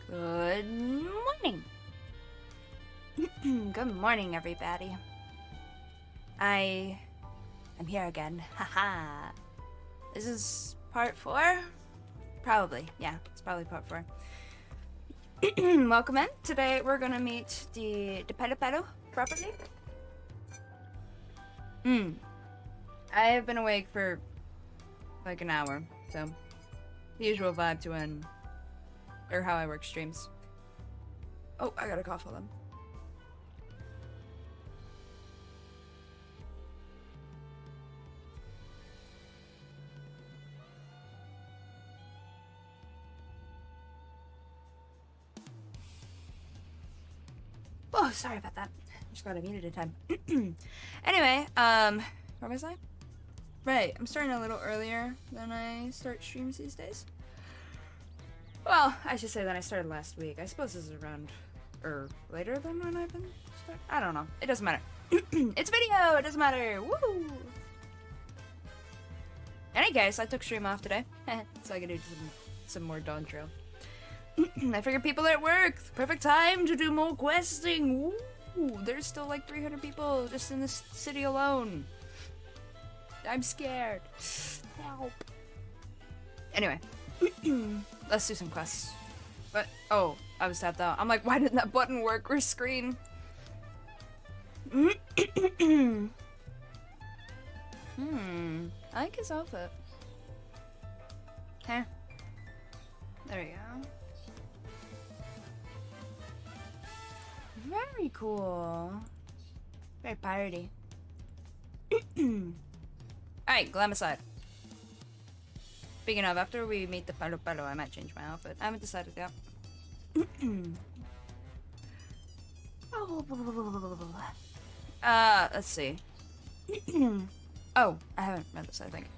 Good morning. Good morning, everybody. I am here again. Haha. This is part 4? Probably. Yeah, it's probably part 4. Welcome in. Today we're gonna meet the Pelo property. I have been awake for like an hour, so the usual vibe to how I work streams. Oh, I got a cough on them. Oh, sorry about that. Just got muted in time. Anyway, where was I? Right, I'm starting a little earlier than I start streams these days. Well, I should say that I started last week. I suppose this is around, or later than when I've been starting? I don't know. It doesn't matter. It's video! It doesn't matter! Woo! Any case, I took stream off today. So I can do some more Dawntrail. I figured people are at work. Perfect time to do more questing. Woo! There's still like 300 people just in this city alone. I'm scared. Help. Anyway. Let's do some quests. But oh, I was tapped out. I'm like, why didn't that button work or screen? I like his outfit. Huh. There we go. Very cool. Very piratey. Alright, glam aside. Speaking of, after we meet the Palo, I might change my outfit. I haven't decided yet. Let's see. Oh, I haven't read this, I think.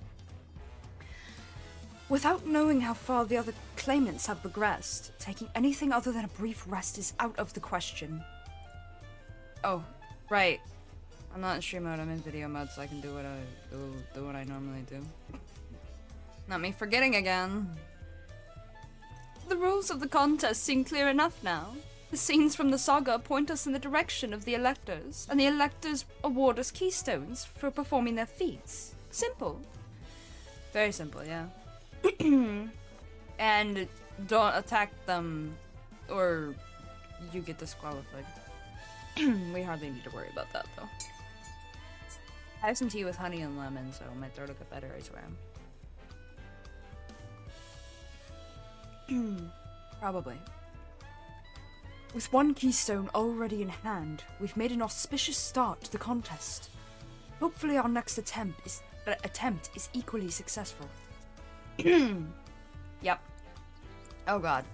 Without knowing how far the other claimants have progressed, taking anything other than a brief rest is out of the question. Oh, right. I'm not in stream mode, I'm in video mode, so I can do what I normally do. Not me forgetting again. The rules of the contest seem clear enough now. The scenes from the saga point us in the direction of the electors, and the electors award us keystones for performing their feats. Simple. Very simple, yeah. And don't attack them, or you get disqualified. We hardly need to worry about that, though. I have some tea with honey and lemon, so my throat will get better, I swear. Probably. With one keystone already in hand, we've made an auspicious start to the contest. Hopefully our next attempt is equally successful. Yep. Oh god.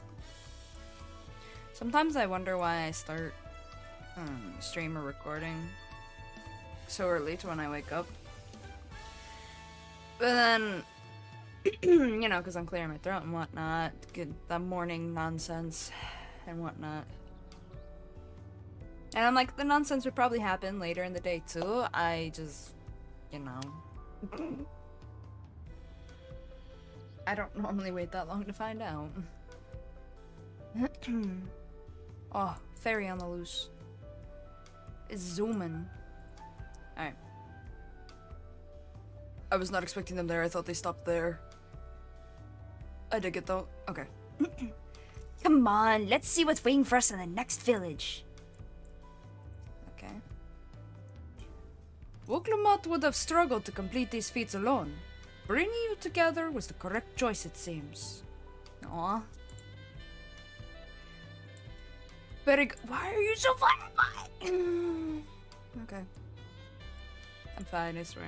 Sometimes I wonder why I start stream or recording so early to when I wake up. But then you know, because I'm clearing my throat and whatnot, get the morning nonsense and whatnot. And I'm like, the nonsense would probably happen later in the day too. I just, you know. I don't normally wait that long to find out. Oh, fairy on the loose. It's zooming. Alright. I was not expecting them there. I thought they stopped there. I dig it though. Okay. Come on, let's see what's waiting for us in the next village. Okay. Woklamat would have struggled to complete these feats alone. Bringing you together was the correct choice, it seems. Aw. Why are you so far behind? Okay. I'm fine, I swear.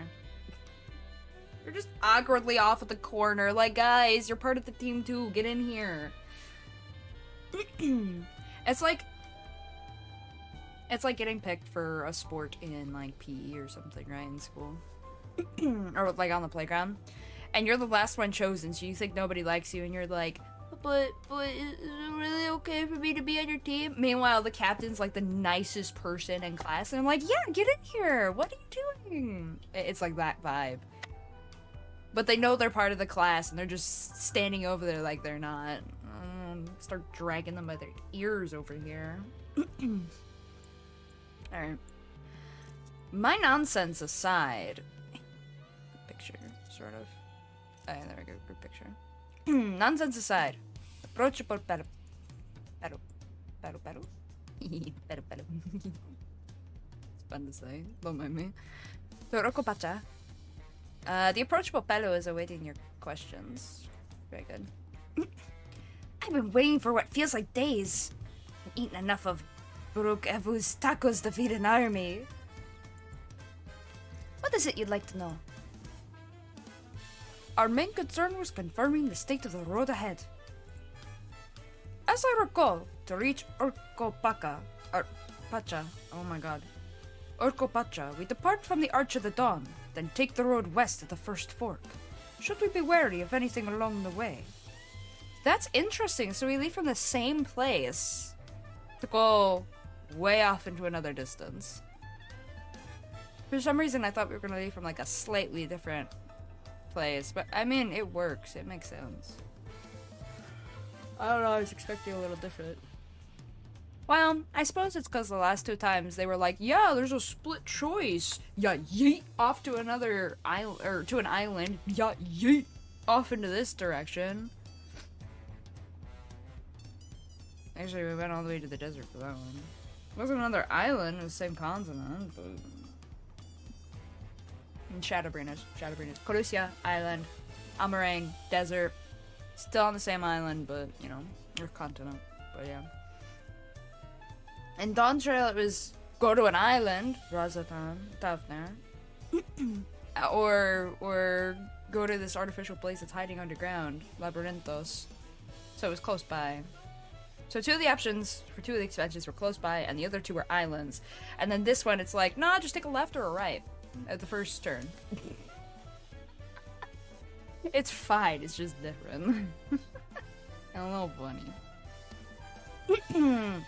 You're just awkwardly off at the corner. Like, guys, you're part of the team too. Get in here. It's like getting picked for a sport in like PE or something, right, in school. Or like on the playground. And you're the last one chosen, so you think nobody likes you, and you're like, but is it really okay for me to be on your team? Meanwhile, the captain's like the nicest person in class, and I'm like, yeah, get in here. What are you doing? It's like that vibe. But they know they're part of the class, and they're just standing over there like they're not. and start dragging them by their ears over here. Alright. My nonsense aside... Good picture, sort of. Oh, yeah, there we go, good picture. Nonsense aside. Approachable pero... Pero... Pero... Pero? Pero... Pero. It's fun to say, don't mind me. Toroko pacha. The approachable fellow is awaiting your questions. Very good. I've been waiting for what feels like days. I've eaten enough of Baruch Evu's tacos to feed an army. What is it you'd like to know? Our main concern was confirming the state of the road ahead. As I recall, to reach Pacha, oh my god. Pacha, we depart from the Arch of the Dawn, then take the road west at the first fork. Should we be wary of anything along the way? That's interesting, so we leave from the same place to go way off into another distance. For some reason I thought we were gonna leave from like a slightly different place, but I mean, it works, it makes sense. I don't know, I was expecting a little different. Well, I suppose it's because the last 2 times they were like, yeah, there's a split choice. Yeah, yeet off to another island, or to an island. Yeah, yeet off into this direction. Actually, we went all the way to the desert for that one. It wasn't another island, it was the same continent, but... And Shadowbringers. Coruscant Island, Amarang, desert. Still on the same island, but, you know, or continent, but yeah. In Dawntrail, it was go to an island, Razatan, Tavner, or go to this artificial place that's hiding underground, Labyrinthos. So it was close by. So 2 of the options for 2 of the expansions were close by, and the other 2 were islands. And then this one, it's like, nah, just take a left or a right at the first turn. It's fine, it's just different. And a little funny.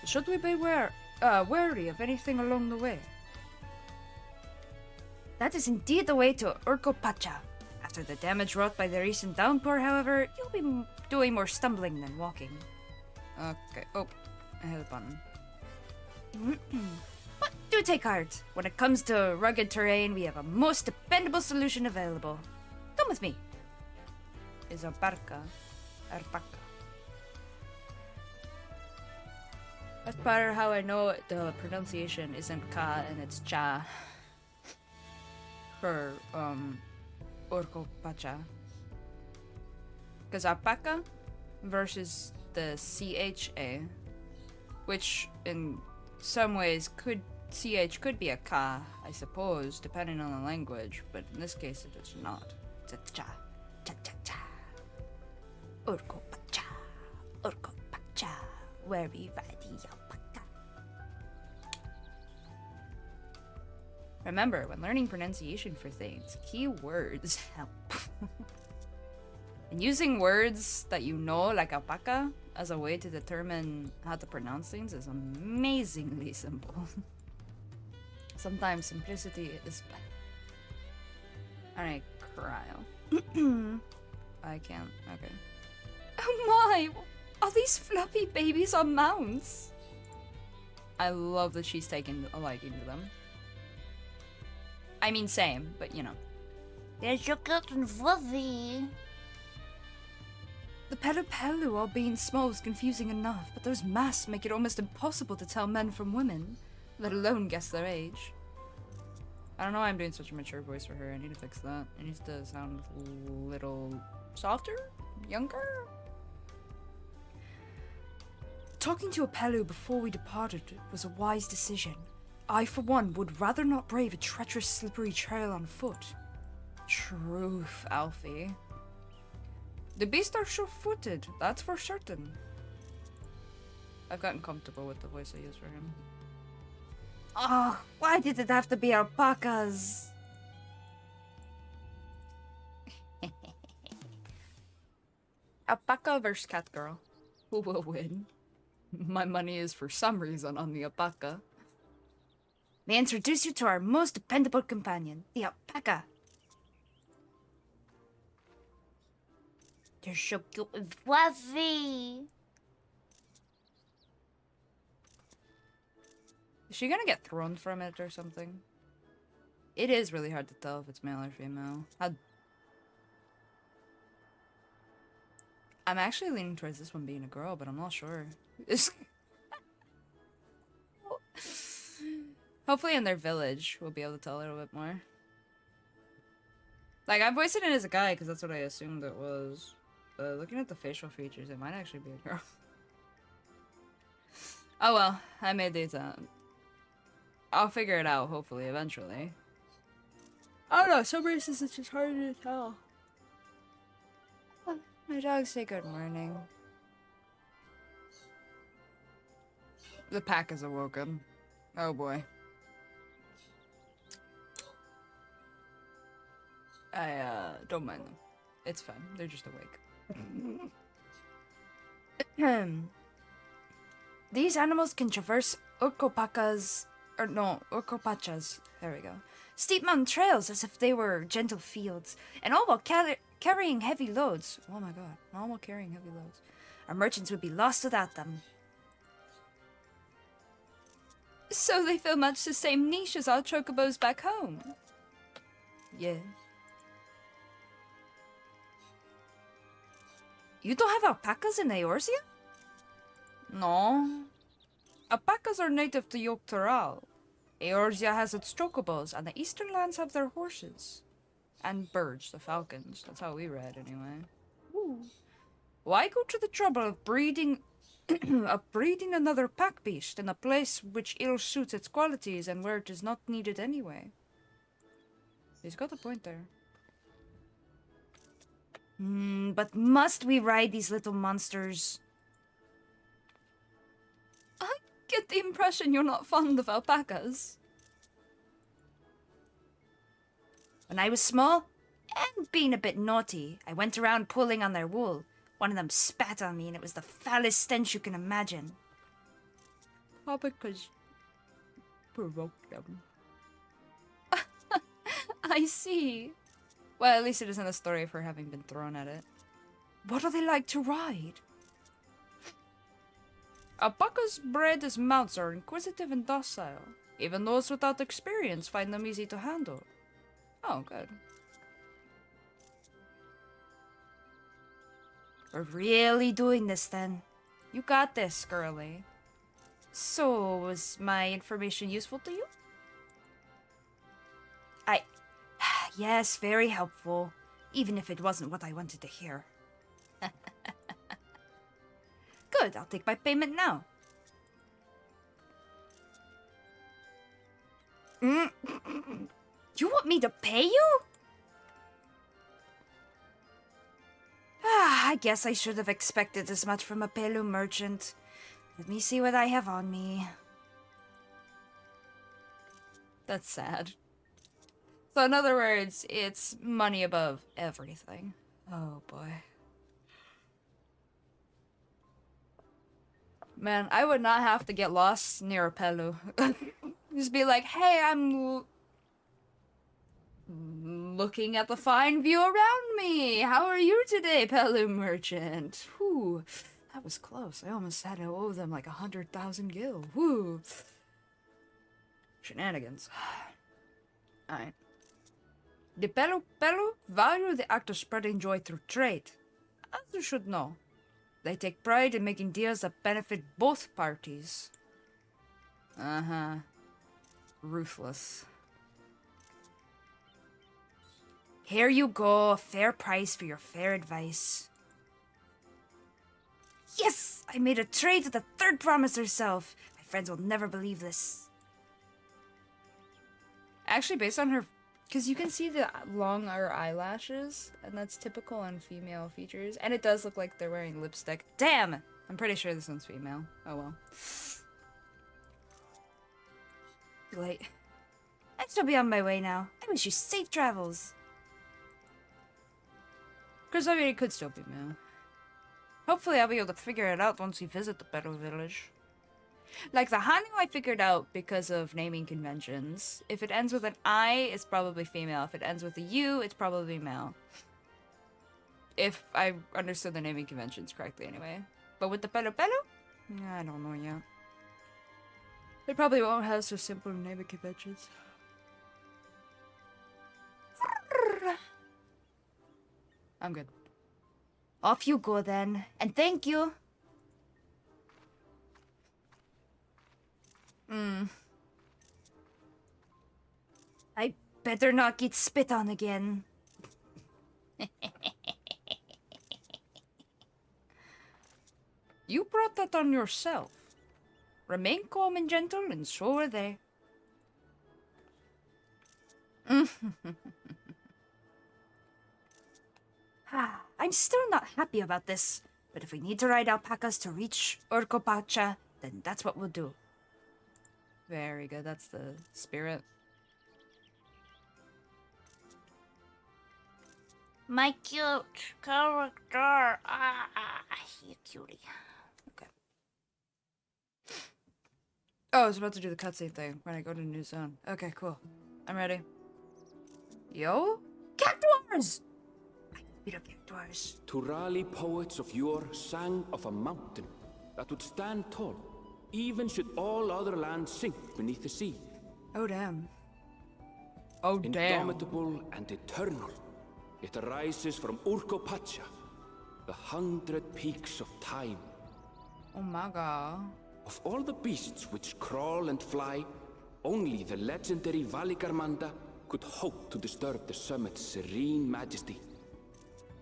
Should we be wary of anything along the way? That is indeed the way to Pacha. After the damage wrought by the recent downpour, however, you'll be doing more stumbling than walking. Okay. Oh, I hit the button. But do take heart. When it comes to rugged terrain, we have a most dependable solution available. Come with me. Is Arpaca. That's part of how I know the pronunciation isn't ka and it's cha. For, Pacha. Because alpaca versus the CHA, which in some ways CH could be a ka, I suppose, depending on the language, but in this case it is not. It's a cha. Cha cha cha. Pacha. Where we ride alpaca. Remember, when learning pronunciation for things, keywords help. And using words that you know, like alpaca, as a way to determine how to pronounce things is amazingly simple. Sometimes simplicity is better. Alright, Cryo. I can't, okay. Oh my! Are these fluffy babies on mounts? I love that she's taken a liking to them. I mean, same, but you know. They're so cute and fluffy. The Pelu all being small is confusing enough, but those masks make it almost impossible to tell men from women, let alone guess their age. I don't know why I'm doing such a mature voice for her. I need to fix that. It needs to sound a little softer? Younger? Talking to a Pelu before we departed was a wise decision. I, for one, would rather not brave a treacherous, slippery trail on foot. Truth, Alfie. The beasts are sure-footed, that's for certain. I've gotten comfortable with the voice I use for him. Oh, why did it have to be alpacas? Alpaca versus cat girl. Who will win? My money is for some reason on the alpaca. May I introduce you to our most dependable companion, the alpaca. They're so cute and fluffy. she gonna get thrown from it or something? It is really hard to tell if it's male or female. I'm actually leaning towards this one being a girl, but I'm not sure. Hopefully in their village, we'll be able to tell a little bit more. Like, I voiced it in as a guy because that's what I assumed it was. But looking at the facial features, it might actually be a girl. Oh well, I made these up. I'll figure it out, hopefully, eventually. I don't know, some races it's just harder to tell. My dogs say good morning. The pack is awoken. Oh boy. I don't mind them. It's fine. They're just awake. These animals can traverse urcopachas, there we go. Steep mountain trails as if they were gentle fields, and all while carrying heavy loads. Oh my god, all while carrying heavy loads. Our merchants would be lost without them. So they fill much the same niche as our chocobos back home. Yeah. You don't have alpacas in Eorzea? No. Alpacas are native to Dawntrail. Eorzea has its chocobos, and the eastern lands have their horses. And birds, the falcons. That's how we read, anyway. Ooh. Why go to the trouble of breeding another pack beast in a place which ill suits its qualities and where it is not needed anyway? He's got a point there. But must we ride these little monsters? I get the impression you're not fond of alpacas. When I was small, and being a bit naughty, I went around pulling on their wool. One of them spat on me, and it was the foulest stench you can imagine. Probably because provoked them. I see. Well, at least it isn't a story of her having been thrown at it. What do they like to ride? Alpacas bred as mounts are inquisitive and docile. Even those without experience find them easy to handle. Oh, good. We're really doing this then. You got this, girlie. So, was my information useful to you? Yes, very helpful. Even if it wasn't what I wanted to hear. Good, I'll take my payment now. You want me to pay you? I guess I should have expected as much from a Pelu merchant. Let me see what I have on me. That's sad. So in other words, it's money above everything. Oh boy. Man, I would not have to get lost near a Pelu. Just be like, hey, I'm looking at the fine view around me. How are you today, Pelu merchant? Whew, that was close. I almost had to owe them like 100,000 gil. Whew. Shenanigans. Alright. The Pelu value the act of spreading joy through trade. As you should know. They take pride in making deals that benefit both parties. Uh-huh. Ruthless. Here you go, a fair price for your fair advice. Yes! I made a trade with the third promise herself. My friends will never believe this. Actually, based on her... Because you can see the longer eyelashes, and that's typical on female features. And it does look like they're wearing lipstick. Damn! I'm pretty sure this one's female. Oh well. Late. I should be on my way now. I wish you safe travels. Because I mean, it could still be male. Hopefully I'll be able to figure it out once we visit the Petal Village. Like the Hanu I figured out because of naming conventions. If it ends with an I, it's probably female. If it ends with a U, it's probably male. If I understood the naming conventions correctly anyway. But with the Pelo Pelo? I don't know yet. They probably won't have so simple naming conventions. I'm good. Off you go then, and thank you. I better not get spit on again. You brought that on yourself. Remain calm and gentle, and so are they. I'm still not happy about this, but if we need to ride alpacas to reach Urcopacha, then that's what we'll do. Very good, that's the spirit. My cute character. You cutie. Okay. Oh, I was about to do the cutscene thing when I go to a new zone. Okay, cool. I'm ready. Yo? Cactuars! I beat up cactuars. Turali poets of yore sang of a mountain that would stand tall, even should all other lands sink beneath the sea. Oh, damn. Oh, damn. Indomitable and eternal, it arises from Urcopacha, the 100 peaks of time. Oh my god. Of all the beasts which crawl and fly, only the legendary Valigarmanda could hope to disturb the summit's serene majesty.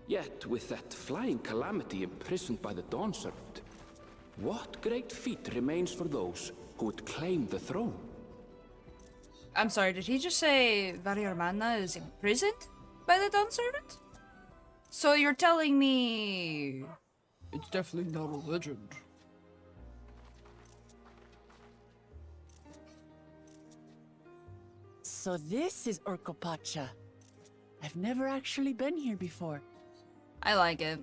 Yet, with that flying calamity imprisoned by the Dawn Serpent, what great feat remains for those who would claim the throne? I'm sorry, did he just say Variarmana is imprisoned by the Dawn Servant? So you're telling me... It's definitely not a legend. So this is Urcopacha. I've never actually been here before. I like it.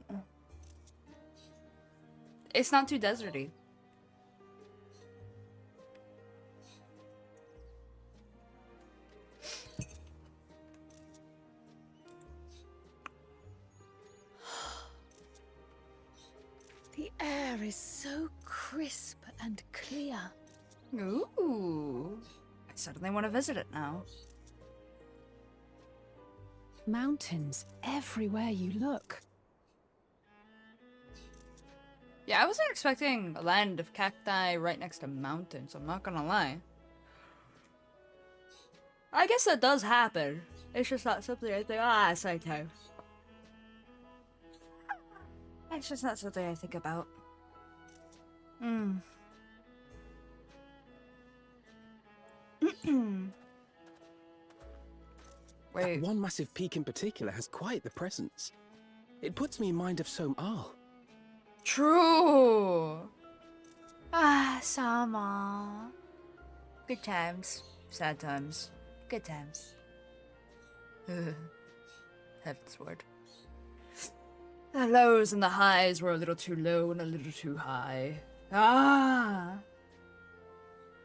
It's not too deserty. The air is so crisp and clear. Ooh. I suddenly want to visit it now. Mountains everywhere you look. Yeah, I wasn't expecting a land of cacti right next to mountains, I'm not gonna lie. I guess that does happen. It's just not something I think, it's nighttime. It's just not something I think about. Wait. That one massive peak in particular has quite the presence. It puts me in mind of Som-Al. True! Sama. Good times. Sad times. Good times. Heaven's word. The lows and the highs were a little too low and a little too high.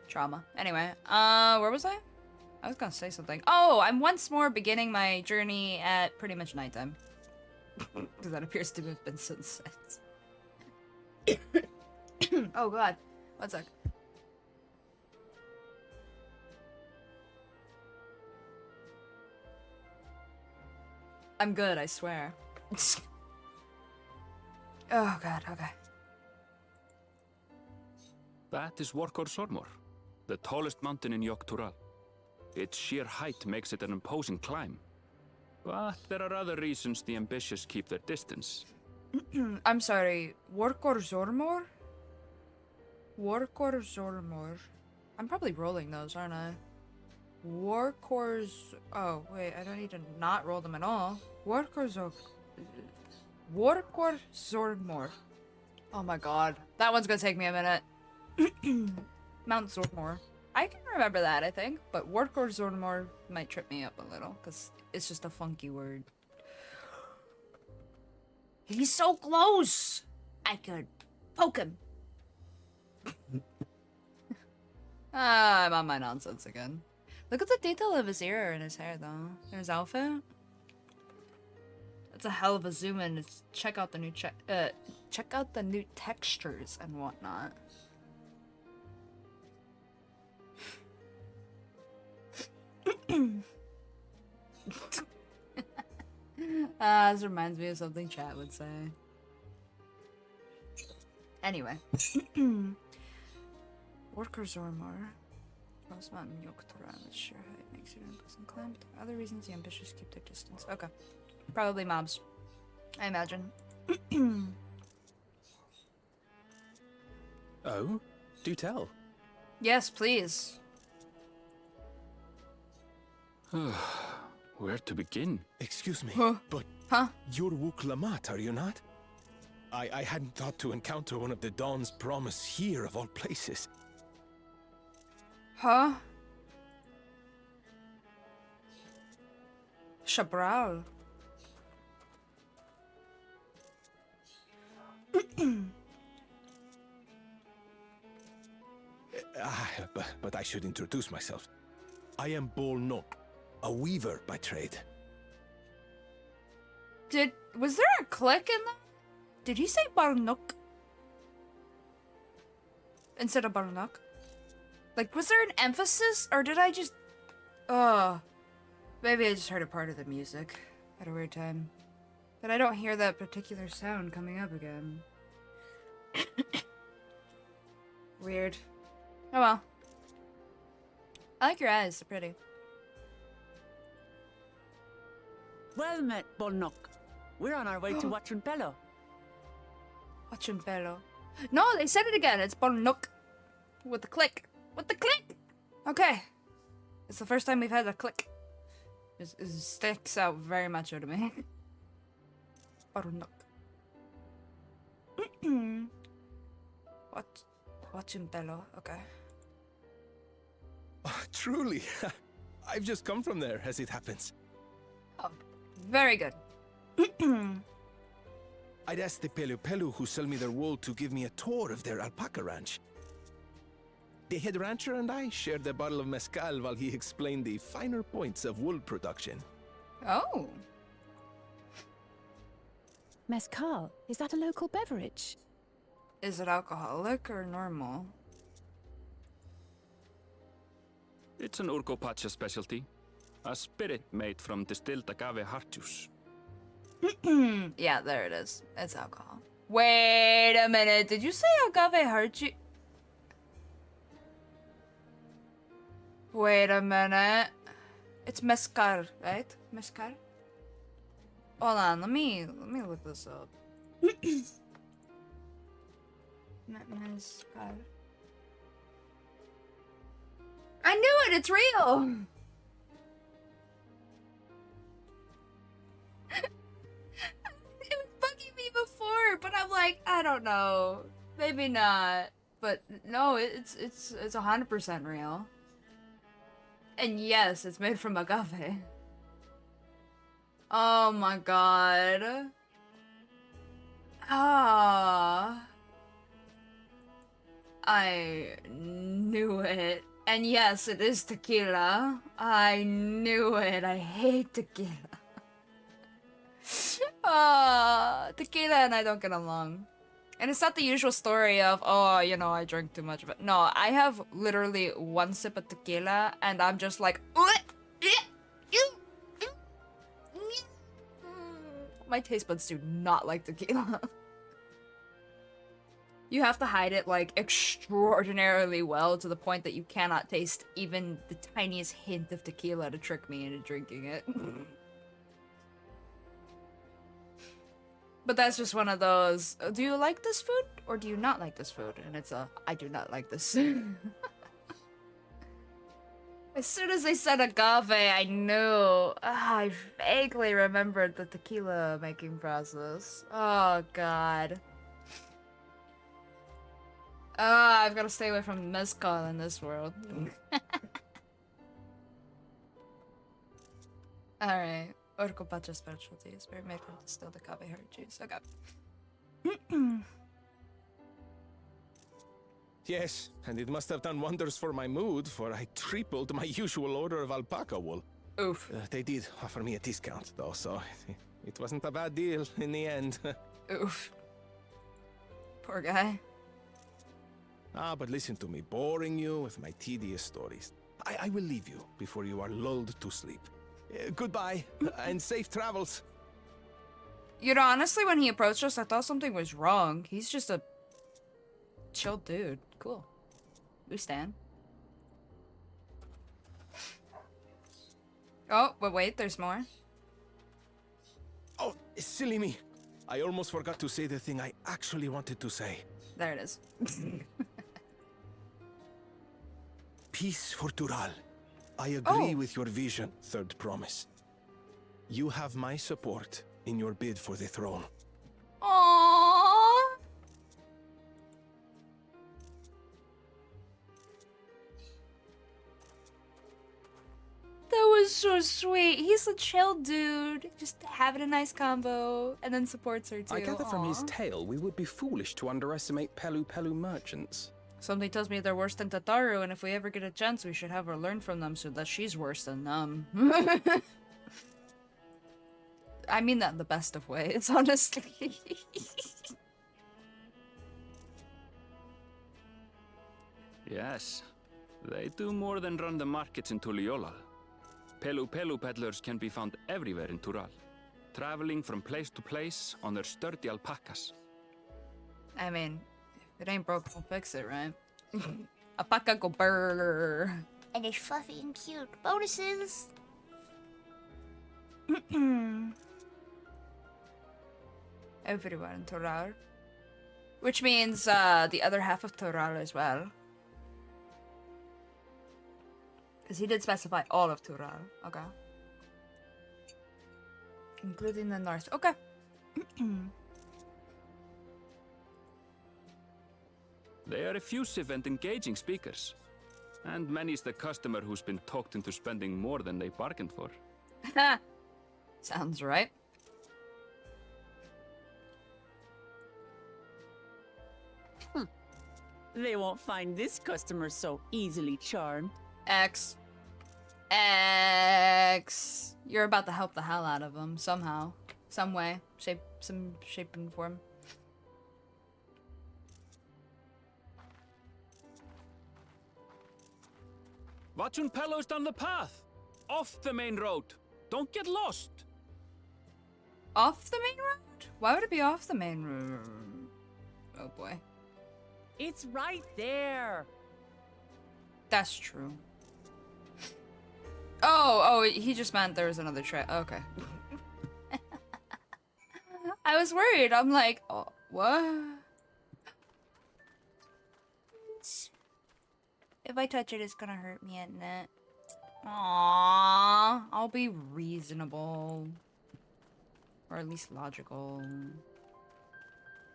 Trauma. Anyway, where was I? I was gonna say something. Oh, I'm once more beginning my journey at pretty much nighttime. Because that appears to have been sunset. Oh god. One sec. I'm good, I swear. Oh god, okay. That is Workor Sormor, the tallest mountain in Yogg-Tural. Its sheer height makes it an imposing climb. But there are other reasons the ambitious keep their distance. I'm sorry, Workor Zormor? Workor Zormor. I'm probably rolling those, aren't I? Workor oh, wait, I don't need to not roll them at all. Workor Zormor. Oh my god. That one's gonna take me a minute. Mount Zormor. I can remember that, I think, but Workor Zormor might trip me up a little, because it's just a funky word. He's so close! I could poke him. I'm on my nonsense again. Look at the detail of his ear and his hair, though. And his outfit. That's a hell of a zoom in. Check out the new check out the new textures and whatnot. This reminds me of something chat would say. Anyway. Workers armor. Most mountain yoke terrain. Its sheer height makes it an unpleasant climb. But other reasons the ambitious keep their distance. Okay. Probably mobs. I imagine. Oh? Do tell. Yes, please. Where to begin? Excuse me, Huh? but Huh? you're Wook Lamat, are you not? I hadn't thought to encounter one of the Dawn's promise here of all places. Huh? Chabral. But I should introduce myself. I am Bol Nok, a weaver by trade. Was there a click in that? Did he say Barnuk? Instead of Barnuk? Like, was there an emphasis? Or did I just... maybe I just heard a part of the music at a weird time. But I don't hear that particular sound coming up again. Weird. Oh well. I like your eyes, they're pretty. Well met, Bolnok. We're on our way to Watrin Bello. Watching bello. No, they said it again. It's Barnuk. With the click. With the click! Okay. It's the first time we've had a click. It sticks out very much out of me. Barnuk. Watching bello. Okay. Oh, truly. I've just come from there, as it happens. Oh, very good. I'd asked the Pelu Pelu who sell me their wool to give me a tour of their alpaca ranch. The head rancher and I shared a bottle of mezcal while he explained the finer points of wool production. Oh. Mezcal, is that a local beverage? Is it alcoholic or normal? It's an Urkopacha specialty. A spirit made from distilled agave heart juice. Yeah, there it is. It's alcohol. Wait a minute. Did you say agave heart juice? Wait a minute. It's mezcal, right? Mezcal? Hold on, let me look this up. Mezcal. I knew it, it's real! It was bugging me before, but I'm like, I don't know. Maybe not. But no, it's 100% real. And yes, it's made from agave. Oh my god. Ah. I knew it. And yes, it is tequila. I knew it. I hate tequila. Tequila and I don't get along. And it's not the usual story of, oh, you know, I drank too much of it. No, I have literally one sip of tequila and I'm just like, my taste buds do not like tequila. You have to hide it, like, extraordinarily well to the point that you cannot taste even the tiniest hint of tequila to trick me into drinking it. But that's just one of those, do you like this food or do you not like this food? And it's I do not like this. As soon as they said agave, I knew. I vaguely remembered the tequila making process. Oh, God. I've got to stay away from mezcal in this world. Alright. Orcopacha specialty is very made from distilled agave heart juice. Okay. Yes, and it must have done wonders for my mood, for I tripled my usual order of alpaca wool. Oof. They did offer me a discount, though, so it wasn't a bad deal in the end. Oof. Poor guy. But listen to me, boring you with my tedious stories. I will leave you before you are lulled to sleep. Goodbye, and safe travels. You know, honestly, when he approached us, I thought something was wrong. He's just a chill dude. Cool. We stand. Oh, but wait, there's more. Oh, silly me. I almost forgot to say the thing I actually wanted to say. There it is. Peace for Tural. I agree Oh. with your vision, Third Promise. You have my support in your bid for the throne. Aww. That was so sweet. He's a chill dude, just having a nice convo, and then supports her too. I gather from his Aw. tale we would be foolish to underestimate Pelu Pelu merchants. Something tells me they're worse than Tataru, and if we ever get a chance, we should have her learn from them so that she's worse than them. I mean that in the best of ways, honestly. Yes, they do more than run the markets in Tuliyola. Pelu Pelu peddlers can be found everywhere in Tural, traveling from place to place on their sturdy alpacas. I mean, if it ain't broke, don't fix it, right? Alpaca go brrr. And it's fluffy and cute. Bonuses! Everywhere in Toral. Which means the other half of Toral as well. Because he did specify all of Toral. Okay. Including the north. Okay. They are effusive and engaging speakers. And many's the customer who's been talked into spending more than they bargained for. Sounds right. They won't find this customer so easily charmed. X. You're about to help the hell out of him somehow. Some way. Some shape and form. Watchun Pello's down the path! Off the main road! Don't get lost! Off the main road? Why would it be off the main road? Oh boy. It's right there. That's true. Oh, he just meant there was another trail. Okay. I was worried. I'm like, oh, what? If I touch it, it's gonna hurt me, isn't it? Aww. I'll be reasonable. Or at least logical.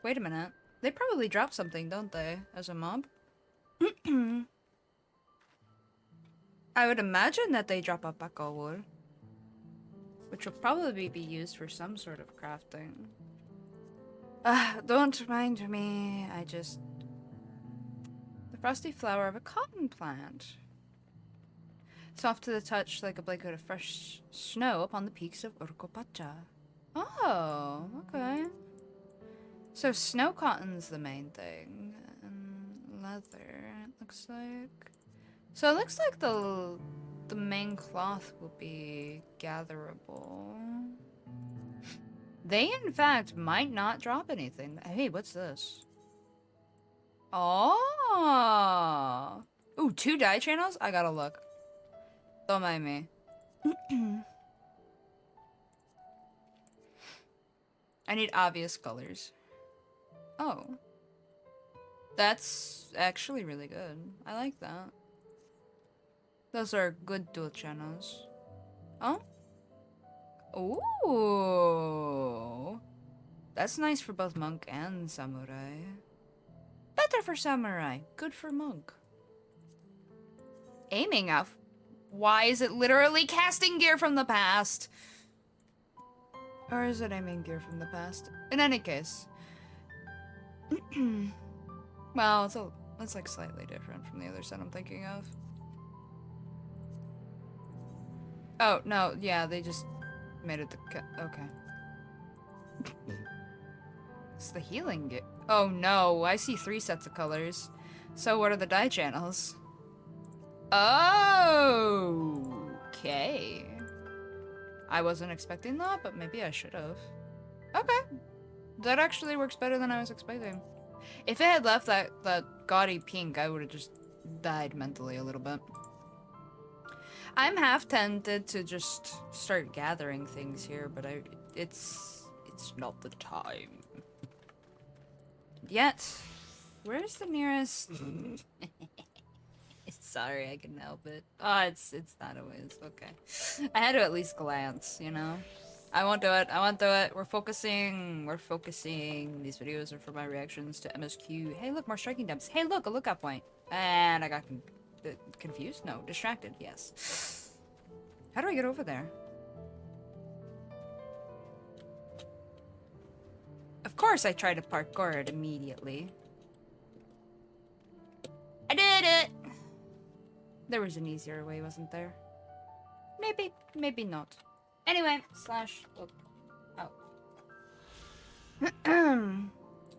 Wait a minute. They probably drop something, don't they? As a mob? I would imagine that they drop alpaca wool. Which will probably be used for some sort of crafting. Don't mind me. I just... The frosty flower of a cotton plant. Soft to the touch like a blanket of fresh snow upon the peaks of Urcopacha. Oh, okay. So snow cotton's the main thing. And leather, it looks like. So it looks like the main cloth will be gatherable. They, in fact, might not drop anything. Hey, what's this? Oh! Ooh, 2 dye channels? I gotta look. Don't mind me. I need obvious colors. Oh. That's actually really good. I like that. Those are good dual channels. Oh? Ooh. That's nice for both monk and samurai. Better for samurai. Good for monk. Aiming off. Why is it literally casting gear from the past? Or is it aiming gear from the past? In any case. Well, it's like slightly different from the other set I'm thinking of. Oh, no, yeah, they just made it okay. It's the healing gear. Oh no, I see 3 sets of colors. So what are the dye channels? Okay. I wasn't expecting that, but maybe I should have. Okay. That actually works better than I was expecting. If it had left that gaudy pink, I would have just died mentally a little bit. I'm half tempted to just start gathering things here, but it's not the time. Yet, where's the nearest? Sorry, I couldn't help it. Oh, it's not always okay. I had to at least glance, you know. I won't do it. I won't do it. We're focusing. We're focusing. These videos are for my reactions to MSQ. Hey, look, more striking depths. Hey, look, a lookout point. And I got confused? No, distracted. Yes. How do I get over there? Of course, I tried to parkour it immediately. I did it. There was an easier way, wasn't there? Maybe, maybe not. Anyway, slash look out.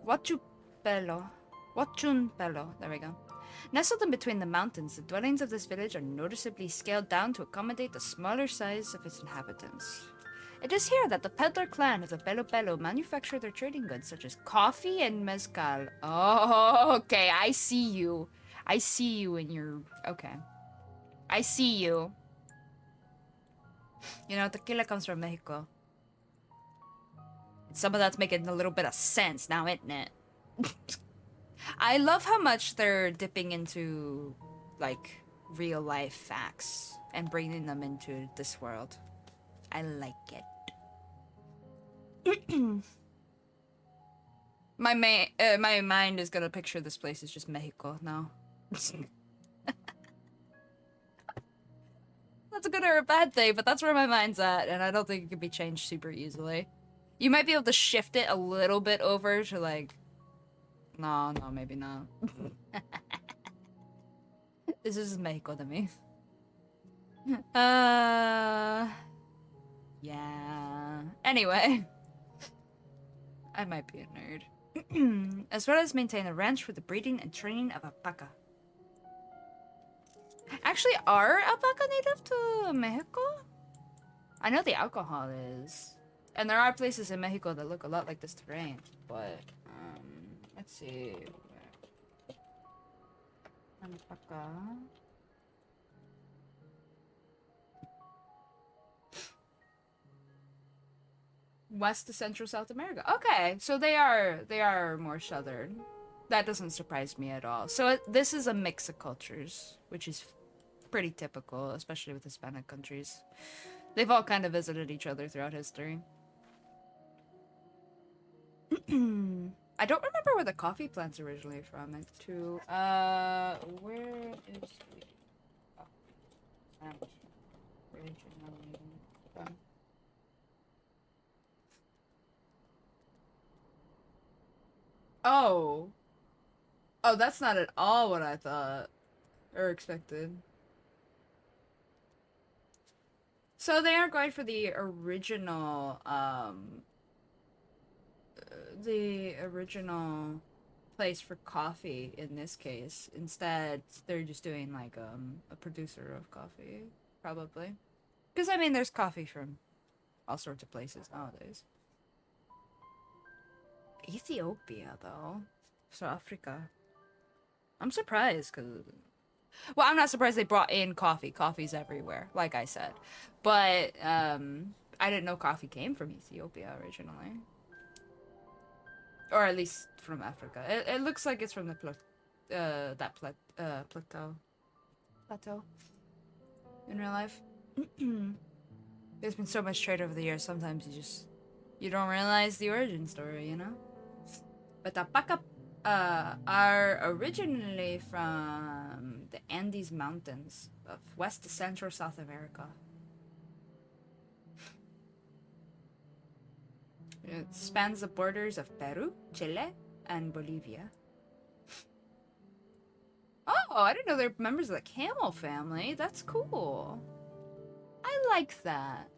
Wachupelo. Wachunpelo. There we go. Nestled in between the mountains, the dwellings of this village are noticeably scaled down to accommodate the smaller size of its inhabitants. It is here that the peddler clan of the Pelo Pelo manufacture their trading goods such as coffee and mezcal. Oh, okay, I see you. I see you in your... Okay. I see you. You know, tequila comes from Mexico. Some of that's making a little bit of sense now, isn't it? I love how much they're dipping into, like, real life facts and bringing them into this world. I like it. My mind is gonna picture this place as just Mexico now. That's a good or a bad thing, but that's where my mind's at, and I don't think it can be changed super easily. You might be able to shift it a little bit over to, like... No, maybe not. This is Mexico to me. Yeah. Anyway. I might be a nerd. As well as maintain a ranch for the breeding and training of alpaca. Actually, are alpaca native to Mexico? I know the alcohol is. And there are places in Mexico that look a lot like this terrain, but, let's see. Alpaca. West to Central South America. Okay, so they are more southern. That doesn't surprise me at all. So this is a mix of cultures, which is pretty typical, especially with Hispanic countries. They've all kind of visited each other throughout history. I don't remember where the coffee plant's originally from. Where is the plant originally from? Oh, that's not at all what I thought or expected. So they aren't going for the original place for coffee in this case. Instead, they're just doing like a producer of coffee, probably. Because I mean, there's coffee from all sorts of places nowadays. Ethiopia, though. So Africa. I'm surprised, because... Well, I'm not surprised they brought in coffee. Coffee's everywhere, like I said. But, I didn't know coffee came from Ethiopia originally. Or at least from Africa. It looks like it's from the plateau. Plateau. In real life. There's been so much trade over the years, sometimes you don't realize the origin story, you know? But alpaca are originally from the Andes Mountains of West to Central South America. It spans the borders of Peru, Chile, and Bolivia. Oh, I didn't know they're members of the camel family. That's cool. I like that.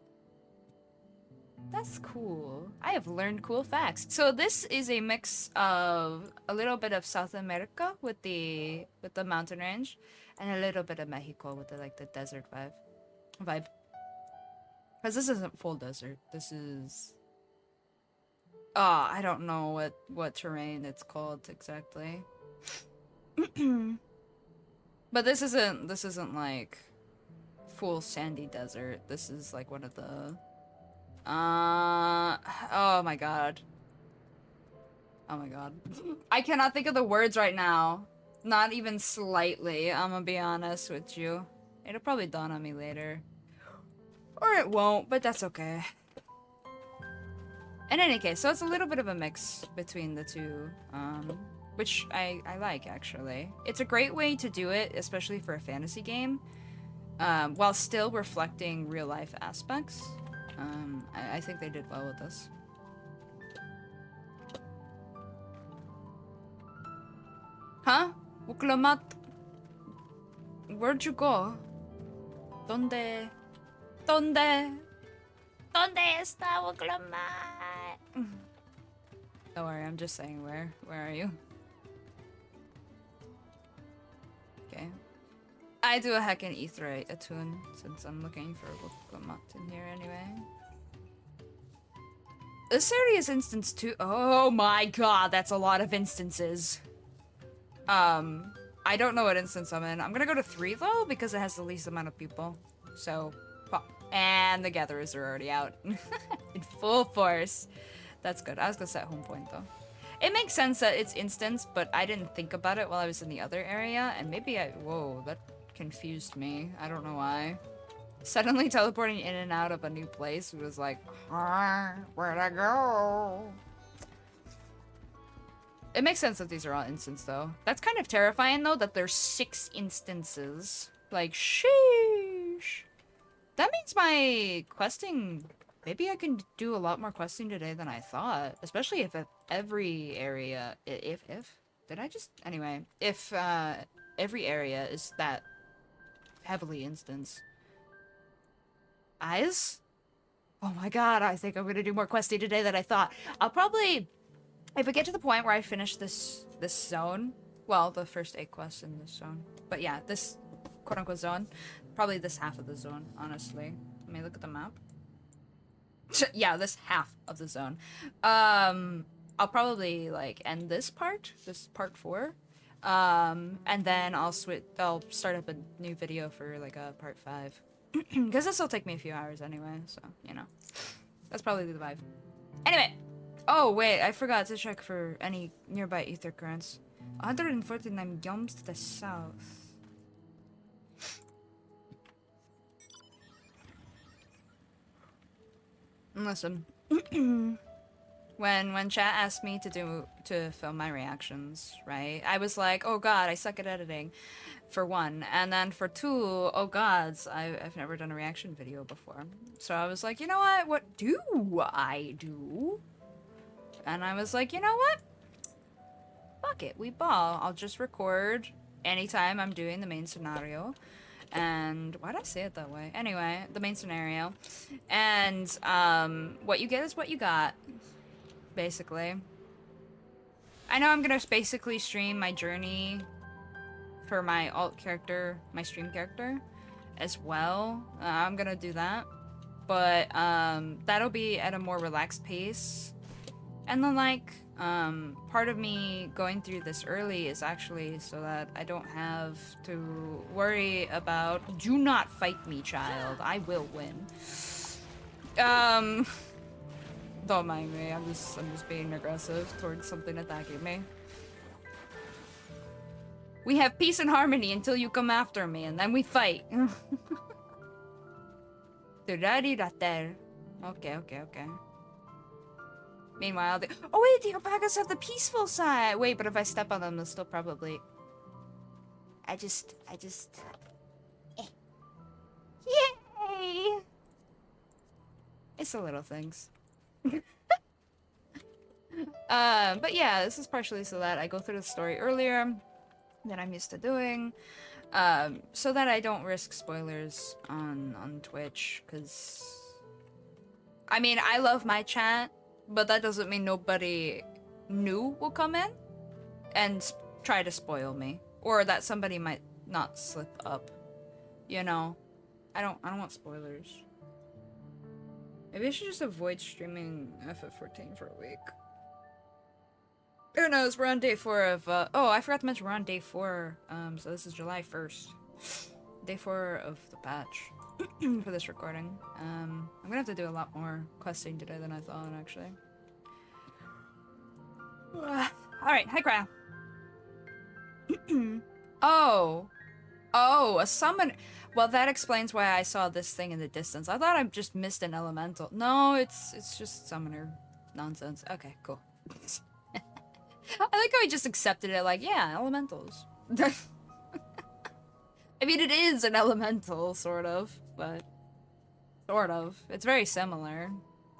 That's cool. I have learned cool facts. So this is a mix of a little bit of South America with the mountain range, and a little bit of Mexico with the like the desert vibe. Because this isn't full desert. This is I don't know what terrain it's called exactly. But this isn't like full sandy desert. This is like one of the oh my god. Oh my god. I cannot think of the words right now. Not even slightly, I'm gonna be honest with you. It'll probably dawn on me later. Or it won't, but that's okay. In any case, so it's a little bit of a mix between the two, which I like, actually. It's a great way to do it, especially for a fantasy game, while still reflecting real-life aspects. I think they did well with this. Huh? Uklamat? Where'd you go? ¿Dónde? ¿Dónde? ¿Dónde está Uklamat? Don't worry, I'm just saying where. Where are you? Okay. I do a heckin' Etherite attune since I'm looking for Uklamat in here anyway. This area's instance too. Oh my god, that's a lot of instances. I don't know what instance I'm in. I'm gonna go to 3 though, because it has the least amount of people. So, and the gatherers are already out. In full force. That's good. I was gonna set home point though. It makes sense that it's instance, but I didn't think about it while I was in the other area, and maybe whoa, that confused me. I don't know why. Suddenly teleporting in and out of a new place was like, where'd I go? It makes sense that these are all instants, though. That's kind of terrifying, though, that there's 6 instances. Like, sheesh. That means my questing... Maybe I can do a lot more questing today than I thought. Especially if every area... Did I just... Anyway. If, every area is that heavily instanced. Eyes? Oh my god, I think I'm gonna do more questing today than I thought. I'll probably... If we get to the point where I finish this zone, well, the first 8 quests in this zone, but yeah, this quote-unquote zone, probably this half of the zone, honestly. Let me look at the map. Yeah, this half of the zone. I'll probably, like, end this part 4, and then I'll start up a new video for, like, a part 5. Because this will take me a few hours anyway, so, you know. That's probably the vibe. Anyway! Oh, wait, I forgot to check for any nearby ether currents. 149 yoms to the south. Listen. when chat asked me to film my reactions, right? I was like, oh god, I suck at editing, for 1. And then for 2, oh gods, I've never done a reaction video before. So I was like, you know what do I do? And I was like, you know what? Fuck it, we ball. I'll just record anytime I'm doing the main scenario. And why'd I say it that way? Anyway, the main scenario. And what you get is what you got, basically. I know I'm gonna basically stream my journey for my alt character, my stream character, as well. I'm gonna do that. But that'll be at a more relaxed pace. And then, like, part of me going through this early is actually so that I don't have to worry about... Do not fight me, child. I will win. Don't mind me. I'm just being aggressive towards something attacking me. We have peace and harmony until you come after me, and then we fight. Okay. Meanwhile, oh wait, the alpacas have the peaceful side. Wait, but if I step on them, they'll still probably... I just... Yay! It's the little things. But yeah, this is partially so that I go through the story earlier than I'm used to doing. So that I don't risk spoilers on Twitch, because... I mean, I love my chat, but that doesn't mean nobody new will come in and try to spoil me, or that somebody might not slip up. You know, I don't want spoilers. Maybe I should just avoid streaming FF14 for a week. Who knows? We're on day 4 of oh, I forgot to mention we're on day 4. So this is July 1st. Day 4 of the patch for this recording. I'm gonna have to do a lot more questing today than I thought, actually. Alright, hi Crab. Oh, a summon. Well, that explains why I saw this thing in the distance. I thought I just missed an elemental. No, it's just summoner nonsense. Okay, cool. I like how he just accepted it, like, yeah, elementals. I mean, it is an elemental, sort of, but sort of. It's very similar.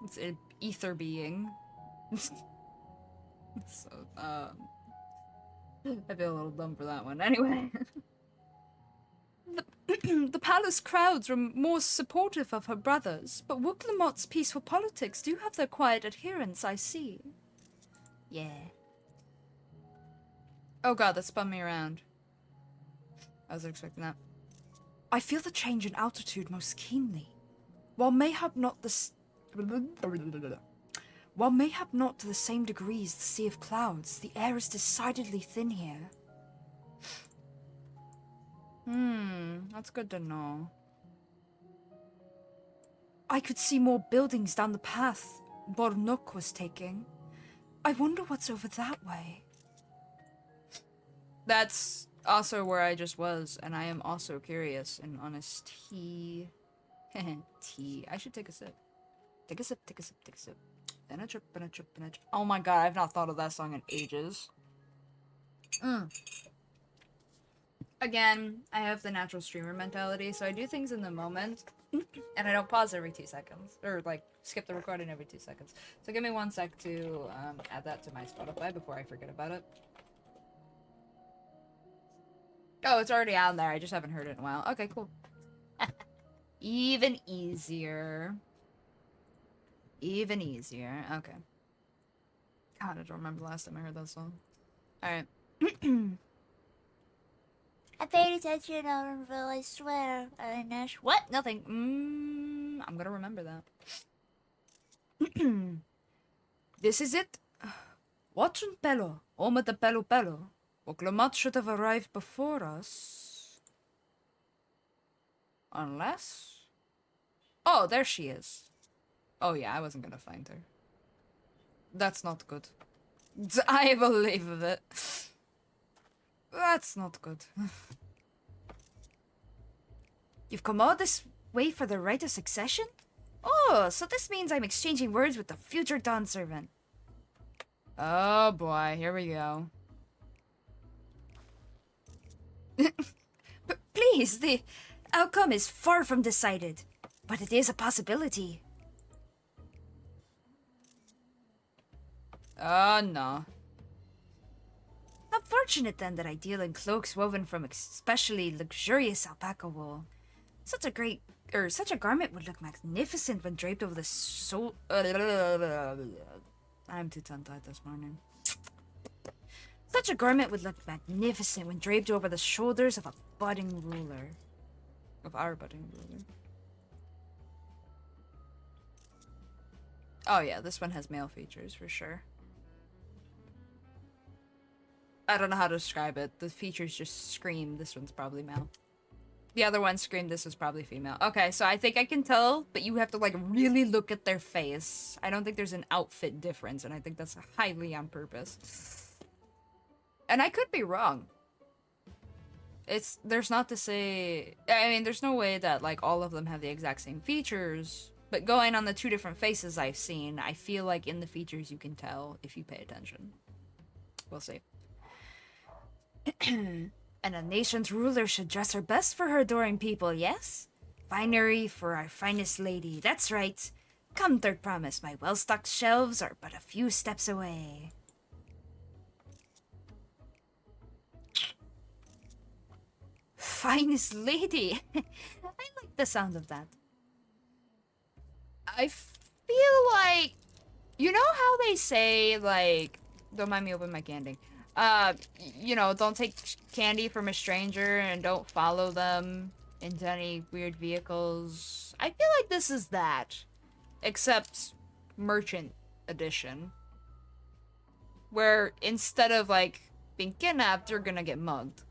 It's an ether being. So, I feel a little dumb for that one. Anyway. The palace crowds were most supportive of her brothers, but Wooklamot's peaceful politics do have their quiet adherents, I see. Yeah. Oh god, that spun me around. I wasn't expecting that. I feel the change in altitude most keenly. While mayhap not to the same degree as the Sea of Clouds, the air is decidedly thin here. That's good to know. I could see more buildings down the path Bornok was taking. I wonder what's over that way. That's also where I just was, and I am also curious and honest. Tea. I should take a sip. Take a sip, take a sip, take a sip. And a trip, and a trip, and a trip. Oh my god, I've not thought of that song in ages. Again, I have the natural streamer mentality, so I do things in the moment, and I don't pause every 2 seconds, or like skip the recording every 2 seconds. So give me 1 sec to add that to my Spotify before I forget about it. Oh, it's already out there. I just haven't heard it in a while. Okay, cool. Even easier. Even easier. Okay. God, I don't remember the last time I heard that song. Alright. I paid attention on I swear. What? Nothing. I'm gonna remember that. This is it. Watson Pello. Oma de Pello Pello. Wooklamot should have arrived before us. Unless... Oh, there she is. Oh yeah, I wasn't gonna find her. That's not good. I believe it. That's not good. You've come all this way for the right of succession? Oh, so this means I'm exchanging words with the future Dawn servant. Oh boy, here we go. But please, the outcome is far from decided. But it is a possibility. Oh no. Unfortunate then that I deal in cloaks woven from especially luxurious alpaca wool. Such a garment would look magnificent when draped over the I'm too tongue-tied this morning. Such a garment would look magnificent when draped over the shoulders of a budding ruler. Of our budding ruler. Oh yeah, this one has male features for sure. I don't know how to describe it. The features just scream this one's probably male. The other one screamed this was probably female. Okay, so I think I can tell, but you have to like really look at their face. I don't think there's an outfit difference, and I think that's highly on purpose. And I could be wrong. There's not to say, I mean, there's no way that like all of them have the exact same features, but going on the 2 different faces I've seen, I feel like in the features you can tell if you pay attention. We'll see. And a nation's ruler should dress her best for her adoring people, yes? Finery for our finest lady, that's right. Come, third promise, my well-stocked shelves are but a few steps away. Finest lady! I like the sound of that. I feel like, you know how they say, like, don't mind me opening my candy. You know, don't take candy from a stranger and don't follow them into any weird vehicles. I feel like this is that, except merchant edition, where instead of like being kidnapped, you're gonna get mugged.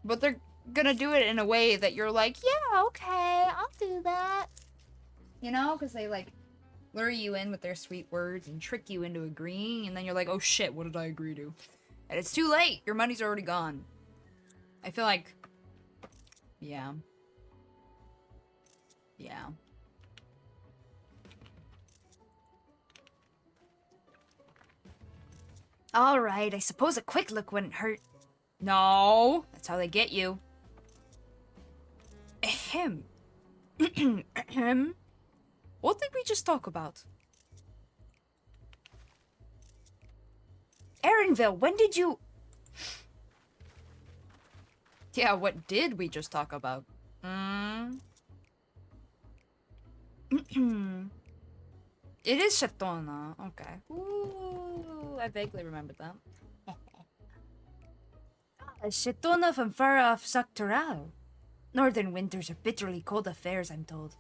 But they're gonna do it in a way that you're like, yeah, okay, I'll do that. You know, because they like lure you in with their sweet words and trick you into agreeing, and then you're like, oh shit, what did I agree to? And it's too late. Your money's already gone. I feel like, yeah. Yeah. Alright, I suppose a quick look wouldn't hurt. No, that's how they get you. Ahem. Ahem. What did we just talk about? Erinville, when did you... Yeah, what did we just talk about? It is Shatona. Okay. Ooh, I vaguely remembered that. Shetona from far off Saktoral. Northern winters are bitterly cold affairs, I'm told.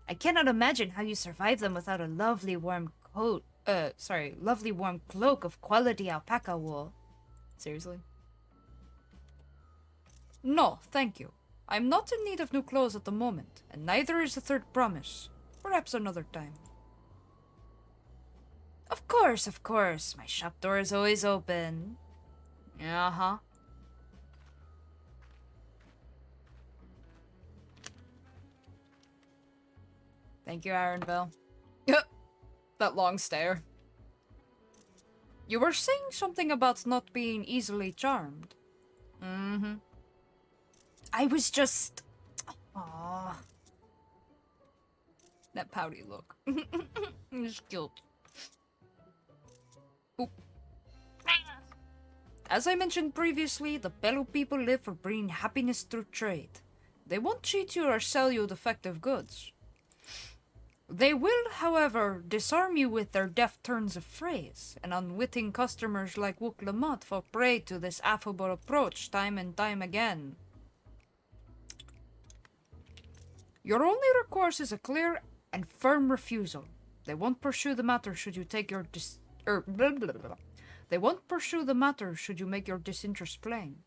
I cannot imagine how you survive them without a lovely warm lovely warm cloak of quality alpaca wool. Seriously? No, thank you. I'm not in need of new clothes at the moment, and neither is the third promise. Perhaps another time. Of course. My shop door is always open. Uh-huh. Thank you, Aaronville. That long stare. You were saying something about not being easily charmed. Mm-hmm. I was just... Aww. That pouty look. Just guilt. Oop. As I mentioned previously, the Belu people live for bringing happiness through trade. They won't cheat you or sell you defective goods. They will, however, disarm you with their deft turns of phrase, and unwitting customers like Wook Lamont fall prey to this affable approach time and time again. Your only recourse is a clear and firm refusal. They won't pursue the matter should you take your They won't pursue the matter should you make your disinterest plain.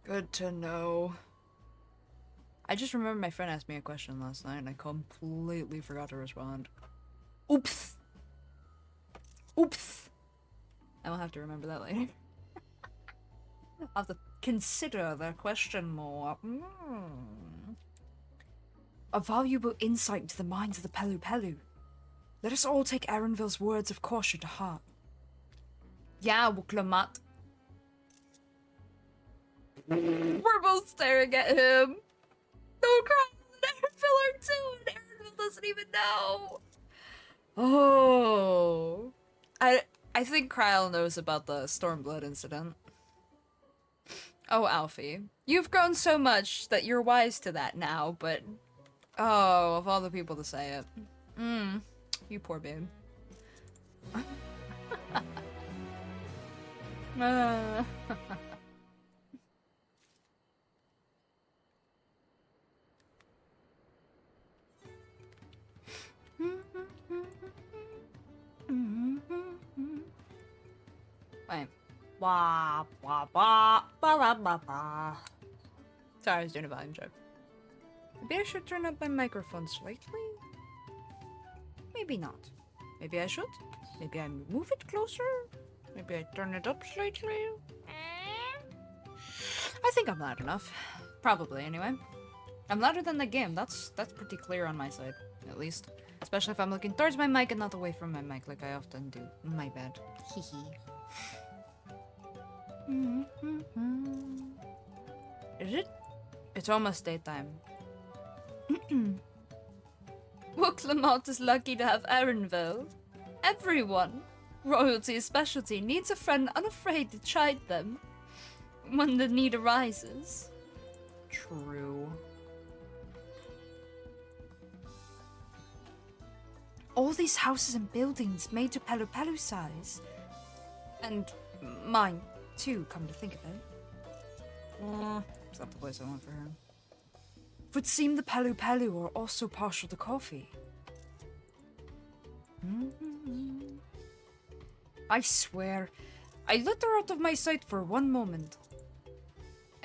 Good to know. I just remember my friend asked me a question last night and I completely forgot to respond. Oops. Oops. I will have to remember that later. I'll have to consider the question more. A valuable insight into the minds of the Pelu Pelu. Let us all take Aaronville's words of caution to heart. Yeah, Wuklamat. We're both staring at him. Don't cry, Aaronville are too, and Aaronville doesn't even know. Oh. I think Kryle knows about the Stormblood incident. Oh, Alfie. You've grown so much that you're wise to that now, but... Oh, of all the people to say it. You poor babe. Wait. Wah, wah, wah, ba, ba, ba, ba. Sorry, I was doing a volume check. Maybe I should turn up my microphone slightly? Maybe not. Maybe I should? Maybe I move it closer? Maybe I turn it up slightly? I think I'm loud enough. Probably, anyway. I'm louder than the game. That's pretty clear on my side, at least. Especially if I'm looking towards my mic and not away from my mic like I often do. My bad. Hehe. Is it? It's almost daytime. Wook Lamont is lucky to have Aaronville. Everyone, royalty's specialty, needs a friend unafraid to chide them when the need arises. True. All these houses and buildings made to Pelu Pelu size. And mine, too, come to think of it. It's not the place I want for her. It would seem the Pelu Pelu are also partial to coffee. I swear, I let her out of my sight for one moment.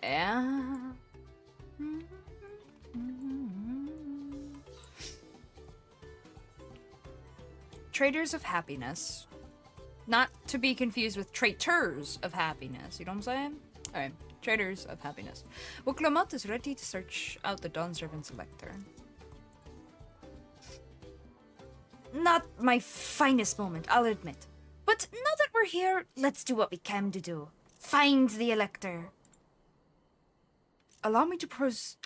Yeah. Traders of happiness. Not to be confused with traitors of happiness. You know what I'm saying? Alright. Traders of happiness. Well, Clement is ready to search out the Dawn Servant Selector. Not my finest moment, I'll admit. But now that we're here, let's do what we can to do. Find the Elector. Allow me to propose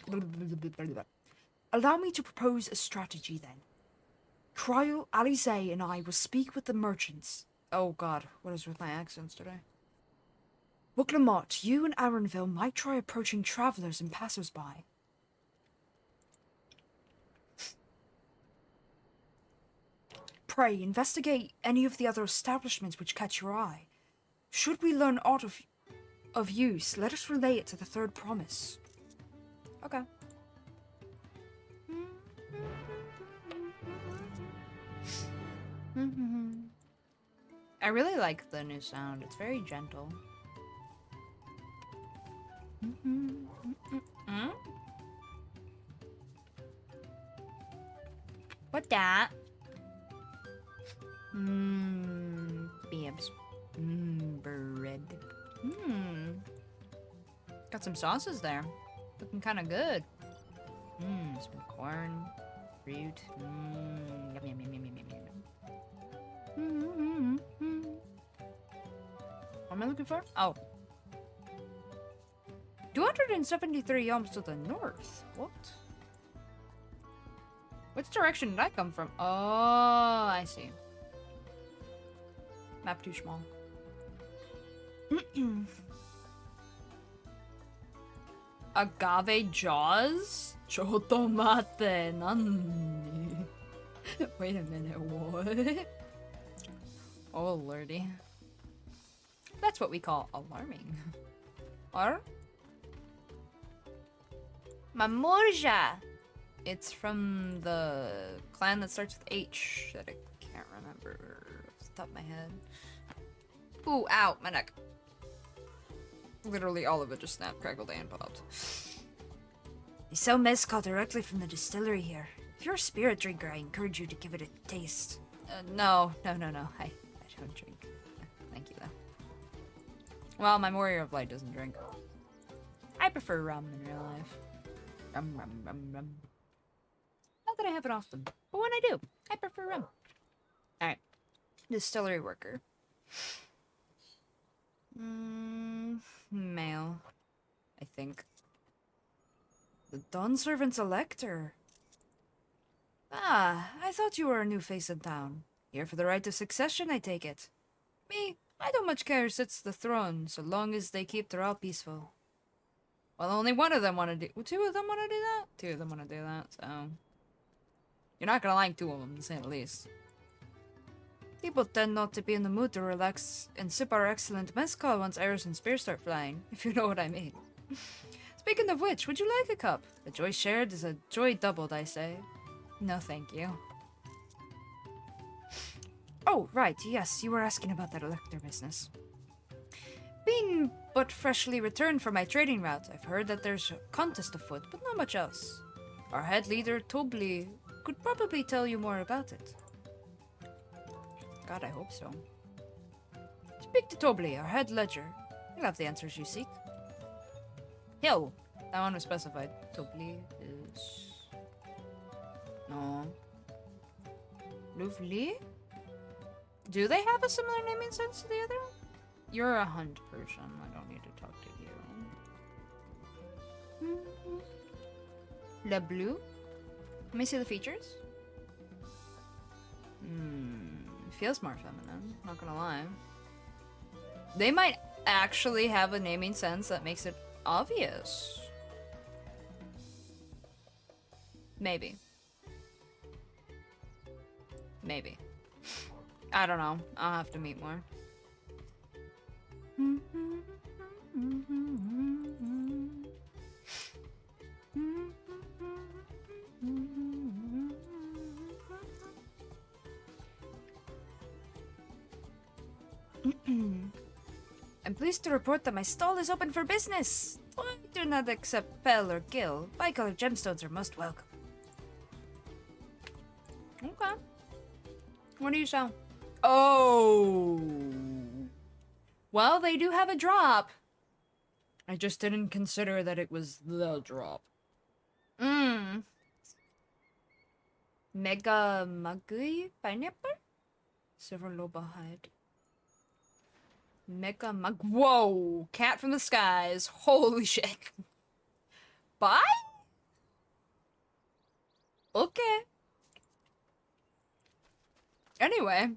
a strategy then. Cryle, Alize, and I will speak with the merchants. Oh god, what is with my accents today? Wooklamot, you and Aronville might try approaching travelers and passers-by. Pray, investigate any of the other establishments which catch your eye. Should we learn aught of use, let us relay it to the third promise. Okay. I really like the new sound. It's very gentle. What that? Babes. Bread. Got some sauces there. Looking kind of good. Some corn, fruit. Yum, yum, yum, yum, yum, yum, yum. What am I looking for? Oh. 273 yums to the north. What? Which direction did I come from? Oh, I see. Map too small. Agave jaws? Chotomate nanni. Wait a minute, what? Oh lordy. That's what we call alarming. Or? Mamorja! It's from the clan that starts with H that I can't remember off the top of my head. Ooh, ow, my neck. Literally all of it just snapped, crackled, and popped. They sell mezcal directly from the distillery here. If you're a spirit drinker, I encourage you to give it a taste. No. I don't drink. Thank you, though. Well, my warrior of light doesn't drink. I prefer rum in real life. Rum. Not that I have it often, but when I do, I prefer rum. Alright. Distillery worker. Male. I think. The Dawn Servant's Elector. Ah, I thought you were a new face in town. Here for the right of succession, I take it. Me, I don't much care who sits the throne, so long as they keep their all peaceful. Well, only one of them want to do... Well, two of them want to do that? Two of them want to do that, so... You're not gonna like two of them, to say the least. People tend not to be in the mood to relax and sip our excellent mezcal once arrows and spears start flying, if you know what I mean. Speaking of which, would you like a cup? A joy shared is a joy doubled, I say. No, thank you. Oh, right, yes, you were asking about that Elector business. Being but freshly returned from my trading route, I've heard that there's a contest afoot, but not much else. Our head leader, Tobli, could probably tell you more about it. God, I hope so. Speak to Tobli, our head ledger. He'll have the answers you seek. Hill. That one was specified. Tobli is... No. Lovely? Do they have a similar naming sense to the other? You're a hunt person. I don't need to talk to you. Le Bleu? Let me see the features. Feels more feminine, not gonna lie. They might actually have a naming sense that makes it obvious. Maybe. Maybe. I don't know. I'll have to meet more. I'm pleased to report that my stall is open for business. I do not accept Pell or Gil. Bicolor gemstones are most welcome. Okay. What do you sell? Oh. Well, they do have a drop. I just didn't consider that it was the drop. Mega Magui pineapple? Silver loba hide. Mega Mug. Whoa! Cat from the skies. Holy shit. Bye? Okay. Anyway.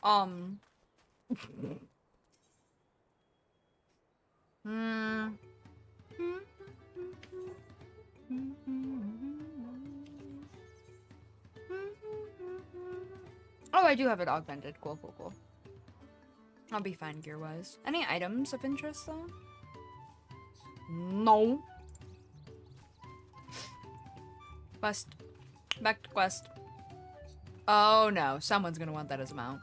Oh, I do have it augmented. Cool, cool, cool. I'll be fine gear-wise. Any items of interest, though? No. Quest. Back to quest. Oh, no. Someone's gonna want that as a mount.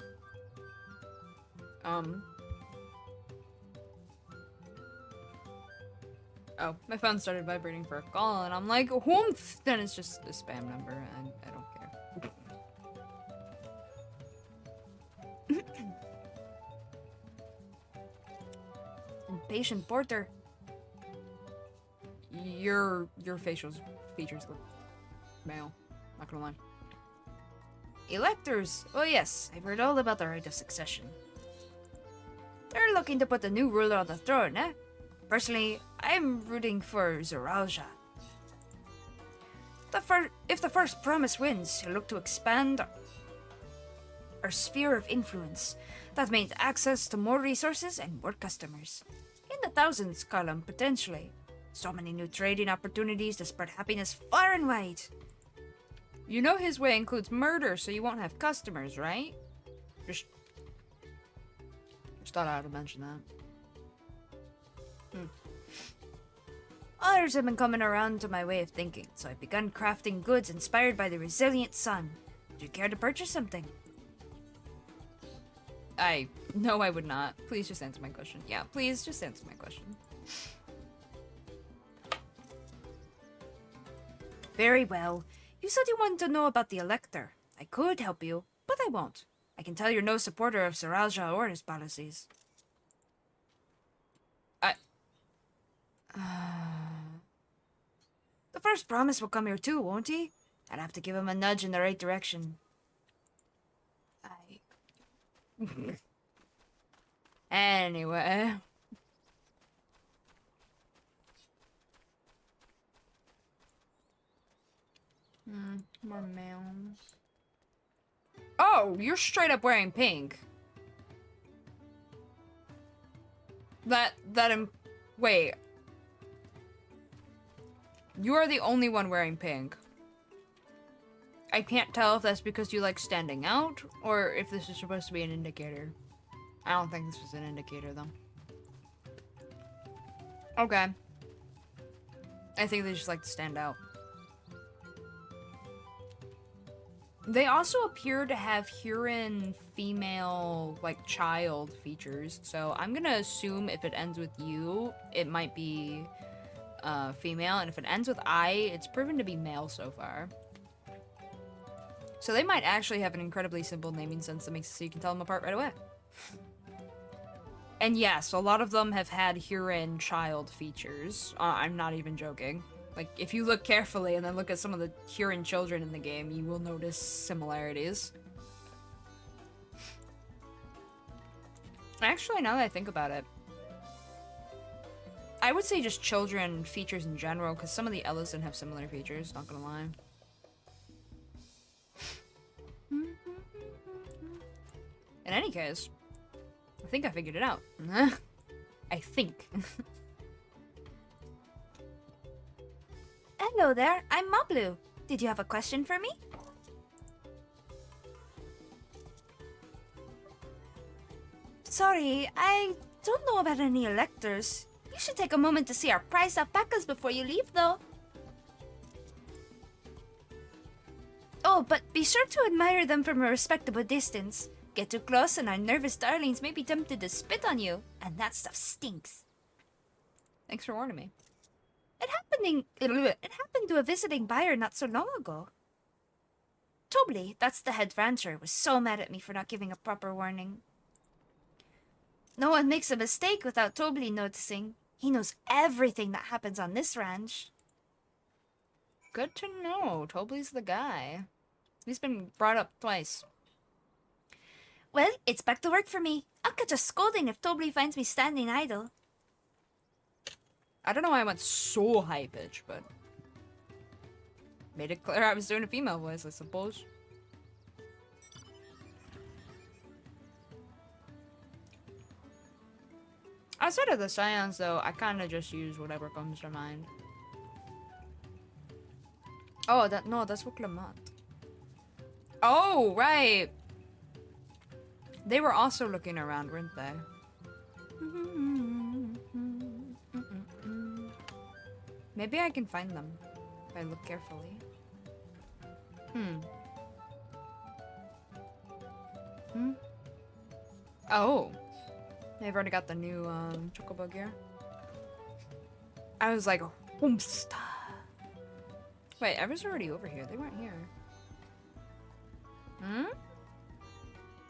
Oh, my phone started vibrating for a call, and I'm like, whom? Then it's just a spam number, and I don't care. Impatient porter. Your facial features look male. Not gonna lie. Electors. Oh yes, I've heard all about the right of succession. They're looking to put a new ruler on the throne, eh? Personally, I'm rooting for Zoralja. If the first promise wins, he'll look to expand our sphere of influence. That means access to more resources and more customers. In the thousands column, potentially. So many new trading opportunities to spread happiness far and wide. You know his way includes murder, so you won't have customers, right? Just thought I ought to mention that. Others have been coming around to my way of thinking, so I've begun crafting goods inspired by the resilient sun. Would you care to purchase something? No, I would not. Please just answer my question. Yeah, please just answer my question. Very well. You said you wanted to know about the Elector. I could help you, but I won't. I can tell you're no supporter of Saralja or his policies. The first promise will come here too, won't he? I'd have to give him a nudge in the right direction. Anyway. More males. Oh, you're straight up wearing pink. Wait. You are the only one wearing pink. I can't tell if that's because you like standing out, or if this is supposed to be an indicator. I don't think this is an indicator, though. Okay. I think they just like to stand out. They also appear to have Huron female, like, child features. So I'm gonna assume if it ends with you, it might be female. And if it ends with I, it's proven to be male so far. So they might actually have an incredibly simple naming sense that makes it so you can tell them apart right away. And yes, a lot of them have had Huron child features. I'm not even joking. Like, if you look carefully and then look at some of the Huron children in the game, you will notice similarities. Actually, now that I think about it, I would say just children features in general, because some of the Ellison have similar features, not gonna lie. In any case, I think I figured it out. I think. Hello there, I'm Mablu. Did you have a question for me? Sorry, I don't know about any electors. You should take a moment to see our prized alpacas before you leave, though. Oh, but be sure to admire them from a respectable distance. Get too close and our nervous darlings may be tempted to spit on you, and that stuff stinks. Thanks for warning me. It happened to a visiting buyer not so long ago. Tobli, that's the head rancher, was so mad at me for not giving a proper warning. No one makes a mistake without Tobli noticing. He knows everything that happens on this ranch. Good to know. Tobli's the guy. He's been brought up twice. Well, it's back to work for me. I'll catch a scolding if Tobli finds me standing idle. I don't know why I went so high pitch, but made it clear I was doing a female voice, I suppose. Outside of the scions, though, I kind of just use whatever comes to mind. Oh, that's Wuklamat. Oh, right. They were also looking around, weren't they? Maybe I can find them if I look carefully. Oh. They've already got the new chocobo gear. I was like, Hoomsta. Wait, I was already over here. They weren't here.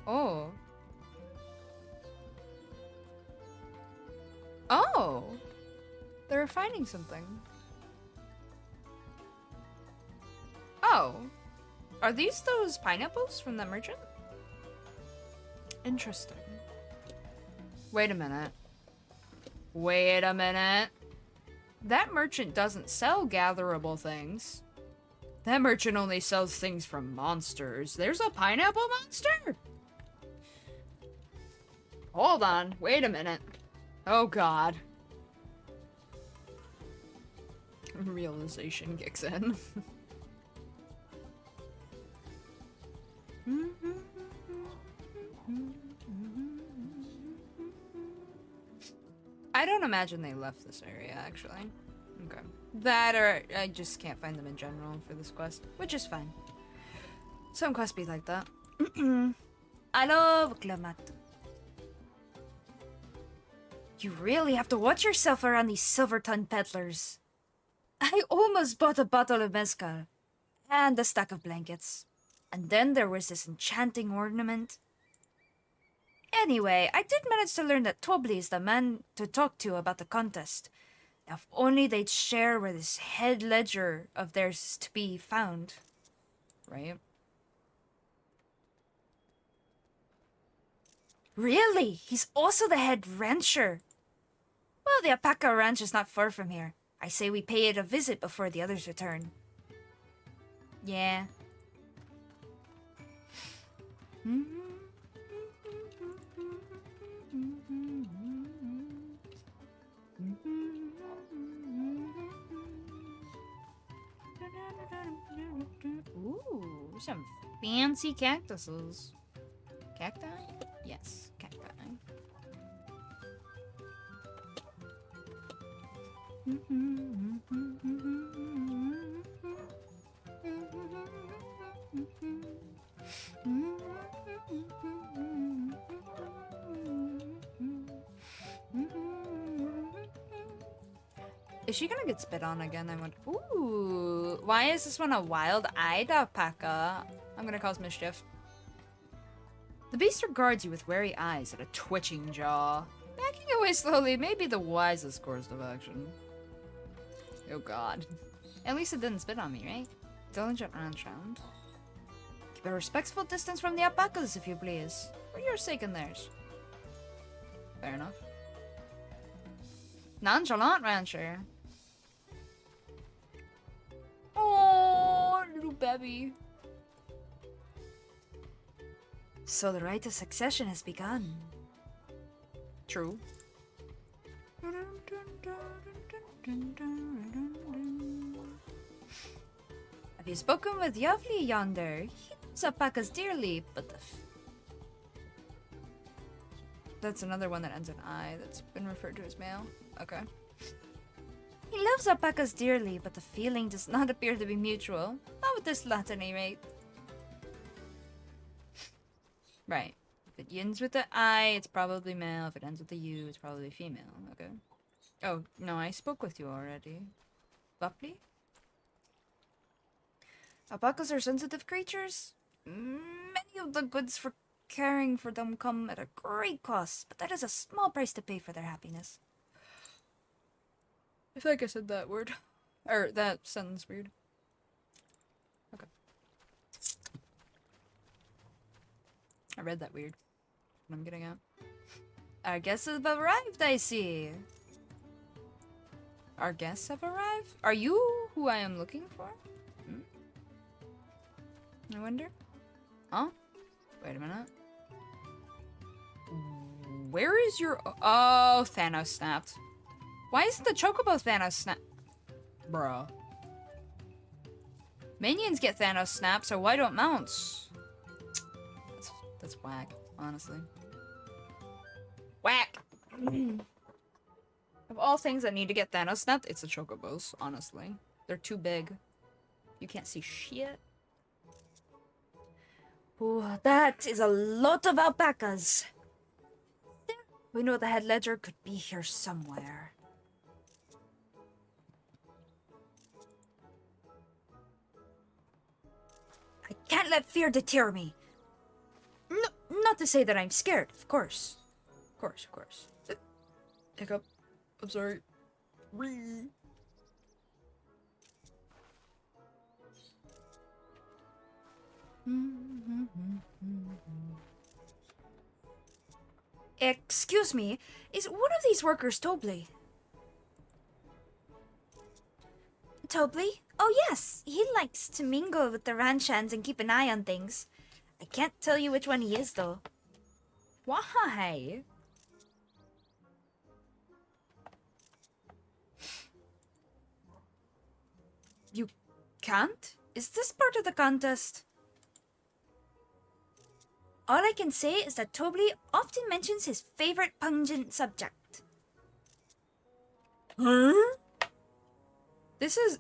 Oh. Oh. They're finding something. Oh. Are these those pineapples from the merchant? Interesting. Wait a minute. Wait a minute. That merchant doesn't sell gatherable things. That merchant only sells things from monsters. There's a pineapple monster? Hold on. Wait a minute. Oh god. Realization kicks in. I don't imagine they left this area, actually. Okay. That or I just can't find them in general for this quest, which is fine. Some quests be like that. I love Klamat. You really have to watch yourself around these Silverton peddlers. I almost bought a bottle of mezcal and a stack of blankets. And then there was this enchanting ornament. Anyway, I did manage to learn that Tobli is the man to talk to about the contest. Now, if only they'd share where this head ledger of theirs is to be found. Right? Really? He's also the head rancher. Well, the Alpaca Ranch is not far from here. I say we pay it a visit before the others return. Yeah. Ooh, some fancy cactuses. Cacti? Yes, cacti. Is she gonna get spit on again? I went, ooh, why is this one a wild-eyed alpaca? I'm gonna cause mischief. The beast regards you with wary eyes and a twitching jaw. Backing away slowly may be the wisest course of action. Oh god. At least it didn't spit on me, right? Diligent ranch hound. Keep a respectful distance from the alpacas, if you please. For your sake and theirs. Fair enough. Nonchalant rancher. Oh, little baby. So the rite of succession has begun. True. Have you spoken with Yavli yonder? He loves alpacas dearly, but That's another one that ends in I that's been referred to as male. Okay. He loves alpacas dearly, but the feeling does not appear to be mutual. Not with this lot, at any rate. Right. If it ends with the I, it's probably male. If it ends with the U, it's probably female. Okay. Oh, no, I spoke with you already. Bupley? Alpacas are sensitive creatures. Many of the goods for caring for them come at a great cost, but that is a small price to pay for their happiness. I feel like I said that word. Or that sentence weird. Okay. I read that weird. What I'm getting at. Our guests have arrived, I see. Our guests have arrived? Are you who I am looking for? I wonder. Huh? Wait a minute. Where is your... Oh, Thanos snapped. Why isn't the Chocobo Thanos snap? Bruh. Minions get Thanos snap, so why don't mounts? That's whack, honestly. Whack! Of all things that need to get Thanos snapped, it's the Chocobos, honestly. They're too big. You can't see shit. Ooh, that is a lot of alpacas. We know the head ledger could be here somewhere. I can't let fear deter me. Not to say that I'm scared, of course. Of course, of course. Hiccup. I'm sorry. Ree. Excuse me, is one of these workers Tobley? Tobley? Oh yes, he likes to mingle with the ranch hands and keep an eye on things. I can't tell you which one he is though. Why? You can't? Is this part of the contest? All I can say is that Tobley often mentions his favorite pungent subject. Huh? This is...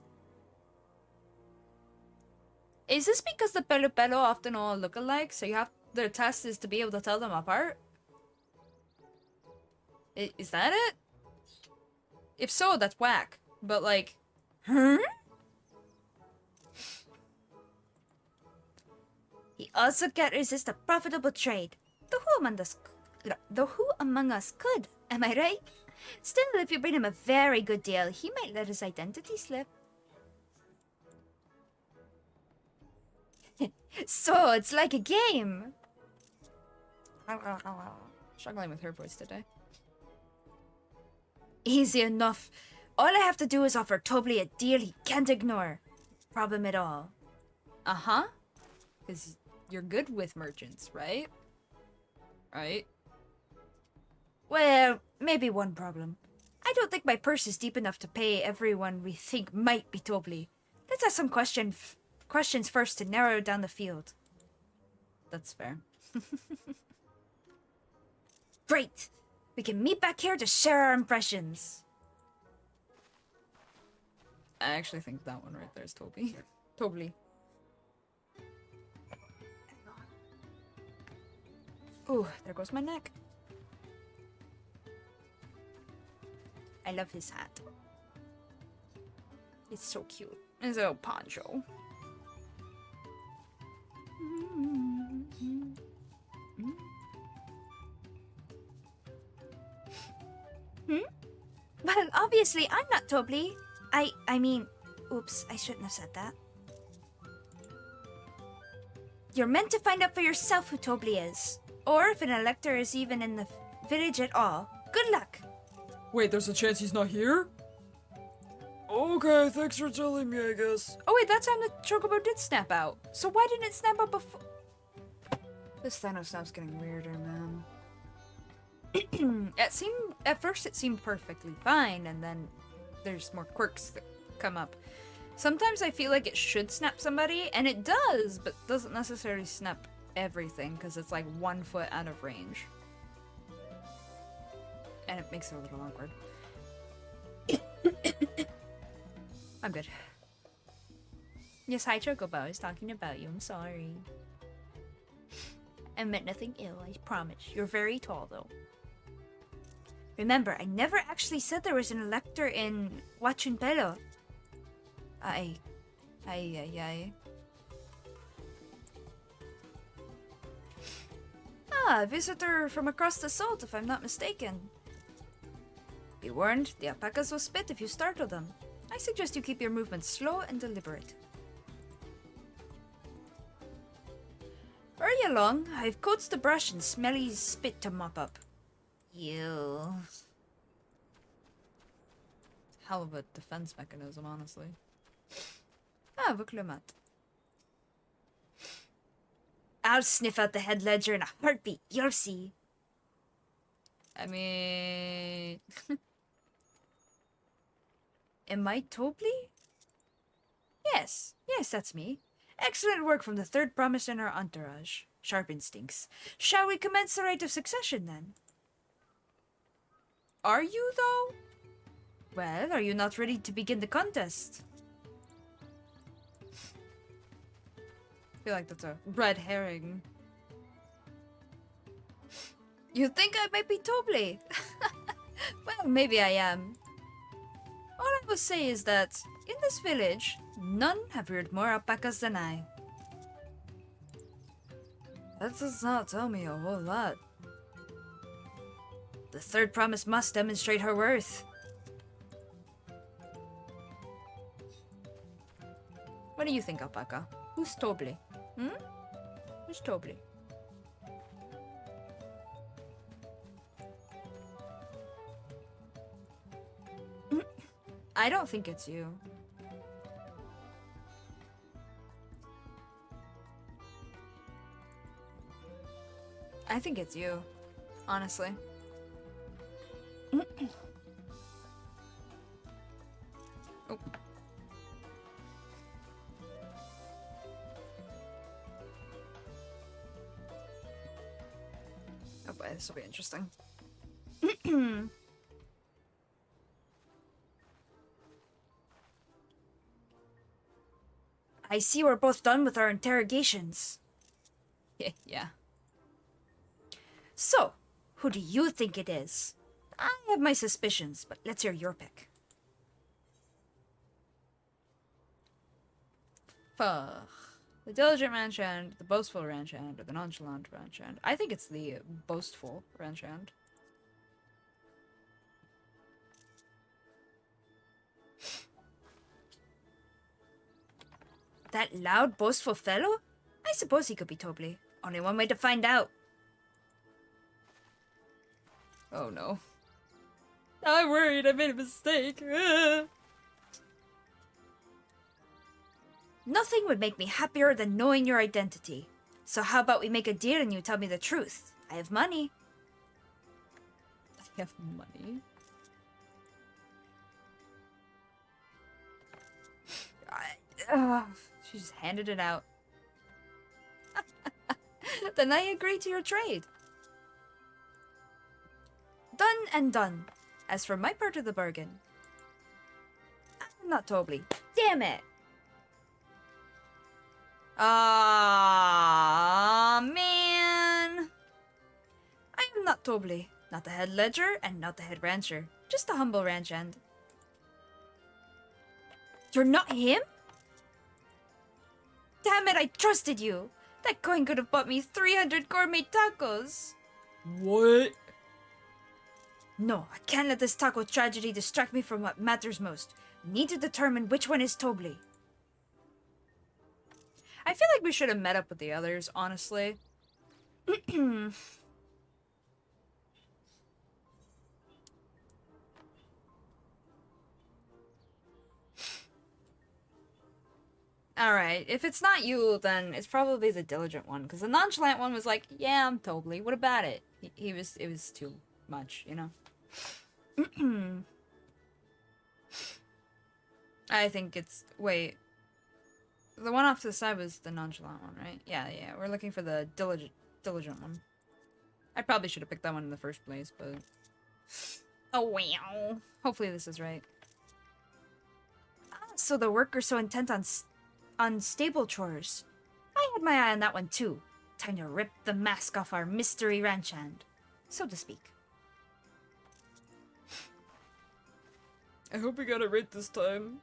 Is this because the Pelo often all look alike, so you have... Their test is to be able to tell them apart? Is that it? If so, that's whack. But like... Huh? He also can't resist a profitable trade. Though who among us could, am I right? Still, if you bring him a very good deal, he might let his identity slip. So, it's like a game. Struggling with her voice today. Easy enough. All I have to do is offer Tobley a deal he can't ignore. Problem at all. Uh-huh. Because you're good with merchants, right? Right? Well, maybe one problem. I don't think my purse is deep enough to pay everyone we think might be Tobley. Let's ask some questions first to narrow down the field. That's fair. Great! We can meet back here to share our impressions. I actually think that one right there is Toby. Tobley. Ooh, there goes my neck. I love his hat. It's so cute. His little poncho. Well, obviously, I'm not Tobley. I mean, oops, I shouldn't have said that. You're meant to find out for yourself who Tobley is. Or if an elector is even in the village at all. Good luck! Wait, there's a chance he's not here? Okay, thanks for telling me, I guess. Oh wait, that time the Chocobo did snap out. So why didn't it snap out before? This Thanos snap's getting weirder, man. At first it seemed perfectly fine, and then there's more quirks that come up. Sometimes I feel like it should snap somebody, and it does, but doesn't necessarily snap everything, because it's like 1 foot out of range. And it makes it a little awkward. I'm good. Yes, hi, Chocobo. I was talking about you. I'm sorry. I meant nothing ill, I promise. You're very tall, though. Remember, I never actually said there was an elector in Huachunpelo. Ay. Ah, a visitor from across the salt, if I'm not mistaken. Be warned, the alpacas will spit if you startle them. I suggest you keep your movements slow and deliberate. Hurry along, I've coats to brush and smelly spit to mop up. Ew. Hell of a defense mechanism, honestly. Ah, Vuklumat. I'll sniff out the head ledger in a heartbeat, you'll see. I mean... Am I Tobli? Yes, that's me. Excellent work from the third promise in our entourage. Sharp instincts. Shall we commence the rite of succession, then? Are you, though? Well, are you not ready to begin the contest? I feel like that's a red herring. You think I might be Tobli? Well, maybe I am. All I will say is that, in this village, none have reared more alpacas than I. That does not tell me a whole lot. The third promise must demonstrate her worth. What do you think, Alpaca? Who's Tobli? Who's Tobli? I don't think it's you. I think it's you, honestly. Oh. Oh boy, this will be interesting. I see we're both done with our interrogations. Yeah. So, who do you think it is? I have my suspicions, but let's hear your pick. Fuck. The diligent ranch hand, the boastful ranch hand, or the nonchalant ranch hand. I think it's the boastful ranch hand. That loud, boastful fellow? I suppose he could be Tobli. Only one way to find out. Oh no. I'm worried I made a mistake. Nothing would make me happier than knowing your identity. So how about we make a deal and you tell me the truth? I have money. I have money. She just handed it out. Then I agree to your trade. Done and done. As for my part of the bargain, I'm not Tobli. Damn it! Ah, man. I am not Tobli, not the head ledger, and not the head rancher. Just a humble ranch hand. You're not him? Damn it, I trusted you! That coin could have bought me 300 gourmet tacos! What? No, I can't let this taco tragedy distract me from what matters most. Need to determine which one is Tobli. I feel like we should have met up with the others, honestly. Alright, if it's not you, then it's probably the diligent one. Because the nonchalant one was like, yeah, I'm Tobli. What about it? It was too much, you know? I think it's... Wait. The one off to the side was the nonchalant one, right? Yeah. We're looking for the diligent one. I probably should have picked that one in the first place, but... Oh, wow. Hopefully this is right. So the workers so intent on stable chores. I had my eye on that one too. Time to rip the mask off our mystery ranch hand, so to speak. I hope we got it right this time.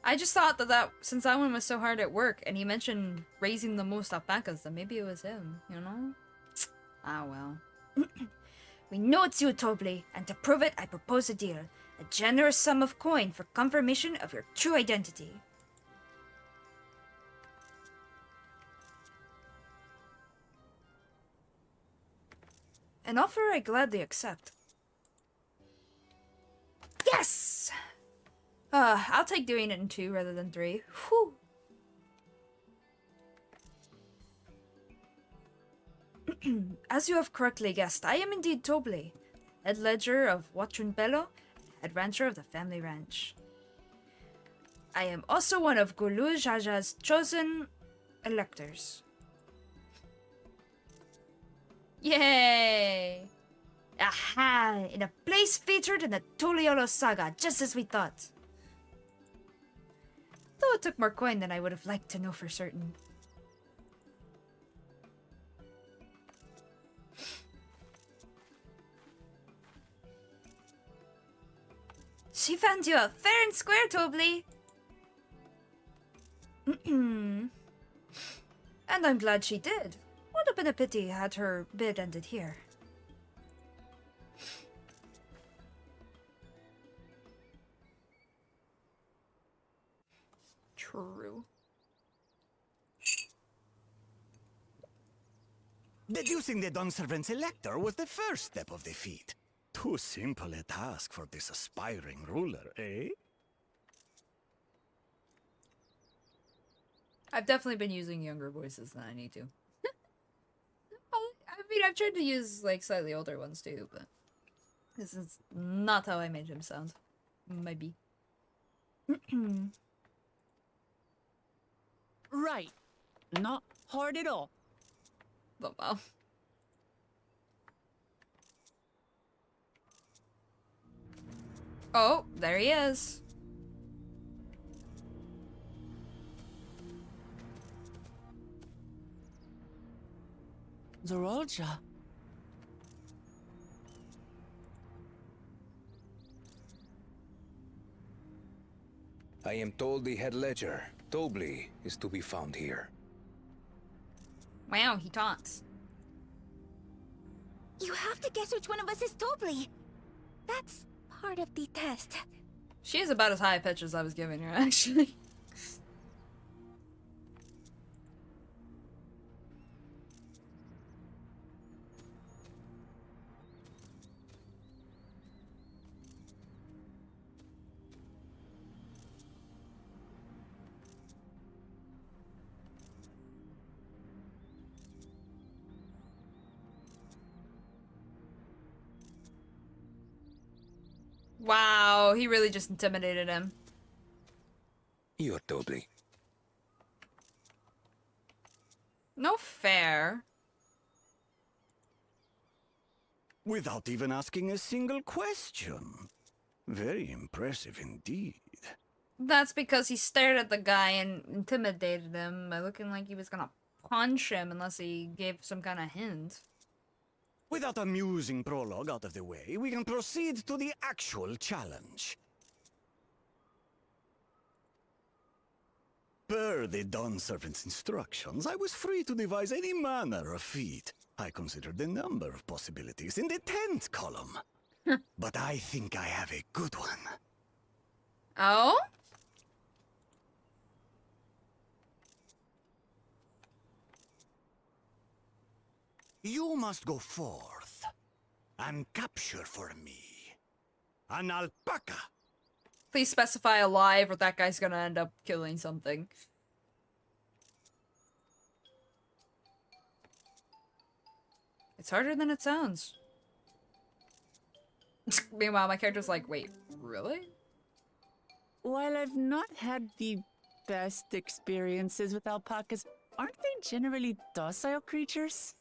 I just thought that since that one was so hard at work, and he mentioned raising the most alpacas, then maybe it was him, you know? Ah, well. We know it's you, Tobley, and to prove it, I propose a deal. A generous sum of coin for confirmation of your true identity. An offer I gladly accept. Yes! I'll take doing it in 2 rather than 3. Whew. As you have correctly guessed, I am indeed Tobley, head ledger of Wachunpelo, head rancher of the family ranch. I am also one of Gulu Jaja's chosen electors. Yay! Aha! In a place featured in the Tuliolo saga, just as we thought. Though it took more coin than I would have liked to know for certain. She found you out fair and square, Tobley. And I'm glad she did. Would have been a pity had her bid ended here. True. Deducing the Dawnservant's elector was the first step of the feat. Too simple a task for this aspiring ruler, eh? I've definitely been using younger voices than I need to. I mean, I've tried to use, like, slightly older ones too, but this is not how I made him sound. Maybe. Right. Not hard at all. But well. Oh, there he is. Zorolja. I am told the head ledger, Tobley, is to be found here. Wow, he taunts. You have to guess which one of us is Tobley. That's part of the test. She is about as high pitch as I was giving her, actually. Wow, he really just intimidated him. You're Tobley. No fair. Without even asking a single question. Very impressive indeed. That's because he stared at the guy and intimidated him by looking like he was gonna punch him unless he gave some kind of hint. With that amusing prologue out of the way, we can proceed to the actual challenge. Per the Dawnservant's instructions, I was free to devise any manner of feat. I considered a number of possibilities in the 10th column. But I think I have a good one. Oh? You must go forth and capture for me an alpaca. Please specify alive or that guy's gonna end up killing something. It's harder than it sounds. Meanwhile, my character's like, wait, really? While I've not had the best experiences with alpacas, aren't they generally docile creatures?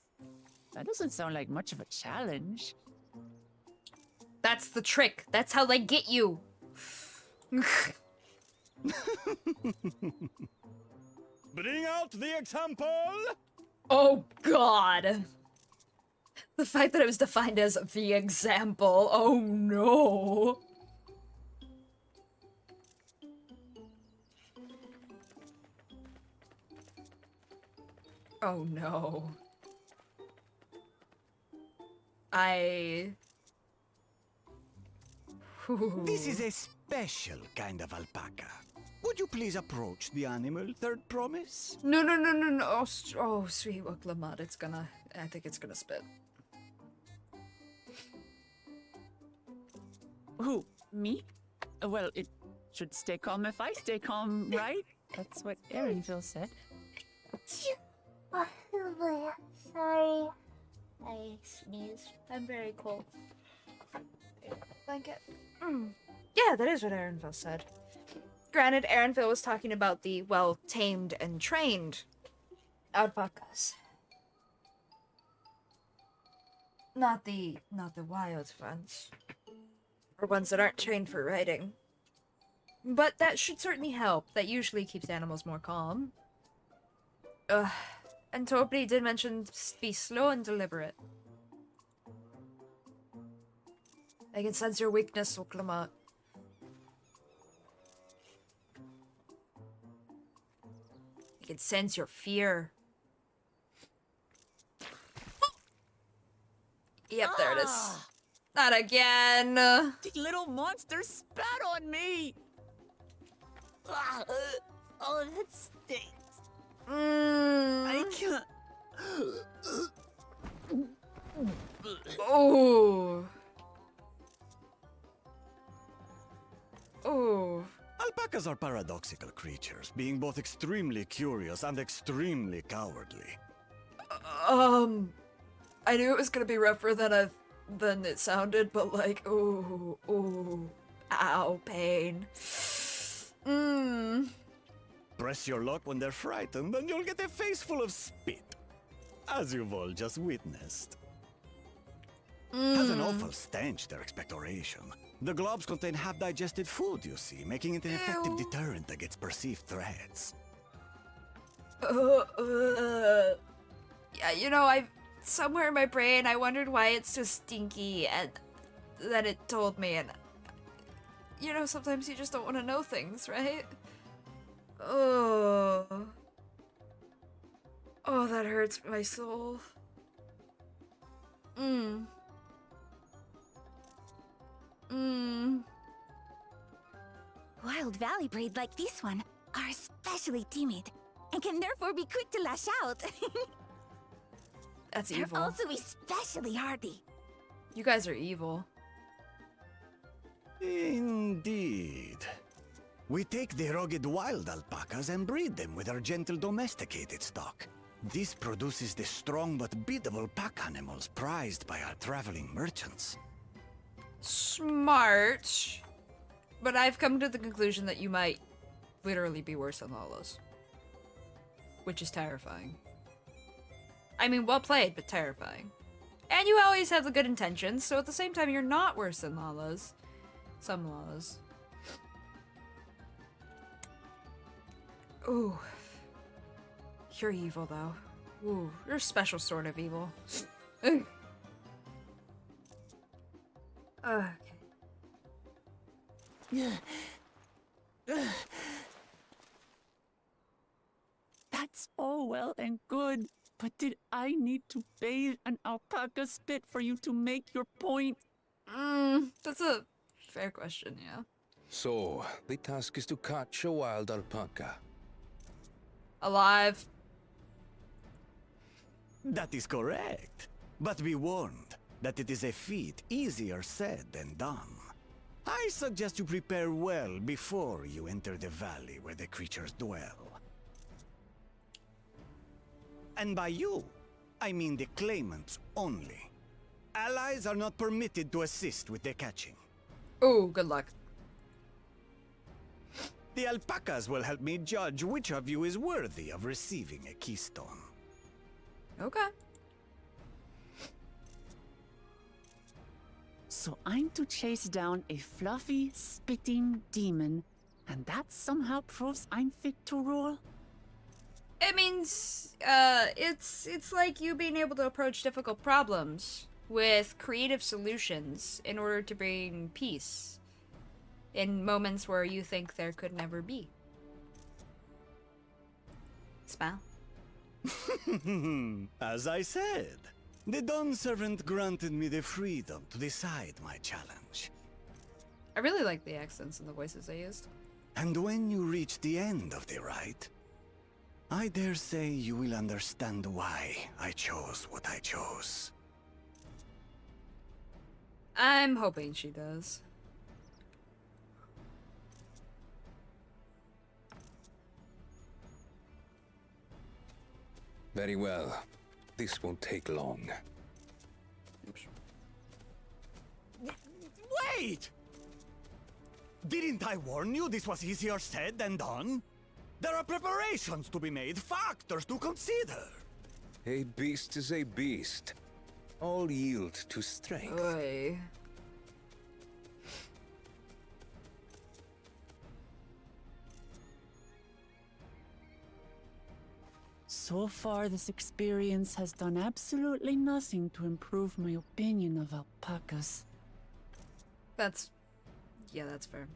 That doesn't sound like much of a challenge. That's the trick. That's how they get you. Bring out the example! Oh god. The fact that it was defined as the example. Oh no. Oh no. This is a special kind of alpaca. Would you please approach the animal, third promise? No. Oh, sweet Wuklamut, I think it's gonna spit. Who? Me? Well, it should stay calm if I stay calm, right? That's what Aaronville said. Sorry. I sneezed. I'm very cold. Blanket. Yeah, that is what Aaronville said. Granted, Aaronville was talking about the well-tamed and trained alpacas. Not the wild ones. Or ones that aren't trained for riding. But that should certainly help. That usually keeps animals more calm. And Tobli did mention be slow and deliberate. I can sense your weakness, Wuklamut. I can sense your fear. Yep, there it is. Not again. The little monster spat on me. Oh, that stinks. I can't. Oh. Oh. Alpacas are paradoxical creatures, being both extremely curious and extremely cowardly. I knew it was gonna be rougher than it sounded, but like, ooh, ow, pain. Press your luck when they're frightened, and you'll get a face full of spit, as you've all just witnessed. Has an awful stench, their expectoration. The globs contain half-digested food, you see, making it an effective deterrent against perceived threats. Yeah, you know, somewhere in my brain, I wondered why it's so stinky, and then it told me, and you know, sometimes you just don't want to know things, right? Oh, that hurts my soul. Wild valley breed like this one are especially timid and can therefore be quick to lash out. That's They're evil. also especially hardy. You guys are evil. Indeed. We take the rugged wild alpacas and breed them with our gentle domesticated stock. This produces the strong but biddable pack animals prized by our traveling merchants. Smart. But I've come to the conclusion that you might literally be worse than Lala's. Which is terrifying. I mean, well played, but terrifying. And you always have the good intentions, so at the same time, you're not worse than Lala's. Some Lala's. Ooh. You're evil, though. Ooh, you're a special sort of evil. Okay. That's all well and good, but did I need to bathe an alpaca spit for you to make your point? That's a fair question, yeah. So, the task is to catch a wild alpaca. Alive. That is correct. But be warned that it is a feat easier said than done. I suggest you prepare well before you enter the valley where the creatures dwell. And by you, I mean the claimants only. Allies are not permitted to assist with the catching. Ooh, good luck. The alpacas will help me judge which of you is worthy of receiving a keystone. Okay. So I'm to chase down a fluffy, spitting demon, and that somehow proves I'm fit to rule? It means, it's like you being able to approach difficult problems with creative solutions in order to bring peace in moments where you think there could never be. Smile. As I said, the Dawn Servant granted me the freedom to decide my challenge. I really like the accents and the voices they used. And when you reach the end of the rite, I dare say you will understand why I chose what I chose. I'm hoping she does. Very well. This won't take long. Wait! Didn't I warn you this was easier said than done? There are preparations to be made, factors to consider. A beast is a beast. All yield to strength. Oy. So far, this experience has done absolutely nothing to improve my opinion of alpacas. That's... yeah, that's fair.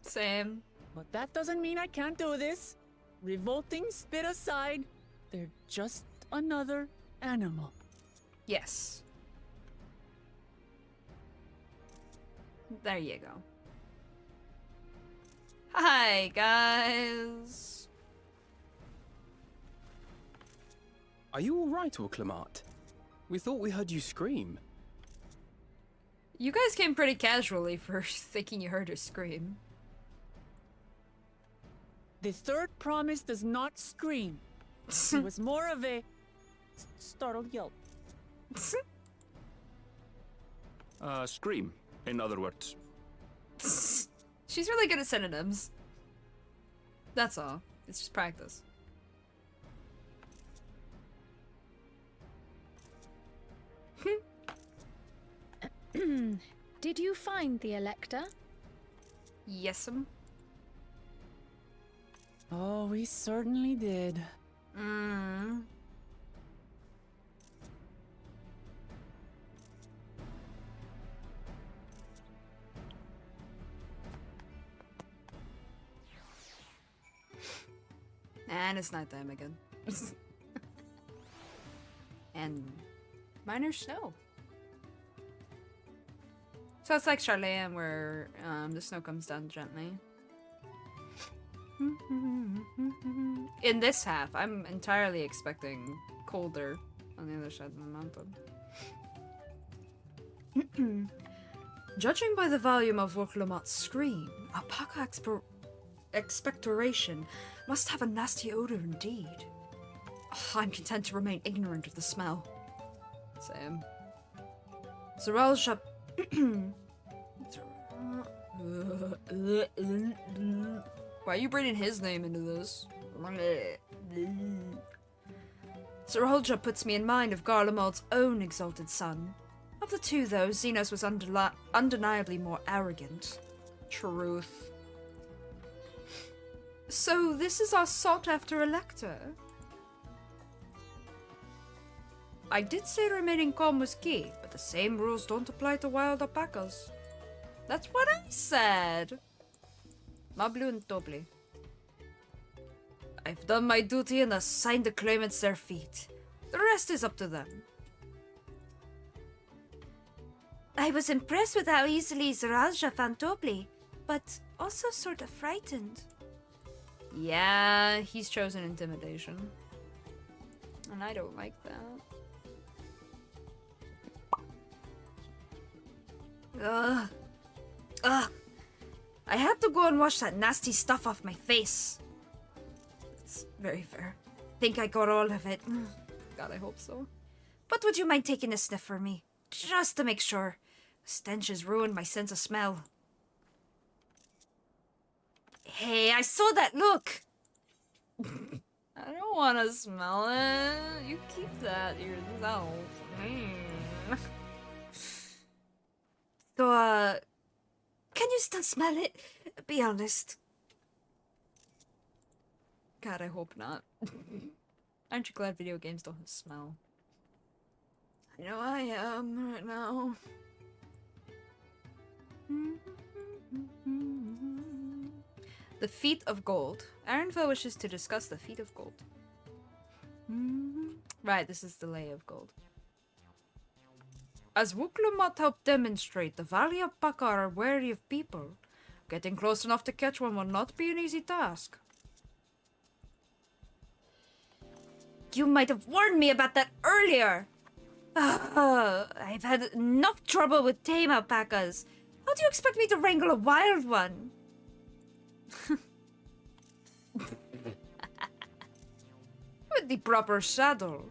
Same. But that doesn't mean I can't do this. Revolting spit aside, they're just another animal. Yes. There you go. Hi, guys. Are you alright, Orclamat? We thought we heard you scream. You guys came pretty casually for thinking you heard her scream. The third promise does not scream. It was more of a startled yelp. Scream, in other words. She's really good at synonyms. That's all. It's just practice. Did you find the Elector? Yes'm. Oh, we certainly did. Mm. And it's nighttime again. And minor snow. So it's like Charlene where the snow comes down gently. In this half, I'm entirely expecting colder on the other side of the mountain. Judging by the volume of Orclamat's scream, alpaca expectoration must have a nasty odor indeed. Oh, I'm content to remain ignorant of the smell. Same. Zeralja... Why are you bringing his name into this? Zeralja puts me in mind of Garlemald's own exalted son. Of the two, though, Xenos was undeniably more arrogant. Truth. So this is our sought-after Elector? I did say remaining calm was key, but the same rules don't apply to wild alpacas. That's what I said. Mablu and Tobli. I've done my duty and assigned the claimants their feet. The rest is up to them. I was impressed with how easily Zeralja found Tobli, but also sort of frightened. Yeah, he's chosen intimidation. And I don't like that. Ugh. Ugh. I had to go and wash that nasty stuff off my face. It's very fair. Think I got all of it. God, I hope so. But would you mind taking a sniff for me? Just to make sure. The stench has ruined my sense of smell. Hey, I saw that look! I don't want to smell it. You keep that yourself. So, can you still smell it? Be honest. God, I hope not. Aren't you glad video games don't have smell? I know I am right now. The Feet of Gold. Arenville wishes to discuss the Feet of Gold. Right, this is the Lay of Gold. As Wuklumat helped demonstrate, the Valley of Baka are wary of people. Getting close enough to catch one will not be an easy task. You might have warned me about that earlier. I've had enough trouble with tame alpacas. How do you expect me to wrangle a wild one? With the proper saddle.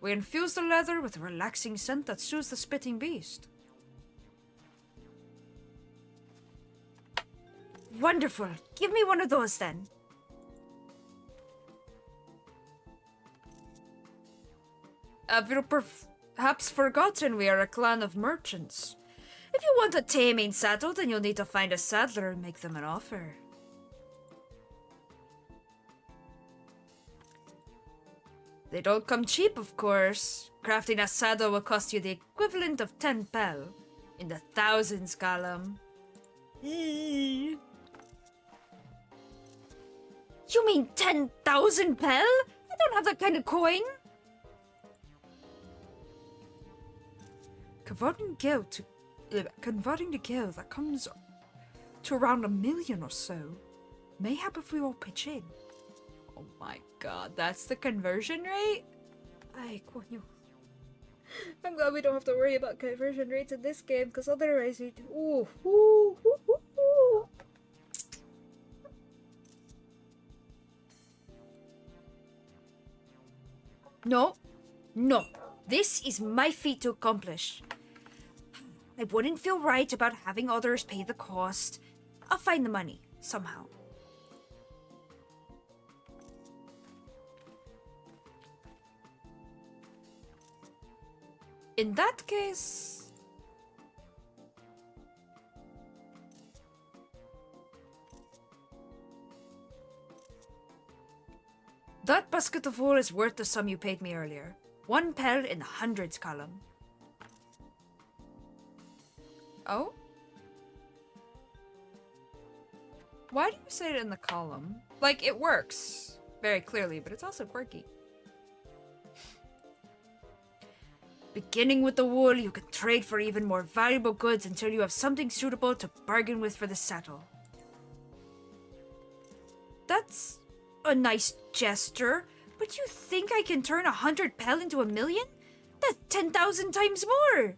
We infuse the leather with a relaxing scent that soothes the spitting beast. Wonderful. Give me one of those then. Have you perhaps forgotten we are a clan of merchants? If you want a taming saddle, then you'll need to find a saddler and make them an offer. They don't come cheap, of course. Crafting a saddle will cost you the equivalent of 10 pel. In the thousands, Callum. You mean 10,000 pel? I don't have that kind of coin. Converting the gale that comes to around 1 million or so. Mayhap if we all pitch in. Oh my god, that's the conversion rate? Ay, coño. I'm glad we don't have to worry about conversion rates in this game, because otherwise we'd... Ooh, ooh, ooh, ooh, ooh. No. No. This is my feat to accomplish. I wouldn't feel right about having others pay the cost. I'll find the money, somehow. In that case... That basket of wool is worth the sum you paid me earlier. 1 pel in the hundreds column. Oh? Why do you say it in the column? Like, it works very clearly, but it's also quirky. Beginning with the wool, you can trade for even more valuable goods until you have something suitable to bargain with for the saddle. That's a nice gesture, but you think I can turn 100 pel into 1 million? That's 10,000 times more!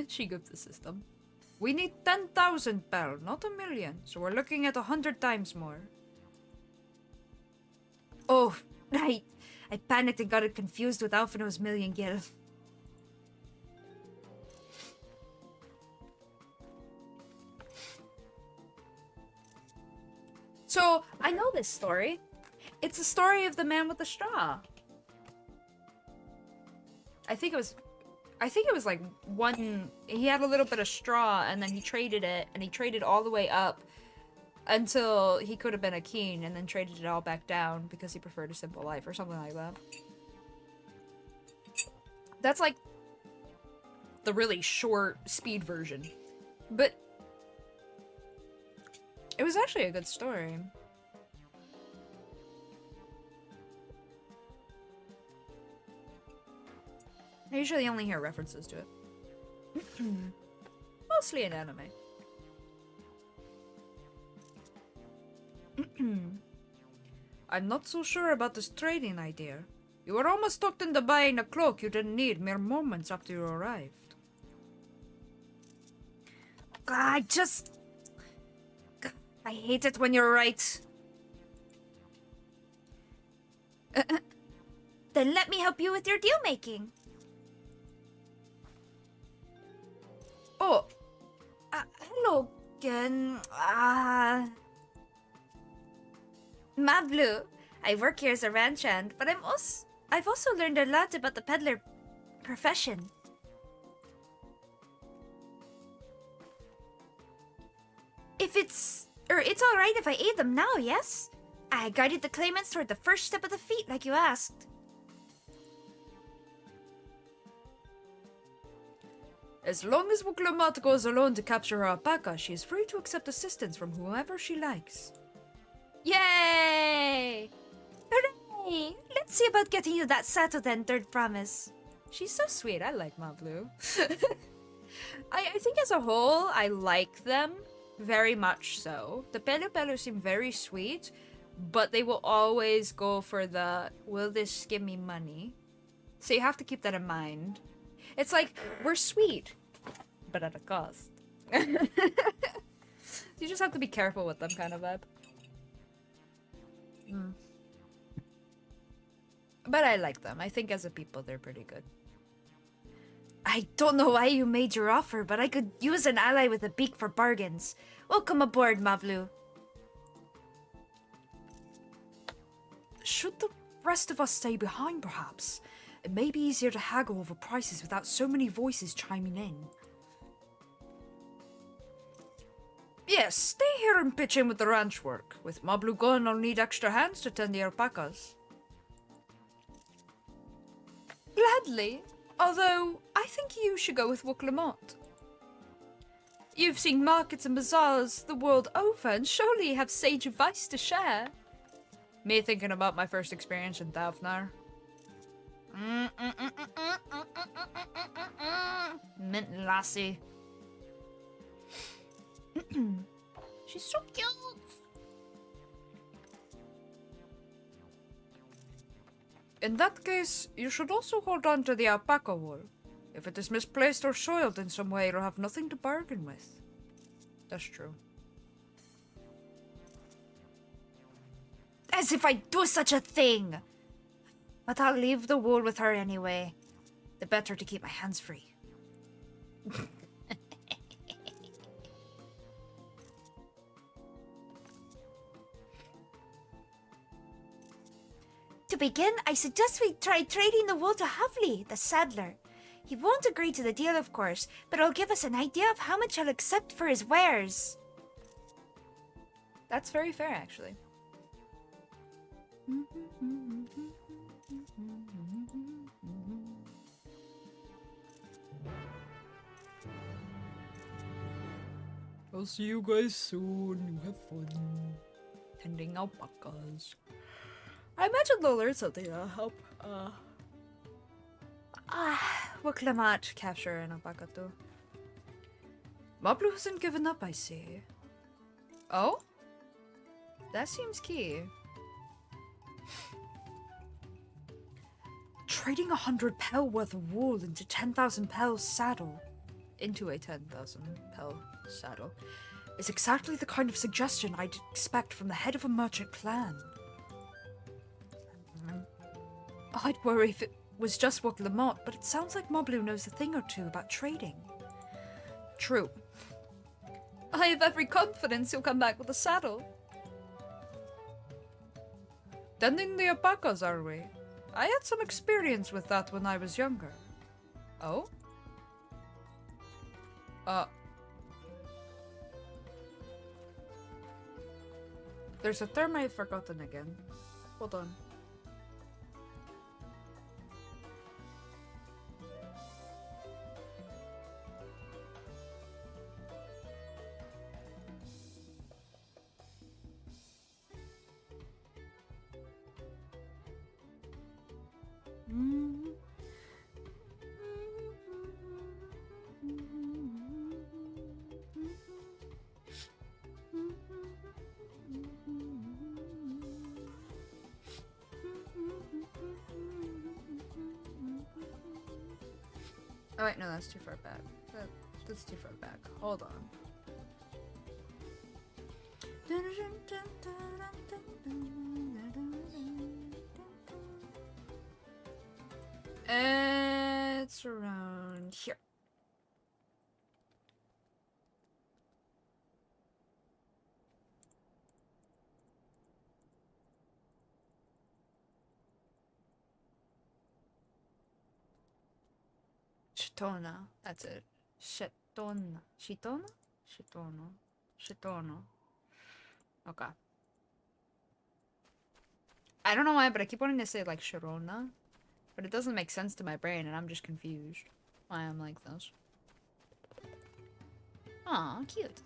She goofed the system. We need 10,000 pel, not 1 million, so we're looking at 100 times more. Oh, right. I panicked and got it confused with Alphino's million gil. So, I know this story. It's the story of the man with the straw. I think it was like one... He had a little bit of straw, and then he traded it, and he traded all the way up until he could have been a king, and then traded it all back down because he preferred a simple life, or something like that. That's like the really short speed version. But it was actually a good story. I usually only hear references to it. Mostly in anime. I'm not so sure about this trading idea. You were almost talked into buying a cloak you didn't need mere moments after you arrived. I hate it when you're right. Then let me help you with your deal making. Oh, Mablu, I work here as a ranch hand, but I've also learned a lot about the peddler profession. It's alright if I aid them now, yes? I guided the claimants toward the first step of the feat like you asked. As long as Wuklamot goes alone to capture her alpaca, she is free to accept assistance from whoever she likes. Yay! Hooray! Let's see about getting you that saddle then, third promise. She's so sweet. I like Mablu. I think as a whole, I like them. Very much so. The Pelu Pelu seem very sweet, but they will always go for the, will this give me money? So you have to keep that in mind. It's like, we're sweet, but at a cost. You just have to be careful with them, kind of vibe. But I like them. I think as a people, they're pretty good. I don't know why you made your offer, but I could use an ally with a beak for bargains. Welcome aboard, Mablu. Should the rest of us stay behind, perhaps? It may be easier to haggle over prices without so many voices chiming in. Yes, stay here and pitch in with the ranch work. With Mablu gone, I'll need extra hands to tend the alpacas. Gladly. Although, I think you should go with Wuklamot. You've seen markets and bazaars the world over and surely have sage advice to share. Me thinking about my first experience in Davnar. Mint lassie. She's so cute. In that case, you should also hold on to the alpaca wool. If it is misplaced or soiled in some way, you'll have nothing to bargain with. That's true. As if I'd do such a thing! But I'll leave the wool with her anyway. The better to keep my hands free. To begin, I suggest we try trading the wool to Havli, the saddler. He won't agree to the deal, of course, but it'll give us an idea of how much he'll accept for his wares. That's very fair, actually. I'll see you guys soon. You have fun. Tending alpacas. I imagine they'll learn something that'll help. Wuklamot capture an alpaca too. Mablu hasn't given up, I see. Oh? That seems key. Trading 100 pel worth of wool into 10,000 pel saddle. Into a 10,000 pel saddle. Is exactly the kind of suggestion I'd expect from the head of a merchant clan. I'd worry if it was just Wuklamot, but it sounds like Mablu knows a thing or two about trading. True. I have every confidence he'll come back with a saddle. Tending the alpacas, are we? I had some experience with that when I was younger. Oh? There's a term I've forgotten again. Hold on. Oh wait, no, that's too far back. That's too far back. Hold on. It's around here. Shitona. That's it. Shitona. Shitona? Shitono. Shitono. Okay. I don't know why, but I keep wanting to say like Sharona. But it doesn't make sense to my brain and I'm just confused why I'm like this. Aw, cute.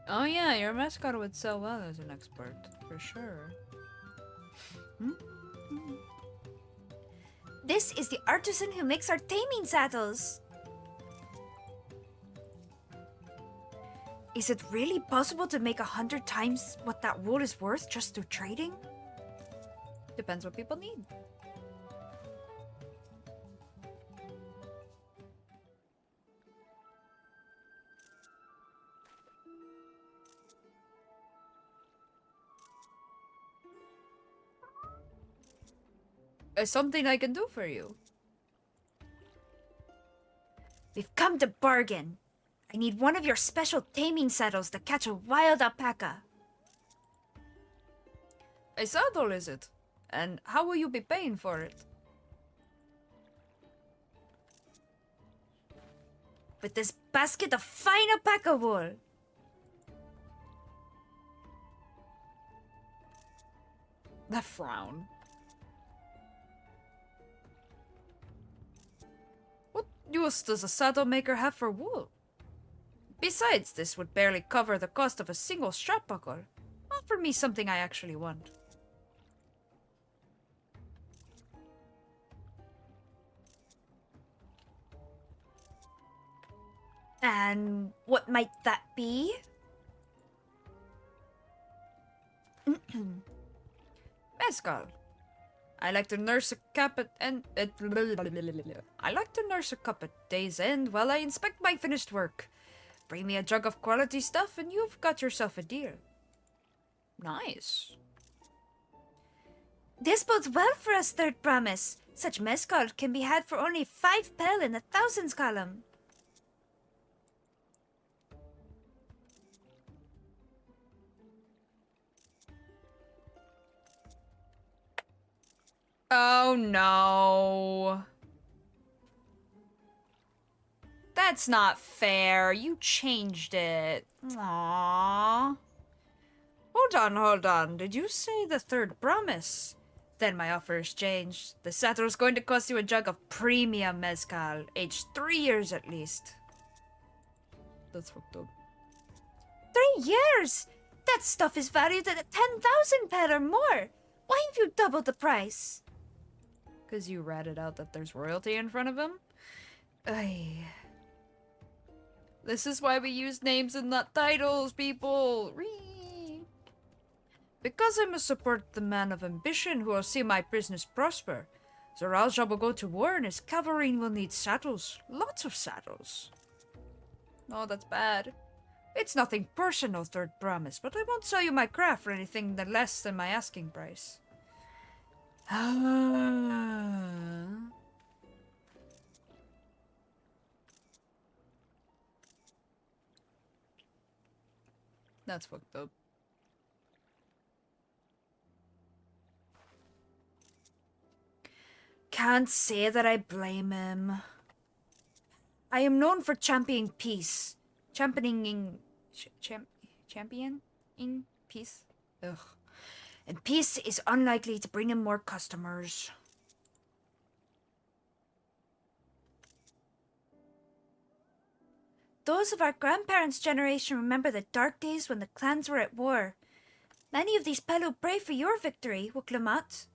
Oh yeah, your mascot would sell well as an expert, for sure. This is the artisan who makes our taming saddles. Is it really possible to make 100 times what that wool is worth just through trading? Depends what people need. It's something I can do for you. We've come to bargain. I need one of your special taming saddles to catch a wild alpaca. A saddle, is it? And how will you be paying for it? With this basket of fine alpaca wool. The frown. What use does a saddle maker have for wool? Besides, this would barely cover the cost of a single strap buckle. Offer me something I actually want. And what might that be? Mezcal. I like to nurse a cup at I like to nurse a cup at day's end while I inspect my finished work. Bring me a jug of quality stuff and you've got yourself a deal. Nice. This bodes well for us, Third Promise. Such mezcal can be had for only 5 pel in the thousands column. Oh no. That's not fair. You changed it. Aww. Hold on. Did you say the Third Promise? Then my offer is changed. The saddle is going to cost you a jug of premium mezcal, aged 3 years at least. That's fucked up. 3 years? That stuff is valued at 10,000 pel or more. Why have you doubled the price? Because you ratted out that there's royalty in front of him? Ay. This is why we use names and not titles, people. Because I must support the man of ambition who will see my business prosper. Zaralja will go to war and his cavalry will need saddles. Lots of saddles. No, that's bad. It's nothing personal, Third Promise, but I won't sell you my craft for anything less than my asking price. That's fucked up. Can't say that I blame him. I am known for championing peace. Championing Peace? Ugh. And peace is unlikely to bring him more customers. Those of our grandparents' generation remember the dark days when the clans were at war. Many of these Pelu pray for your victory, Wuklamat.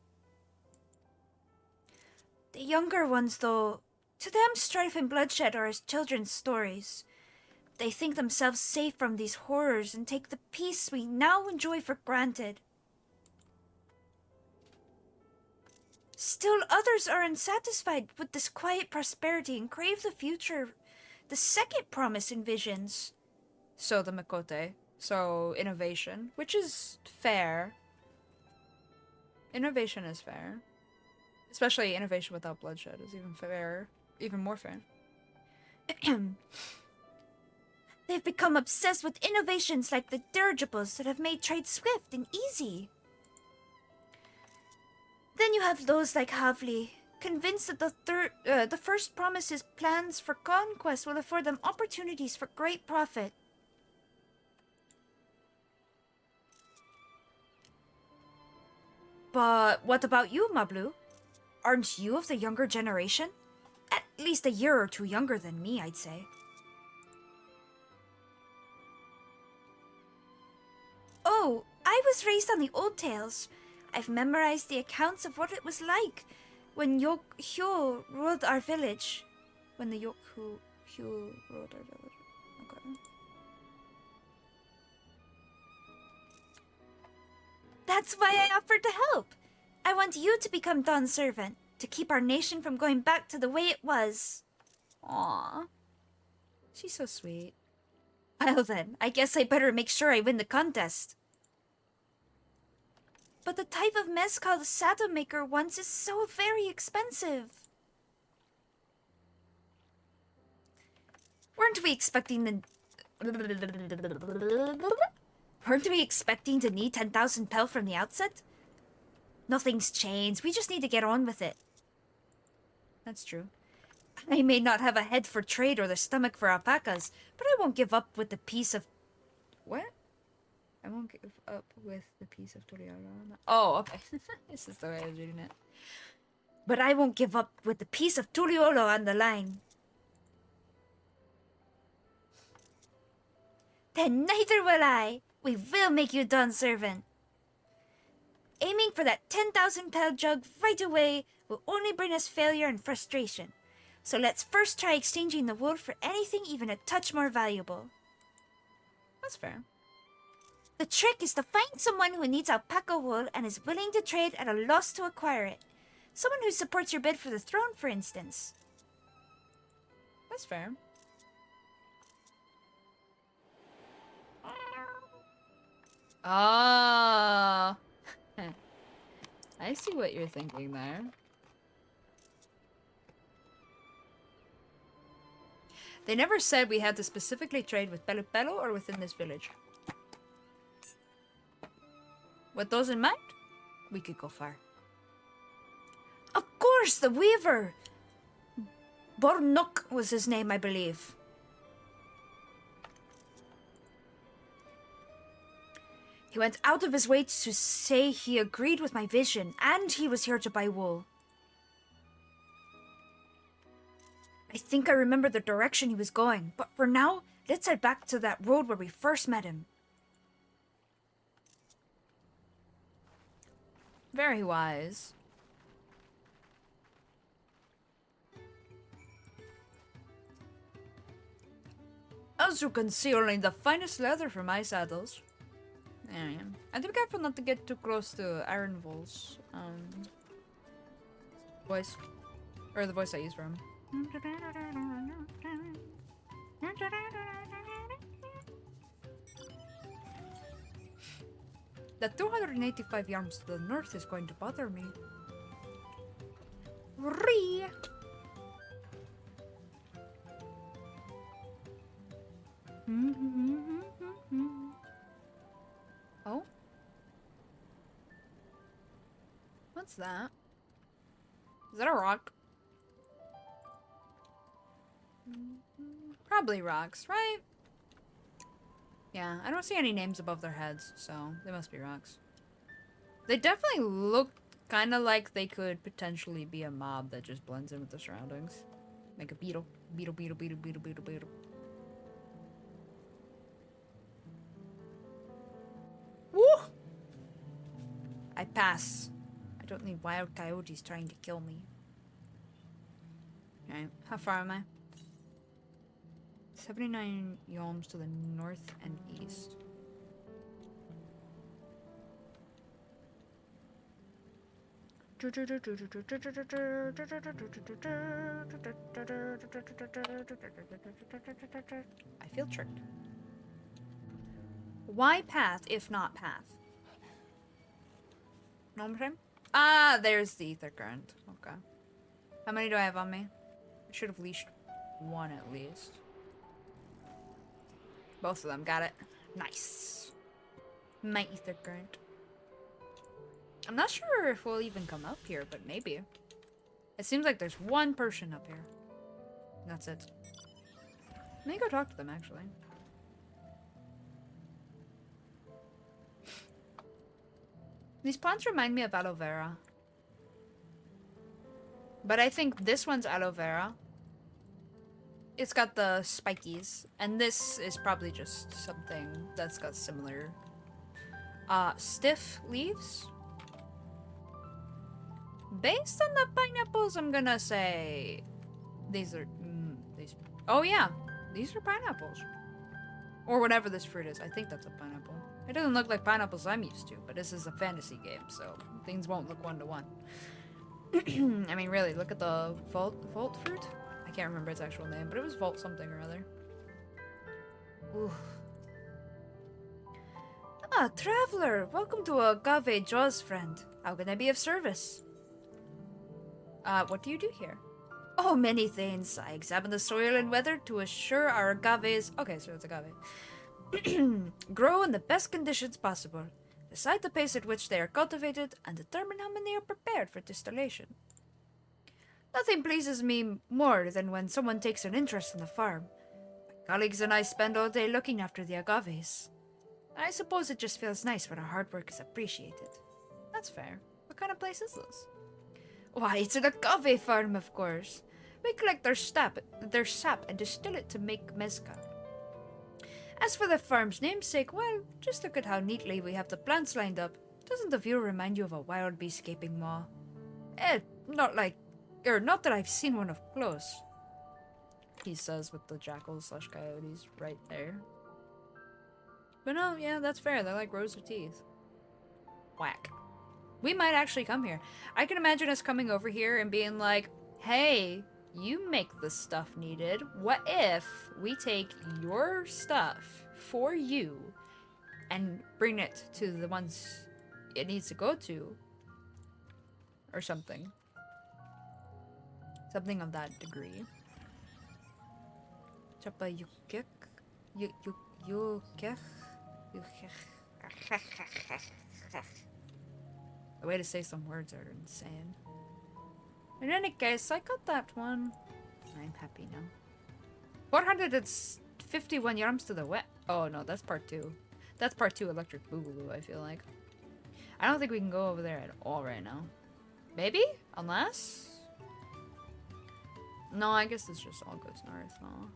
The younger ones, though, to them strife and bloodshed are as children's stories. They think themselves safe from these horrors and take the peace we now enjoy for granted. Still others are unsatisfied with this quiet prosperity and crave the future the second promise envisions. So the Mikote. So innovation, which is fair. Innovation is fair. Especially innovation without bloodshed is even fair, even more fair. They've become obsessed with innovations like the dirigibles that have made trade swift and easy. Then you have those like Havli, convinced that the first promises plans for conquest will afford them opportunities for great profit. But what about you, Mablu? Aren't you of the younger generation? At least a year or two younger than me, I'd say. Oh, I was raised on the old tales. I've memorized the accounts of what it was like when Hyo ruled our village. When the Hyo ruled our village. Okay. That's why I offered to help. I want you to become Dawn's servant, to keep our nation from going back to the way it was. Aww. She's so sweet. Well then, I guess I better make sure I win the contest. But the type of mezcal the Sato maker wants is so very expensive. Weren't we expecting to need 10,000 pel from the outset? Nothing's changed. We just need to get on with it. That's true. I may not have a head for trade or the stomach for alpacas, but I won't give up with the piece of... What? I won't give up with the piece of Toriara. Oh, okay. This is the way I was reading it. But I won't give up with the piece of Tuliolo on the line. Then neither will I. We will make you Dawn's servant. Aiming for that 10,000 pel jug right away will only bring us failure and frustration. So let's first try exchanging the wool for anything even a touch more valuable. That's fair. The trick is to find someone who needs alpaca wool and is willing to trade at a loss to acquire it. Someone who supports your bid for the throne, for instance. That's fair. Ah. I see what you're thinking there. They never said we had to specifically trade with Pelu Pelu or within this village. With those in mind, we could go far. Of course, the weaver! Bornok was his name, I believe. He went out of his way to say he agreed with my vision, and he was here to buy wool. I think I remember the direction he was going, but for now, let's head back to that road where we first met him. Very wise. As you can see, only the finest leather for my saddles. There I am. And be careful not to get too close to Ironvol's voice. Or the voice I use for him. The 285 yards to the north is going to bother me. Ree! Oh? What's that? Is that a rock? Probably rocks, right? Yeah, I don't see any names above their heads, so they must be rocks. They definitely look kind of like they could potentially be a mob that just blends in with the surroundings. Like a beetle. Beetle, beetle, beetle, beetle, beetle, beetle. Woo! I pass. I don't need wild coyotes trying to kill me. Alright, how far am I? 79 yalms to the north and east. I feel tricked. Why path if not path? Know what I'm saying? Ah, there's the ether current. Okay. How many do I have on me? I should have leashed one at least. Both of them. Got it. Nice. My ether current. I'm not sure if we'll even come up here, but maybe. It seems like there's one person up here. That's it. Let me go talk to them, actually. These plants remind me of aloe vera. But I think this one's aloe vera. It's got the spikies. And this is probably just something that's got similar stiff leaves. Based on the pineapples, I'm gonna say these are these. Oh yeah, these are pineapples, or whatever this fruit is. I think that's a pineapple. It doesn't look like pineapples I'm used to, but this is a fantasy game, so things won't look one to one. I mean, really, look at the Volt fruit. I can't remember its actual name, but it was Volt something or other. Ooh. Ah, traveler, welcome to Agave Jaws, friend. How can I be of service? What do you do here? Oh, many things. I examine the soil and weather to assure our agaves... Okay, so it's agave. grow in the best conditions possible, decide the pace at which they are cultivated, and determine how many are prepared for distillation. Nothing pleases me more than when someone takes an interest in the farm. My colleagues and I spend all day looking after the agaves. I suppose it just feels nice when our hard work is appreciated. That's fair. What kind of place is this? Why, it's an agave farm, of course. We collect their sap and distill it to make mezcal. As for the farm's namesake, well, just look at how neatly we have the plants lined up. Doesn't the view remind you of a wild bee escaping maw? Not that I've seen one up close. He says with the jackals/coyotes right there. But no, yeah, that's fair. They're like rows of teeth. Whack. We might actually come here. I can imagine us coming over here and being like, hey, you make the stuff needed. What if we take your stuff for you and bring it to the ones it needs to go to? Or something. Something of that degree. Chapa yukik? Yukik? The way to say some words are insane. In any case, I got that one. I'm happy now. 451 yarms to the west. Oh no, that's part 2. That's part 2 Electric Boogaloo, I feel like. I don't think we can go over there at all right now. Maybe? Unless? No, I guess this just all goes north, no.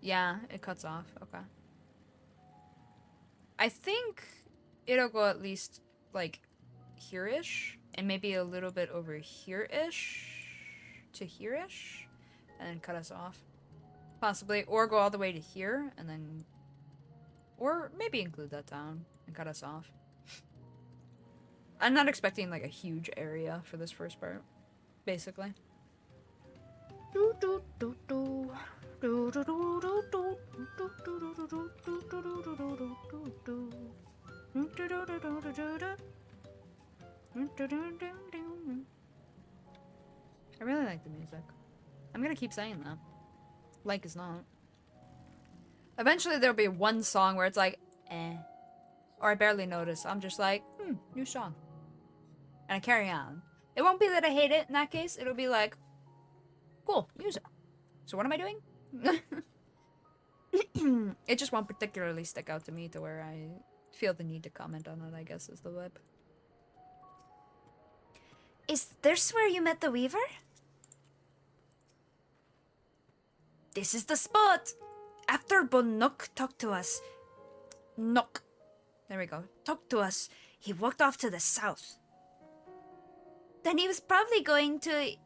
Yeah, it cuts off. Okay. I think it'll go at least, like, here-ish. And maybe a little bit over here-ish. To here-ish. And then cut us off. Possibly. Or go all the way to here. And then... Or maybe include that down. And cut us off. I'm not expecting, like, a huge area for this first part. Basically. I really like the music. I'm gonna keep saying that. Like is not. Eventually there'll be one song where it's like, eh. Or I barely notice. I'm just like, new song. And I carry on. It won't be that I hate it in that case. It'll be like, cool, music. So what am I doing? It just won't particularly stick out to me to where I feel the need to comment on it, I guess, is the vibe. Is this where you met the Weaver? This is the spot! After Bonnock talked to us... Knock. There we go. Talked to us, he walked off to the south. Then he was probably going to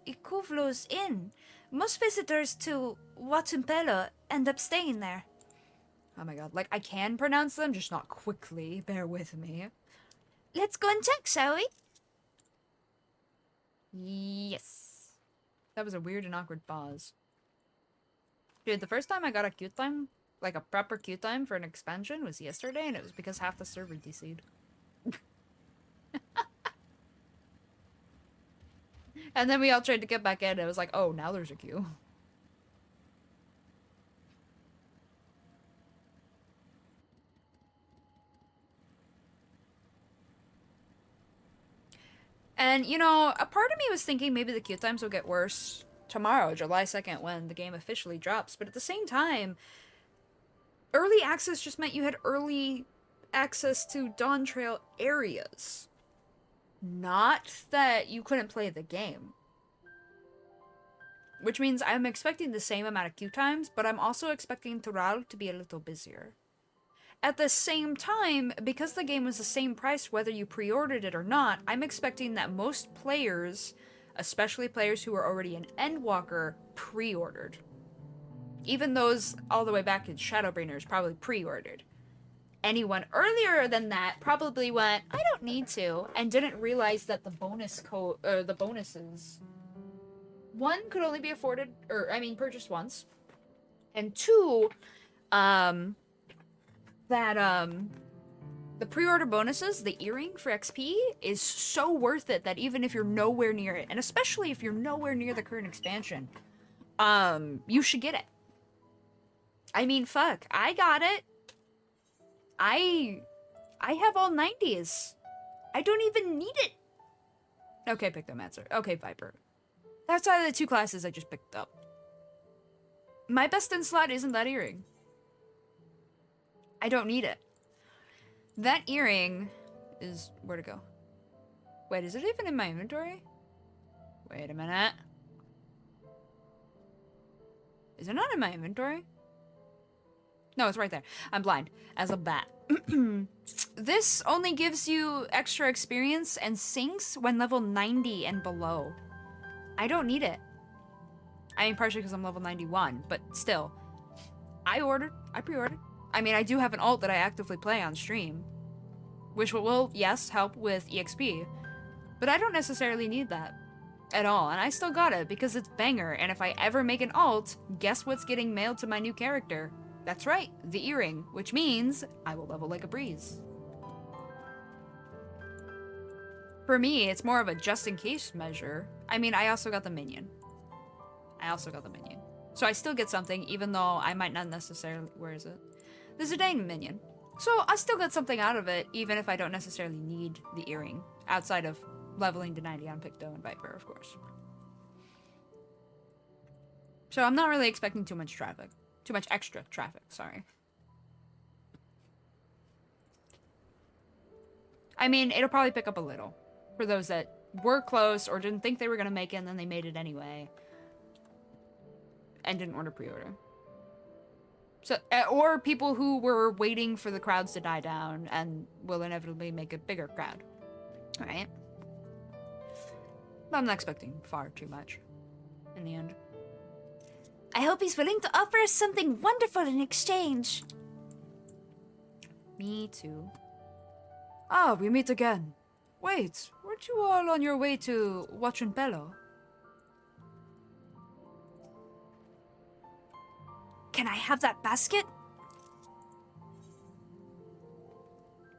Ikuvlo's Inn. Most visitors to Watumpelo end up staying there. Oh my god. Like, I can pronounce them, just not quickly. Bear with me. Let's go and check, shall we? Yes. That was a weird and awkward pause. Dude, the first time I got a queue time, like a proper queue time for an expansion, was yesterday, and it was because half the server DC'd. And then we all tried to get back in. And it was like, oh, now there's a queue. And, you know, a part of me was thinking maybe the queue times will get worse tomorrow, July 2nd, when the game officially drops. But at the same time, early access just meant you had early access to Dawntrail areas. Not that you couldn't play the game. Which means I'm expecting the same amount of queue times, but I'm also expecting Tural to be a little busier. At the same time, because the game was the same price whether you pre-ordered it or not, I'm expecting that most players, especially players who are already an Endwalker, pre-ordered. Even those all the way back in Shadowbringers probably pre-ordered. Anyone earlier than that probably went, I don't need to, and didn't realize that the bonuses, one, could only be purchased once, and two, the pre-order bonuses, the earring for XP, is so worth it that even if you're nowhere near it, and especially if you're nowhere near the current expansion, you should get it. I mean, fuck, I got it. I have all 90s. I don't even need it. Okay, Pictomancer. Okay, Viper. That's out of the two classes I just picked up. My best in slot isn't that earring. I don't need it. That earring is... Where'd it go? Wait, is it even in my inventory? Wait a minute. Is it not in my inventory? No, it's right there. I'm blind. As a bat. This only gives you extra experience and sinks when level 90 and below. I don't need it. I mean, partially because I'm level 91, but still. I pre-ordered. I mean, I do have an alt that I actively play on stream, which will, yes, help with EXP, but I don't necessarily need that at all, and I still got it because it's banger, and if I ever make an alt, guess what's getting mailed to my new character? That's right, the earring, which means I will level like a breeze. For me, it's more of a just-in-case measure. I mean, I also got the minion. So I still get something, even though I might not necessarily... Where is it? The Zidane minion. So I still get something out of it, even if I don't necessarily need the earring, outside of leveling to 90 on Picto and Viper, of course. So I'm not really expecting too much traffic. Too much extra traffic, sorry. I mean, it'll probably pick up a little. For those that were close or didn't think they were going to make it and then they made it anyway. And didn't order pre-order. So, or people who were waiting for the crowds to die down and will inevitably make a bigger crowd. Alright? But I'm not expecting far too much in the end. I hope he's willing to offer us something wonderful in exchange. Me too. Ah, we meet again. Wait, weren't you all on your way to Wachenpelo? Can I have that basket?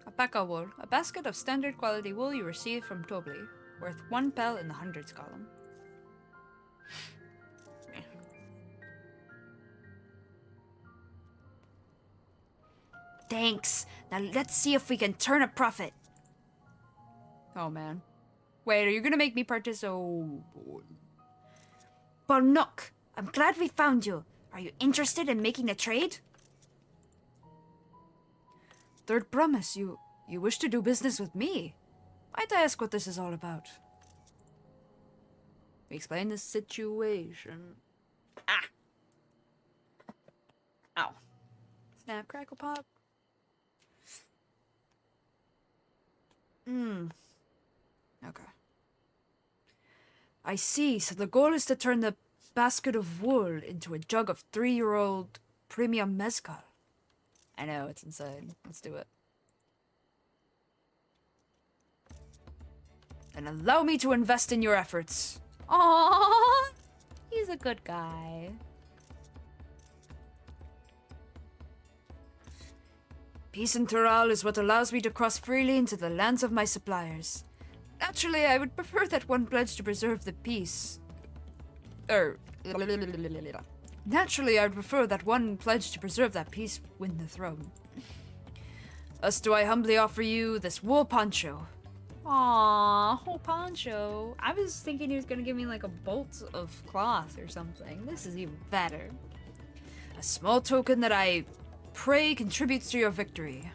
Alpaca wool. A basket of standard quality wool you receive from Tobli, worth 1 pel in the hundreds column. Thanks. Now let's see if we can turn a profit. Oh man. Wait, are you gonna make me participate? Oh boy. Barnock, I'm glad we found you. Are you interested in making a trade? Third promise, you wish to do business with me? Might I ask what this is all about? Explain the situation. Ah! Ow. Snap, crackle, pop. Okay. I see, so the goal is to turn the basket of wool into a jug of 3-year-old premium mezcal. I know, it's insane. Let's do it. And allow me to invest in your efforts. Aww! He's a good guy. Peace in Tural is what allows me to cross freely into the lands of my suppliers. Naturally, I would prefer that one pledge to preserve the peace. Naturally, I would prefer that one pledge to preserve that peace win the throne. Thus do I humbly offer you this wool poncho. Aww, whole poncho. I was thinking he was gonna give me like a bolt of cloth or something. This is even better. A small token that I pray contributes to your victory.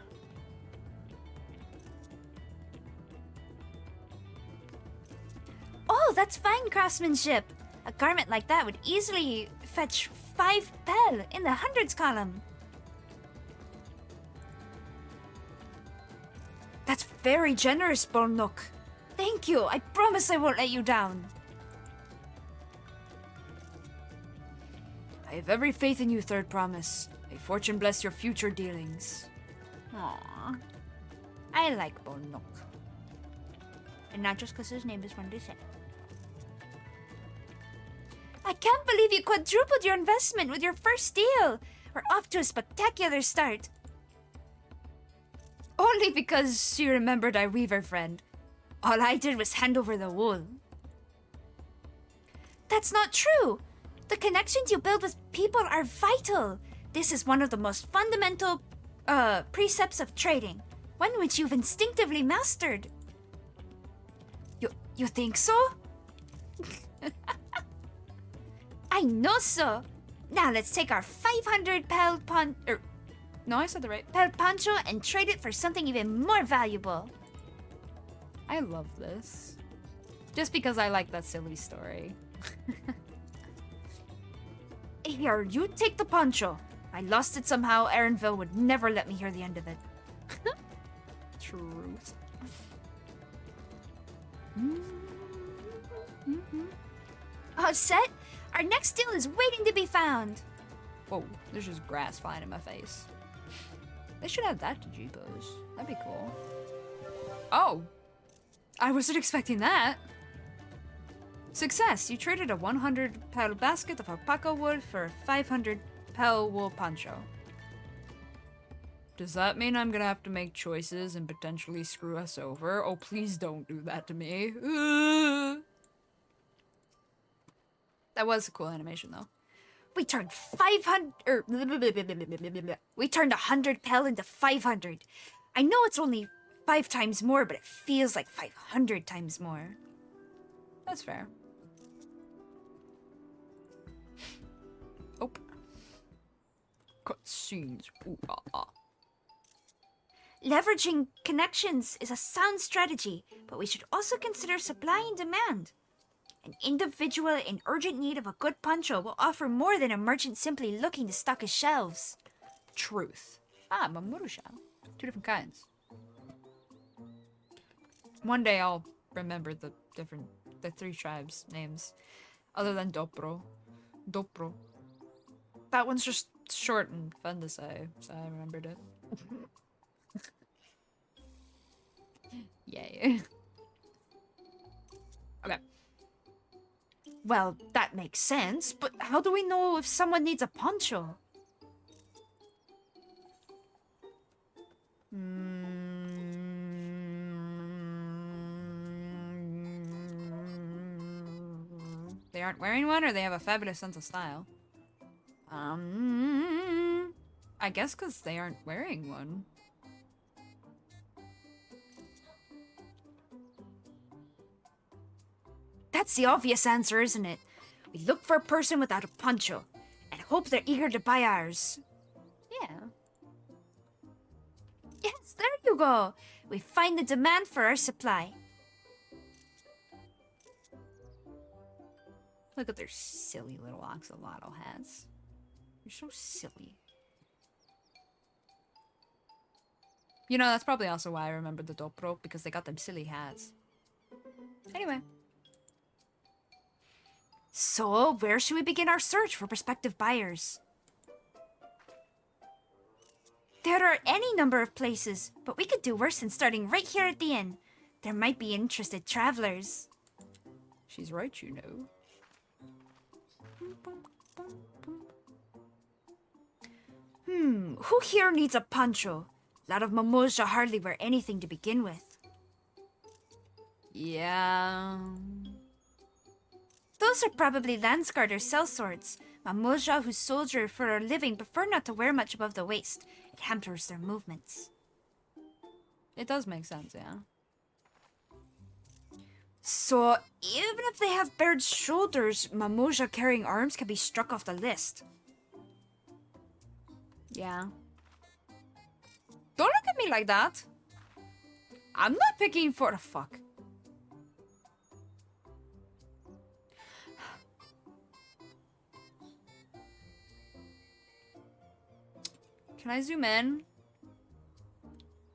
Oh, that's fine craftsmanship. A garment like that would easily fetch 5 pel in the hundreds column. That's very generous, Bolnok. Thank you. I promise I won't let you down. I have every faith in you, Third Promise. May fortune bless your future dealings. Aww. I like Bolnok. And not just because his name is one to say. I can't believe you quadrupled your investment with your first deal. We're off to a spectacular start. Only because she remembered our weaver friend. All I did was hand over the wool. That's not true. The connections you build with people are vital. This is one of the most fundamental precepts of trading, one which you've instinctively mastered. You think so? I know so. Now let's take our 500 pel No, I said the right. pel poncho and trade it for something even more valuable. I love this. Just because I like that silly story. Here, you take the poncho. If I lost it somehow, Erinville would never let me hear the end of it. Truth. All set? Our next deal is waiting to be found. Whoa, there's just grass flying in my face. They should add that to Jeepos. That'd be cool. Oh. I wasn't expecting that. Success! You traded a 100 pel basket of alpaca wool for a 500 pel wool poncho. Does that mean I'm gonna have to make choices and potentially screw us over? Oh, please don't do that to me. That was a cool animation, though. We turned 100 pel into 500. I know it's only 5 times more, but it feels like 500 times more. That's fair. Oh. Cutscenes. Ooh, ah, ah. Leveraging connections is a sound strategy, but we should also consider supply and demand. An individual in urgent need of a good poncho will offer more than a merchant simply looking to stock his shelves. Truth. Ah, Mamoru shell. 2 different kinds. One day I'll remember the 3 tribes' names. Other than Dopro. Dopro. That one's just short and fun to say, so I remembered it. Yay. Okay. Well, that makes sense, but how do we know if someone needs a poncho? They aren't wearing one, or they have a fabulous sense of style? I guess because they aren't wearing one. That's the obvious answer, isn't it? We look for a person without a poncho and hope they're eager to buy ours. Yeah. Yes, there you go. We find the demand for our supply. Look at their silly little axolotl hats. You're so silly. You know, that's probably also why I remembered the Dopro, because they got them silly hats. Anyway. So, where should we begin our search for prospective buyers? There are any number of places, but we could do worse than starting right here at the inn. There might be interested travelers. She's right, you know. Who here needs a poncho? A lot of Momoja hardly wear anything to begin with. Yeah. Those are probably Landsguard or sellswords. Mamoja who soldier for a living prefer not to wear much above the waist. It hampers their movements. It does make sense, yeah. So, even if they have bared shoulders, Mamoja carrying arms can be struck off the list. Yeah. Don't look at me like that. I'm not picking for the fuck. Can I zoom in?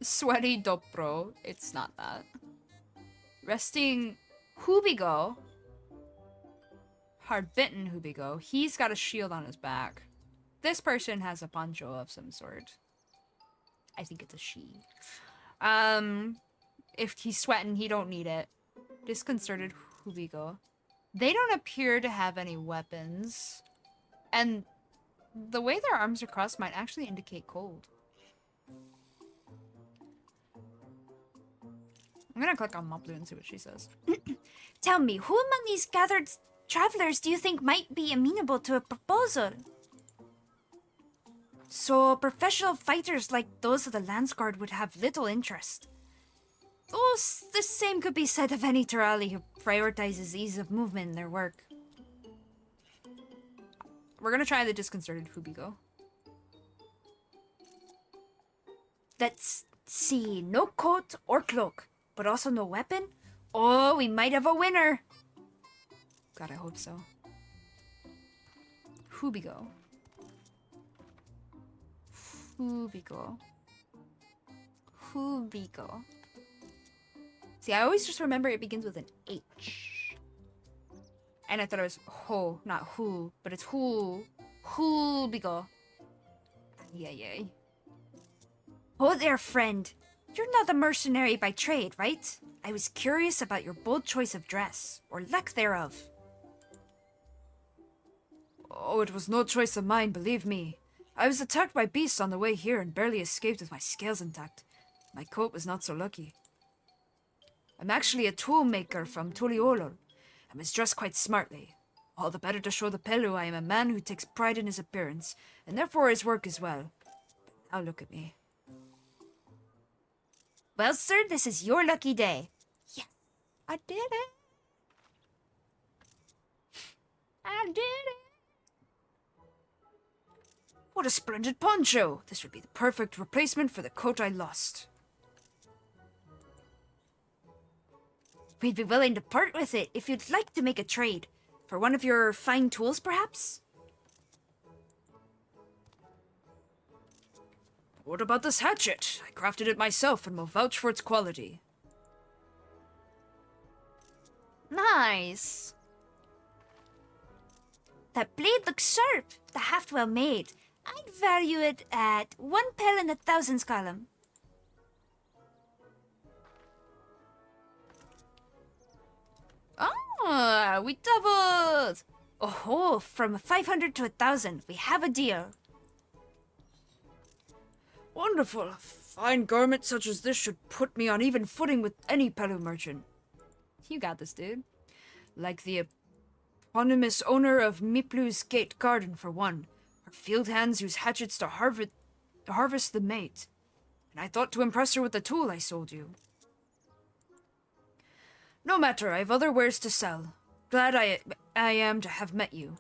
Sweaty Dopro. It's not that. Resting Hubigo. Hard-bitten Hubigo. He's got a shield on his back. This person has a poncho of some sort. I think it's a she. If he's sweating, he don't need it. Disconcerted Hubigo. They don't appear to have any weapons. And the way their arms are crossed might actually indicate cold. I'm gonna click on Moplu and see what she says. Tell me, who among these gathered travelers do you think might be amenable to a proposal? So, professional fighters like those of the Landsguard would have little interest. Though the same could be said of any Terali who prioritizes ease of movement in their work. We're gonna try the disconcerted Hubigo. Let's see, no coat or cloak, but also no weapon? Oh, we might have a winner! God, I hope so. Hubigo. Hubigo. Hubigo. See, I always just remember it begins with an H. And I thought it was ho, not who, but it's who. Hubigo. Yay. Oh there, friend. You're not a mercenary by trade, right? I was curious about your bold choice of dress, or lack thereof. Oh, it was no choice of mine, believe me. I was attacked by beasts on the way here and barely escaped with my scales intact. My coat was not so lucky. I'm actually a tool maker from Tuliolol, and was dressed quite smartly. All the better to show the Pelu I am a man who takes pride in his appearance, and therefore his work as well. But now look at me. Well, sir, this is your lucky day. Yes, I did it. I did it. What a splendid poncho! This would be the perfect replacement for the coat I lost. We'd be willing to part with it if you'd like to make a trade. For one of your fine tools, perhaps? What about this hatchet? I crafted it myself and will vouch for its quality. Nice. That blade looks sharp. The haft well made. I'd value it at 1 pel in 1,000 skalum. Ah, we doubled! Oh, from 500 to 1,000. We have a deal. Wonderful. A fine garment such as this should put me on even footing with any Pelu merchant. You got this, dude. Like the eponymous owner of Miplu's Gate Garden, for one. Her field hands use hatchets to harvest the mate. And I thought to impress her with the tool I sold you. No matter, I've other wares to sell. Glad I am to have met you.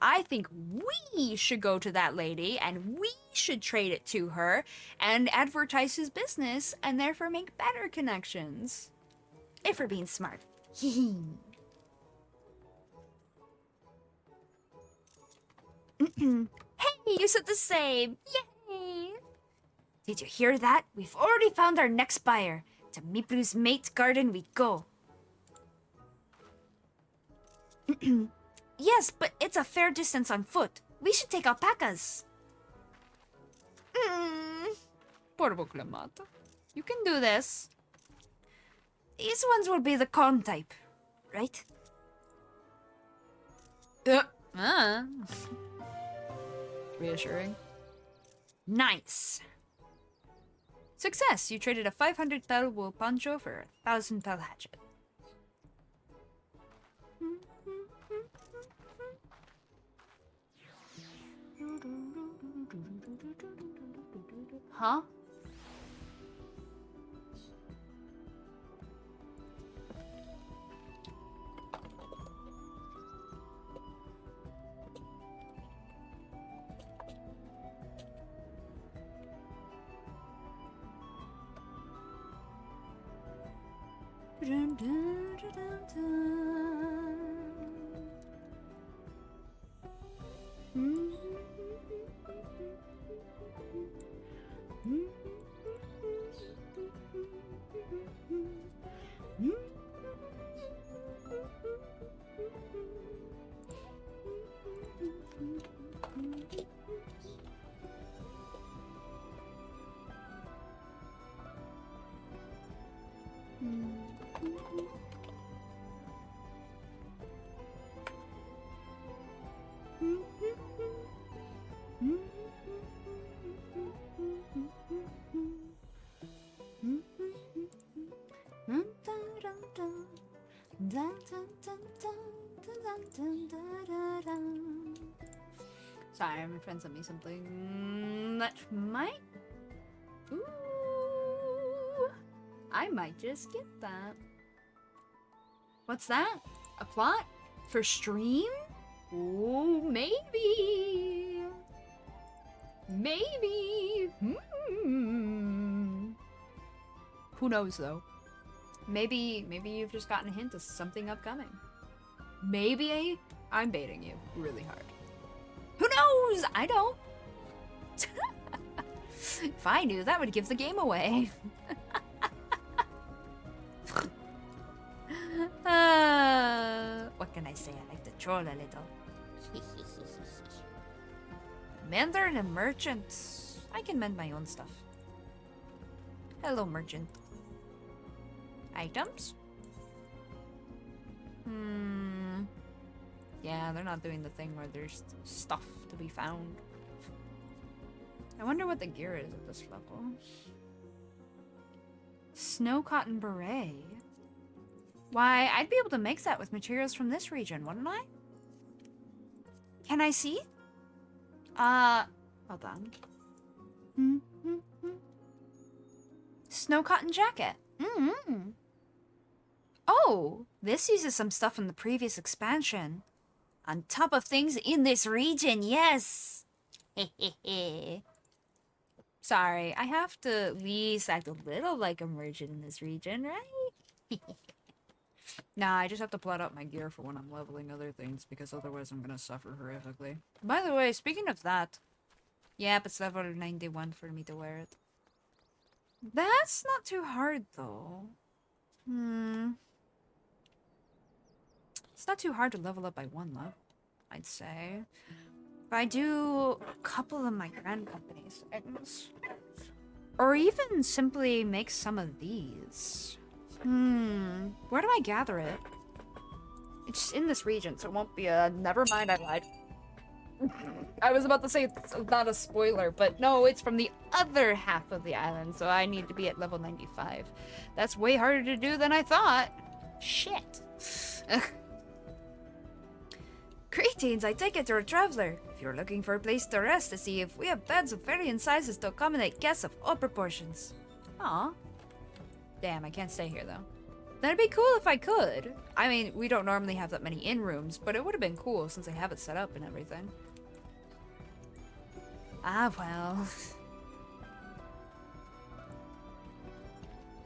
I think we should go to that lady and we should trade it to her and advertise his business and therefore make better connections. If we're being smart. Hey, you said the same. Yay! Did you hear that? We've already found our next buyer. To Miplu's mate garden we go. Yes, but it's a fair distance on foot. We should take alpacas. Porvo Clamato. You can do this. These ones will be the calm type, right? Reassuring. Nice. Success! You traded a 500 pel wool poncho for a 1,000 pel hatchet. Huh? Dun, dun, dun, dun, dun. Sorry, my friend sent me something that might... Ooh, I might just get that. What's that? A plot? For stream? Ooh, maybe. Maybe. Who knows, though? Maybe you've just gotten a hint of something upcoming. Maybe I'm baiting you really hard. Who knows? I don't. If I knew, that would give the game away. What can I say? I like to troll a little. Mender and a merchant. I can mend my own stuff. Hello, merchant. Items? Yeah, they're not doing the thing where there's stuff to be found. I wonder what the gear is at this level. Snow cotton beret. Why, I'd be able to make that with materials from this region, wouldn't I? Can I see? Hold on. Snow cotton jacket. Oh, this uses some stuff from the previous expansion. On top of things in this region, yes! Sorry, I have to at least act a little like a merchant in this region, right? Nah, I just have to plot out my gear for when I'm leveling other things, because otherwise I'm gonna suffer horrifically. By the way, speaking of that... Yep, it's level 91 for me to wear it. That's not too hard, though. It's not too hard to level up by one level, I'd say. If I do a couple of my grand companies things. Or even simply make some of these. Where do I gather it? It's in this region, so it won't be a... Never mind, I lied. I was about to say it's not a spoiler, but no, it's from the other half of the island, so I need to be at level 95. That's way harder to do than I thought. Shit. Greetings, I take it you're a traveler. If you're looking for a place to rest, to see if we have beds of varying sizes to accommodate guests of all proportions. Aw. Damn, I can't stay here though. That'd be cool if I could. I mean, we don't normally have that many in-rooms, but it would have been cool since I have it set up and everything. Ah, well.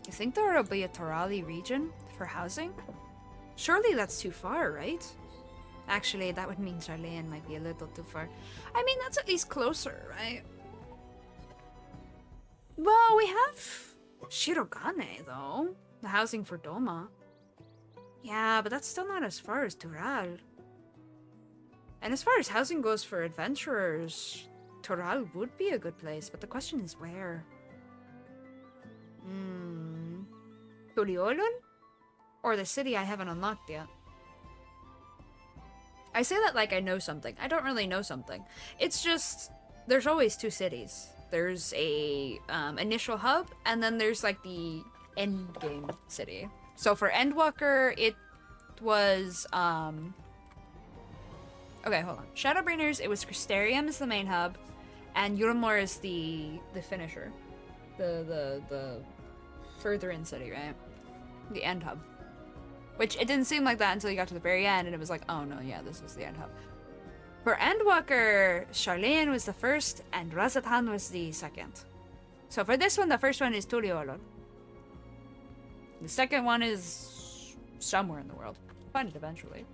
You think there will be a Torali region for housing? Surely that's too far, right? Actually, that would mean Charlean might be a little too far. I mean, that's at least closer, right? Well, we have Shirogane, though. The housing for Doma. Yeah, but that's still not as far as Tural. And as far as housing goes for adventurers, Tural would be a good place, but the question is where? Tuliolon? Or the city I haven't unlocked yet? I say that like I know something. I don't really know something. It's just, there's always two cities. There's a initial hub, and then there's like the end game city. So for Endwalker, it was okay, hold on. Shadowbringers, it was Crystarium is the main hub, and Yurmor is the finisher. The further in city, right? The end hub. Which it didn't seem like that until you got to the very end, and it was like, oh no, yeah, this is the end hub. For Endwalker, Charlene was the first, and Razatan was the second. So for this one, the first one is Tuliolor. The second one is somewhere in the world. Find it eventually.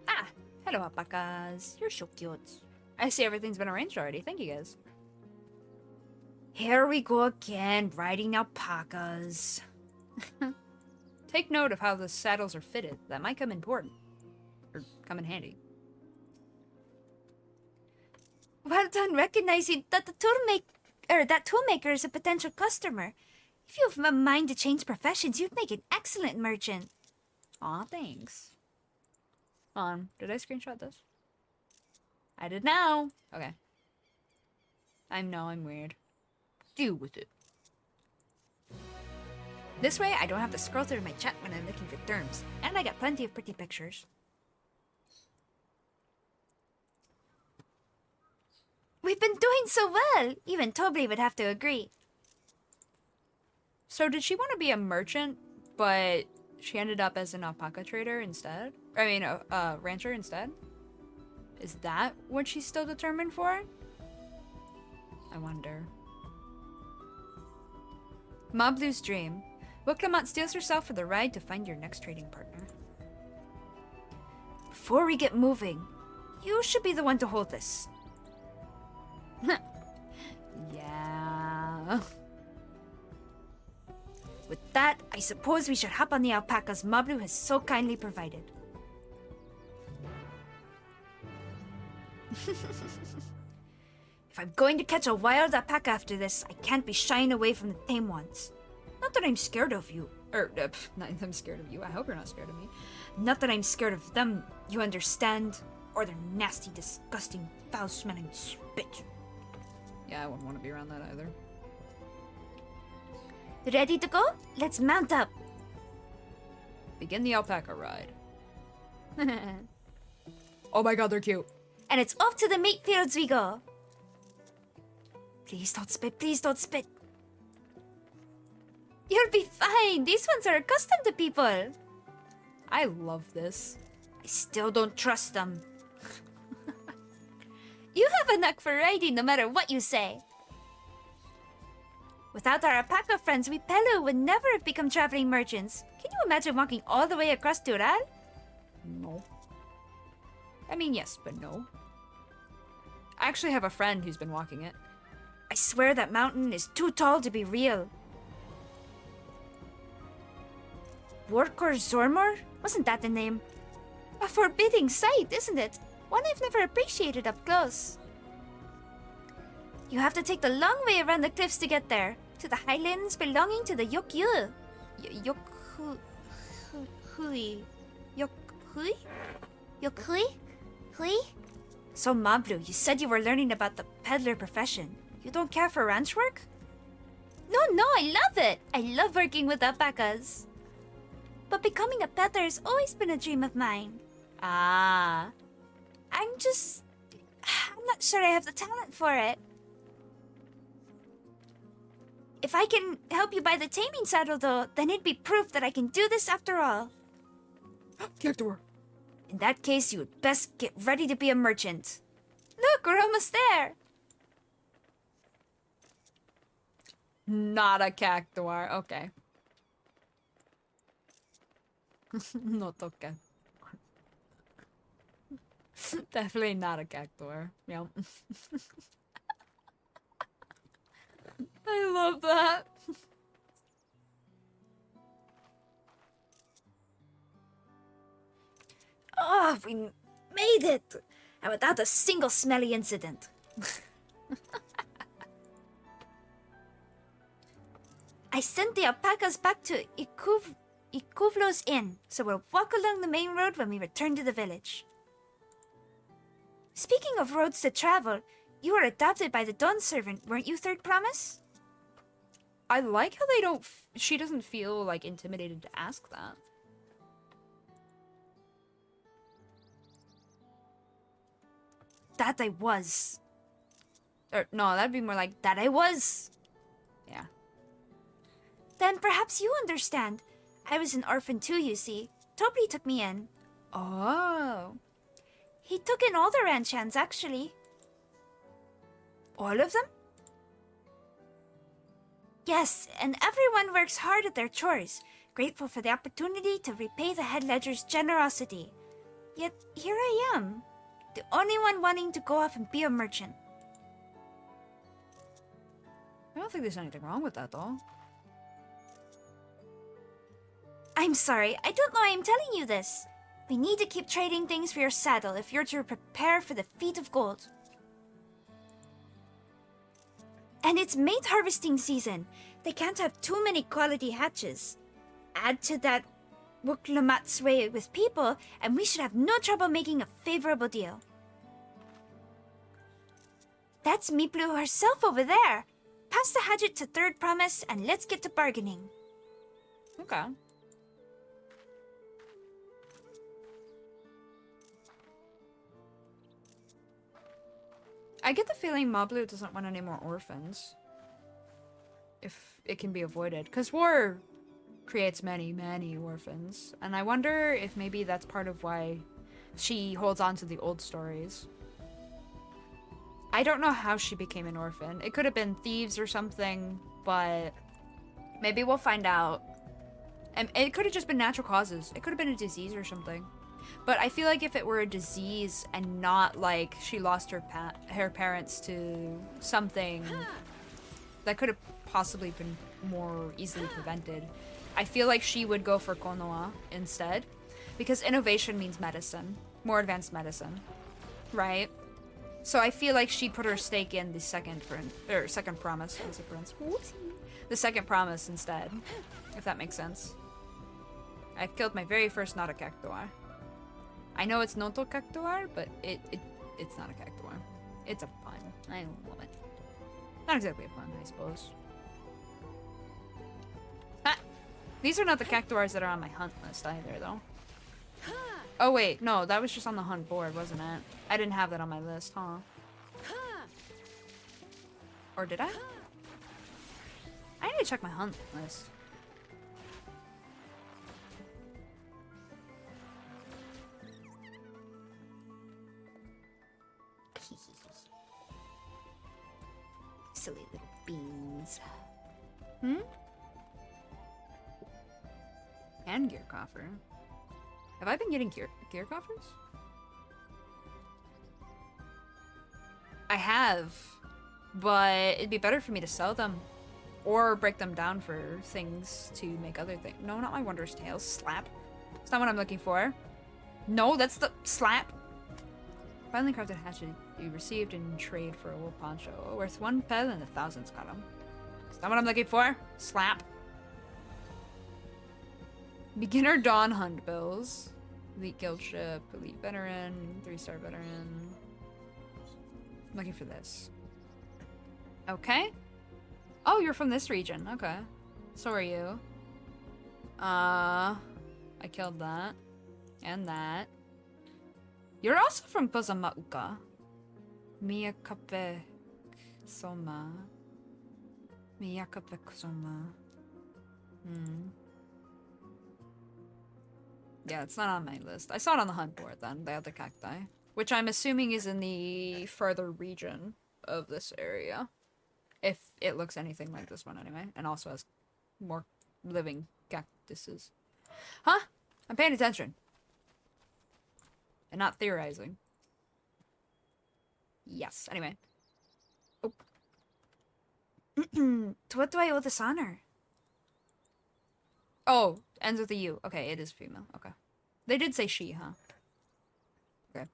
Ah, hello alpacas. You're so cute. I see everything's been arranged already. Thank you guys. Here we go again, riding alpacas. Take note of how the saddles are fitted. That might come important. Or come in handy. Well done recognizing that that toolmaker is a potential customer. If you have a mind to change professions, you'd make an excellent merchant. Aw, thanks. Did I screenshot this? I did now. Okay. I know I'm weird. Deal with it. This way, I don't have to scroll through my chat when I'm looking for terms. And I got plenty of pretty pictures. We've been doing so well. Even Tobli would have to agree. So did she want to be a merchant, but she ended up as an alpaca trader instead? I mean, a rancher instead? Is that what she's still determined for? I wonder. Mablu's dream. Wuklamot steals herself for the ride to find your next trading partner. Before we get moving, you should be the one to hold this. Yeah. With that, I suppose we should hop on the alpacas Mablu has so kindly provided. If I'm going to catch a wild alpaca after this, I can't be shying away from the tame ones. Not that I'm scared of you. Not that I'm scared of you. I hope you're not scared of me. Not that I'm scared of them, you understand? Or their nasty, disgusting, foul-smelling spit. Yeah, I wouldn't want to be around that either. Ready to go? Let's mount up. Begin the alpaca ride. Oh my god, they're cute. And it's off to the meat fields we go. Please don't spit, please don't spit. You'll be fine. These ones are accustomed to people. I love this. I still don't trust them. You have a knack for riding no matter what you say. Without our alpaca friends, we Pelu would never have become traveling merchants. Can you imagine walking all the way across Tural? No. I mean, yes, but no. I actually have a friend who's been walking it. I swear that mountain is too tall to be real. Workor Zormor? Wasn't that the name? A forbidding sight, isn't it? One I've never appreciated up close. You have to take the long way around the cliffs to get there, to the highlands belonging to the Yokyu. Yokhui? Yokhui? Hui? So Mablu, you said you were learning about the peddler profession. You don't care for ranch work? No, I love it. I love working with alpacas. But becoming a peddler has always been a dream of mine. Ah. I'm not sure I have the talent for it. If I can help you buy the taming saddle, though, then it'd be proof that I can do this after all. Character. In that case, you would best get ready to be a merchant. Look, we're almost there. Not a cactuar. Okay. Not okay. Definitely not a cactuar. Yep. I love that. Oh, we made it! And without a single smelly incident. I sent the alpacas back to Ikuvlo's Inn, so we'll walk along the main road when we return to the village. Speaking of roads to travel, you were adopted by the Dawn servant, weren't you, Third Promise? I like how they don't. She doesn't feel like intimidated to ask that. That I was. Or no, that'd be more like that I was. Yeah. Then perhaps you understand. I was an orphan too, you see. Tobli took me in. Oh. He took in all the ranch hands, actually. All of them? Yes, and everyone works hard at their chores, grateful for the opportunity to repay the head ledger's generosity. Yet here I am, the only one wanting to go off and be a merchant. I don't think there's anything wrong with that, though. I'm sorry, I don't know why I'm telling you this. We need to keep trading things for your saddle if you're to prepare for the feat of gold. And it's mate harvesting season. They can't have too many quality hatches. Add to that Wuklamat's way with people, and we should have no trouble making a favorable deal. That's Miplu herself over there. Pass the hatchet to Third Promise, and let's get to bargaining. Okay. I get the feeling Mablu doesn't want any more orphans. If it can be avoided. Because war creates many, many orphans. And I wonder if maybe that's part of why she holds on to the old stories. I don't know how she became an orphan. It could have been thieves or something, but maybe we'll find out. And it could have just been natural causes. It could have been a disease or something. But I feel like if it were a disease and not like she lost her parents to something that could have possibly been more easily prevented, I feel like she would go for Konoha instead. Because innovation means medicine. More advanced medicine. Right? So I feel like she'd put her stake in the second promise. As a prince. The second promise instead. If that makes sense. I've killed my very first not a cactuar. I know it's Noto cactuar, but it's not a cactuar. It's a pun. I love it. Not exactly a pun, I suppose. Ha! These are not the cactuars that are on my hunt list either, though. Oh wait, no, that was just on the hunt board, wasn't it? I didn't have that on my list, huh? Or did I? I need to check my hunt list. Silly little beans. And gear coffer. Have I been getting gear coffers? I have, but it'd be better for me to sell them or break them down for things to make other things. No, not my Wondrous Tales. Slap. That's not what I'm looking for. No, that's the slap. Finally crafted hatchet you received in trade for a wool poncho. Worth 1 pel and 1,000 skaram. Is that what I'm looking for? Slap. Beginner Dawn Hunt bills. Elite Guild Ship, Elite Veteran, 3-star Veteran. I'm looking for this. Okay. Oh, you're from this region. Okay. So are you. I killed that. And that. You're also from Pozamauka. Miyakape Soma. Miyakape Soma. Yeah, it's not on my list. I saw it on the hunt board then, the other cacti. Which I'm assuming is in the further region of this area. If it looks anything like this one anyway. And also has more living cactuses. Huh? I'm paying attention. And not theorizing. Yes, anyway. Oh. To what do I owe this honor? Oh, ends with a U. Okay, it is female. Okay. They did say she, huh? Okay.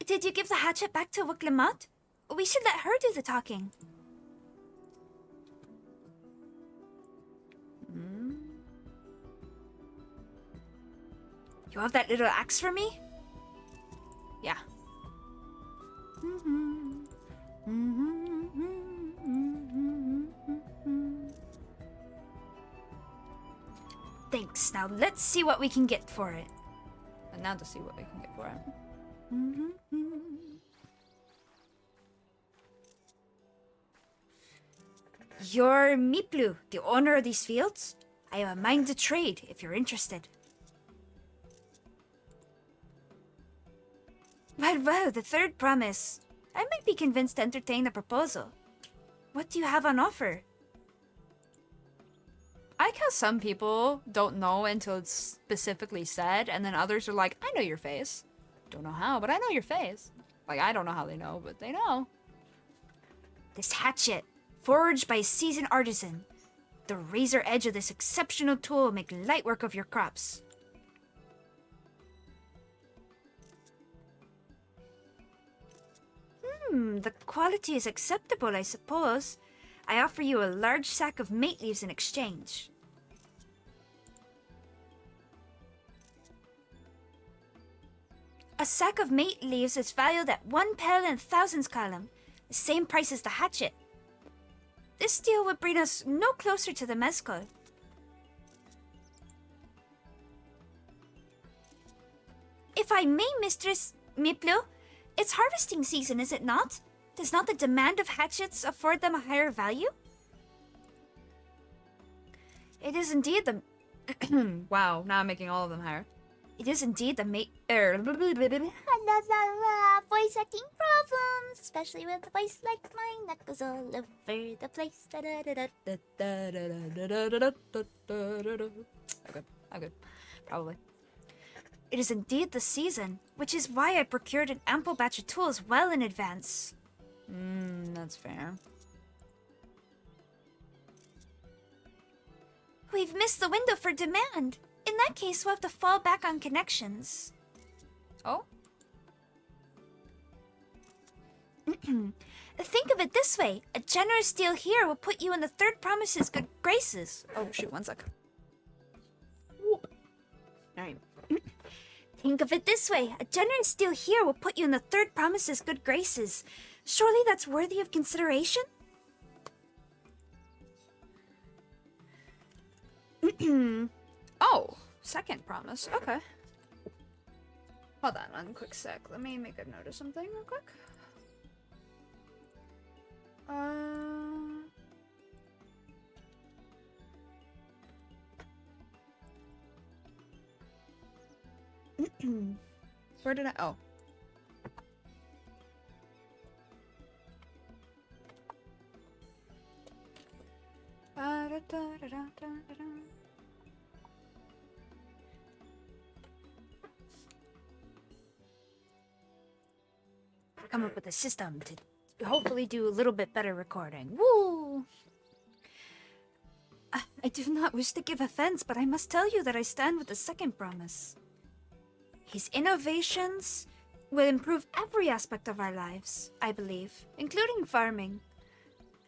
Did you give the hatchet back to Wuklamot? We should let her do the talking. You have that little axe for me? Yeah. Thanks. Now let's see what we can get for it. And now to see what we can get for it. You're Miplu, the owner of these fields? I have a mind to trade if you're interested. Well, the third promise. I might be convinced to entertain the proposal. What do you have on offer? I like how some people don't know until it's specifically said, and then others are like, I know your face. Don't know how, but I know your face. Like, I don't know how they know, but they know. This hatchet, forged by a seasoned artisan. The razor edge of this exceptional tool will make light work of your crops. The quality is acceptable, I suppose. I offer you a large sack of mate leaves in exchange. A sack of mate leaves is valued at 1 pel and thousands column, the same price as the hatchet. This deal would bring us no closer to the mezcal. If I may, Mistress Miplu, it's harvesting season, is it not? Does not the demand of hatchets afford them a higher value? It is indeed the... Wow, now I'm making all of them higher. It is indeed the Voice acting problems, especially with a voice like mine that goes all over the place. I'm good. Probably. It is indeed the season, which is why I procured an ample batch of tools well in advance. That's fair. We've missed the window for demand. In that case, we'll have to fall back on connections. Oh? Think of it this way. A generous deal here will put you in the third promise's good graces. Oh, shoot, one sec. Alright. Think of it this way. A generous deal here will put you in the third promise's good graces. Surely that's worthy of consideration? Oh, second promise. Okay. Hold on one quick sec. Let me make a note of something real quick. Where did I... Oh. Come up with a system to hopefully do a little bit better recording. Woo! I do not wish to give offense, but I must tell you that I stand with the second promise. His innovations will improve every aspect of our lives, I believe, including farming.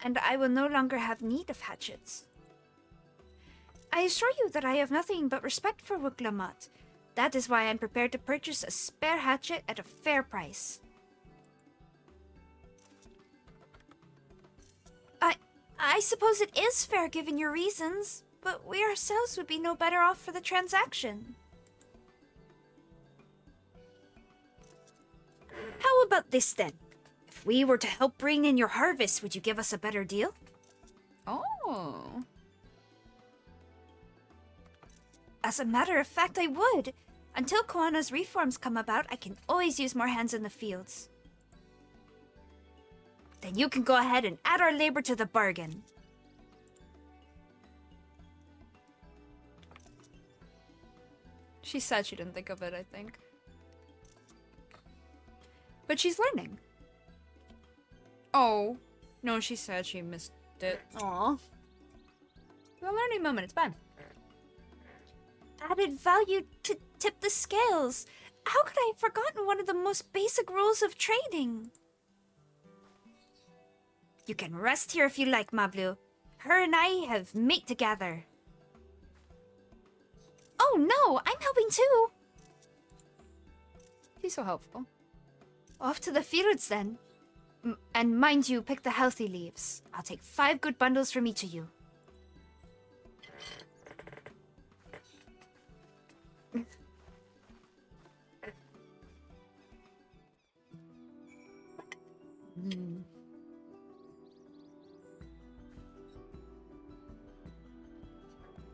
And I will no longer have need of hatchets. I assure you that I have nothing but respect for Wuglamat. That is why I am prepared to purchase a spare hatchet at a fair price. I suppose it is fair given your reasons, but we ourselves would be no better off for the transaction. How about this then? If we were to help bring in your harvest, would you give us a better deal? Oh. As a matter of fact, I would. Until Koana's reforms come about, I can always use more hands in the fields. Then you can go ahead and add our labor to the bargain. She said she didn't think of it, I think. But she's learning. Oh. No, she said she missed it. Aw. It's a learning moment, it's fine. Added value to tip the scales. How could I have forgotten one of the most basic rules of trading? You can rest here if you like, Mablu. Her and I have mate together. Oh no, I'm helping too. be so helpful. Off to the fields then. And mind you, pick the healthy leaves. I'll take 5 good bundles from each of you.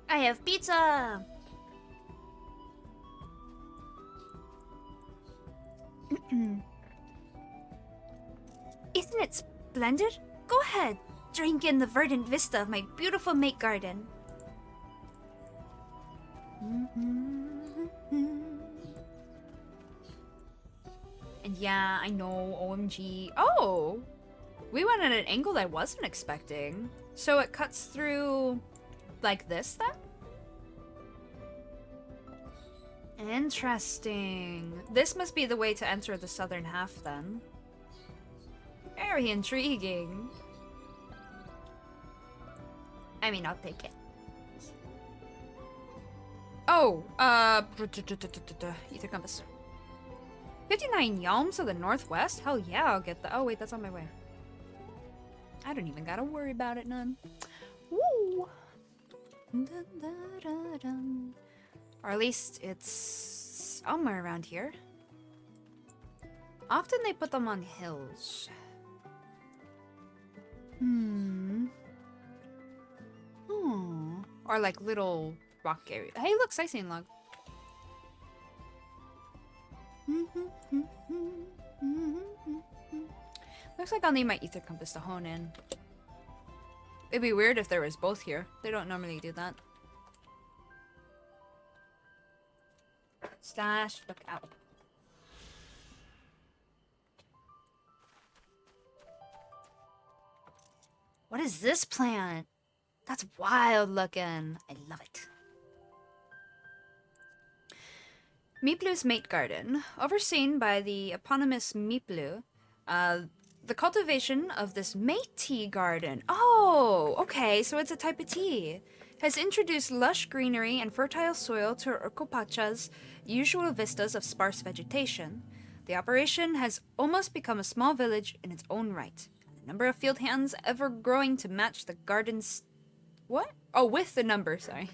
I have pizza. Isn't it splendid? Go ahead, drink in the verdant vista of my beautiful mate garden. And yeah, I know, OMG. Oh! We went at an angle I wasn't expecting. So it cuts through like this then? Interesting. This must be the way to enter the southern half then. Very intriguing. I mean, I'll take it. Oh, ether compass. 59 yalms to the northwest? Hell yeah, I'll get that. Oh wait, that's on my way. I don't even gotta worry about it none. Woo! Dun, dun, dun, dun. Or at least it's somewhere around here. Often they put them on hills. Or like little rock area. Hey, look, sightseeing log. Looks like I'll need my ether compass to hone in. It'd be weird if there was both here. They don't normally do that. Stash, look out. What is this plant? That's wild looking. I love it. Meeplu's Mate Garden, overseen by the eponymous Meeplu. The cultivation of this mate tea garden. Oh, okay, so it's a type of tea. Has introduced lush greenery and fertile soil to Urkopacha's usual vistas of sparse vegetation. The operation has almost become a small village in its own right. The number of field hands ever growing to match the garden's... What? Oh, with the number, sorry.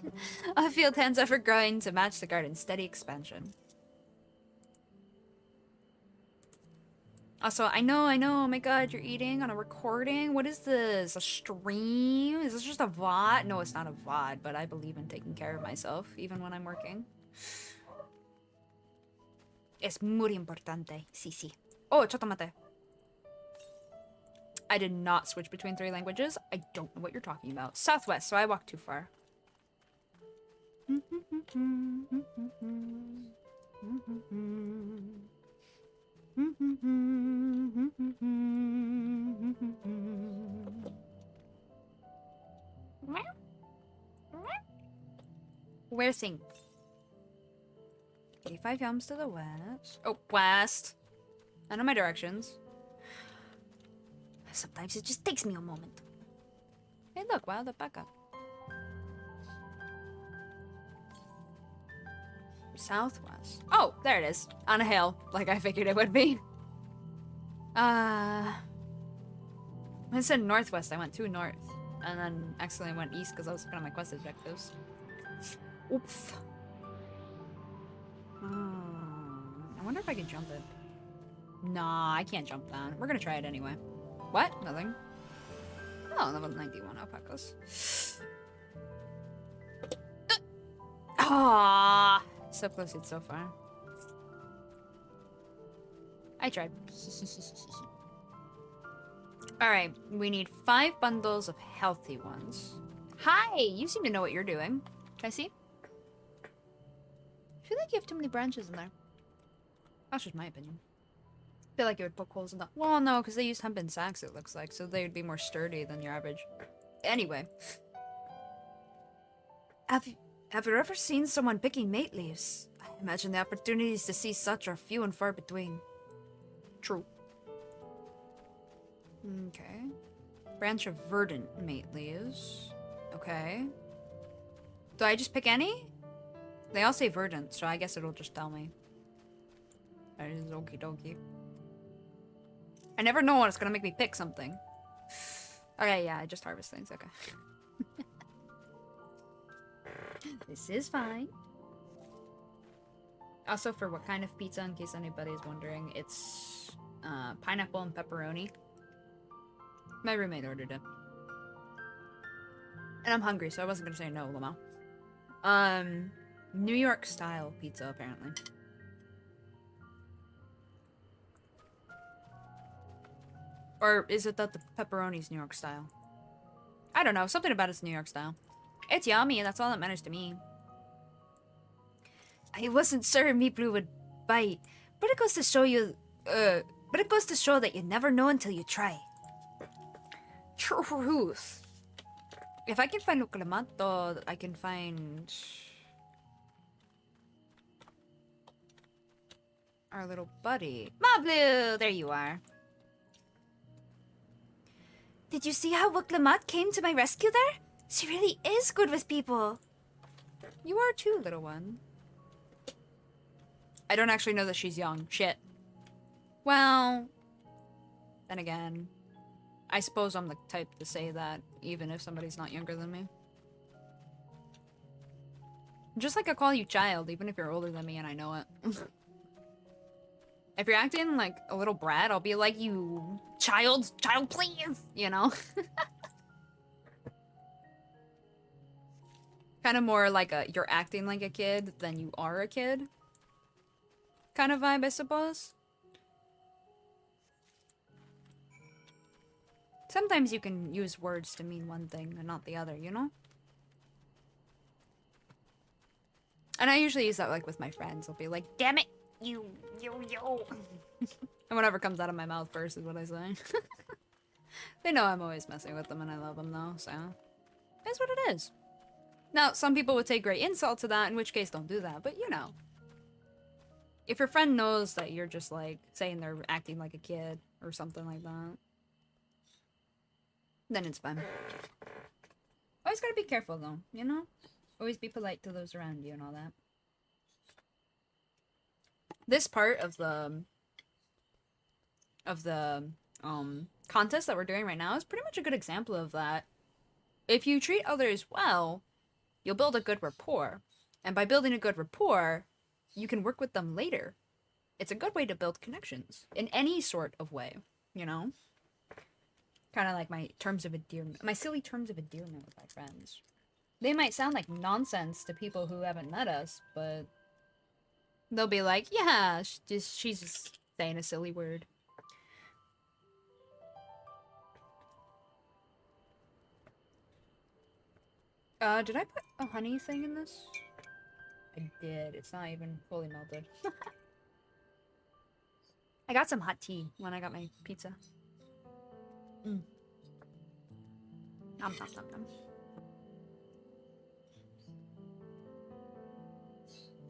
Of field hands ever growing to match the garden's steady expansion. Also, I know, oh my god, you're eating on a recording? What is this? A stream? Is this just a VOD? No, it's not a VOD, but I believe in taking care of myself, even when I'm working. Es muy importante. Sí, sí. Oh, chotomate. I did not switch between 3 languages. I don't know what you're talking about. Southwest, so I walked too far. Where thing? 85 yams to the west. Oh, west. I know my directions. Sometimes it just takes me a moment. Hey, look, wild alpaca. Southwest. Oh, there it is. On a hill, like I figured it would be. When it said northwest, I went too north. And then accidentally went east because I was looking at my quest objectives. Oops. I wonder if I can jump it. Nah, I can't jump that. We're gonna try it anyway. What? Nothing. Oh, level 91 alpacas. Ah, so close it so far. I tried. Alright, we need 5 bundles of healthy ones. Hi! You seem to know what you're doing. Can I see? I feel like you have too many branches in there. That's just my opinion. I feel like it would poke holes in the... Well, no, because they used hemp in sacks, it looks like, so they would be more sturdy than your average. Anyway. Have you ever seen someone picking mate leaves? I imagine the opportunities to see such are few and far between. True. Okay. Branch of verdant mate leaves. Okay. Do I just pick any? They all say verdant, so I guess it'll just tell me. That is okie dokie. I never know when it's gonna make me pick something. Okay, yeah, I just harvest things, okay. This is fine. Also, for what kind of pizza, in case anybody's wondering, it's pineapple and pepperoni. My roommate ordered it. And I'm hungry, so I wasn't gonna say no, Lamau. New York style pizza, apparently. Or is it that the pepperoni's New York style? I don't know, something about it's New York style. It's yummy, that's all that matters to me. I wasn't sure Meeplu would bite, but it goes to show you, but it goes to show that you never know until you try. Truth. If I can find Uclamato, I can find our little buddy. Mablu, there you are. Did you see how Wuklamat came to my rescue there? She really is good with people. You are too, little one. I don't actually know that she's young. Shit. Well, then again, I suppose I'm the type to say that, even if somebody's not younger than me. Just like I call you child, even if you're older than me and I know it. If you're acting like a little brat, I'll be like, you child please, you know? Kind of more like you're acting like a kid than you are a kid kind of vibe, I suppose. Sometimes you can use words to mean one thing and not the other, you know? And I usually use that like with my friends. I'll be like, damn it, you. And whatever comes out of my mouth first is what I say. They know I'm always messing with them and I love them though, so it's what it is. Now, some people would take great insult to that, in which case don't do that, but you know. If your friend knows that you're just like saying they're acting like a kid or something like that, then it's fine. Always gotta be careful though, you know? Always be polite to those around you and all that. This part of the contest that we're doing right now is pretty much a good example of that. If you treat others well, you'll build a good rapport. And by building a good rapport, you can work with them later. It's a good way to build connections in any sort of way, you know? Kind of like my terms of endearment, my silly terms of endearment with my friends. They might sound like nonsense to people who haven't met us, but they'll be like, yeah, she's just saying a silly word. Did I put a honey thing in this? I did. It's not even fully melted. I got some hot tea when I got my pizza. Nom, nom, nom, nom.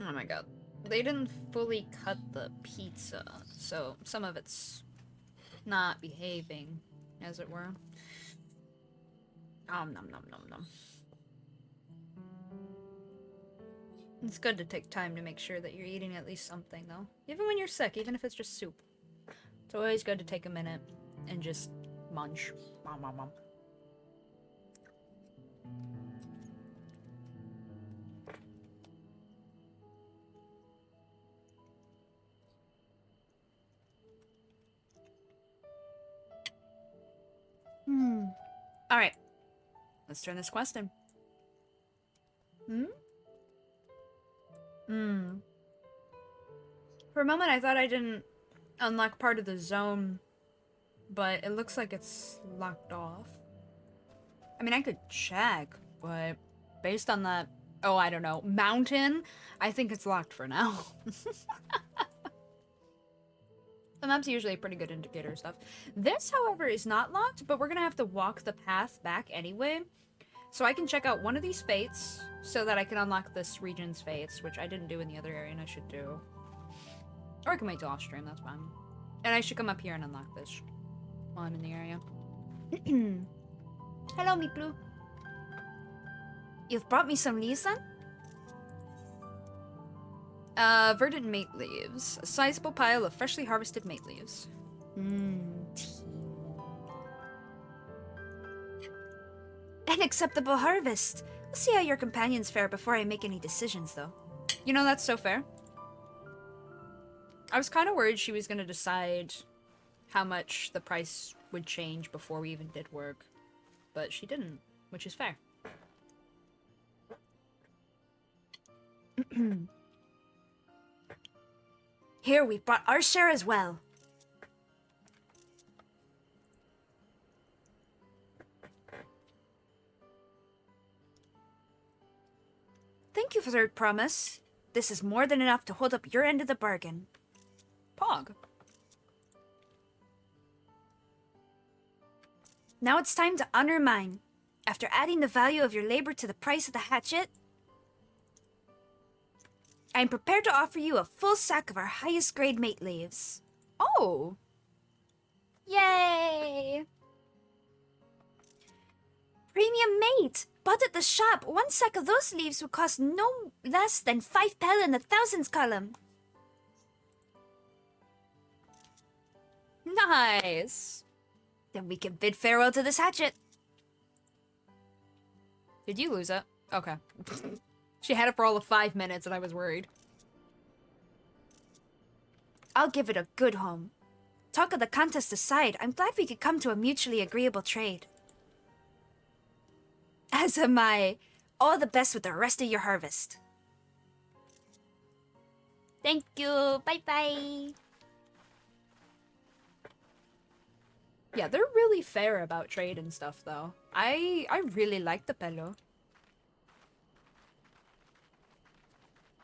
Oh my god. They didn't fully cut the pizza, so some of it's not behaving, as it were. Nom, nom, nom, nom, nom. It's good to take time to make sure that you're eating at least something, though. Even when you're sick, even if it's just soup. It's always good to take a minute and just munch. Nom, nom, nom. Alright. Let's turn this quest in. For a moment, I thought I didn't unlock part of the zone, but it looks like it's locked off. I mean, I could check, but based on that, oh, I don't know, mountain, I think it's locked for now. The map's usually a pretty good indicator of stuff. This, however, is not locked, but we're gonna have to walk the path back anyway. So I can check out one of these fates, so that I can unlock this region's fates, which I didn't do in the other area and I should do. Or I can wait till off stream, that's fine. And I should come up here and unlock this one in the area. Hello, Miplu. You've brought me some lisan? Verdant mate leaves. A sizable pile of freshly harvested mate leaves. An acceptable harvest. We'll see how your companions fare before I make any decisions, though. You know, that's so fair. I was kind of worried she was going to decide how much the price would change before we even did work. But she didn't, which is fair. Here, we've brought our share as well. Thank you for your promise. This is more than enough to hold up your end of the bargain. Pog. Now it's time to honor mine. After adding the value of your labor to the price of the hatchet, I am prepared to offer you a full sack of our highest grade mate leaves. Oh! Yay! Premium mate! Bought at the shop, one sack of those leaves would cost no less than 5 pel in the thousands column. Nice! Then we can bid farewell to this hatchet. Did you lose it? Okay. She had it for all of 5 minutes and I was worried. I'll give it a good home. Talk of the contest aside, I'm glad we could come to a mutually agreeable trade. As am I. All the best with the rest of your harvest. Thank you. Bye-bye. Yeah, they're really fair about trade and stuff, though. I really like the pelo.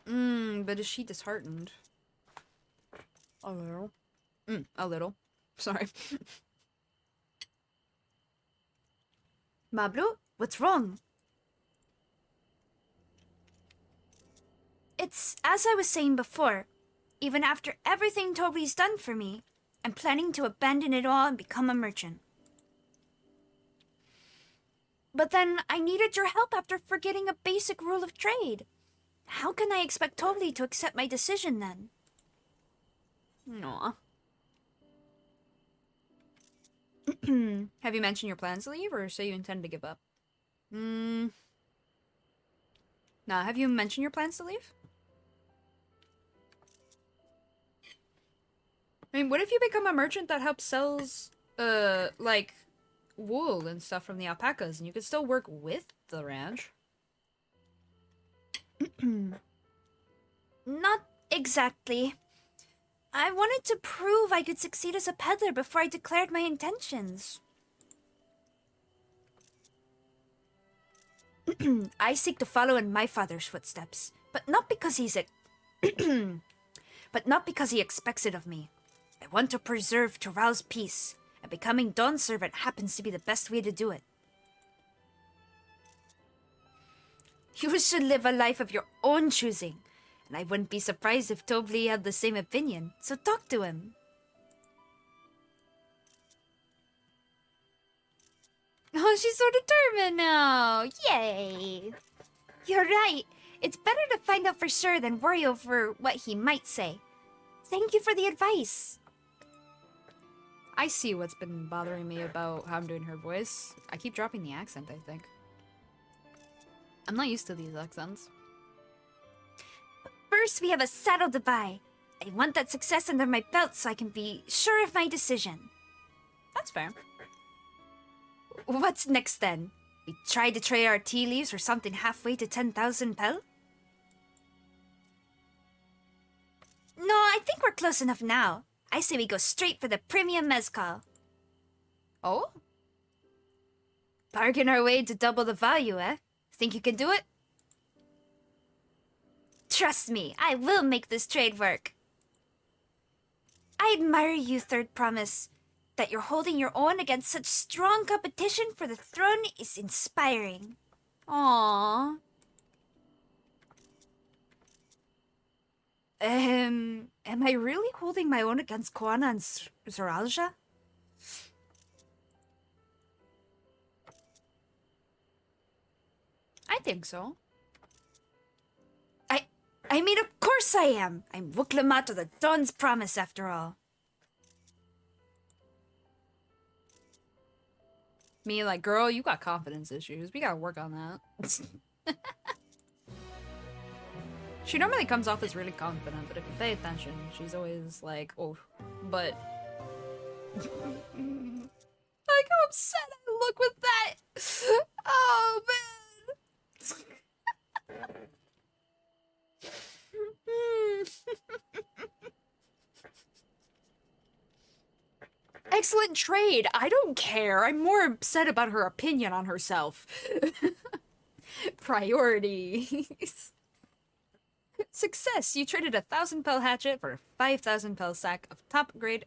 But is she disheartened? A little. A little. Sorry. Mablu, what's wrong? It's as I was saying before. Even after everything Toby's done for me, I'm planning to abandon it all and become a merchant. But then I needed your help after forgetting a basic rule of trade. How can I expect Toby to accept my decision then? Aw. Have you mentioned your plans to leave, or say you intend to give up? Nah, have you mentioned your plans to leave? I mean, what if you become a merchant that helps sells, like, wool and stuff from the alpacas, and you could still work with the ranch? Not exactly. I wanted to prove I could succeed as a peddler before I declared my intentions. I seek to follow in my father's footsteps, but not because he expects it of me. I want to preserve Tural's peace, and becoming Dawn's servant happens to be the best way to do it. You should live a life of your own choosing, and I wouldn't be surprised if Tobli had the same opinion, so talk to him. Oh, she's so determined now! Yay! You're right. It's better to find out for sure than worry over what he might say. Thank you for the advice. I see what's been bothering me about how I'm doing her voice. I keep dropping the accent, I think. I'm not used to these accents. First, we have a saddle to buy. I want that success under my belt so I can be sure of my decision. That's fair. What's next then? We try to trade our tea leaves for something halfway to 10,000 pel? No, I think we're close enough now. I say we go straight for the premium mezcal. Oh? Bargain our way to double the value, eh? Think you can do it? Trust me, I will make this trade work. I admire you, Third Promise. That you're holding your own against such strong competition for the throne is inspiring. Aww. Am I really holding my own against Koana and Zoralja? I think so. I mean, of course course I am. I'm Wuklamat of the Dawn's Promise, after all. Me, like, girl, you got confidence issues. We gotta work on that. She normally comes off as really confident, but if you pay attention, she's always like, oh, but... Like how upset I look with that! Oh, man! Excellent trade! I don't care! I'm more upset about her opinion on herself. Priorities. Success! You traded a 1,000 pel hatchet for a 5,000 pel sack of top grade.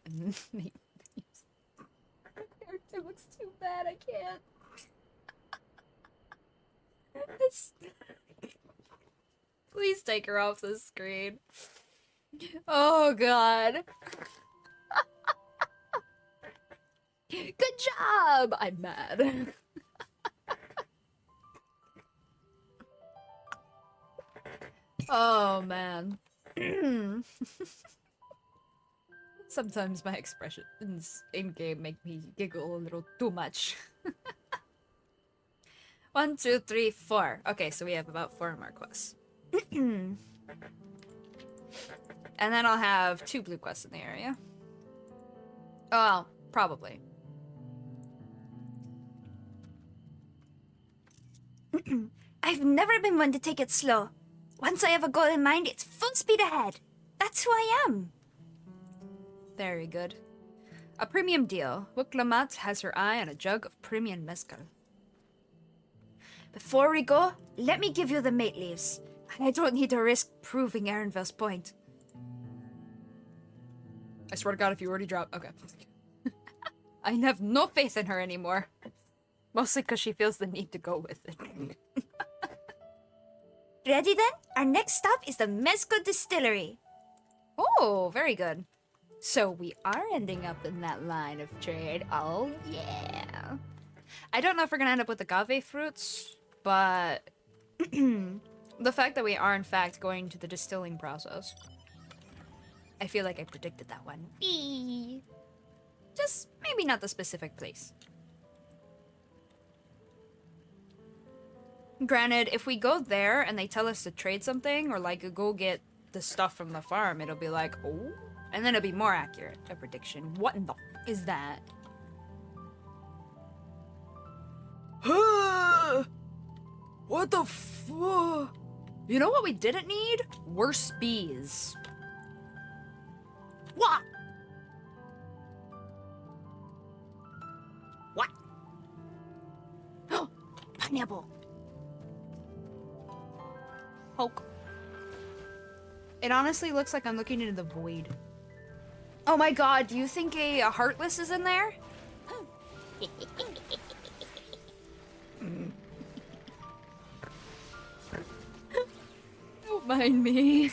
It looks too bad. I can't. Please take her off the screen. Oh god. Good job! I'm mad. Oh man. Sometimes my expressions in-game make me giggle a little too much. 1, 2, 3, 4. Okay, so we have about 4 more quests. And then I'll have 2 blue quests in the area. Oh, well, probably. I've never been one to take it slow. Once I have a goal in mind, it's full speed ahead. That's who I am. Very good. A premium deal. Wuklamat has her eye on a jug of premium mezcal. Before we go, let me give you the mate leaves. I don't need to risk proving Erenville's point. I swear to God, if you already dropped... Okay. I have no faith in her anymore. Mostly because she feels the need to go with it. Ready then? Our next stop is the Mezco Distillery. Oh, very good. So we are ending up in that line of trade. Oh, yeah. I don't know if we're gonna end up with agave fruits, but the fact that we are in fact going to the distilling process, I feel like I predicted that one. Just maybe not the specific place. Granted, if we go there and they tell us to trade something or like go get the stuff from the farm, it'll be like, oh, and then it'll be more accurate, a prediction. What in the f is that? What the f? You know what we didn't need? Worse bees. What? What? Pineapple. Poke. It honestly looks like I'm looking into the void. Oh my god, do you think a Heartless is in there? Don't mind me.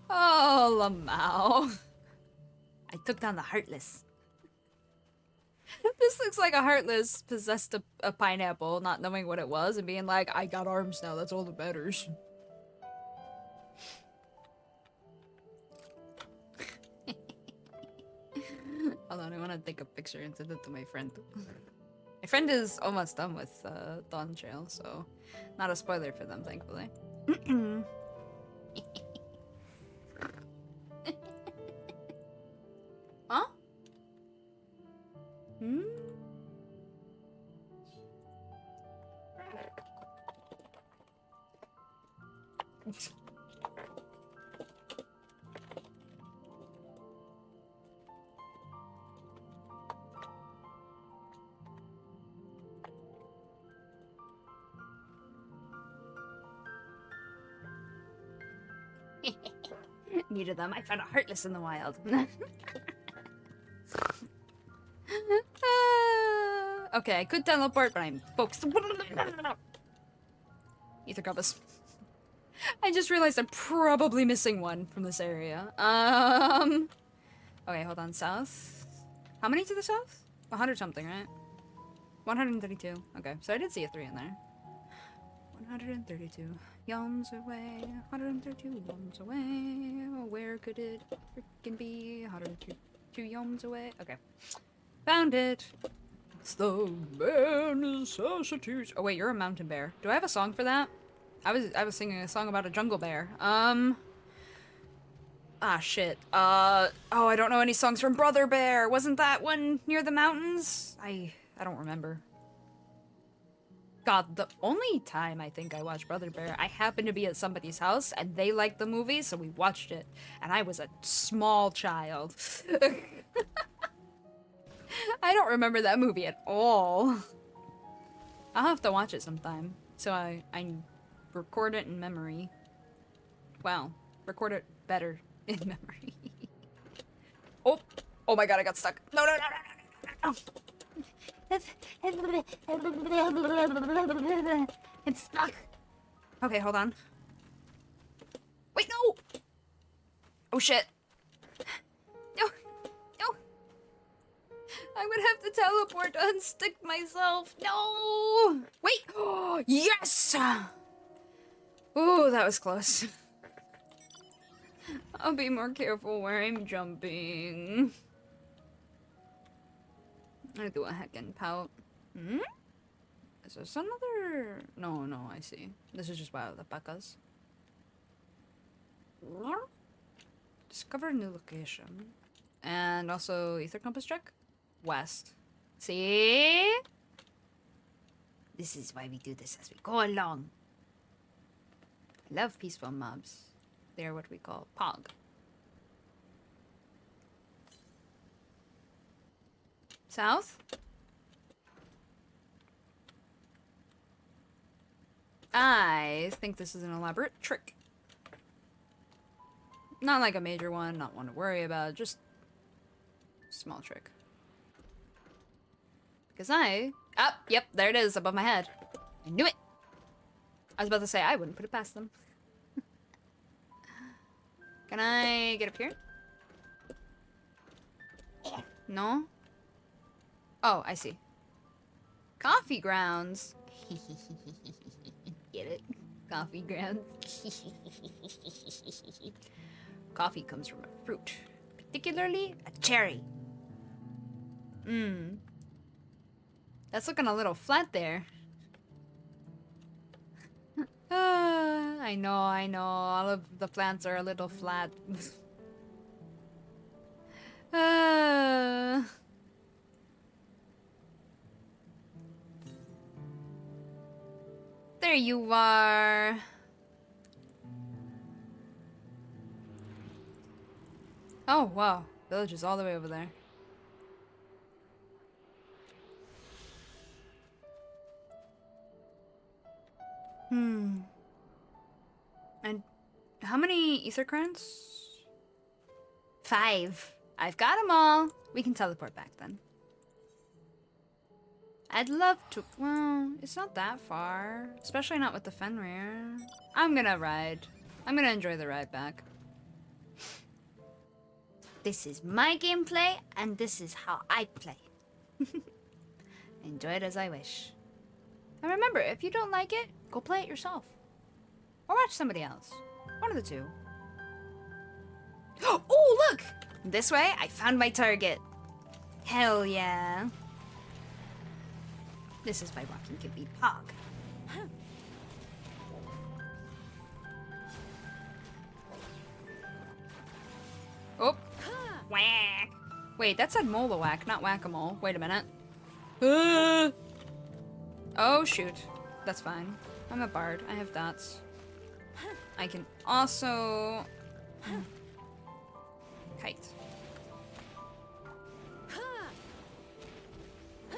Oh, Lamau. I took down the Heartless. This looks like a Heartless possessed a pineapple, not knowing what it was, and being like, I got arms now, that's all that matters. Hold on, I want to take a picture and send it to my friend. My friend is almost done with Dawntrail, so not a spoiler for them, thankfully. Huh? Hmm? Needed them. I found a Heartless in the wild. Okay, I could teleport, but I'm focused. Ether compass. I just realized I'm probably missing one from this area. Okay, hold on. South. How many to the south? 100 something, right? 132. Okay, so I did see a 3 in there. 132 yawns away, 132 yawns away. Where could it freaking be? 132 yawns away. Okay. Found it. It's the bare necessities. Oh wait, you're a mountain bear. Do I have a song for that? I was singing a song about a jungle bear. Ah shit. Oh, I don't know any songs from Brother Bear. Wasn't that one near the mountains? I don't remember. God, the only time I think I watched Brother Bear, I happened to be at somebody's house and they liked the movie, so we watched it. And I was a small child. I don't remember that movie at all. I'll have to watch it sometime. So I record it in memory. Well, record it better in memory. Oh my god, I got stuck. No. I'm stuck. Okay, hold on. Wait, no! Oh shit. No. I would have to teleport to unstick myself. No! Wait! Oh, yes! Ooh, that was close. I'll be more careful where I'm jumping. I do a heckin' pout. Hmm? Is this another... No, I see. This is just wild alpacas. Discover a new location. And also ether compass check? West. See? This is why we do this as we go along. I love peaceful mobs. They are what we call Pog. South? I think this is an elaborate trick. Not like a major one, not one to worry about, just a small trick. Because yep, there it is, above my head. I knew it! I was about to say, I wouldn't put it past them. Can I get up here? No? Oh, I see. Coffee grounds. Get it? Coffee grounds. Coffee comes from a fruit, particularly a cherry. Mmm. That's looking a little flat there. I know. All of the plants are a little flat. There you are. Oh, wow. Village is all the way over there. And how many ether currents? 5. I've got them all. We can teleport back then. I'd love to. Well, it's not that far. Especially not with the Fenrir. I'm gonna ride. I'm gonna enjoy the ride back. This is my gameplay, and this is how I play. Enjoy it as I wish. And remember, if you don't like it, go play it yourself. Or watch somebody else. One of the two. Oh, look! This way, I found my target. Hell yeah. This is why walking can be Pog. Oh. Whack. Wait, that said Mole-a-whack, not Whack-a-Mole. Wait a minute. Oh, shoot. That's fine. I'm a bard. I have dots. I can also... kite.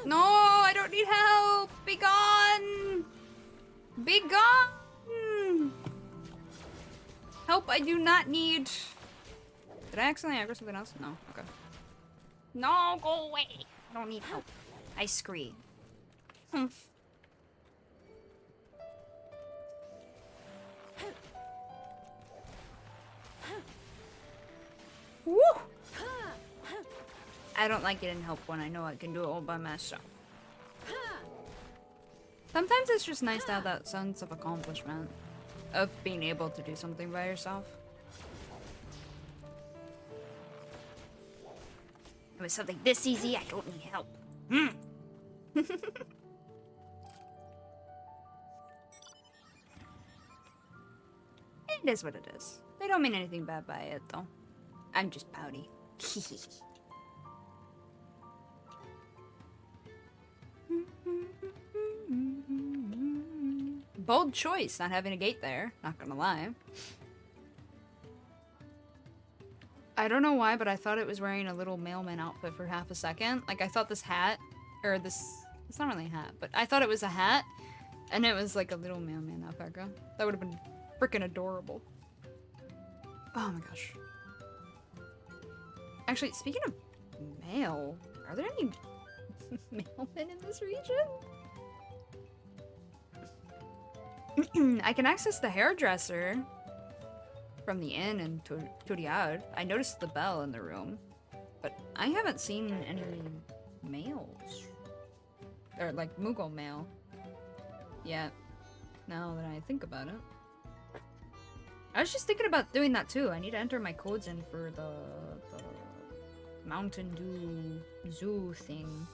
No, I don't need help! Be gone! Be gone! Help I do not need. Did I accidentally aggro something else? No, okay. No, go away! I don't need help. I scream. Woo! I don't like getting help when I know I can do it all by myself. Sometimes it's just nice to have that sense of accomplishment, of being able to do something by yourself. With something this easy, I don't need help. It is what it is. They don't mean anything bad by it, though. I'm just pouty. Bold choice, not having a gate there. Not gonna lie. I don't know why, but I thought it was wearing a little mailman outfit for half a second. Like, I thought this hat, or this, it's not really a hat, but I thought it was a hat, and it was like a little mailman alpaca. That would have been freaking adorable. Oh my gosh. Actually, speaking of mail, are there any mailmen in this region? I can access the hairdresser from the inn in Turiad. I noticed the bell in the room, but I haven't seen any mails. Or like Mughal mail yet, now that I think about it. I was just thinking about doing that too. I need to enter my codes in for the Mountain Dew Zoo thing.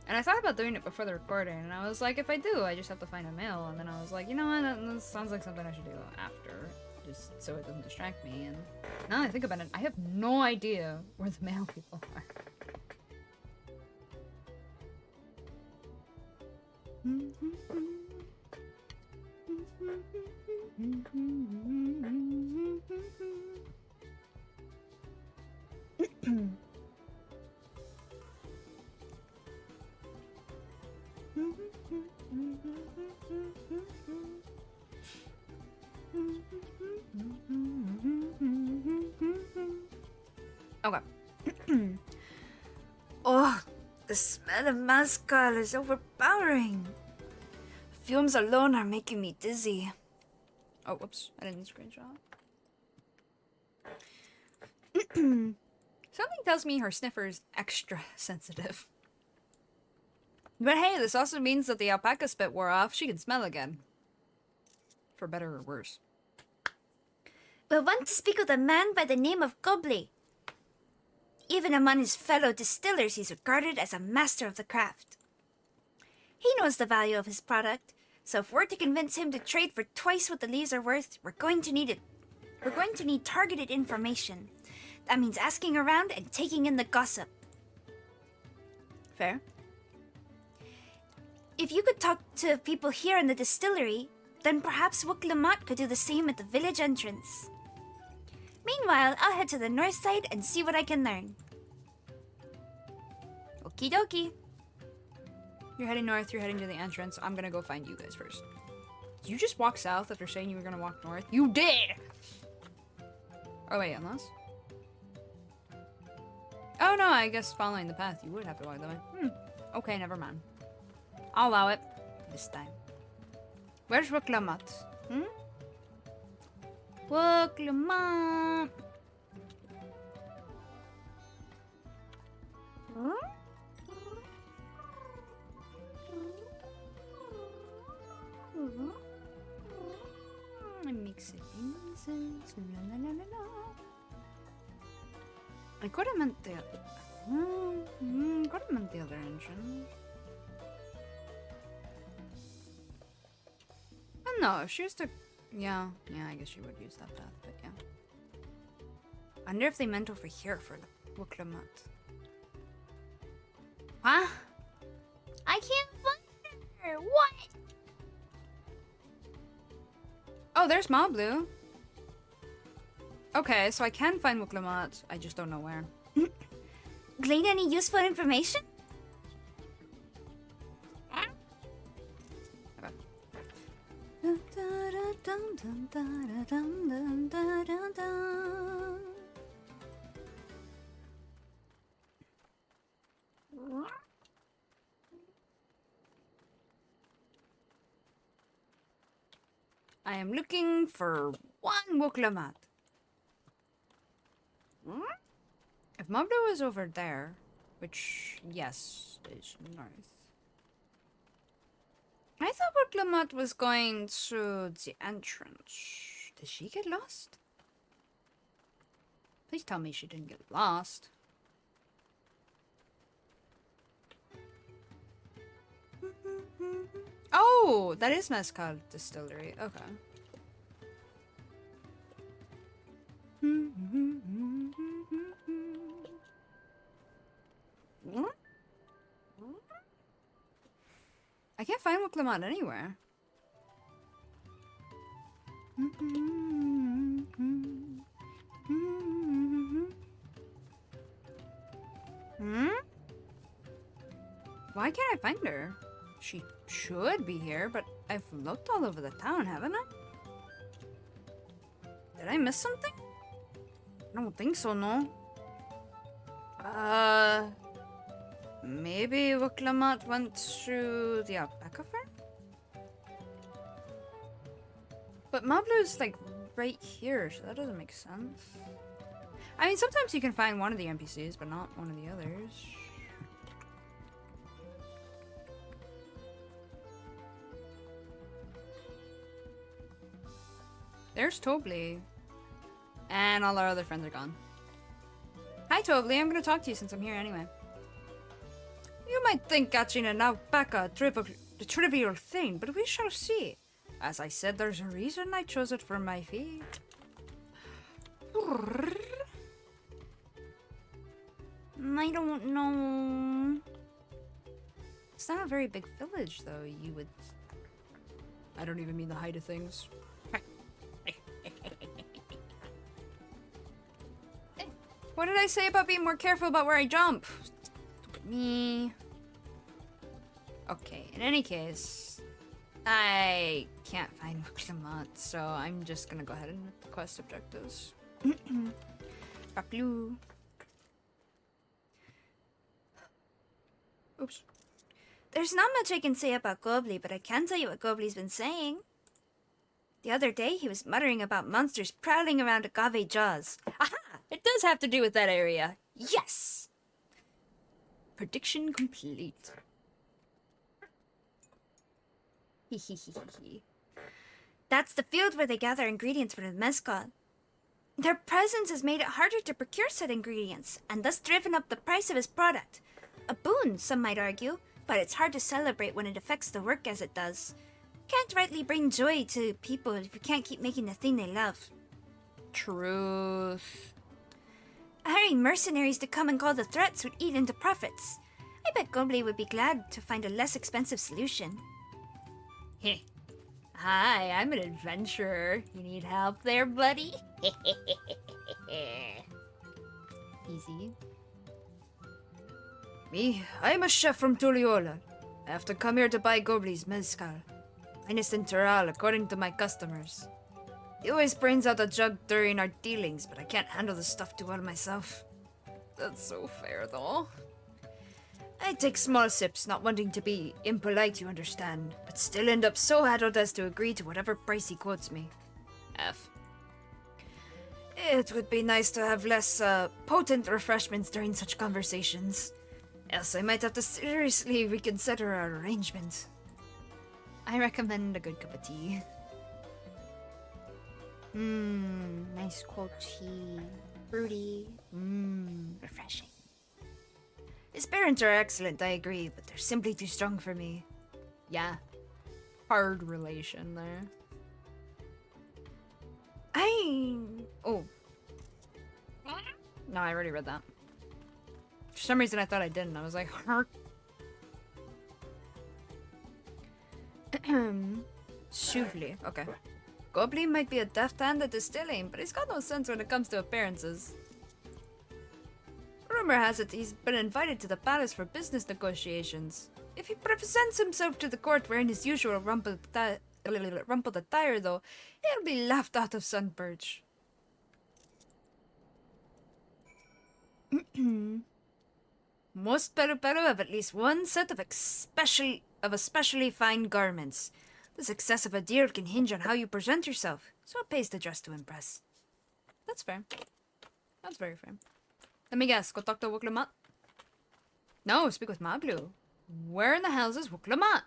And I thought about doing it before the recording, and I was like, if I do, I just have to find a mail. And then I was like, you know what, that sounds like something I should do after, just so it doesn't distract me. And now that I think about it, I have no idea where the mail people are. Okay. Oh, the smell of mezcal is overpowering. Fumes alone are making me dizzy. Oh, whoops. I didn't screenshot. Something tells me her sniffer is extra sensitive. But hey, this also means that the alpaca spit wore off. She can smell again. For better or worse. We'll want to speak with a man by the name of Gobley. Even among his fellow distillers, he's regarded as a master of the craft. He knows the value of his product, so if we're to convince him to trade for twice what the leaves are worth, we're going to need targeted information. That means asking around and taking in the gossip. Fair. If you could talk to people here in the distillery, then perhaps Wuklamat could do the same at the village entrance. Meanwhile, I'll head to the north side and see what I can learn. Okie dokie. You're heading north, you're heading to the entrance. I'm gonna go find you guys first. You just walked south after saying you were gonna walk north? You did! Oh wait, unless? Oh no, I guess following the path, you would have to walk that way. Okay, never mind. I'll allow it. This time. Where's Wuklamat? Wuklamat! Mix it in. I could have meant the other engine. Oh no, if she was to... Yeah, I guess she would use that path, but yeah. I wonder if they meant over here for the Wuklamat. Huh? I can't find her. What? Oh, there's Mablu. Okay, so I can find Wuklamat. I just don't know where. Glean any useful information? I am looking for one Wuklamat. If Mabdo is over there, which, yes, is north. I thought Woodlamat was going to the entrance. Did she get lost? Please tell me she didn't get lost. Oh, that is Mezcal Distillery. Okay. I can't find Wuklamot anywhere. Why can't I find her? She should be here, but I've looked all over the town, haven't I? Did I miss something? I don't think so, no. Maybe Wuklamot went to the alpaca farm? But Mablu's like right here, so that doesn't make sense. I mean, sometimes you can find one of the NPCs, but not one of the others. There's Tobli. And all our other friends are gone. Hi, Tobli. I'm gonna talk to you since I'm here anyway. You might think catching an alpaca a trivial thing, but we shall see. As I said, there's a reason I chose it for my feet. I don't know. It's not a very big village, though. You would... I don't even mean the height of things. What did I say about being more careful about where I jump? Stupid me. Okay, in any case, I can't find Wuklamot, so I'm just gonna go ahead and hit the quest objectives. Baklu. Oops. There's not much I can say about Gobli, but I can tell you what Gobli's been saying. The other day, he was muttering about monsters prowling around Agave Jaws. Aha! It does have to do with that area. Yes! Prediction complete. That's the field where they gather ingredients for the mezcal. Their presence has made it harder to procure said ingredients, and thus driven up the price of his product. A boon, some might argue, but it's hard to celebrate when it affects the work as it does. Can't rightly bring joy to people if you can't keep making the thing they love. Truth. Hiring mercenaries to come and call the threats would eat into profits. I bet Gobli would be glad to find a less expensive solution. Heh. Hi, I'm an adventurer. You need help there, buddy? Easy. Me, I'm a chef from Tuliola. I have to come here to buy Gobli's mezcal. Finest in Tural, according to my customers. He always brings out a jug during our dealings, but I can't handle the stuff too well myself. That's so fair, though. I take small sips, not wanting to be impolite, you understand, but still end up so addled as to agree to whatever price he quotes me. F. It would be nice to have less, potent refreshments during such conversations. Else I might have to seriously reconsider our arrangement. I recommend a good cup of tea. Nice cold tea. Fruity. Refreshing. His parents are excellent, I agree, but they're simply too strong for me. Yeah. Hard relation there. Oh. No, I already read that. For some reason I thought I didn't. I was like, heart. Shuvli. Okay. Goblin might be a deft hand at distilling, but he's got no sense when it comes to appearances. Rumor has it he's been invited to the palace for business negotiations. If he presents himself to the court wearing his usual rumpled attire, though, he'll be laughed out of Sunperch. Most Peru have at least one set of especially fine garments. The success of a deal can hinge on how you present yourself, so it pays to dress to impress. That's fair. That's very fair. Let me guess, go talk to Wuklamot? No, speak with Mablu. Where in the hell is Wuklamot?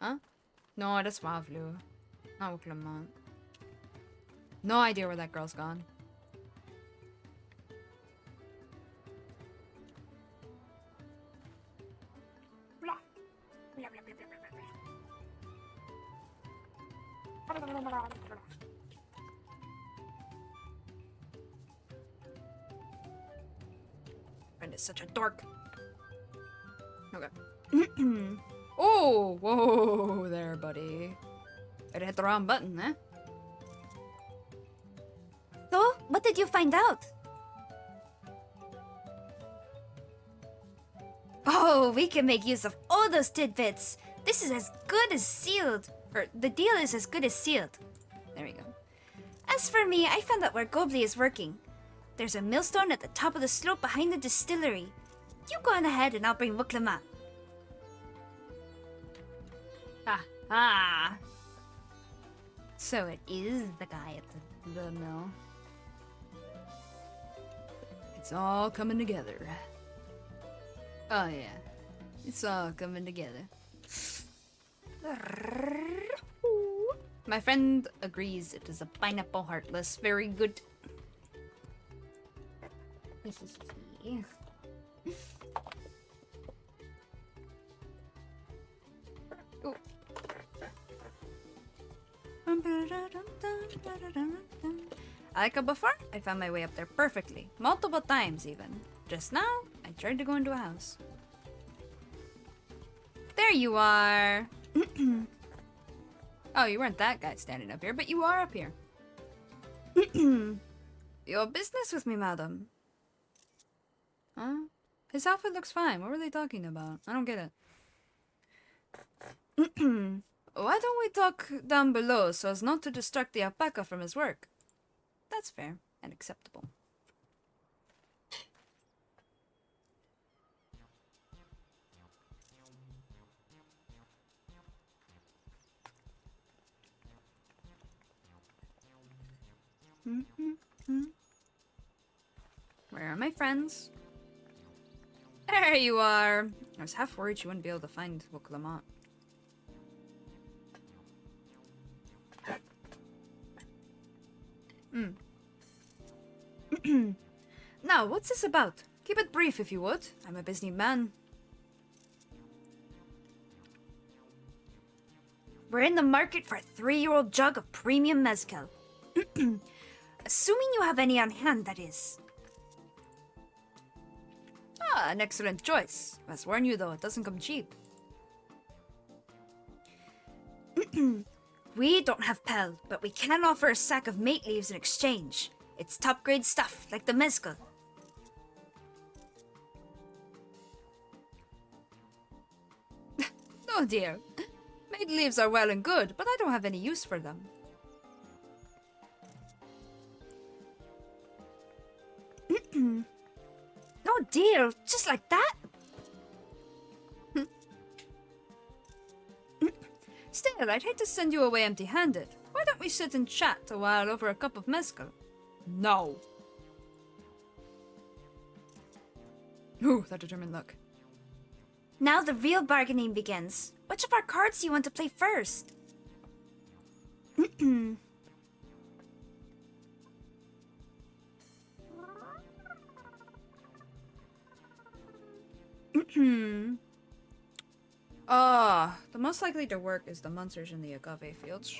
Huh? No, that's Wavlu. Not Clement. No idea where that girl's gone. Friend is such a dork. Okay. Oh, whoa there, buddy. I'd hit the wrong button, eh? So, what did you find out? Oh, we can make use of all those tidbits. This is as good as sealed. Or, the deal is as good as sealed. There we go. As for me, I found out where Gobli is working. There's a millstone at the top of the slope behind the distillery. You go on ahead and I'll bring Wuklama. Ah. So it is the guy at the mill. It's all coming together. Oh yeah. It's all coming together. My friend agrees it is a pineapple heartless. Very good. Ooh. Like before, I found my way up there perfectly. Multiple times even. Just now, I tried to go into a house. There you are! Oh, you weren't that guy standing up here, but you are up here. Your business with me, madam. Huh? His outfit looks fine. What were they talking about? I don't get it. Why don't we talk down below so as not to distract the alpaca from his work? That's fair and acceptable. Where are my friends? There you are. I was half worried you wouldn't be able to find Wuklama. Now, what's this about? Keep it brief if you would. I'm a busy man. We're in the market for a 3-year-old jug of premium mezcal. Assuming you have any on hand, that is. Ah, an excellent choice. Must warn you though, it doesn't come cheap. We don't have Pel, but we can offer a sack of mate leaves in exchange. It's top grade stuff, like the mezcal. Oh dear. Mate leaves are well and good, but I don't have any use for them. Oh dear, just like that? Still, I'd hate to send you away empty-handed. Why don't we sit and chat a while over a cup of mezcal? No. Ooh, that determined look. Now the real bargaining begins. Which of our cards do you want to play first? The most likely to work is the monsters in the agave fields.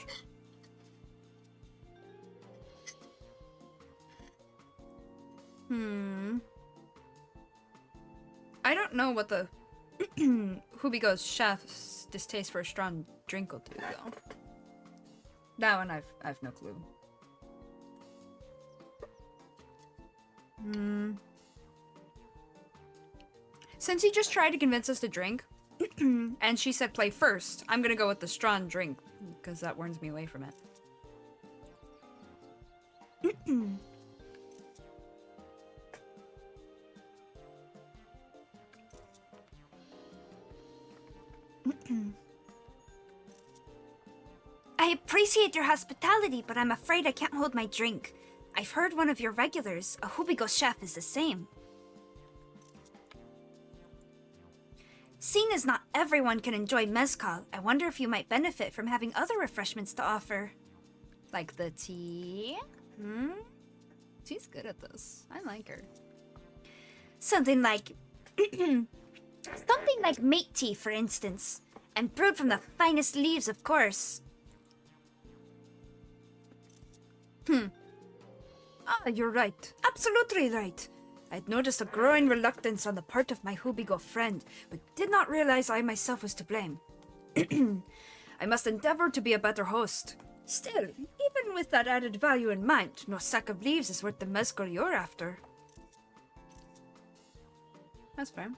I don't know what the Hubigo's chef's distaste for a strong drink will do, though. That one I've no clue. Since he just tried to convince us to drink, and she said play first, I'm gonna go with the strong drink, because that warns me away from it. I appreciate your hospitality, but I'm afraid I can't hold my drink. I've heard one of your regulars, a Hubigo chef, is the same. Seeing as not everyone can enjoy mezcal, I wonder if you might benefit from having other refreshments to offer. Like the tea? She's good at this. I like her. Something like... something like mate tea, for instance. And brewed from the finest leaves, of course. You're right. Absolutely right. I'd noticed a growing reluctance on the part of my Hubigo friend, but did not realize I myself was to blame. I must endeavor to be a better host. Still, even with that added value in mind, no sack of leaves is worth the mezcal you're after. That's fair.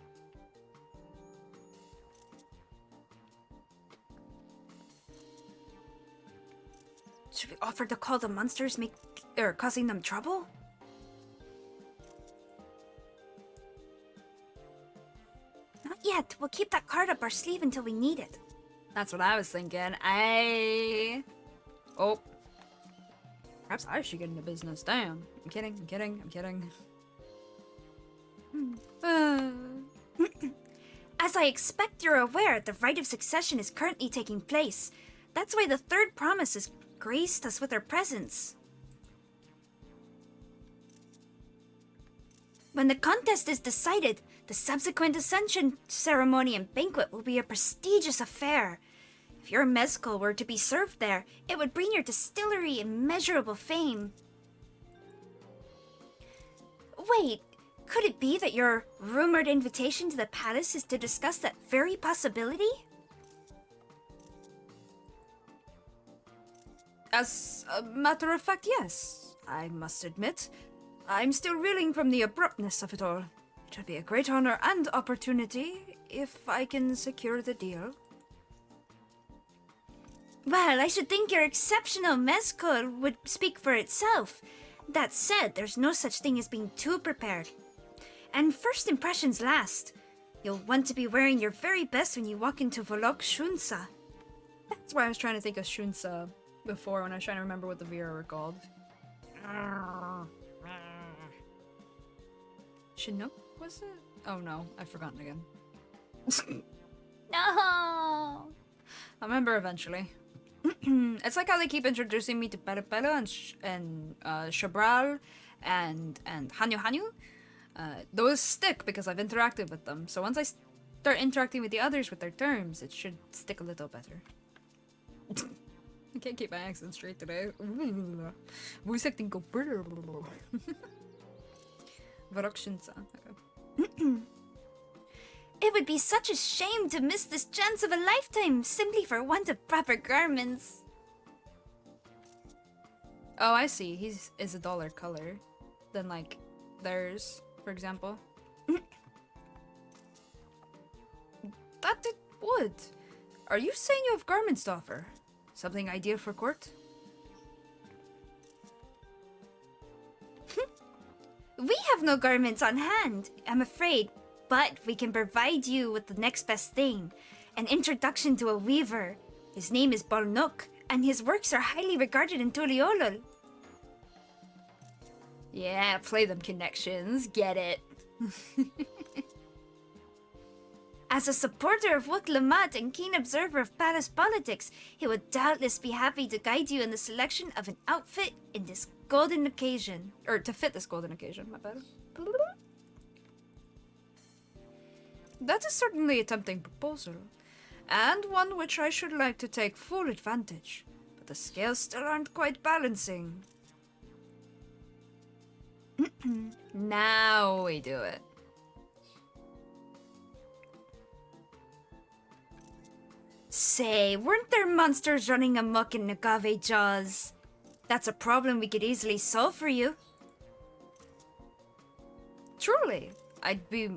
Should we offer to call the monsters causing them trouble? Not yet. We'll keep that card up our sleeve until we need it. That's what I was thinking. Oh. Perhaps I should get into business. Damn. I'm kidding. As I expect you're aware, the rite of succession is currently taking place. That's why the third promise has graced us with her presence. When the contest is decided, the subsequent ascension ceremony and banquet will be a prestigious affair. If your mezcal were to be served there, it would bring your distillery immeasurable fame. Wait, could it be that your rumored invitation to the palace is to discuss that very possibility? As a matter of fact, yes. I must admit, I'm still reeling from the abruptness of it all. It would be a great honor and opportunity if I can secure the deal. Well, I should think your exceptional mezcal would speak for itself. That said, there's no such thing as being too prepared. And first impressions last. You'll want to be wearing your very best when you walk into Volok Shunsa. That's why I was trying to think of Shunsa before when I was trying to remember what the Vera were called. Chinook, was it? Oh no, I've forgotten again. No! I'll remember eventually. It's like how they keep introducing me to Pelo Pelo and Shabral and Hanyu Hanyu. Those stick because I've interacted with them. So once I start interacting with the others with their terms, it should stick a little better. I can't keep my accent straight today. Voice acting go. Varokshunsa. It would be such a shame to miss this chance of a lifetime simply for want of proper garments. Oh, I see. His is a duller color than like theirs, for example. That it would. Are you saying you have garments to offer? Something ideal for court? We have no garments on hand, I'm afraid, but we can provide you with the next best thing. An introduction to a weaver. His name is Bolnok, and his works are highly regarded in Tuliolol. Yeah, play them connections. Get it. As a supporter of Wuk Lamat and keen observer of palace politics, he would doubtless be happy to guide you in the selection of an outfit in this golden occasion. Or to fit this golden occasion, my bad. That is certainly a tempting proposal, and one which I should like to take full advantage, but the scales still aren't quite balancing. Now we do it. Say, weren't there monsters running amok in Nagave Jaws? That's a problem we could easily solve for you. Truly, I'd be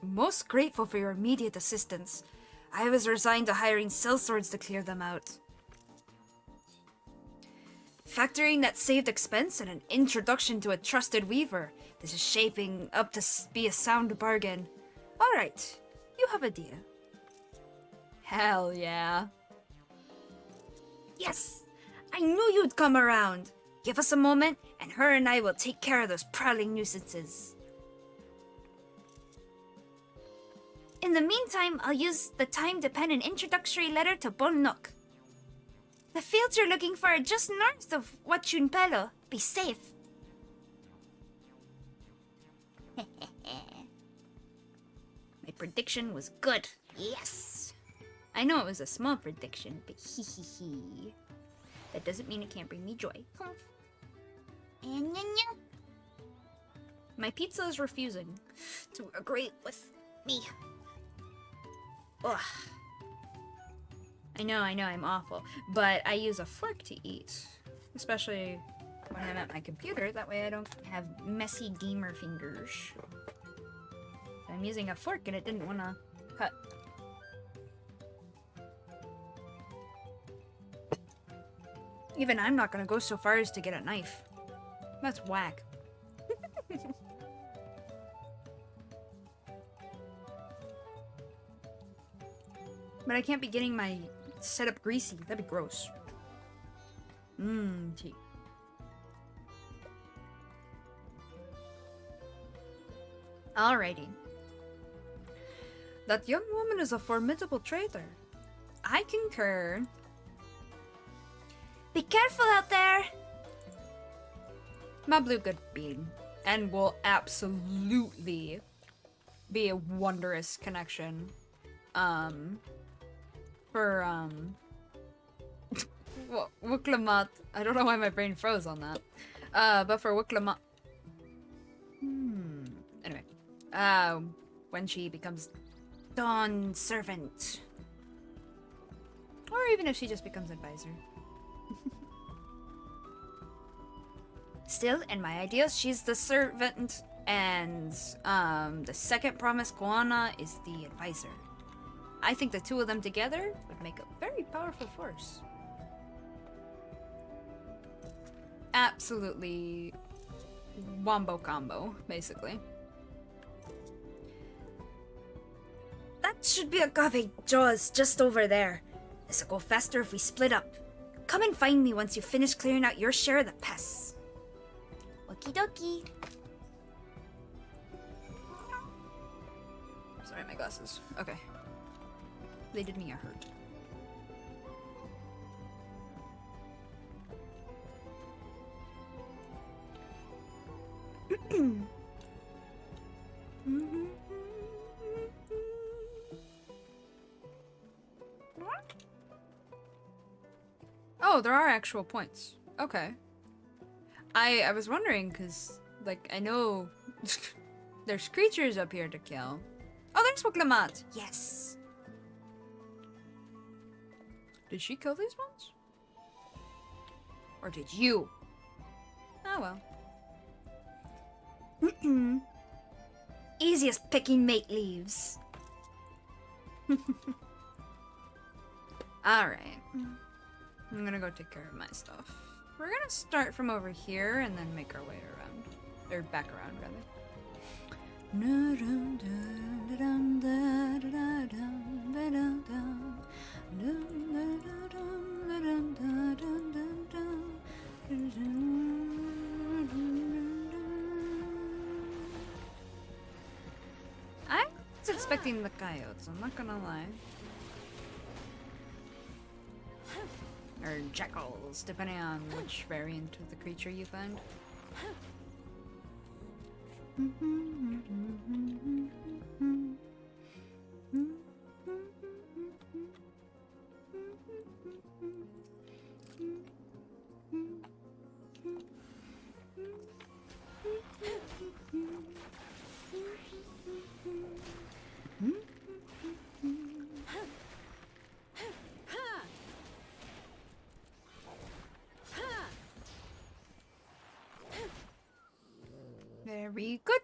most grateful for your immediate assistance. I was resigned to hiring sellswords to clear them out. Factoring that saved expense and an introduction to a trusted weaver, this is shaping up to be a sound bargain. Alright, you have a deal. Hell yeah. Yes! I knew you'd come around. Give us a moment, and her and I will take care of those prowling nuisances. In In the meantime, I'll use the time to pen an introductory letter to Bolnok. The fields you're looking for are just north of Huachunpelo. Be safe. My prediction was good. Yes. I know it was a small prediction, but hee hee hee. That doesn't mean it can't bring me joy. My pizza is refusing to agree with me. Ugh. I know, I'm awful. But I use a fork to eat. Especially when I'm at my computer. That way I don't have messy gamer fingers. I'm using a fork and it didn't want to cut. Even I'm not going to go so far as to get a knife. That's whack. But I can't be getting my setup greasy. That'd be gross. Tea. Alrighty. That young woman is a formidable traitor. I concur. Be careful out there. My blue good bean. And will absolutely be a wondrous connection. For, well, Wuklamat. I don't know why my brain froze on that. But for Wuklamat. Anyway. When she becomes Dawn Servant. Or even if she just becomes advisor. Still, in my ideas, she's the servant, and the second promise, Koana, is the advisor. I think the two of them together would make a very powerful force. Absolutely wombo combo, basically. That should be agave jaws just over there. This'll go faster if we split up. Come and find me once you finish clearing out your share of the pests. Okie dokie. Sorry, my glasses. Okay. They did me a hurt. Oh, there are actual points. Okay. I was wondering, because, like, I know there's creatures up here to kill. Oh, there's Wuklamat! Yes. Did she kill these ones? Or did you? Oh well. Easy as picking mate leaves. Alright. I'm gonna go take care of my stuff. We're gonna start from over here and then make our way around. Or back around, rather. I was expecting the coyotes, I'm not gonna lie. Or jackals, depending on which variant of the creature you find. Very good.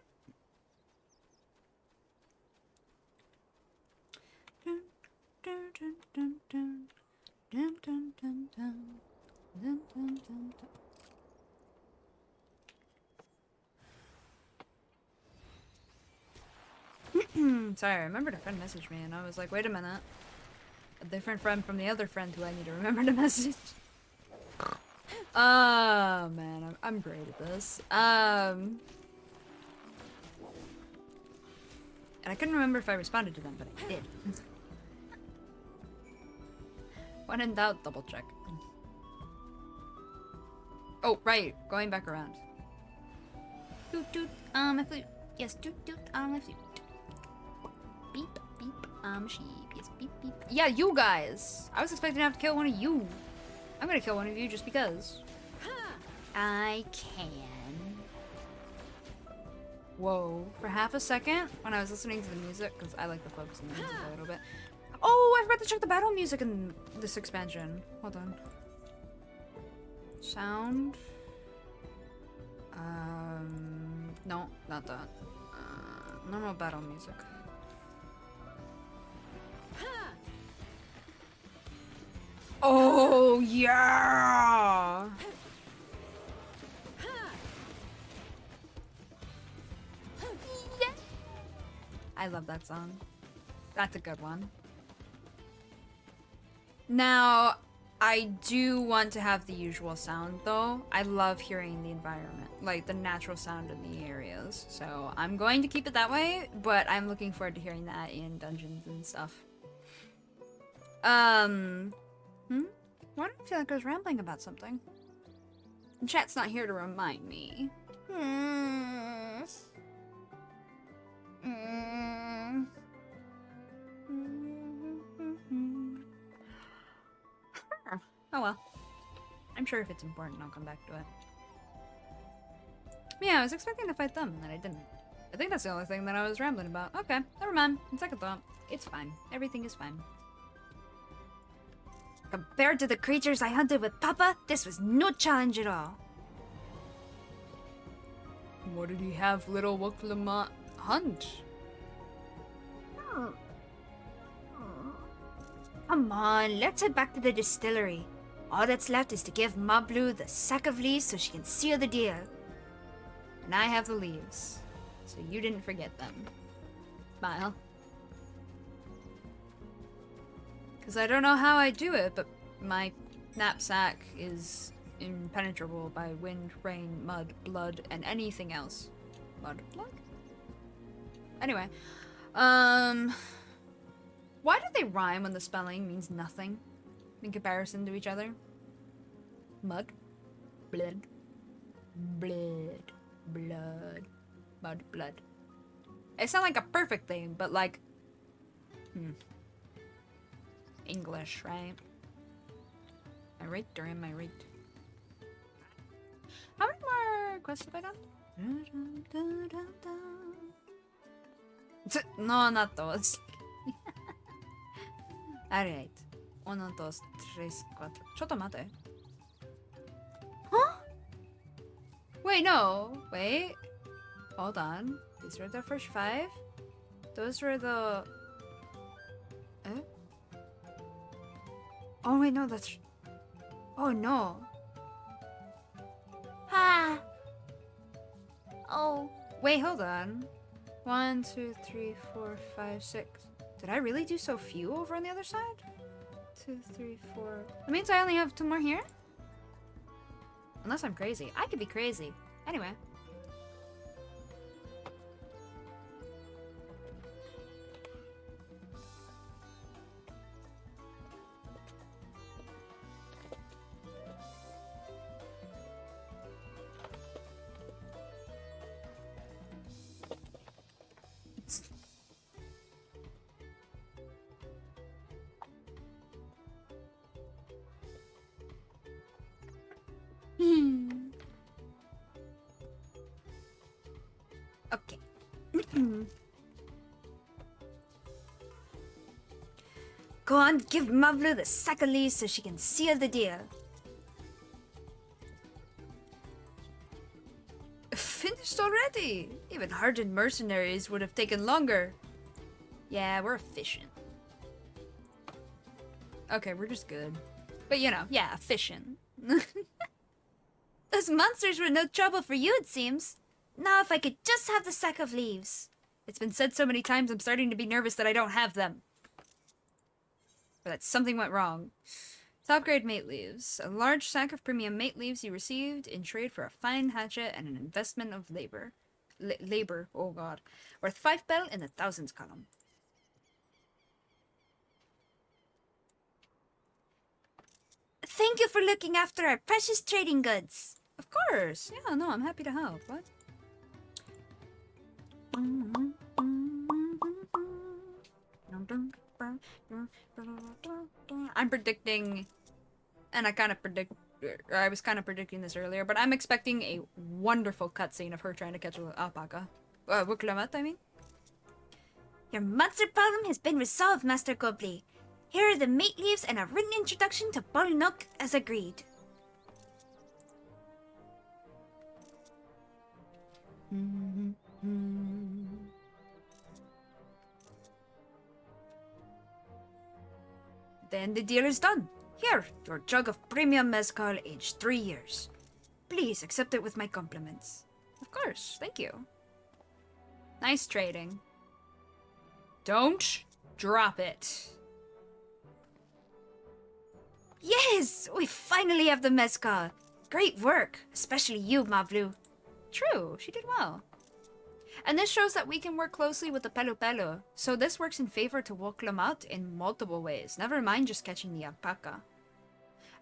Sorry, I remembered a friend messaged me and I was like, wait a minute. A different friend from the other friend who I need to remember to message. Oh man, I'm great at this. And I couldn't remember if I responded to them, but I did. When in doubt, double check. Oh, right. Going back around. Doot doot, a flute. Yes, doot doot, a flute. Beep beep, sheep. Yes, beep beep. Yeah, you guys. I was expecting to have to kill one of you. I'm gonna kill one of you just because. I can. Whoa. For half a second, when I was listening to the music, because I like to focus on the music a little bit. Oh, I forgot to check the battle music in this expansion. Hold on. Sound. No, not that. Normal battle music. Oh, yeah! I love that song. That's a good one. Now, I do want to have the usual sound, though. I love hearing the environment, like the natural sound in the areas. So I'm going to keep it that way, but I'm looking forward to hearing that in dungeons and stuff. Why do I feel like I was rambling about something? And chat's not here to remind me. Oh well. I'm sure if it's important, I'll come back to it. Yeah, I was expecting to fight them, and then I didn't. I think that's the only thing that I was rambling about. Okay, never mind. On second thought, it's fine. Everything is fine. Compared to the creatures I hunted with Papa, this was no challenge at all. What did he have little Wuklama hunt? Come on, let's head back to the distillery. All that's left is to give Mablu the sack of leaves so she can seal the deal. And I have the leaves, so you didn't forget them. Smile. Because I don't know how I do it, but my knapsack is impenetrable by wind, rain, mud, blood, and anything else. Mud, blood? Anyway, why do they rhyme when the spelling means nothing in comparison to each other? Mud, blood, blood, blood, mud, blood. It sounds like a perfect thing, but like, English, right? Am I right or am I right? How many more quests have I done? No, not those. Alright. 1, 2, 3, 4. ちょっと待って. Huh? Wait, no. Wait. Hold on. These were the first 5? Those were the... Eh? Oh, wait, no, that's... Oh, no. Ha! Oh. Wait, hold on. 1, 2, 3, 4, 5, 6. Did I really do so few over on the other side? 2, 3, 4. That means I only have 2 more here? Unless I'm crazy. I could be crazy. Anyway. Okay. Go on, give Mablu the sack of leaves so she can seal the deal. Finished already? Even hardened mercenaries would have taken longer. Yeah, we're efficient. Okay, we're just good. But you know, yeah, efficient. Those monsters were no trouble for you, it seems. Now if I could just have the sack of leaves. It's been said so many times I'm starting to be nervous that I don't have them. Or that something went wrong. Top grade mate leaves. A large sack of premium mate leaves you received in trade for a fine hatchet and an investment of labor. labor. Oh god. Worth 5 bell in the thousands column. Thank you for looking after our precious trading goods. Of course. Yeah, no, I'm happy to help. What? I'm predicting, and I was kind of predicting this earlier, but I'm expecting a wonderful cutscene of her trying to catch an alpaca. Wuklamat, I mean. Your monster problem has been resolved, Master Gobley. Here are the mate leaves and a written introduction to Bolnok as agreed. Then the deal is done. Here, your jug of premium mezcal aged 3 years. Please accept it with my compliments. Of course, thank you. Nice trading. Don't drop it. Yes, we finally have the mezcal. Great work, especially you, Mavlu. True, she did well. And this shows that we can work closely with the Pelu Pelu, so this works in favor to Woklamat in multiple ways, never mind just catching the alpaca.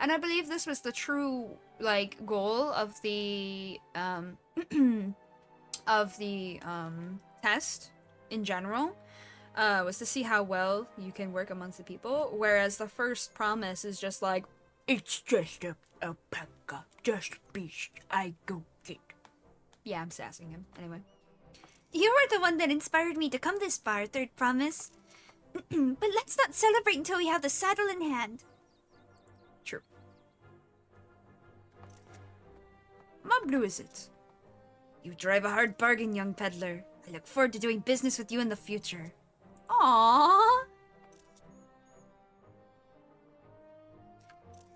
And I believe this was the true, like, goal of the, test in general, was to see how well you can work amongst the people, whereas the first promise is just like, it's just a alpaca, just beast, I go get. Yeah, I'm sassing him. Anyway. You were the one that inspired me to come this far, Third Promise. But let's not celebrate until we have the saddle in hand. True. What blue is it? You drive a hard bargain, young peddler. I look forward to doing business with you in the future. Aww.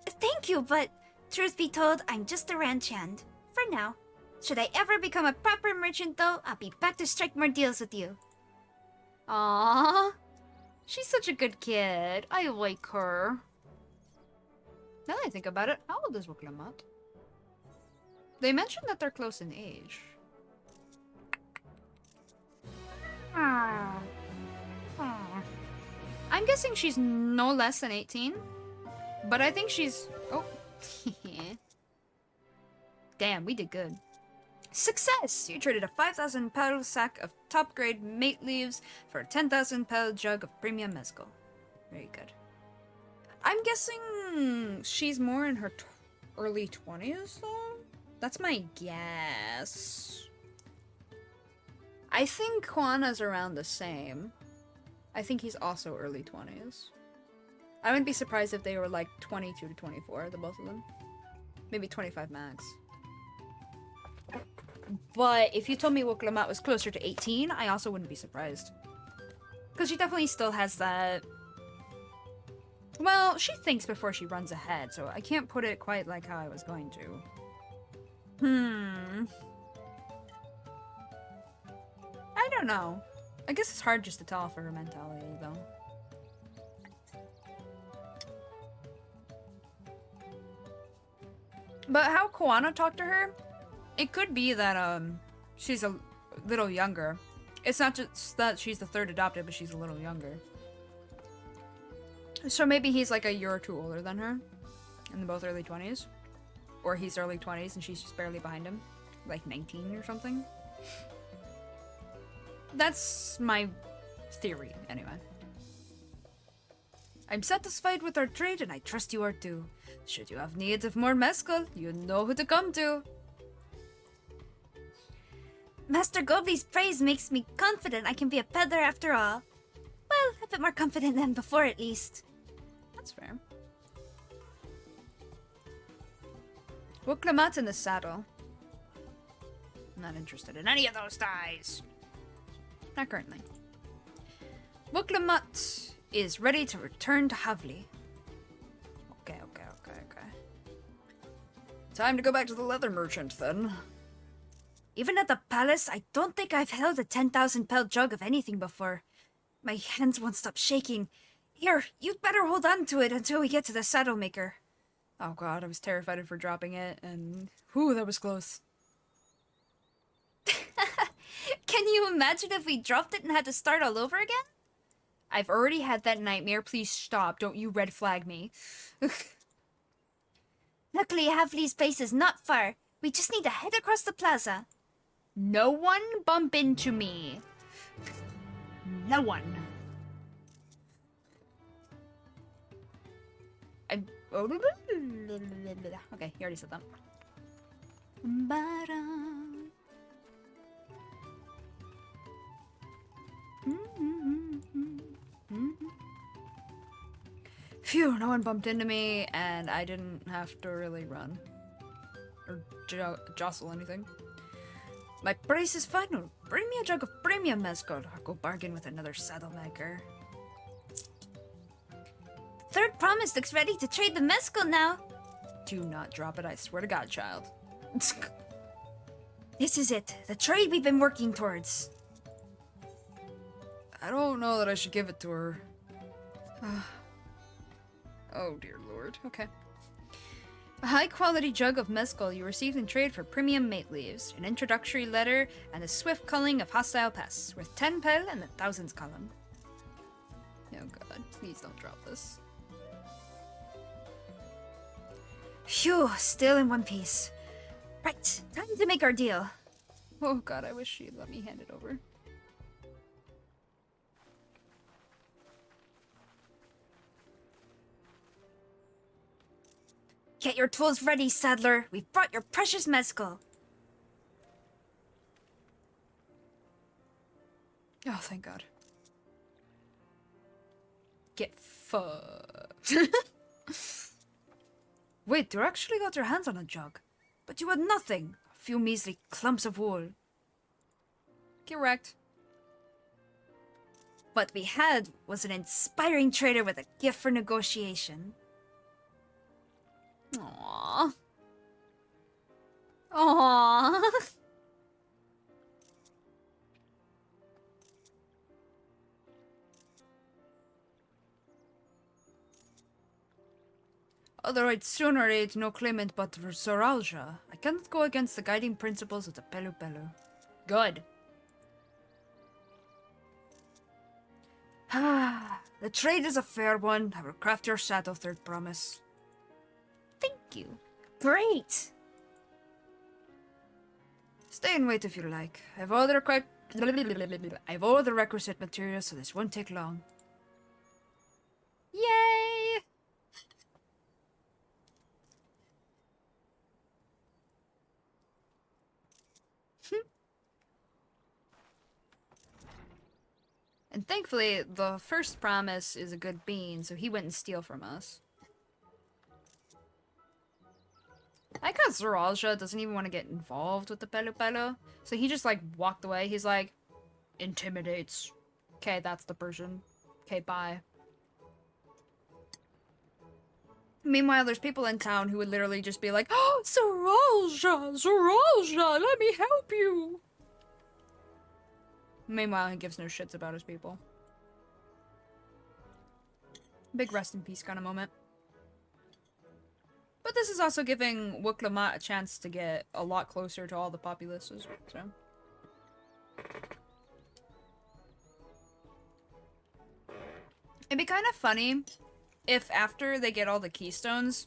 Thank you, but truth be told, I'm just a ranch hand. For now. Should I ever become a proper merchant, though, I'll be back to strike more deals with you. Aww. She's such a good kid. I like her. Now that I think about it, how old is Wuklamat? They mentioned that they're close in age. I'm guessing she's no less than 18. But I think she's... Oh. Damn, we did good. Success! You traded a 5,000 pel sack of top-grade mate leaves for a 10,000 pel jug of premium mezcal. Very good. I'm guessing she's more in her early 20s, though? That's my guess. I think Juana's around the same. I think he's also early 20s. I wouldn't be surprised if they were like 22 to 24, the both of them. Maybe 25 max. But if you told me Wuklamat was closer to 18, I also wouldn't be surprised. Because she definitely still has that... Well, she thinks before she runs ahead, so I can't put it quite like how I was going to. I don't know. I guess it's hard just to tell for her mentality, though. But how Koana talked to her, it could be that she's a little younger. It's not just that she's the third adopted, but she's a little younger. So maybe he's like a year or two older than her, and they're both early 20s. Or he's early 20s and she's just barely behind him, like 19 or something. That's my theory, anyway. I'm satisfied with our trade and I trust you are too. Should you have needs of more mezcal, you know who to come to. Master Gobley's praise makes me confident I can be a peddler after all. Well, a bit more confident than before at least. That's fair. Wuklamat in the saddle. Not interested in any of those ties. Not currently. Wuklamat is ready to return to Havli. Okay. Time to go back to the leather merchant, then. Even at the palace, I don't think I've held a 10,000 pel jug of anything before. My hands won't stop shaking. Here, you'd better hold on to it until we get to the saddle maker. Oh god, I was terrified of her dropping it, and... Whew, that was close. Can you imagine if we dropped it and had to start all over again? I've already had that nightmare. Please stop. Don't you red flag me. Luckily, Havli's place is not far. We just need to head across the plaza. No one bump into me. No one. Okay, you already said that. Phew, no one bumped into me, and I didn't have to really run. Or jostle anything. My price is final. Bring me a jug of premium mezcal, or go bargain with another saddle maker. Third promise looks ready to trade the mezcal now. Do not drop it, I swear to God, child. This is it, the trade we've been working towards. I don't know that I should give it to her. Oh dear lord, okay. A high-quality jug of mezcal you received in trade for premium mate leaves, an introductory letter, and a swift culling of hostile pests, worth 10 pel and the thousands column. Oh god, please don't drop this. Phew, still in one piece. Right, time to make our deal. Oh god, I wish she'd let me hand it over. Get your tools ready, saddler. We've brought your precious mezcal. Oh, thank god. Get fucked. Wait, you actually got your hands on a jug. But you had nothing. A few measly clumps of wool. Correct. What we had was an inspiring trader with a gift for negotiation. Aww. Aww. Although I'd sooner aid no claimant but Zoralja, I cannot go against the guiding principles of the Pelu Pelu. Good. The trade is a fair one. I will craft your saddle, third promise. Thank you. Great. Stay and wait if you like. I have all the requisite materials, so this won't take long. Yay! And thankfully, the first promise is a good bean, so he wouldn't steal from us. I got Zoralja doesn't even want to get involved with the Pelu Pelu, so he just, like, walked away. He's like, intimidates. Okay, that's the Persian. Okay, bye. Meanwhile, there's people in town who would literally just be like, oh, Zoralja, Zoralja, let me help you. Meanwhile, he gives no shits about his people. Big rest in peace kind of moment. But this is also giving Wuklamat a chance to get a lot closer to all the populaces, so. It'd be kind of funny if after they get all the keystones,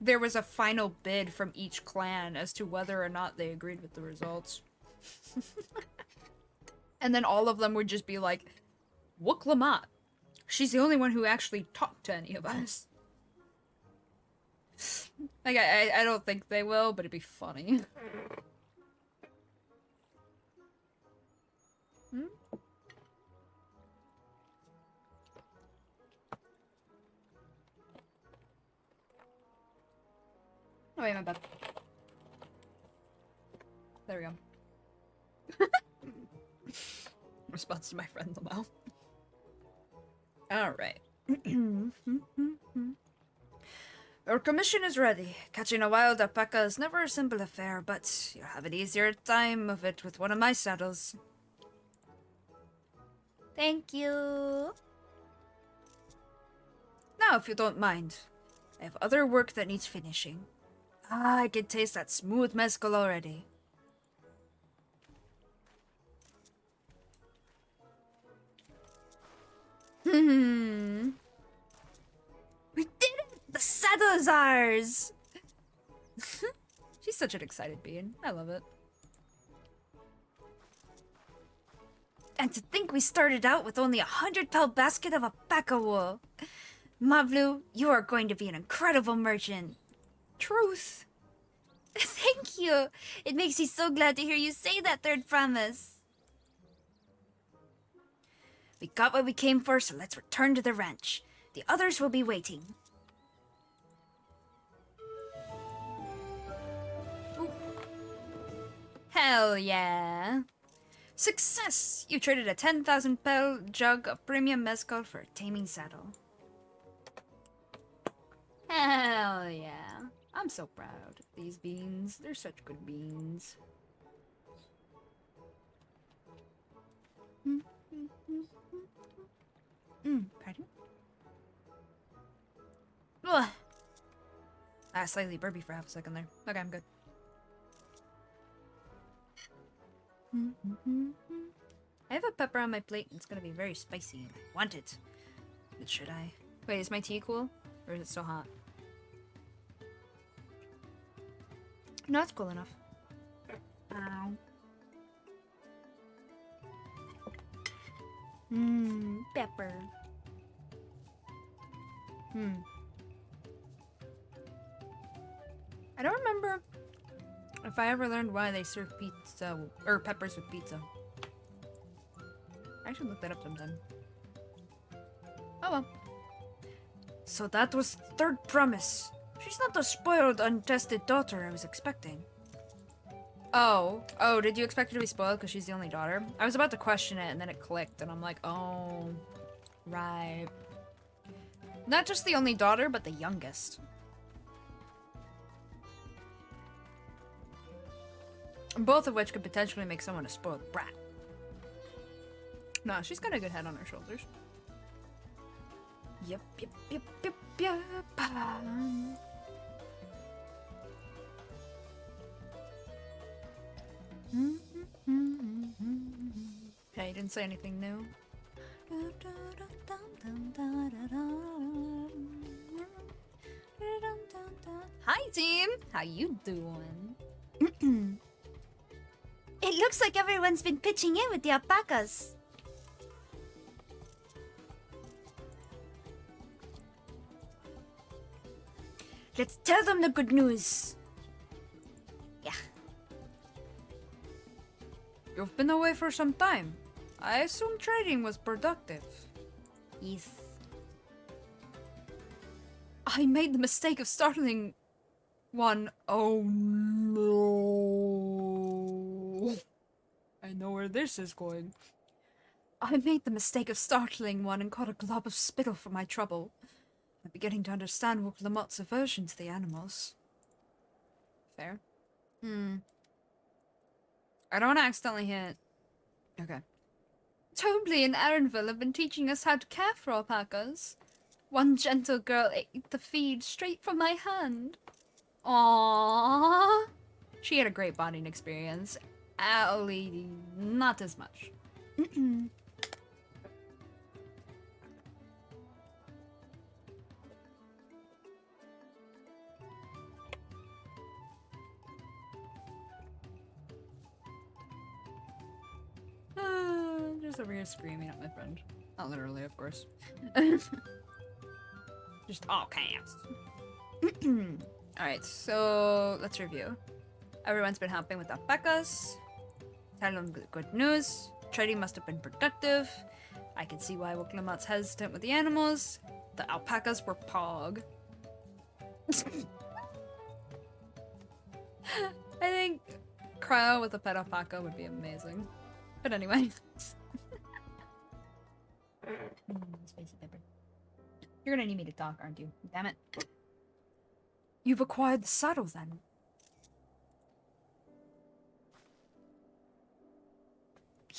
there was a final bid from each clan as to whether or not they agreed with the results. And then all of them would just be like, Wuklamat. She's the only one who actually talked to any of us. Like, I don't think they will, but it'd be funny. Hmm? Oh wait, my bad. There we go. Response to my friend Lamau. Alright. Your commission is ready. Catching a wild alpaca is never a simple affair, but you'll have an easier time of it with one of my saddles. Thank you. Now, if you don't mind, I have other work that needs finishing. I can taste that smooth mezcal already. We did it! The saddle is ours! She's such an excited being. I love it. And to think we started out with only 100-pound basket of alpaca wool. Mavlu, you are going to be an incredible merchant. Truth. Thank you. It makes me so glad to hear you say that third promise. We got what we came for, so let's return to the ranch. The others will be waiting. Ooh. Hell yeah. Success! You traded a 10,000 pel jug of premium mezcal for a taming saddle. Hell yeah. I'm so proud of these beans. They're such good beans. Pardon? Ugh. I slightly burpy for half a second there. Okay, I'm good. I have a pepper on my plate and it's gonna be very spicy and I want it. But should I? Wait, is my tea cool? Or is it still hot? No, it's cool enough. Ow. Pepper. I don't remember if I ever learned why they serve pizza or peppers with pizza. I should look that up sometime. Oh well. So that was the third promise. She's not the spoiled, untested daughter I was expecting. Oh, did you expect her to be spoiled because she's the only daughter? I was about to question it and then it clicked and I'm like, oh, right. Not just the only daughter, but the youngest. Both of which could potentially make someone a spoiled brat. Nah, she's got a good head on her shoulders. Yep. Hey, you didn't say anything new. Hi, team. How you doing? It looks like everyone's been pitching in with the alpacas. Let's tell them the good news. Yeah. You've been away for some time. I assume trading was productive. Yes. I made the mistake of startling one. Oh no. I know where this is going. I made the mistake of startling one and caught a glob of spittle for my trouble. I'm beginning to understand Wook Lamotte's aversion to the animals. Fair. I don't want to accidentally hit... Okay. Tobley and Aaronville have been teaching us how to care for alpacas. One gentle girl ate the feed straight from my hand. Aww. She had a great bonding experience. Allie, not as much. Just over here screaming at my friend. Not literally, of course. Just all caps. Alright, so let's review. Everyone's been helping with alpacas. Tell them good news. Trading must have been productive. I can see why Wook Lamotte's hesitant with the animals. The alpacas were pog. I think Cryo with a pet alpaca would be amazing. But anyway. Spicy pepper. You're gonna need me to talk, aren't you? Damn it. You've acquired the saddle, then?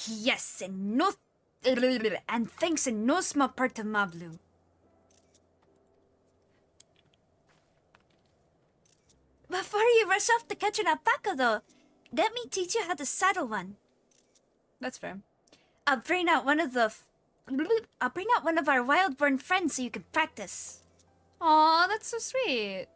Yes, and no... and thanks in no small part to Mavlu. Before you rush off to catch an alpaca, though, let me teach you how to saddle one. That's fair. I'll bring out one of the I'll bring out one of our wild-born friends so you can practice. Aw, that's so sweet.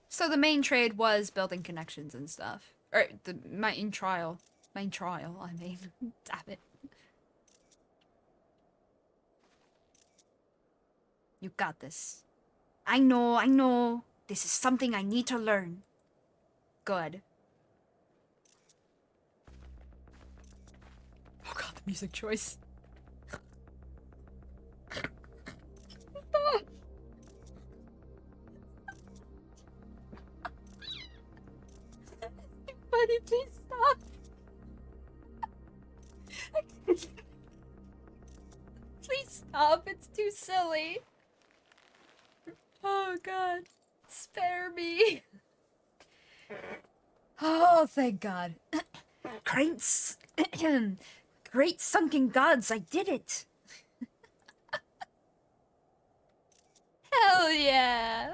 So the main trade was building connections and stuff. Or the main trial. Main trial, I mean. Damn it. You got this. I know. This is something I need to learn. Good. Oh god, the music choice. Buddy, please stop. Please stop, it's too silly. Oh god. Spare me. Oh, thank god. Great sunken gods, I did it. Hell yeah.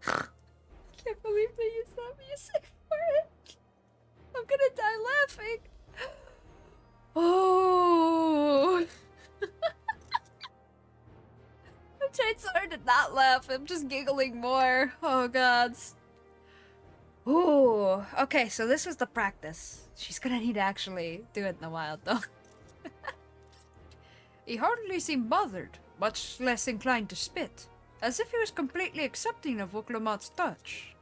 Can't believe they used that music for it. I'm gonna die laughing. Oh. I'm trying so hard to not laugh. I'm just giggling more. Oh gods. Ooh. Okay, so this was the practice. She's gonna need to actually do it in the wild though. He hardly seemed bothered, much less inclined to spit, as if he was completely accepting of Wuklomat's touch.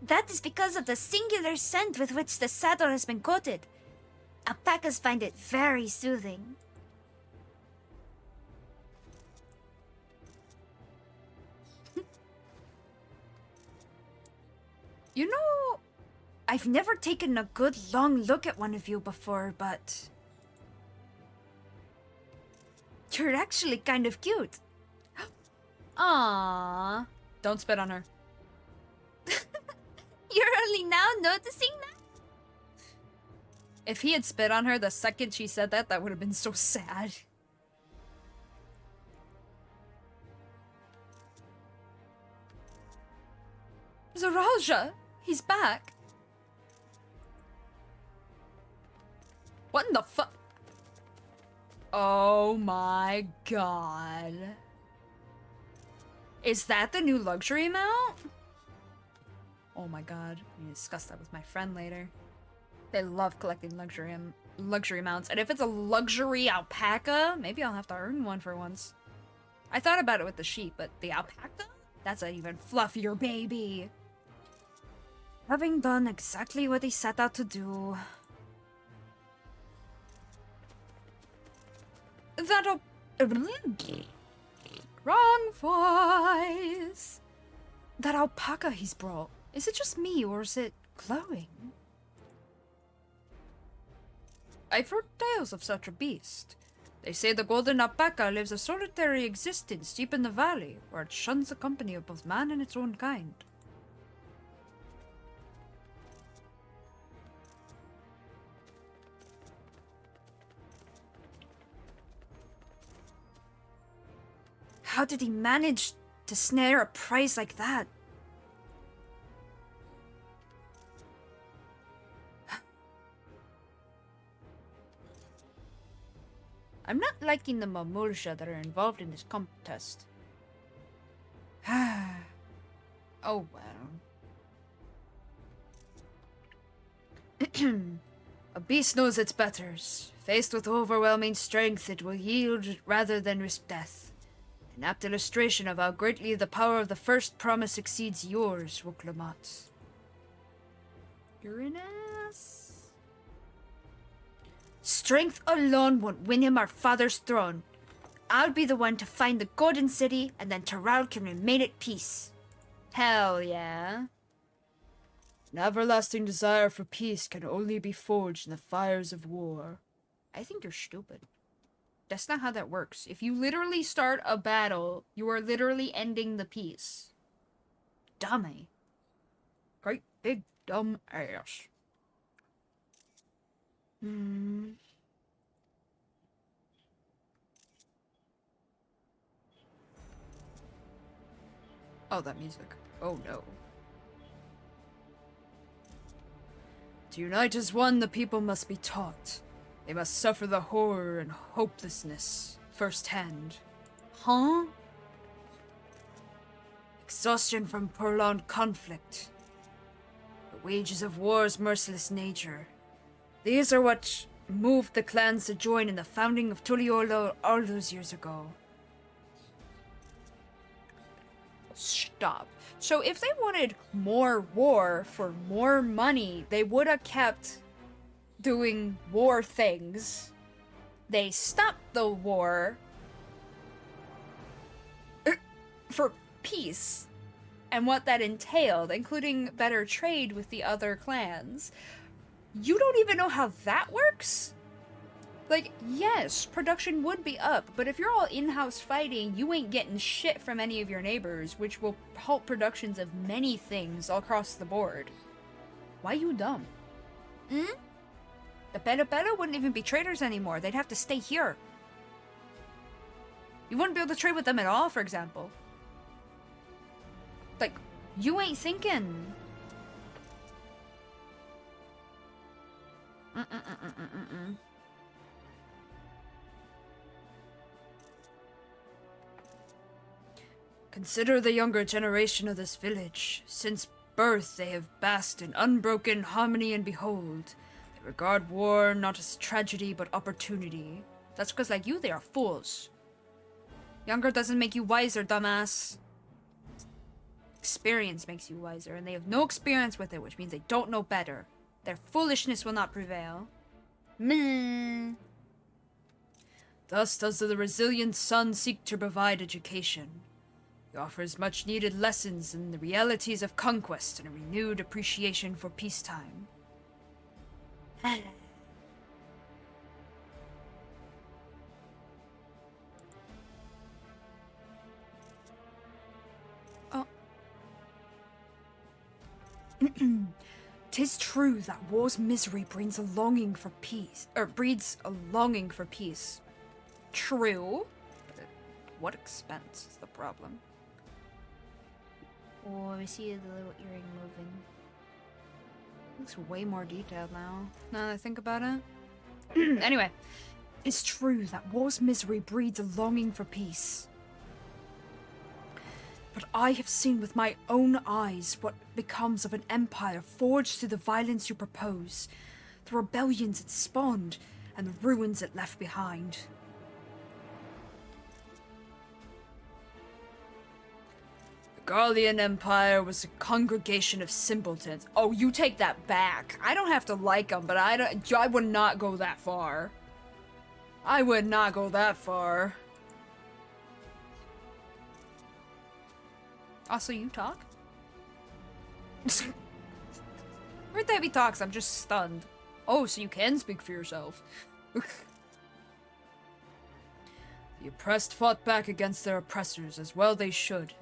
That is because of the singular scent with which the saddle has been coated. Alpacas find it very soothing. You know, I've never taken a good long look at one of you before, but you're actually kind of cute. Aww. Don't spit on her. You're only now noticing that? If he had spit on her the second she said that, that would have been so sad. Zaraja! He's back! What in the fuck? Oh my god. Is that the new luxury mount? Oh my god. I need to discuss that with my friend later. They love collecting luxury mounts. And if it's a luxury alpaca, maybe I'll have to earn one for once. I thought about it with the sheep, but the alpaca? That's an even fluffier baby. Having done exactly what he set out to do... That'll... Wrong voice! That alpaca he's brought. Is it just me, or is it glowing? I've heard tales of such a beast. They say the golden alpaca lives a solitary existence deep in the valley, where it shuns the company of both man and its own kind. How did he manage to snare a prize like that? I'm not liking the mamulsha that are involved in this contest. Oh well. A beast knows its betters. Faced with overwhelming strength, it will yield rather than risk death. An apt illustration of how greatly the power of the first promise exceeds yours, Wuklomat. You're an ass. Strength alone won't win him our father's throne. I'll be the one to find the Golden City, and then Taral can remain at peace. Hell yeah. An everlasting desire for peace can only be forged in the fires of war. I think you're stupid. That's not how that works. If you literally start a battle, you are literally ending the peace. Dummy. Great big dumb ass. Oh, that music. Oh no. To unite as one, the people must be taught. They must suffer the horror and hopelessness firsthand. Huh? Exhaustion from prolonged conflict. The wages of war's merciless nature. These are what moved the clans to join in the founding of Tuliolo all those years ago. Stop. So if they wanted more war for more money, they would have kept doing war things. They stopped the war for peace and what that entailed, including better trade with the other clans. You don't even know how that works? Like, yes, production would be up, but if you're all in-house fighting, you ain't getting shit from any of your neighbors, which will halt productions of many things all across the board. Why you dumb? The Bella wouldn't even be traders anymore. They'd have to stay here. You wouldn't be able to trade with them at all, for example. Like, you ain't thinking. Consider the younger generation of this village. Since birth, they have basked in unbroken harmony and behold. They regard war not as tragedy, but opportunity. That's because, like you, they are fools. Younger doesn't make you wiser, dumbass. Experience makes you wiser, and they have no experience with it, which means they don't know better. Their foolishness will not prevail. Meh. Thus does the resilient son seek to provide education. He offers much-needed lessons in the realities of conquest and a renewed appreciation for peacetime. Oh. 'Tis true that war's misery breeds a longing for peace. True. But at what expense is the problem? Oh, I see the little earring moving. Looks way more detailed now that I think about it. Anyway, it's true that war's misery breeds a longing for peace. But I have seen with my own eyes what becomes of an empire forged through the violence you propose, the rebellions it spawned, and the ruins it left behind. The Garlean Empire was a congregation of simpletons. Oh, you take that back. I don't have to like them, but I would not go that far. I would not go that far. Also, you talk? Every time he talks, I'm just stunned. Oh, so you can speak for yourself. The oppressed fought back against their oppressors, as well they should.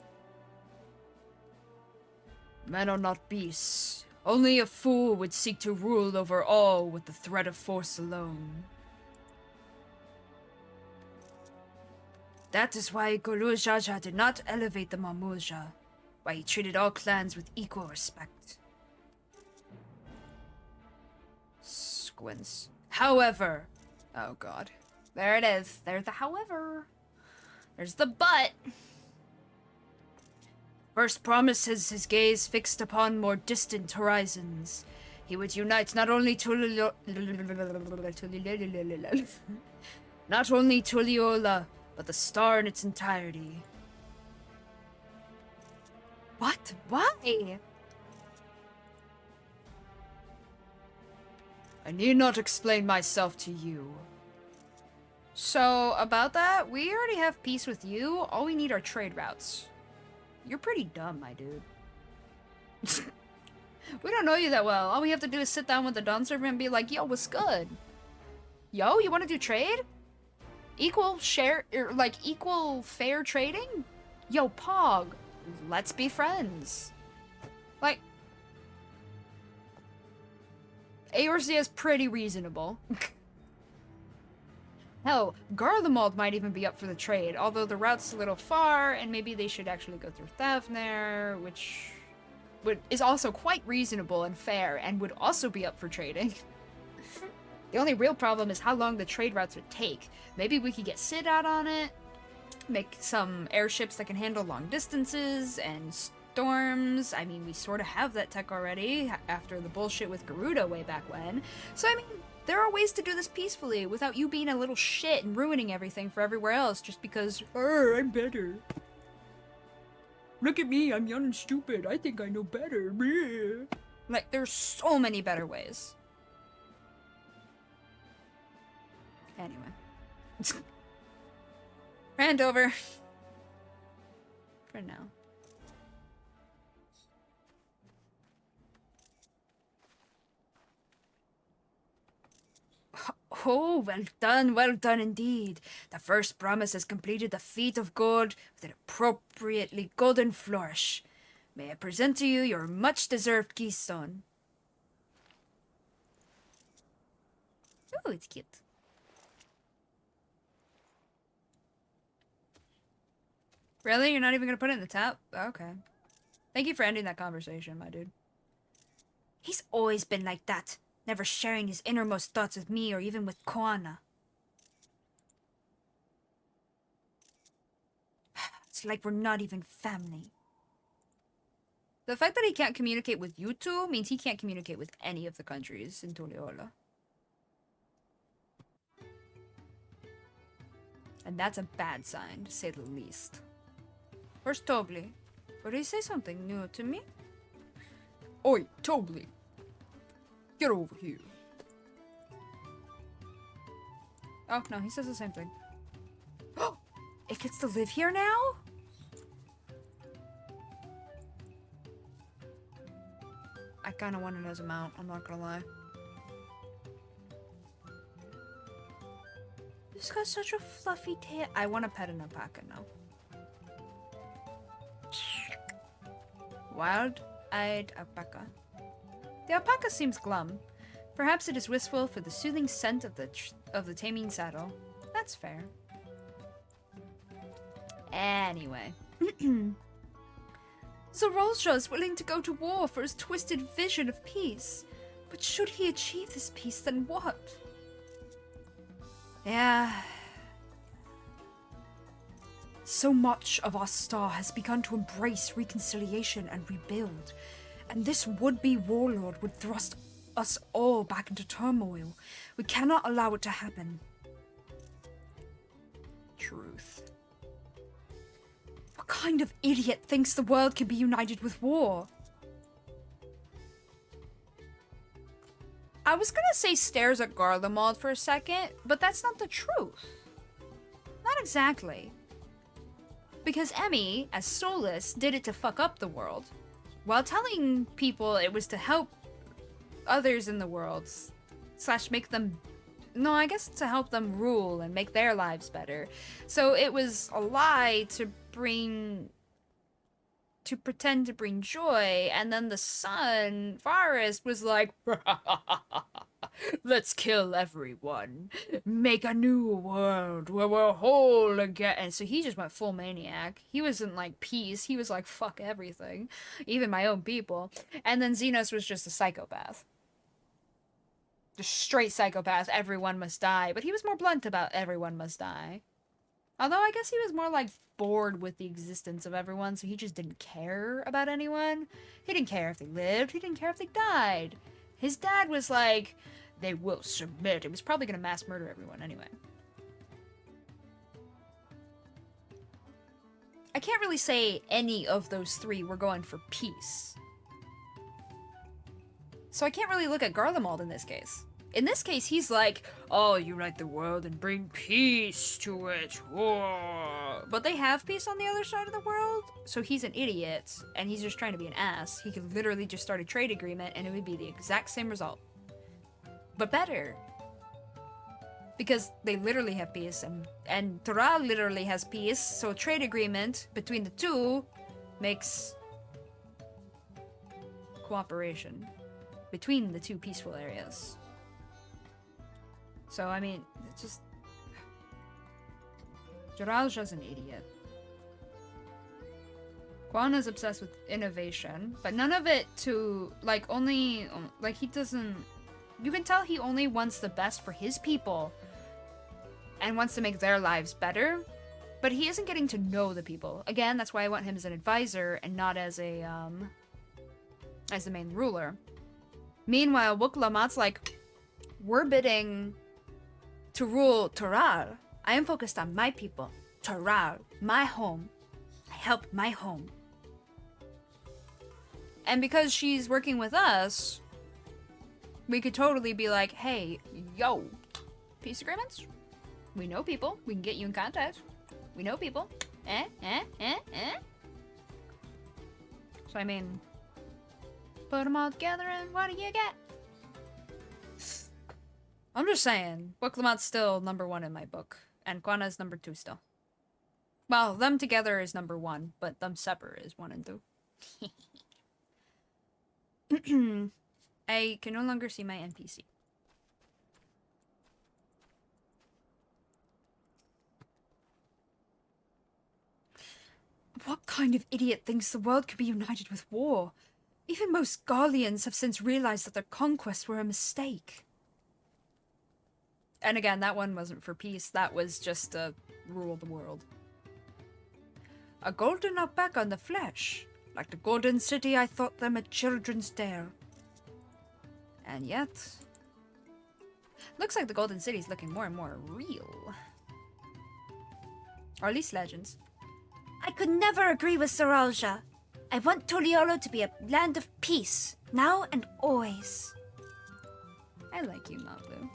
Men are not beasts. Only a fool would seek to rule over all with the threat of force alone. That is why Golujaja did not elevate the Mamuja, why he treated all clans with equal respect. Squints. However, oh god. There it is. There's the however. There's the but. First promises his gaze fixed upon more distant horizons. He would unite not only Tuliola, but the star in its entirety. What? Why? I need not explain myself to you. So, about that, we already have peace with you. All we need are trade routes. You're pretty dumb, my dude. We don't know you that well. All we have to do is sit down with the Dawn servant and be like, yo, what's good? Yo, you want to do trade? Equal share, equal fair trading? Yo, Pog, let's be friends. Like, Eorzea is pretty reasonable. Hell, Garlemald might even be up for the trade, although the route's a little far, and maybe they should actually go through Thavner, which is also quite reasonable and fair and would also be up for trading. The only real problem is how long the trade routes would take. Maybe we could get Sid out on it, make some airships that can handle long distances and storms. I mean, we sort of have that tech already after the bullshit with Garuda way back when. So, I mean, there are ways to do this peacefully without you being a little shit and ruining everything for everywhere else just because, oh, I'm better. Look at me, I'm young and stupid. I think I know better. Bleh. Like, there's so many better ways. Anyway. Hand over. For now. Oh, well done indeed. The first promise has completed the feat of gold with an appropriately golden flourish. May I present to you your much-deserved keystone? Oh, it's cute. Really? You're not even gonna put it in the tap? Okay. Thank you for ending that conversation, my dude. He's always been like that, never sharing his innermost thoughts with me or even with Koana. It's like we're not even family. The fact that he can't communicate with you two means he can't communicate with any of the countries in Tuliyola. And that's a bad sign, to say the least. Where's Tobli? Would he say something new to me? Oi, Tobli! Get over here. Oh, no, he says the same thing. It gets to live here now? I kinda want it as a mount, I'm not gonna lie. He's got such a fluffy tail. I want to pet an alpaca now. Wild-eyed alpaca. The alpaca seems glum. Perhaps it is wistful for the soothing scent of the taming saddle. That's fair. Anyway. Zorolja is willing to go to war for his twisted vision of peace. But should he achieve this peace, then what? Yeah. So much of our star has begun to embrace reconciliation and rebuild, and this would-be warlord would thrust us all back into turmoil. We cannot allow it to happen. Truth. What kind of idiot thinks the world can be united with war? I was gonna say stares at Garlemald for a second, but that's not the truth. Not exactly. Because Emmy, as Solus, did it to fuck up the world, while telling people it was to help others in the world, / make them... No, I guess to help them rule and make their lives better. So it was a lie to pretend to bring joy, and then the son, Varus, was like, let's kill everyone, make a new world where we're whole again. And so he just went full maniac. He wasn't like peace, he was like, fuck everything, even my own people. And then Xenos was just a psychopath. Just straight psychopath, everyone must die. But he was more blunt about everyone must die. Although I guess he was more like bored with the existence of everyone, so he just didn't care about anyone. He didn't care if they lived, he didn't care if they died. His dad was like, they will submit. It was probably gonna mass murder everyone anyway. I can't really say any of those three were going for peace. So I can't really look at Garlemald in this case. In this case, he's like, oh, unite the world and bring peace to it. Oh. But they have peace on the other side of the world, so he's an idiot, and he's just trying to be an ass. He could literally just start a trade agreement, and it would be the exact same result. But better. Because they literally have peace, and Toral literally has peace, so a trade agreement between the two makes cooperation between the two peaceful areas. So, I mean, it's just... Joralja's an idiot. Guana's obsessed with innovation, but none of it to, like, only, like, he doesn't, you can tell he only wants the best for his people and wants to make their lives better, but he isn't getting to know the people. Again, that's why I want him as an advisor and not as a, as the main ruler. Meanwhile, Wuklamat's like, we're bidding to rule Toral. I am focused on my people. Toral, my home. I help my home. And because she's working with us, we could totally be like, hey, yo, peace agreements? We know people. We can get you in contact. We know people. So, I mean, put them all together and what do you get? I'm just saying, Wuklamat's still #1 in my book. And Guana's #2 still. Well, them together is #1, but them separate is 1 and 2. I can no longer see my NPC. What kind of idiot thinks the world could be united with war? Even most Garleans have since realized that their conquests were a mistake. And again, that one wasn't for peace. That was just to rule the world. A golden alpaca on the flesh. Like the golden city, I thought them a children's tale. And yet... looks like the golden city's looking more and more real. Or at least legends. I could never agree with Soralja. I want Toliolo to be a land of peace, now and always. I like you, Malu.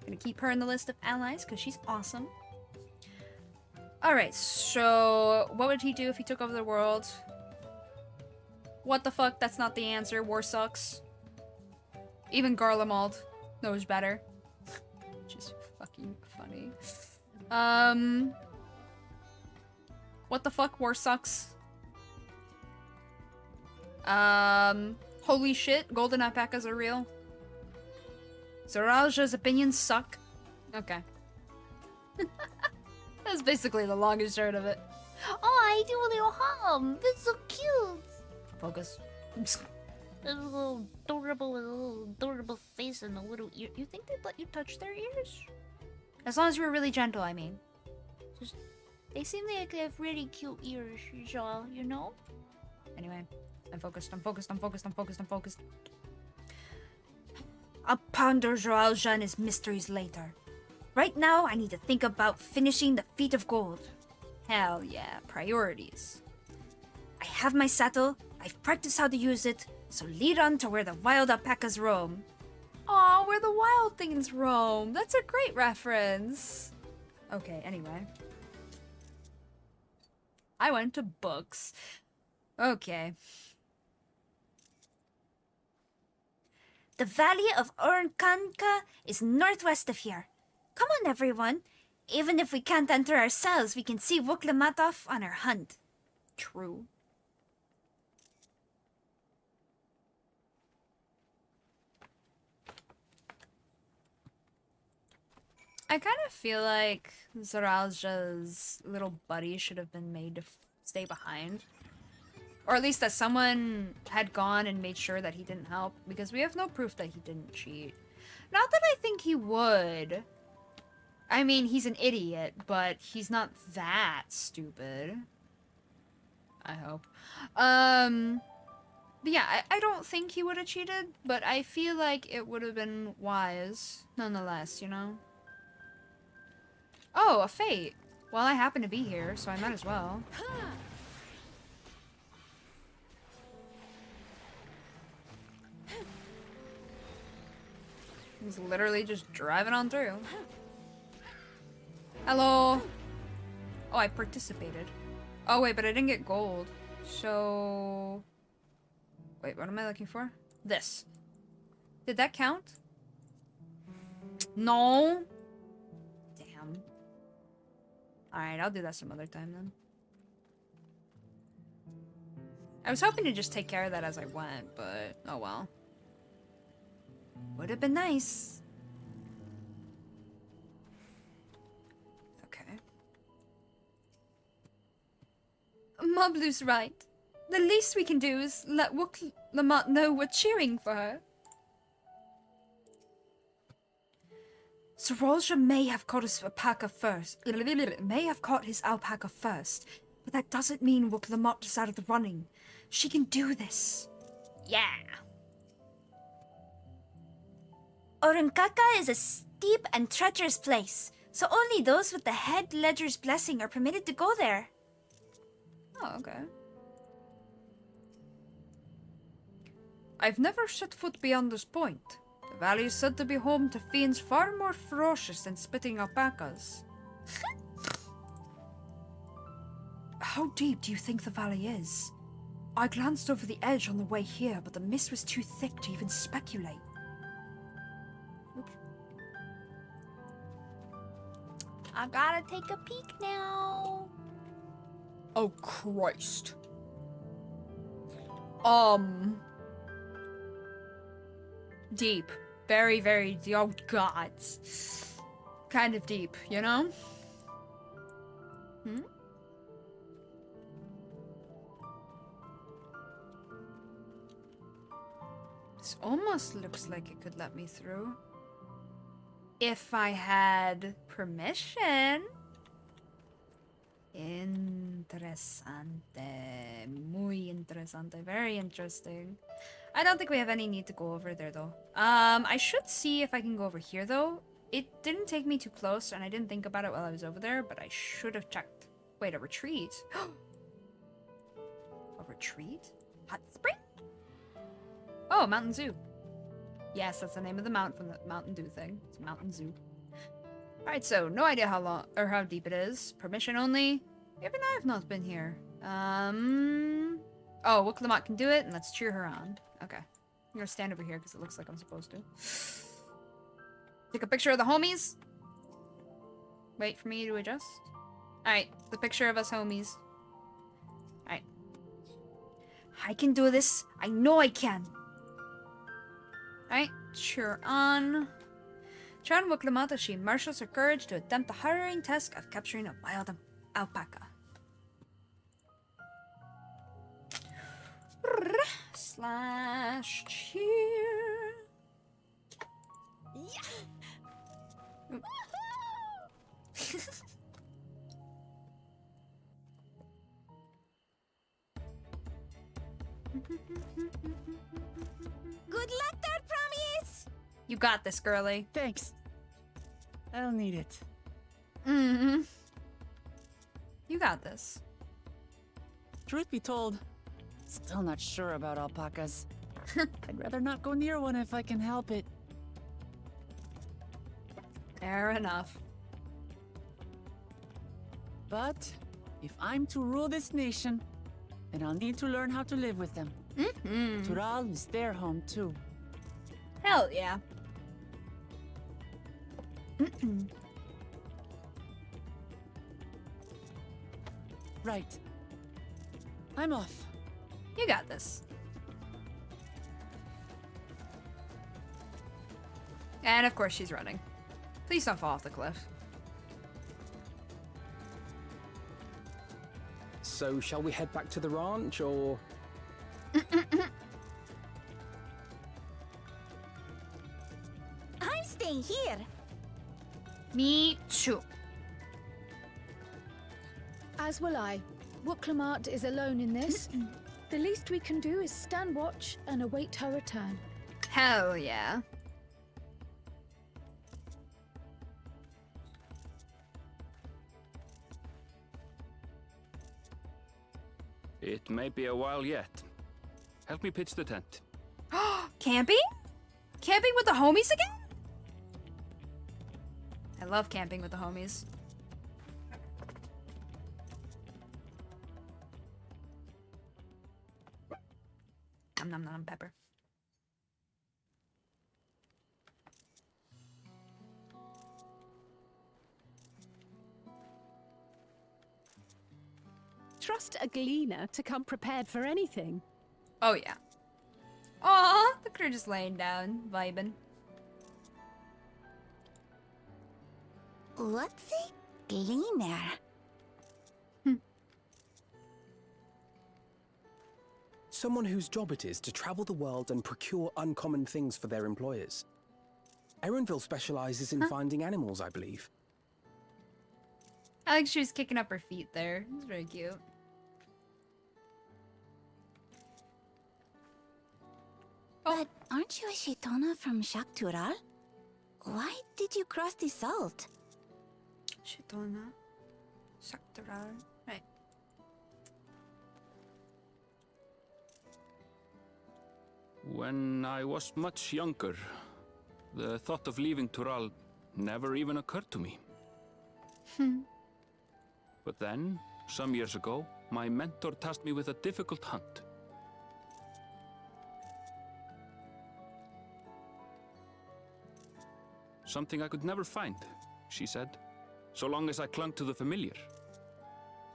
Gonna keep her in the list of allies, because she's awesome. Alright, so what would he do if he took over the world? What the fuck? That's not the answer. War sucks. Even Garlemald knows better. Which is fucking funny. What the fuck? War sucks. Holy shit, golden alpacas are real. Soralja's opinions suck. Okay. That's basically the long and short of it. Oh, I do a little hum. That's so cute. Focus. A little adorable face and a little ear. You think they'd let you touch their ears? As long as you were really gentle, I mean. Just, they seem like they have really cute ears, y'all, you know? Anyway, I'm focused, I'm focused, I'm focused, I'm focused, I'm focused. I'll ponder Soralja and his mysteries later. Right now, I need to think about finishing the Feet of Gold. Hell yeah, priorities. I have my saddle, I've practiced how to use it, so lead on to where the wild alpacas roam. Aw, where the wild things roam. That's a great reference. Okay, anyway. I went to books. Okay. The Valley of Ornkanka is northwest of here. Come on, everyone. Even if we can't enter ourselves, we can see Wuklamatov on our hunt. True. I kind of feel like Zoralja's little buddy should have been made to stay behind. Or at least that someone had gone and made sure that he didn't help, because we have no proof that he didn't cheat. Not that I think he would. I mean, he's an idiot, but he's not that stupid. I hope. But yeah, I don't think he would have cheated, but I feel like it would have been wise, nonetheless, you know? Oh, a fate. Well, I happen to be here, so I might as well. He's literally just driving on through. Hello. Oh, I participated. Oh, wait, but I didn't get gold. So... Wait, what am I looking for? This. Did that count? No. Damn. Alright, I'll do that some other time then. I was hoping to just take care of that as I went, but oh well. Would have been nice. Okay. Mablu's right. The least we can do is let Wook Lamont know we're cheering for her. Sorolja may have caught his alpaca first. May have caught his alpaca first, but that doesn't mean Wook Lamont is out of the running. She can do this. Yeah. Orankaka is a steep and treacherous place, so only those with the head ledger's blessing are permitted to go there. Oh, okay. I've never set foot beyond this point. The valley is said to be home to fiends far more ferocious than spitting alpacas. How deep do you think the valley is? I glanced over the edge on the way here, but the mist was too thick to even speculate. Oops. I gotta take a peek now. Oh, Christ. Deep. Very, very deep. Oh, gods. Kind of deep, you know? Hmm? This almost looks like it could let me through. If I had permission. Interesante. Muy interesante. Very interesting. I don't think we have any need to go over there, though. I should see if I can go over here, though. It didn't take me too close, and I didn't think about it while I was over there, but I should have checked. Wait, a retreat? A retreat? Hot spring? Oh, Mountain Zoo. Yes, that's the name of the mount from the Mountain Dew thing. It's Mountain Zoo. Alright, so no idea how long or how deep it is. Permission only. Even I have not been here. Oh, Wook Lamont can do it, and let's cheer her on. Okay. I'm gonna stand over here because it looks like I'm supposed to. Take a picture of the homies. Wait for me to adjust. Alright, the picture of us homies. Alright. I can do this. I know I can. Alright, cheer on. Cheer on Wook Lamont as she marshals her courage to attempt the harrowing task of capturing a wild alpaca. Slash cheer. Yeah. Good luck there, Promise! You got this, girly. Thanks. I'll need it. Mm-hmm. You got this. Truth be told, still not sure about alpacas. I'd rather not go near one if I can help it. Fair enough. But if I'm to rule this nation, then I'll need to learn how to live with them. Mm-hmm. Tural is their home too. Hell yeah. Right. I'm off. You got this. And of course she's running. Please don't fall off the cliff. So, shall we head back to the ranch, or...? I'm staying here. Me too. As will I. Wook Lamont is alone in this. The least we can do is stand watch and await her return. Hell yeah. It may be a while yet. Help me pitch the tent. Camping? Camping with the homies again? I love camping with the homies. Nom nom nom pepper. Trust a gleaner to come prepared for anything. Oh yeah. Aw, the crew just laying down, vibing. What's a gleaner? Someone whose job it is to travel the world and procure uncommon things for their employers. Erenville specializes in finding animals, I believe. I think she was kicking up her feet there. It's very cute. But aren't you a Shitona from Shaktural? Why did you cross the salt? Shitona. Shaktural. Right. When I was much younger, the thought of leaving Tural never even occurred to me. But then, some years ago, my mentor tasked me with a difficult hunt. Something I could never find, she said, so long as I clung to the familiar.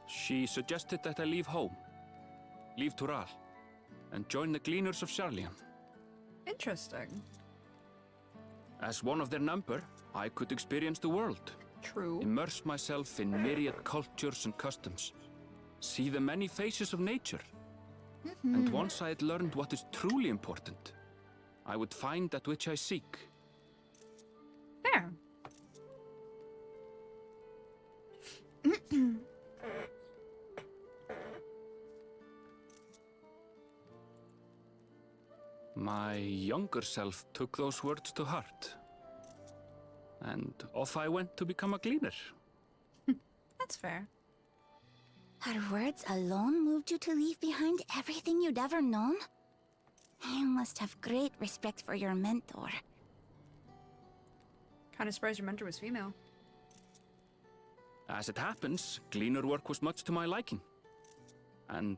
She suggested that I leave home, leave Tural, and join the Gleaners of Sharlayan. Interesting. As one of their number, I could experience the world. True. Immerse myself in myriad cultures and customs. See the many faces of nature. And once I had learned what is truly important, I would find that which I seek. Fair. My younger self took those words to heart. And off I went to become a gleaner. That's fair. Her words alone moved you to leave behind everything you'd ever known? You must have great respect for your mentor. Kind of surprised your mentor was female. As it happens, gleaner work was much to my liking. And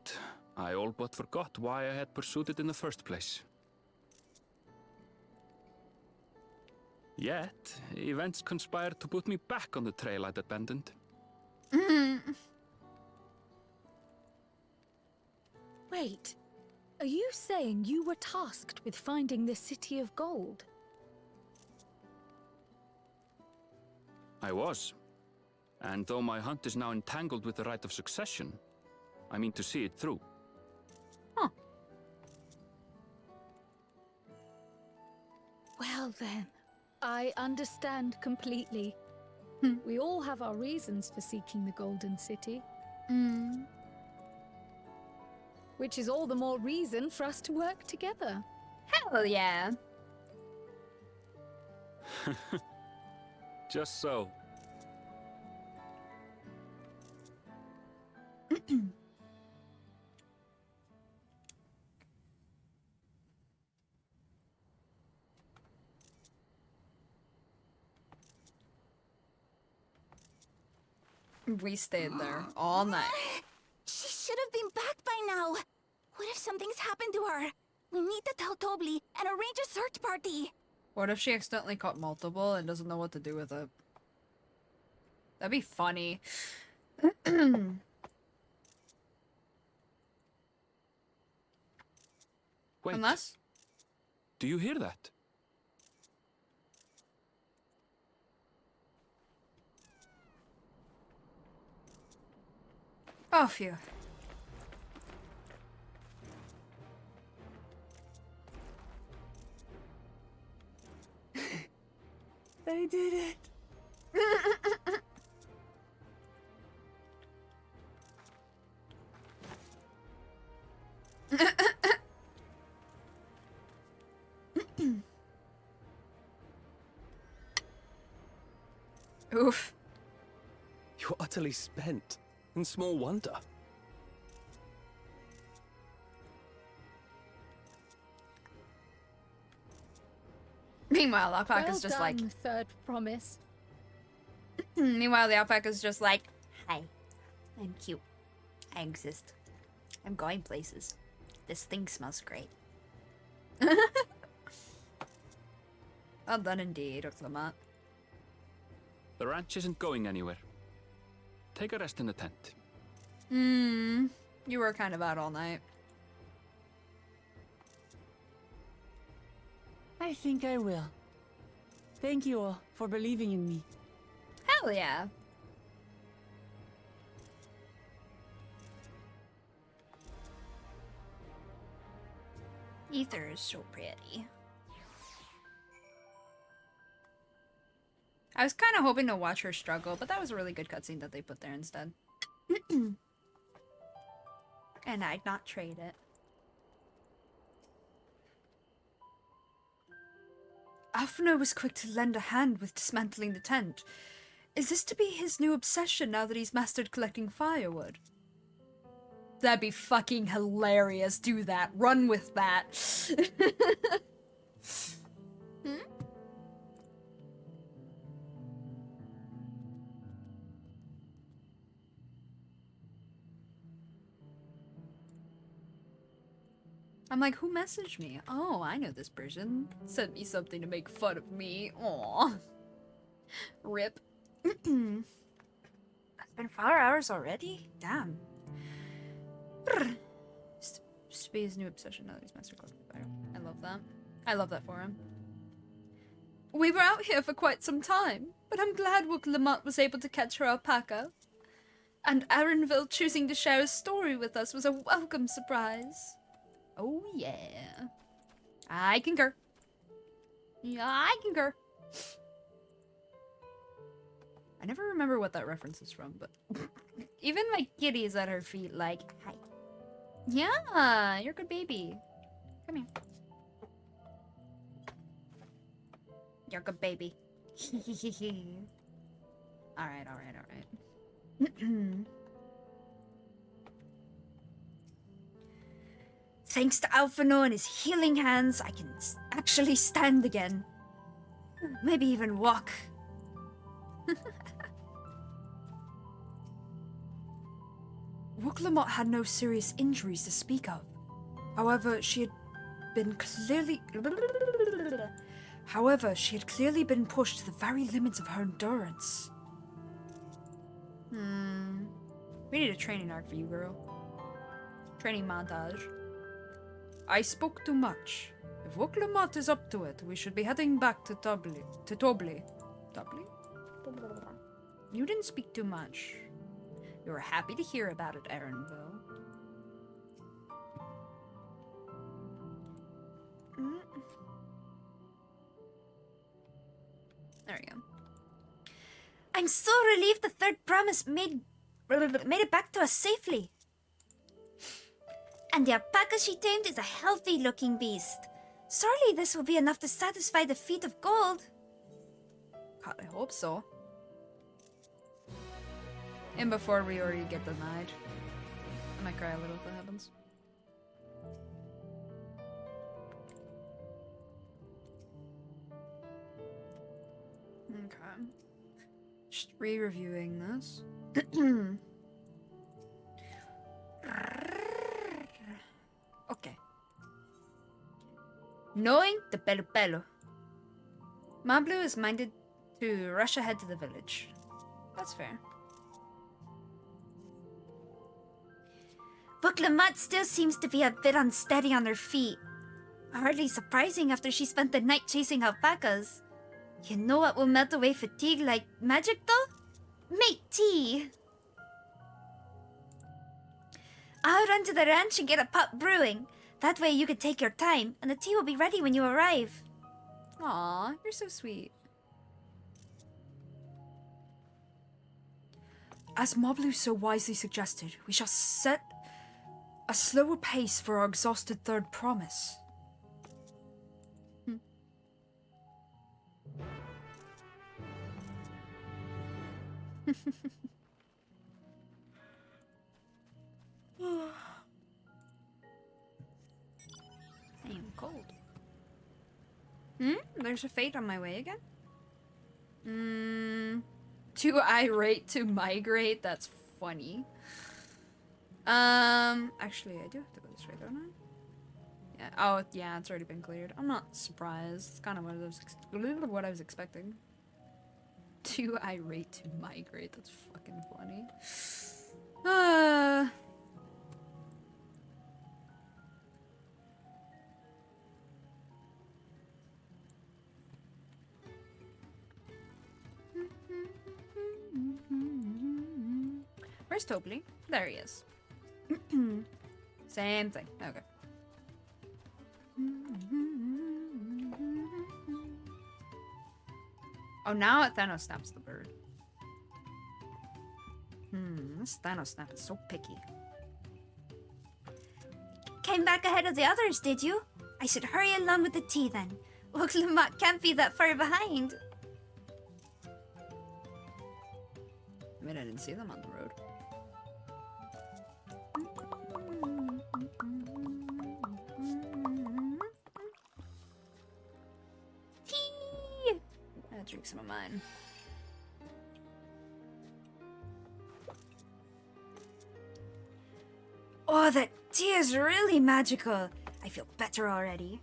I all but forgot why I had pursued it in the first place. Yet, events conspired to put me back on the trail I'd abandoned. Wait, are you saying you were tasked with finding the City of Gold? I was. And though my hunt is now entangled with the right of succession, I mean to see it through. Huh. Well then, I understand completely. We all have our reasons for seeking the Golden City. Which is all the more reason for us to work together. Hell yeah. Just so. We stayed there all night. She should have been back by now. What if something's happened to her? We need to tell Tobli and arrange a search party. What if she accidentally caught multiple and doesn't know what to do with it? That'd be funny. Wait. Unless? Do you hear that? Oh, phew. They did it. Oof. You're utterly spent, and small wonder. Meanwhile, the alpaca's Well just done, third promise. Meanwhile, the alpaca's just like, Hi, I'm cute. I exist. I'm going places. This thing smells great. well done indeed, Clement. The ranch isn't going anywhere. Take a rest in the tent. You were kind of out all night. I think I will. Thank you all for believing in me. Hell yeah. Ether is so pretty. I was kind of hoping to watch her struggle, but that was a really good cutscene that they put there instead. And I'd not trade it. Alphino was quick to lend a hand with dismantling the tent. Is this to be his new obsession now that he's mastered collecting firewood? That'd be fucking hilarious. Do that. Run with that. Hmm? I'm like, who messaged me? Oh, I know this person. Sent me something to make fun of me. Aw. Rip. It's been 4 hours already? Damn. This to be his new obsession now that he's master collecting fire. I love that. I love that for him. We were out here for quite some time, but I'm glad Wook Lamont was able to catch her alpaca. And Aaronville choosing to share a story with us was a welcome surprise. Oh yeah. I concur. Yeah, I concur. I never remember what that reference is from, but even my kitty is at her feet like, hi. Yeah, you're a good baby. Come here. You're a good baby. Alright. Thanks to Alphino and his healing hands, I can actually stand again. Maybe even walk. Wook Lamont had no serious injuries to speak of. However, she had clearly been pushed to the very limits of her endurance. We need a training arc for you, girl. Training montage. I spoke too much. If Wook Lamont is up to it, we should be heading back to Tobli. Tobli? You didn't speak too much. You were happy to hear about it, Aaronville. There we go. I'm so relieved the third promise made it back to us safely. And the alpaca she tamed is a healthy-looking beast. Surely this will be enough to satisfy the feat of gold. God, I hope so. And before we already get denied. I might cry a little if that happens. Okay. Just re-reviewing this. Okay. Knowing the Pelu Pelu. Mablu is minded to rush ahead to the village. That's fair. Wook Lamont still seems to be a bit unsteady on her feet. Hardly surprising after she spent the night chasing alpacas. You know what will melt away fatigue like magic though? Make tea! I'll run to the ranch and get a pot brewing. That way you can take your time, and the tea will be ready when you arrive. Aw, you're so sweet. As Mablu so wisely suggested, we shall set a slower pace for our exhausted third promise. I am cold. There's a fate on my way again? Too irate to migrate? That's funny. Actually, I do have to go this way, don't I? Yeah. Oh, yeah, it's already been cleared. I'm not surprised. It's kind of what I was expecting. Too irate to migrate. That's fucking funny. Where's Tobli? There he is. Same thing. Okay. Oh, now Thanos snaps the bird. This Thanos snap is so picky. Came back ahead of the others, did you? I should hurry along with the tea then. Old Lamont can't be that far behind. I mean, I didn't see them on the road. Tea! I'll drink some of mine. Oh, that tea is really magical. I feel better already.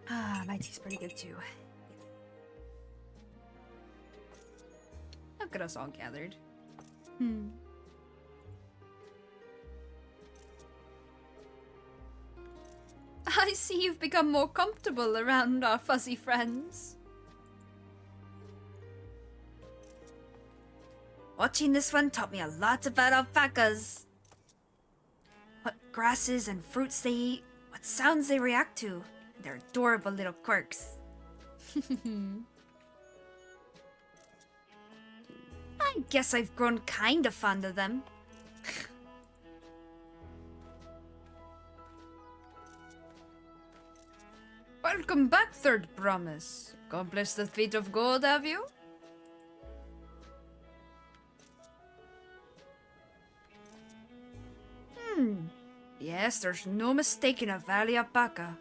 Ah, my tea's pretty good too. Look at us all gathered. I see you've become more comfortable around our fuzzy friends. Watching this one taught me a lot about alpacas. What grasses and fruits they eat, what sounds they react to, and their adorable little quirks. I guess I've grown kinda fond of them. Welcome back, Third Promise. Accomplished the feat of gold, have you? Yes, there's no mistaking a valley alpaca.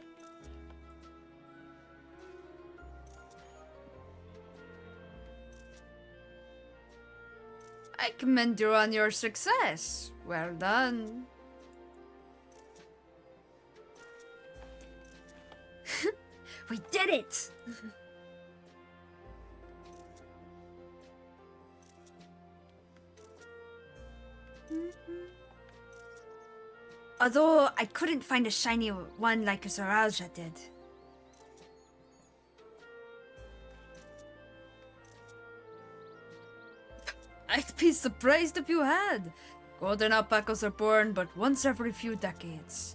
I commend you on your success. Well done. We did it! Although I couldn't find a shiny one like Zoraja did. I'd be surprised if you had. Golden alpacas are born but once every few decades.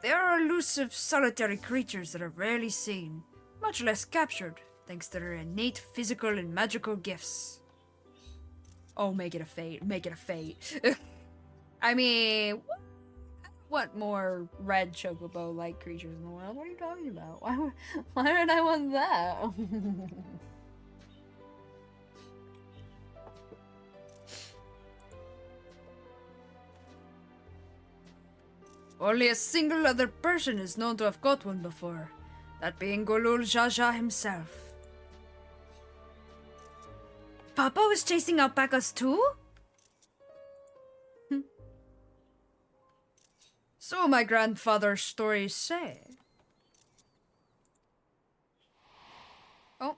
They are elusive, solitary creatures that are rarely seen, much less captured, thanks to their innate physical and magical gifts. Oh, make it a fate. Make it a fate. I mean, what more red chocobo-like creatures in the world? What are you talking about? Why would I want that? Only a single other person is known to have caught one before, that being Golul Jaja himself. Papa was chasing alpacas too? So my grandfather's stories say. Oh.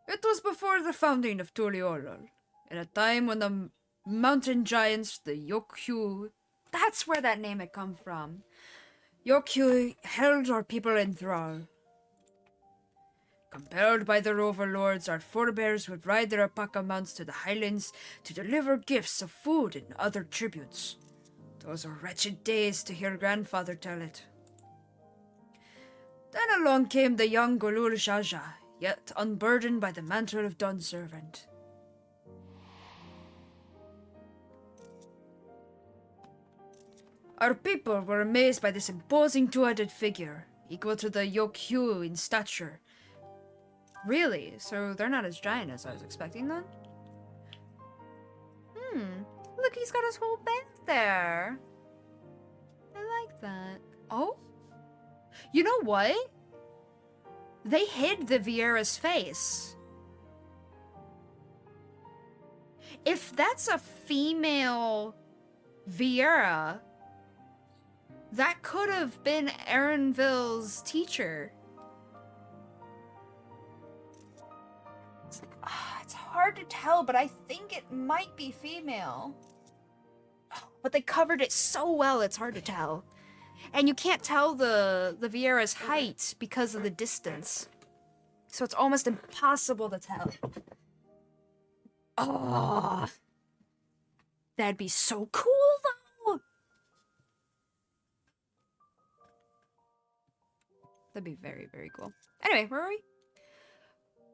It was before the founding of Tuliolol, in a time when the mountain giants, the Yokyu, that's where that name had come from. Yokyu held our people in thrall. Compelled by their overlords, our forebears would ride their alpaca mounts to the highlands to deliver gifts of food and other tributes. Those were wretched days to hear grandfather tell it. Then along came the young Golul Jaja, yet unburdened by the mantle of Dawn Servant. Our people were amazed by this imposing two-headed figure, equal to the Yokyu in stature. Really? So they're not as giant as I was expecting then? Look, he's got his whole band there. I like that. Oh? You know what? They hid the Vieira's face. If that's a female Vieira, that could have been Erenville's teacher. It's hard to tell, but I think it might be female. But they covered it so well, it's hard to tell. And you can't tell the Vieira's height because of the distance. So it's almost impossible to tell. Oh, that'd be so cool, though. That'd be very, very cool. Anyway, where are we?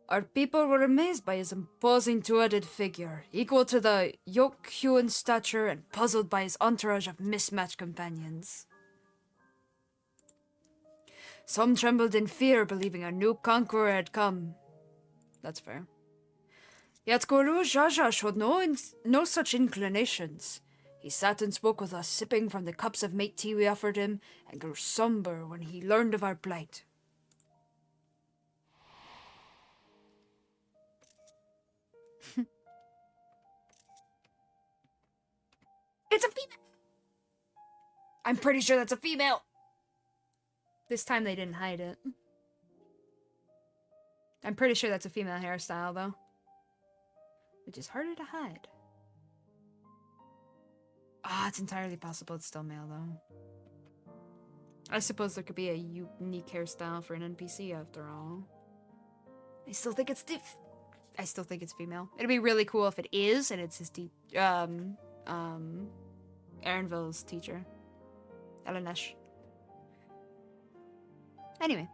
Our people were amazed by his imposing two-headed figure, equal to the Yokyuu in stature and puzzled by his entourage of mismatched companions. Some trembled in fear, believing a new conqueror had come. That's fair. Yet Guru Jaja showed no such inclinations. He sat and spoke with us, sipping from the cups of mate tea we offered him, and grew somber when he learned of our plight. It's a female! I'm pretty sure that's a female! This time they didn't hide it. I'm pretty sure that's a female hairstyle, though. Which is harder to hide. Ah, it's entirely possible it's still male, though. I suppose there could be a unique hairstyle for an NPC after all. I still think it's female. It'd be really cool if it is, and it's his Aaronville's teacher. Elenesh. Anyway.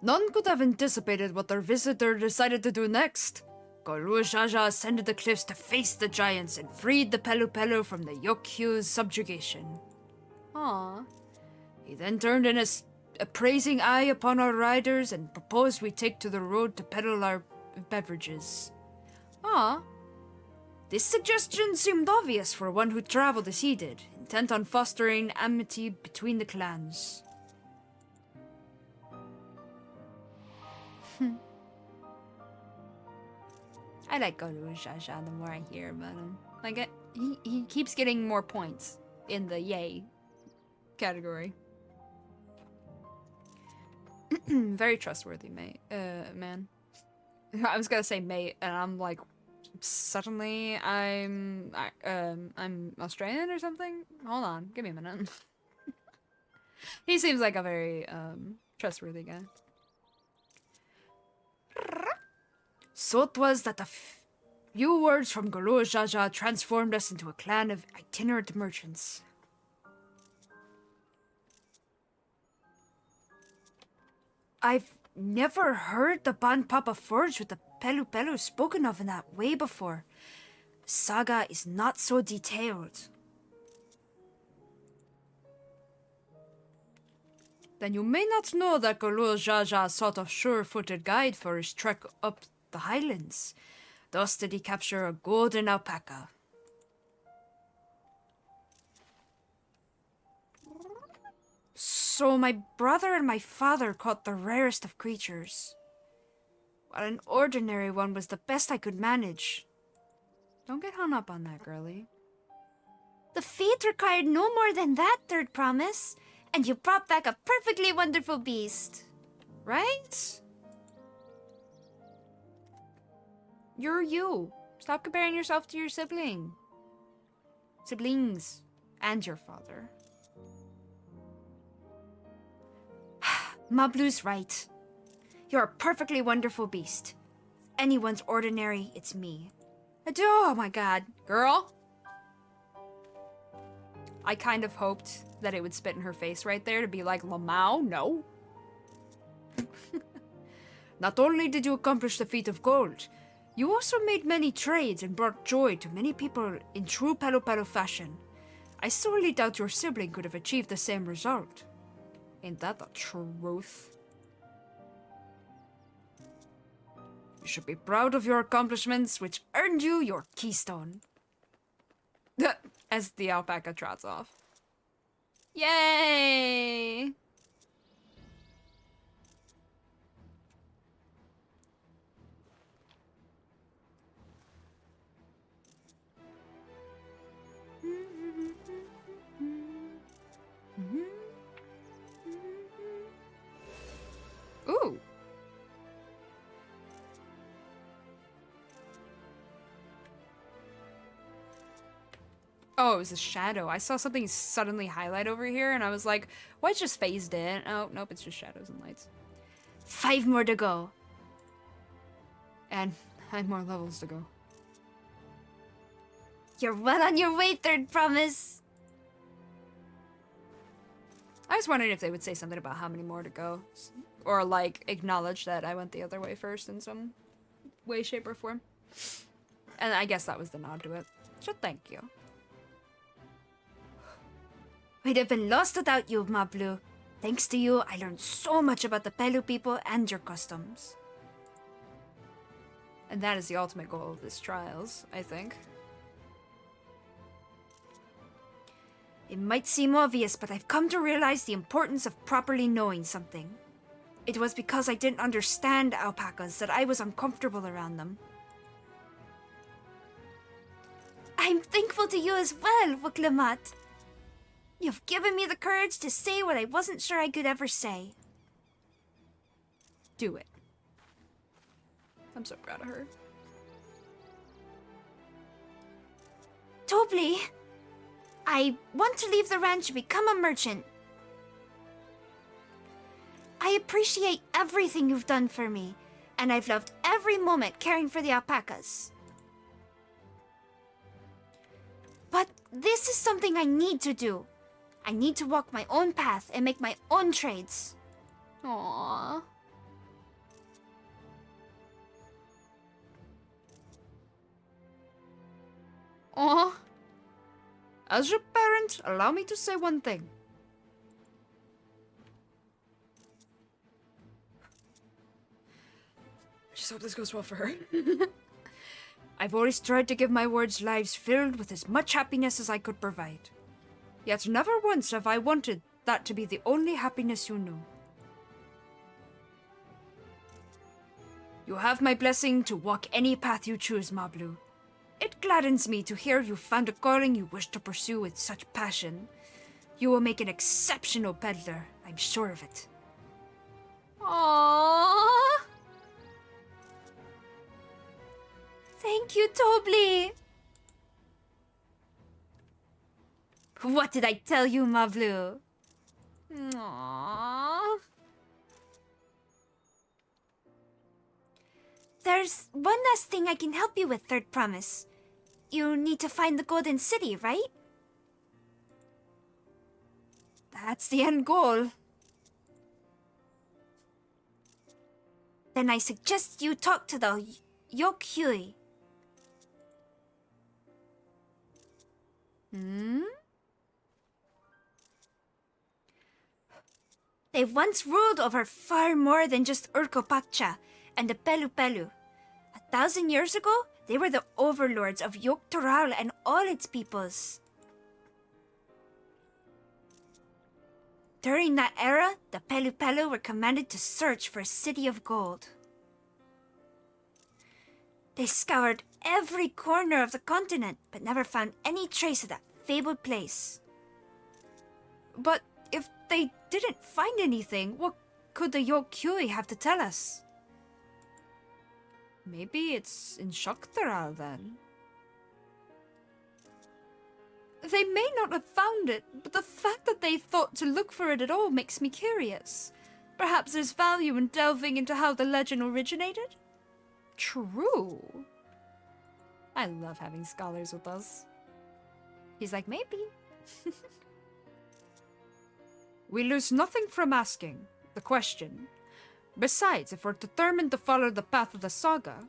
None could have anticipated what their visitor decided to do next. Guru Jaja ascended the cliffs to face the giants and freed the Pelu Pelu from the Yokyu's subjugation. Aww. He then turned an appraising eye upon our riders and proposed we take to the road to peddle our beverages. Aww. This suggestion seemed obvious for one who traveled as he did, intent on fostering amity between the clans. I like Guru Jaja the more I hear about him. Like, he keeps getting more points in the yay category. Very trustworthy, mate. Man. I was gonna say mate, and I'm like, suddenly I'm Australian or something? Hold on, give me a minute. He seems like a very, trustworthy guy. So it was that a few words from Guru Jaja transformed us into a clan of itinerant merchants. I've never heard the Ban Papa Forge with the Pelu Pelu spoken of in that way before. The saga is not so detailed. Then you may not know that Guru Jaja sought a sure-footed guide for his trek up the highlands. Thus did he capture a golden alpaca. So my brother and my father caught the rarest of creatures. While an ordinary one was the best I could manage. Don't get hung up on that, girlie. The fate required no more than that, Third Promise, and you brought back a perfectly wonderful beast. Right? You're you. Stop comparing yourself to your sibling. Siblings. And your father. Mablu's right. You're a perfectly wonderful beast. If anyone's ordinary, it's me. Oh my god. Girl? I kind of hoped that it would spit in her face right there to be like, Lamau, no. Not only did you accomplish the feat of gold, you also made many trades and brought joy to many people in true Pelu Pelu fashion. I sorely doubt your sibling could have achieved the same result. Ain't that the truth? You should be proud of your accomplishments, which earned you your keystone. As the alpaca trots off. Yay! Ooh. Oh, it was a shadow. I saw something suddenly highlight over here, and I was like, why it just phased in? Oh, nope, it's just shadows and lights. 5 more to go. And 9 more levels to go. You're well on your way, Third Promise. I was wondering if they would say something about how many more to go. Or, like, acknowledge that I went the other way first in some way, shape, or form. And I guess that was the nod to it. So thank you. We'd have been lost without you, Mablu. Thanks to you, I learned so much about the Pelu people and your customs. And that is the ultimate goal of this trials, I think. It might seem obvious, but I've come to realize the importance of properly knowing something. It was because I didn't understand alpacas that I was uncomfortable around them. I'm thankful to you as well, Wuklamat. You've given me the courage to say what I wasn't sure I could ever say. Do it. I'm so proud of her. Tobli, I want to leave the ranch and become a merchant. I appreciate everything you've done for me, and I've loved every moment caring for the alpacas. But this is something I need to do. I need to walk my own path and make my own trades. Aww. Aww. As your parent, allow me to say one thing. I just hope this goes well for her. I've always tried to give my words lives filled with as much happiness as I could provide. Yet never once have I wanted that to be the only happiness you know. You have my blessing to walk any path you choose, Mablu. It gladdens me to hear you found a calling you wish to pursue with such passion. You will make an exceptional peddler, I'm sure of it. Aww. Thank you, Tobli. What did I tell you, Mablu? Aww. There's one last thing I can help you with, Third Promise. You need to find the Golden City, right? That's the end goal. Then I suggest you talk to the Yok-Hui. They once ruled over far more than just Urkopakcha and the Pelu Pelu. 1,000 years ago, they were the overlords of Yogg-Toral and all its peoples. During that era, the Pelu Pelu were commanded to search for a city of gold. They scoured every corner of the continent, but never found any trace of that fabled place. But if they didn't find anything, what could the Yok-Hui have to tell us? Maybe it's in Shoktaral then. They may not have found it, but the fact that they thought to look for it at all makes me curious. Perhaps there's value in delving into how the legend originated? True. I love having scholars with us. He's like, maybe. We lose nothing from asking the question. Besides, if we're determined to follow the path of the saga,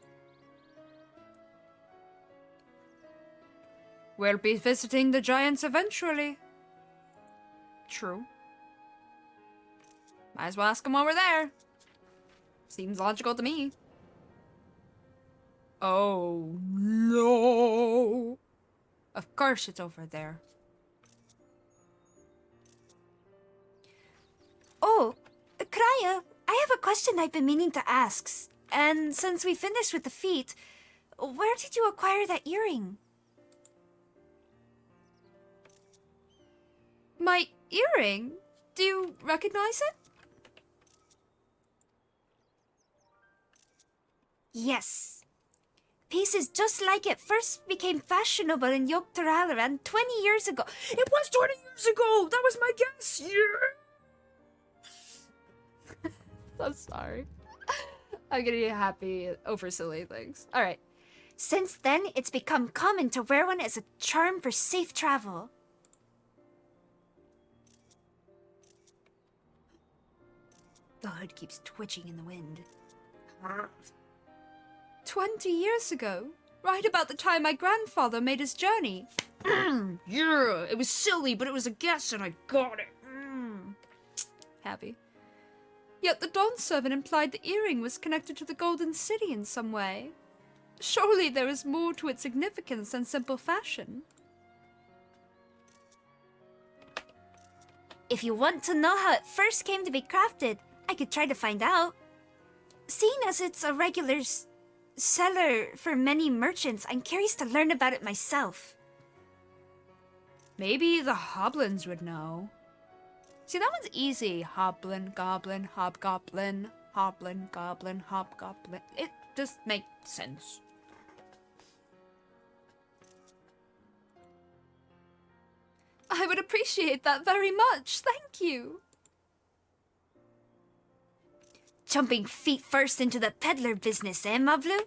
we'll be visiting the giants eventually. True. Might as well ask them while we're there. Seems logical to me. Oh, no. Of course it's over there. Oh, Kraya, I have a question I've been meaning to ask. And since we finished with the feet, where did you acquire that earring? My earring? Do you recognize it? Yes. Pieces just like it first became fashionable in Yogg-Toral around 20 years ago. It was 20 years ago! That was my guess! Yeah! I'm sorry. I'm getting happy over silly things. Alright. Since then, it's become common to wear one as a charm for safe travel. The hood keeps twitching in the wind. 20 years ago, right about the time my grandfather made his journey. Yeah, it was silly, but it was a guess and I got it. Happy. Yet the Dawn servant implied the earring was connected to the Golden City in some way. Surely there is more to its significance than simple fashion. If you want to know how it first came to be crafted, I could try to find out. Seeing as it's a regular seller for many merchants, I'm curious to learn about it myself. Maybe the Hoblins would know. See, that one's easy. Hoblin, goblin, hobgoblin, hoblin, goblin, hobgoblin. It just makes sense. I would appreciate that very much. Thank you. Jumping feet first into the peddler business, eh, Mavlu?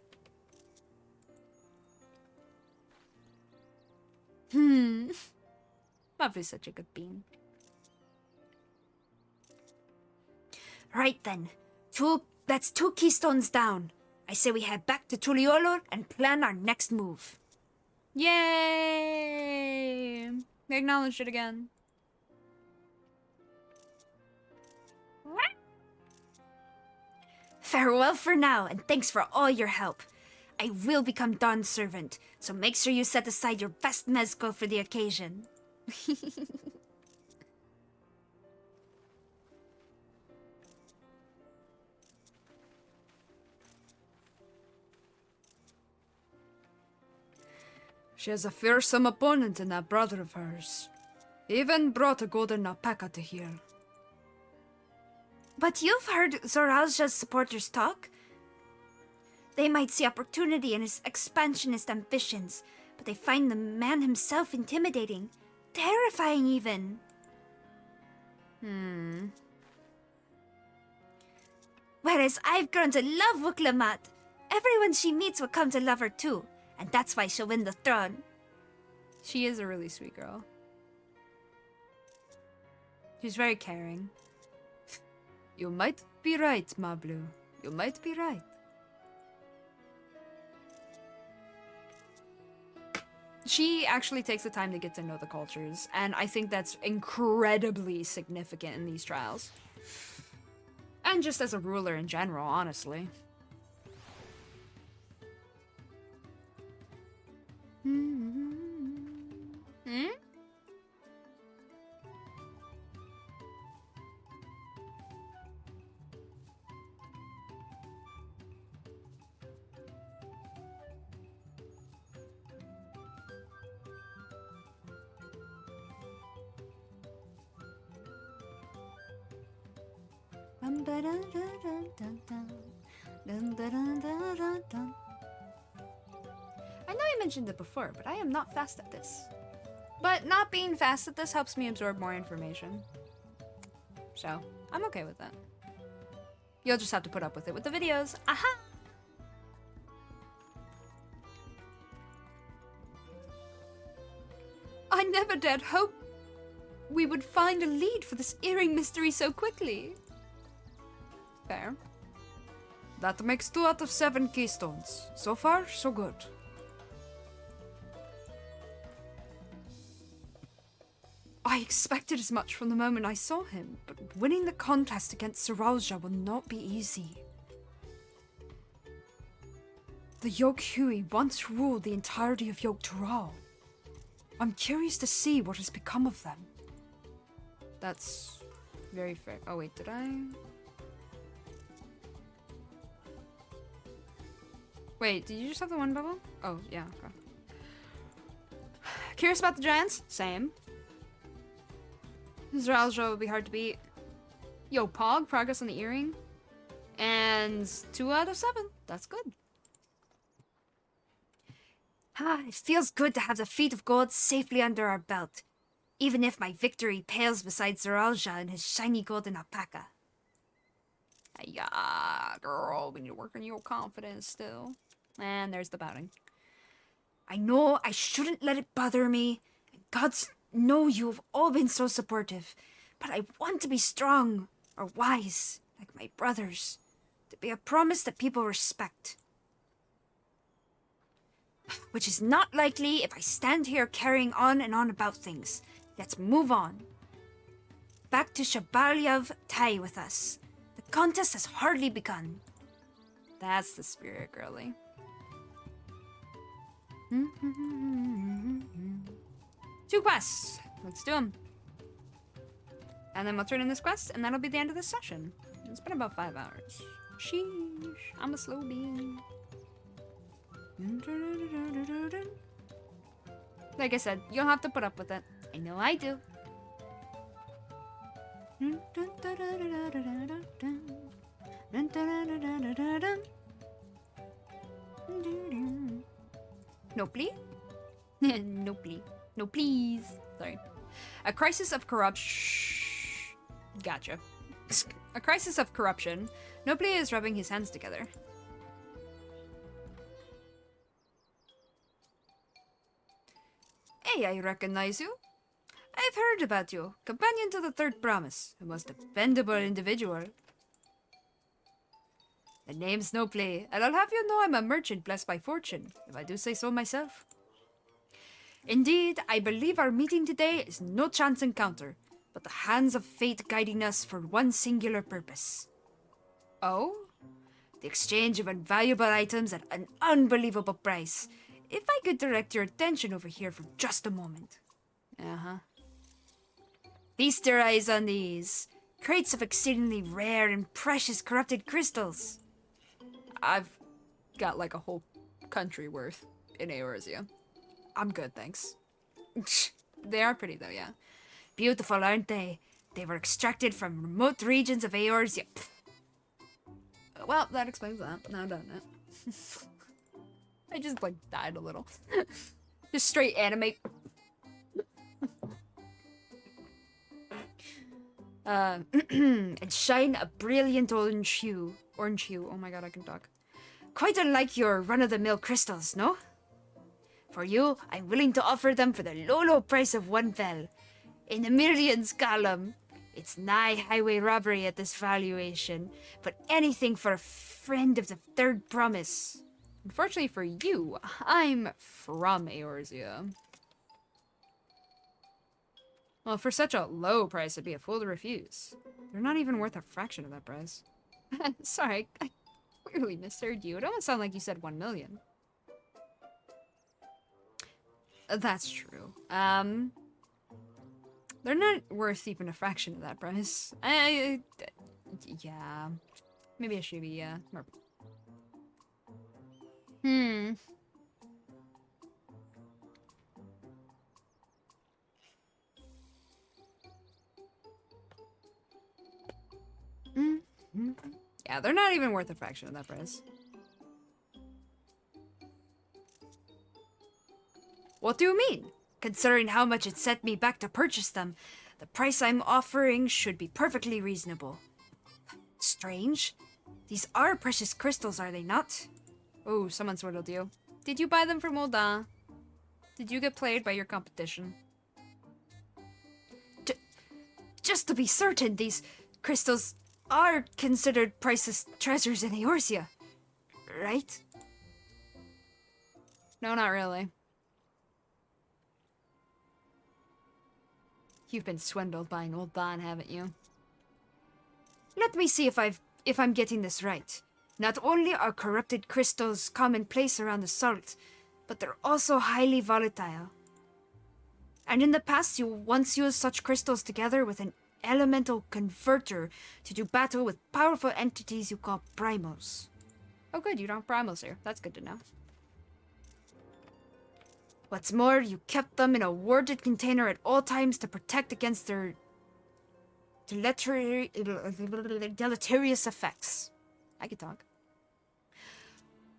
Mavlu's such a good bean. Right then. That's 2 keystones down. I say we head back to Tuliolor and plan our next move. Yay! They acknowledged it again. Farewell for now, and thanks for all your help. I will become Dawn's servant, so make sure you set aside your best mezcal for the occasion. She has a fearsome opponent in that brother of hers. He even brought a golden alpaca to here. But you've heard Zoralja's supporters talk. They might see opportunity in his expansionist ambitions, but they find the man himself intimidating, terrifying even. Whereas I've grown to love Wuklamat. Everyone she meets will come to love her too, and that's why she'll win the throne. She is a really sweet girl. She's very caring. You might be right, Mablu. You might be right. She actually takes the time to get to know the cultures, and I think that's incredibly significant in these trials. And just as a ruler in general, honestly. I know I mentioned it before, but I am not fast at this. But not being fast at this helps me absorb more information. So, I'm okay with that. You'll just have to put up with it with the videos. Aha! I never dared hope we would find a lead for this earring mystery so quickly. Fair. That makes 2 out of 7 keystones. So far, so good. I expected as much from the moment I saw him, but winning the contest against Saralja will not be easy. The Yoke Hui once ruled the entirety of Yoke Tural. I'm curious to see what has become of them. That's very fair. Oh wait, did I? Wait, did you just have the one bubble? Oh, yeah, okay. Curious about the giants? Same. Zeralja would be hard to beat. Yo, Pog, progress on the earring. And 2 out of 7. That's good. It feels good to have the feet of gold safely under our belt, even if my victory pales beside Zeralja and his shiny golden alpaca. Yeah, girl, we need to work on your confidence still. And there's the pouting. I know I shouldn't let it bother me. Gods know you've all been so supportive, but I want to be strong, or wise, like my brothers, to be a promise that people respect. Which is not likely if I stand here carrying on and on about things. Let's move on. Back to Shabalyav Tai with us. The contest has hardly begun. That's the spirit, girly. 2 quests. Let's do them. And then we'll turn in this quest, and that'll be the end of this session. It's been about 5 hours. Sheesh. I'm a slow bean. Like I said, you'll have to put up with it. I know I do. No plea? No plea. No please. Sorry. A crisis of corruption. Gotcha. A crisis of corruption. No plea is rubbing his hands together. Hey, I recognize you. I've heard about you. Companion to the Third Promise. A most dependable individual. The name's no play, and I'll have you know I'm a merchant blessed by fortune, if I do say so myself. Indeed, I believe our meeting today is no chance encounter, but the hands of fate guiding us for one singular purpose. Oh? The exchange of invaluable items at an unbelievable price. If I could direct your attention over here for just a moment. Uh-huh. Feast your eyes on these. Crates of exceedingly rare and precious corrupted crystals. I've got like a whole country worth in Eorzea. I'm good, thanks. They are pretty though, yeah. Beautiful, aren't they? They were extracted from remote regions of Eorzea. Well, that explains that. Now done it. I just like died a little. Just straight animate. And shine a brilliant orange hue. Orange hue. Oh my god, I can talk. Quite unlike your run-of-the-mill crystals, no? For you, I'm willing to offer them for the low price of 1 vel. In the millions column. It's nigh highway robbery at this valuation, but anything for a friend of the Third Promise. Unfortunately for you, I'm from Eorzea. Well, for such a low price, it'd be a fool to refuse. They're not even worth a fraction of that price. Sorry, I clearly misheard you. It almost sounded like you said 1 million. That's true. They're not worth even a fraction of that price. Yeah. Maybe I should be, more... Yeah, they're not even worth a fraction of that price. What do you mean? Considering how much it set me back to purchase them, the price I'm offering should be perfectly reasonable. Strange. These are precious crystals, are they not? Oh, someone swindled you. Did you buy them from Ul'dah? Did you get played by your competition? Just to be certain, these crystals are considered priceless treasures in Eorzea, right? No, not really. You've been swindled by an Ul'dah, haven't you? Let me see if I'm getting this right. Not only are corrupted crystals commonplace around the Salt, but they're also highly volatile. And in the past, you once used such crystals together with an elemental converter to do battle with powerful entities you call primals. Oh good, you don't have primals here. That's good to know. What's more, you kept them in a warded container at all times to protect against their deleterious effects. I can talk.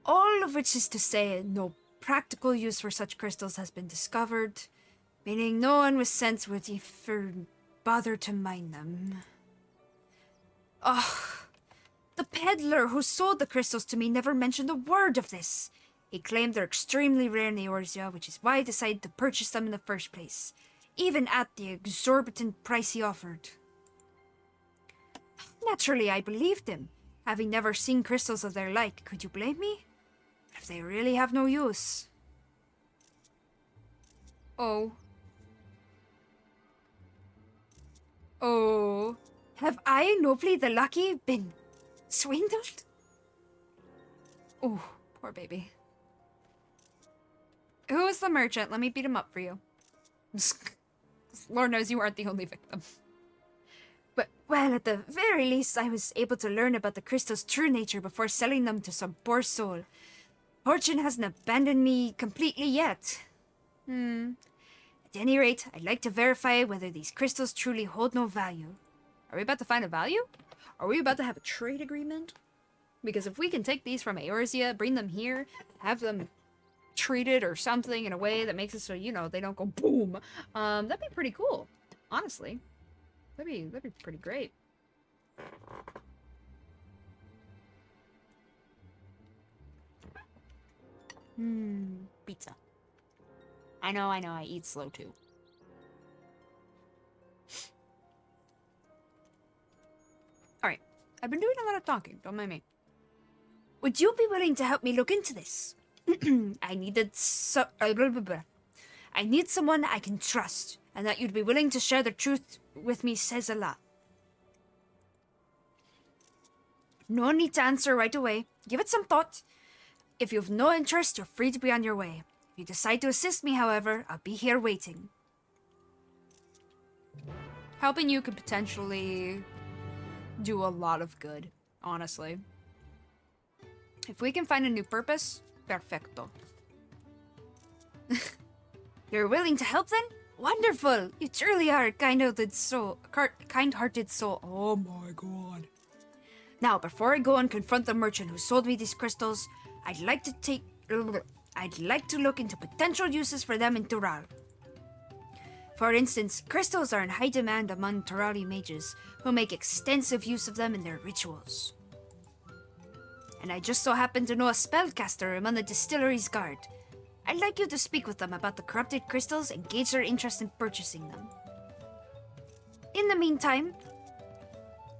All of which is to say, no practical use for such crystals has been discovered, meaning no one with sense would even bother to mine them. Ugh. The peddler who sold the crystals to me never mentioned a word of this. He claimed they're extremely rare in Eorzea, which is why I decided to purchase them in the first place, even at the exorbitant price he offered. Naturally, I believed him. Having never seen crystals of their like, could you blame me? But if they really have no use... Oh. Oh. Have I, Nobly the Lucky, been swindled? Oh, poor baby. Who is the merchant? Let me beat him up for you. Lord knows you aren't the only victim. But, well, at the very least, I was able to learn about the crystal's true nature before selling them to some poor soul. Fortune hasn't abandoned me completely yet. At any rate, I'd like to verify whether these crystals truly hold no value. Are we about to find a value? Are we about to have a trade agreement? Because if we can take these from Eorzea, bring them here, have them treated or something in a way that makes it so, you know, they don't go boom, that'd be pretty cool. Honestly. That'd be pretty great. Pizza. I know, I eat slow too. Alright, I've been doing a lot of talking, don't mind me. Would you be willing to help me look into this? I need someone I can trust, and that you'd be willing to share the truth with me says a lot. No need to answer right away. Give it some thought. If you have no interest, you're free to be on your way. If you decide to assist me, however, I'll be here waiting. Helping you could potentially do a lot of good, honestly. If we can find a new purpose, perfecto. You're willing to help then? Wonderful! You truly are a kind-hearted soul. Oh my god. Now, before I go and confront the merchant who sold me these crystals, I'd like to look into potential uses for them in Tural. For instance, crystals are in high demand among Turali mages, who make extensive use of them in their rituals. And I just so happen to know a spellcaster among the distillery's guard. I'd like you to speak with them about the corrupted crystals and gauge their interest in purchasing them. In the meantime,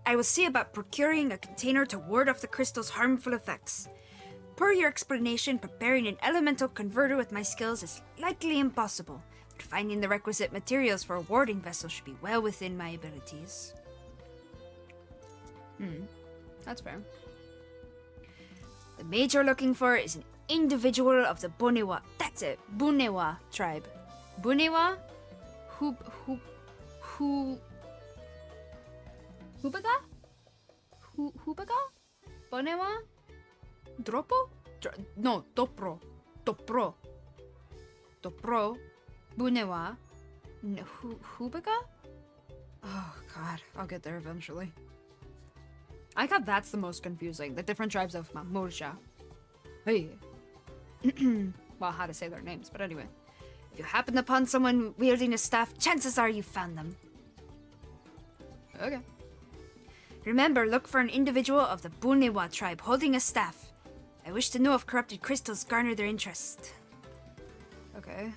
I will see about procuring a container to ward off the crystal's harmful effects. Per your explanation, preparing an elemental converter with my skills is likely impossible, but finding the requisite materials for a warding vessel should be well within my abilities. That's fair. The mage you're looking for is an individual of the Bunewa. That's it, Bunewa tribe. Bunewa? Hubaga? Hubaga? Bunewa? Dropo? No, Topro. Topro. Topro. Bunewa. Hubaga? Oh god, I'll get there eventually. I thought that's the most confusing. The different tribes of Mamurja. Hey. Well, how to say their names, but anyway. If you happen upon someone wielding a staff, chances are you found them. Okay. Remember, look for an individual of the Bunewa tribe holding a staff. I wish to know if corrupted crystals garner their interest. Okay.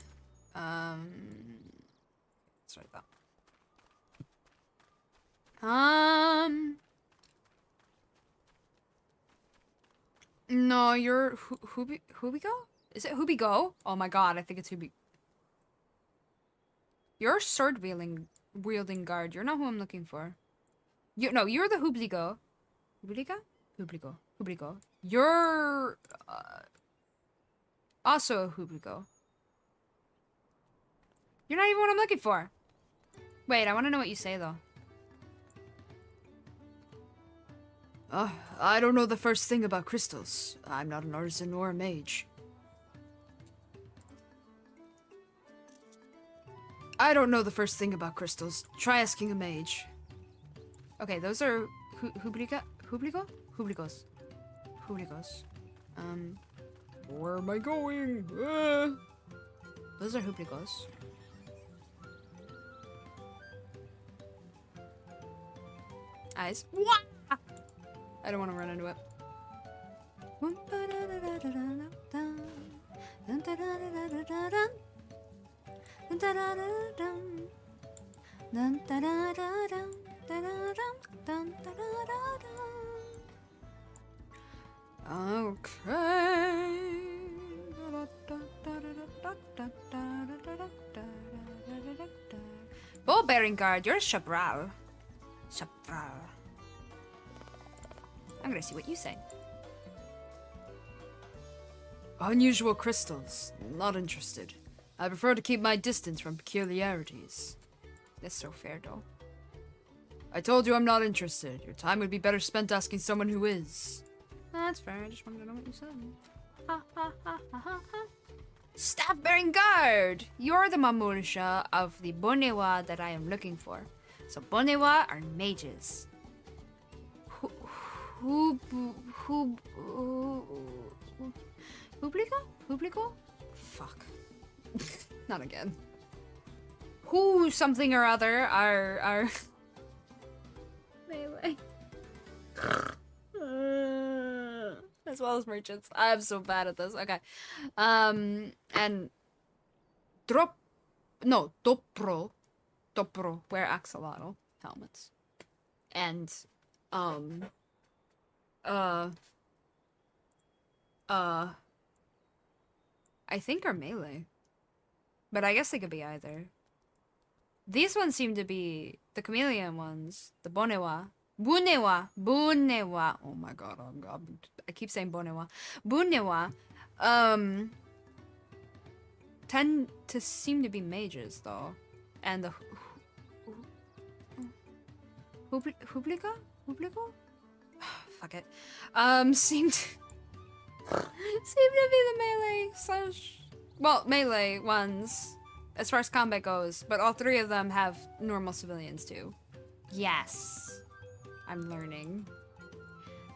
Let's write that. No, you're Hubigo? Is it Hubigo? Oh my god, I think it's Hubi. You're sword wielding guard. You're not who I'm looking for. You're the Hubligo. Hubliga? Hubligo. You're also a Hubligo. You're not even what I'm looking for. Wait, I want to know what you say though. I don't know the first thing about crystals. I'm not an artisan or a mage. I don't know the first thing about crystals. Try asking a mage. Okay, those are Hubligos? Where am I going? Those are Hubligos. Eyes. What? I don't want to run into it. Okay. Ball bearing guard, you're Chabral. Chabral. I'm gonna see what you say. Unusual crystals. Not interested. I prefer to keep my distance from peculiarities. That's so fair, though. I told you I'm not interested. Your time would be better spent asking someone who is. That's fair. I just wanted to know what you said. Ha ha ha ha ha ha. Staff-bearing guard! You're the Mamursha of the Bonewa that I am looking for. So Bonewa are mages. Publico? Fuck. Not again. Who something or other are melee. As well as merchants. I'm so bad at this. Okay. And Dopro wear axolotl helmets. And I think are melee. But I guess they could be either. These ones seem to be the chameleon ones. The Bonewa. Bunewa. Oh my god, I keep saying Bonewa. Bunewa. Tend to seem to be mages though. And the Publico? Fuck it. Seem to be the melee ones as far as combat goes, but all three of them have normal civilians too. Yes. I'm learning.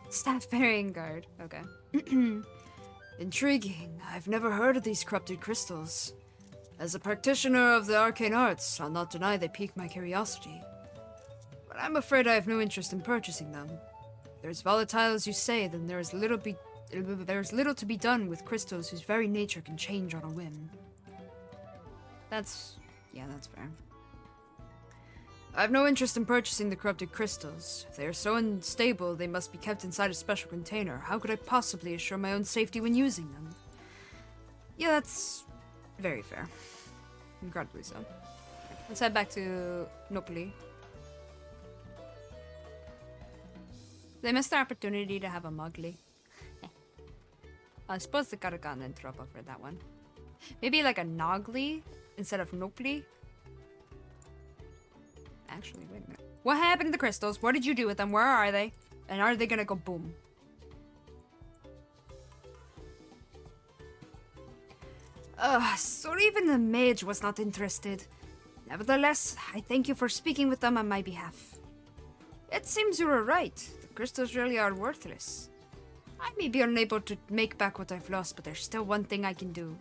Staff-bearing guard. Okay. Intriguing. I've never heard of these corrupted crystals. As a practitioner of the arcane arts, I'll not deny they pique my curiosity. But I'm afraid I have no interest in purchasing them. If they're as volatile as you say, then there's little to be done with crystals whose very nature can change on a whim. That's fair. I have no interest in purchasing the corrupted crystals. If they are so unstable, they must be kept inside a special container. How could I possibly assure my own safety when using them? Yeah, that's very fair. Incredibly so. Let's head back to Nopali. They missed the opportunity to have a Mowgli. I suppose they could have gotten in trouble for that one. Maybe like a Nogli instead of Nopali. Actually, wait a minute. What happened to the crystals? What did you do with them? Where are they? And are they gonna go boom? So even the mage was not interested. Nevertheless, I thank you for speaking with them on my behalf. It seems you were right. The crystals really are worthless. I may be unable to make back what I've lost, but there's still one thing I can do.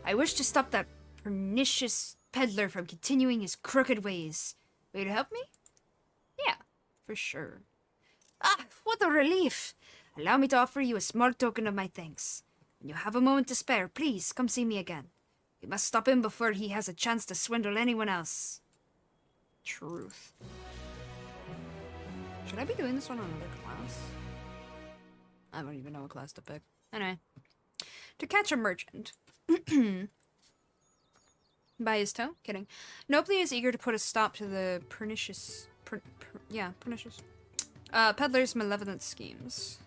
I wish to stop that pernicious peddler from continuing his crooked ways. Will you help me? Yeah, for sure. Ah, what a relief! Allow me to offer you a small token of my thanks. When you have a moment to spare, please come see me again. We must stop him before he has a chance to swindle anyone else. Truth. Should I be doing this on another class? I don't even know what class to pick. Anyway. To catch a merchant. By his toe? Kidding. Nopali is eager to put a stop to the pernicious peddler's malevolent schemes.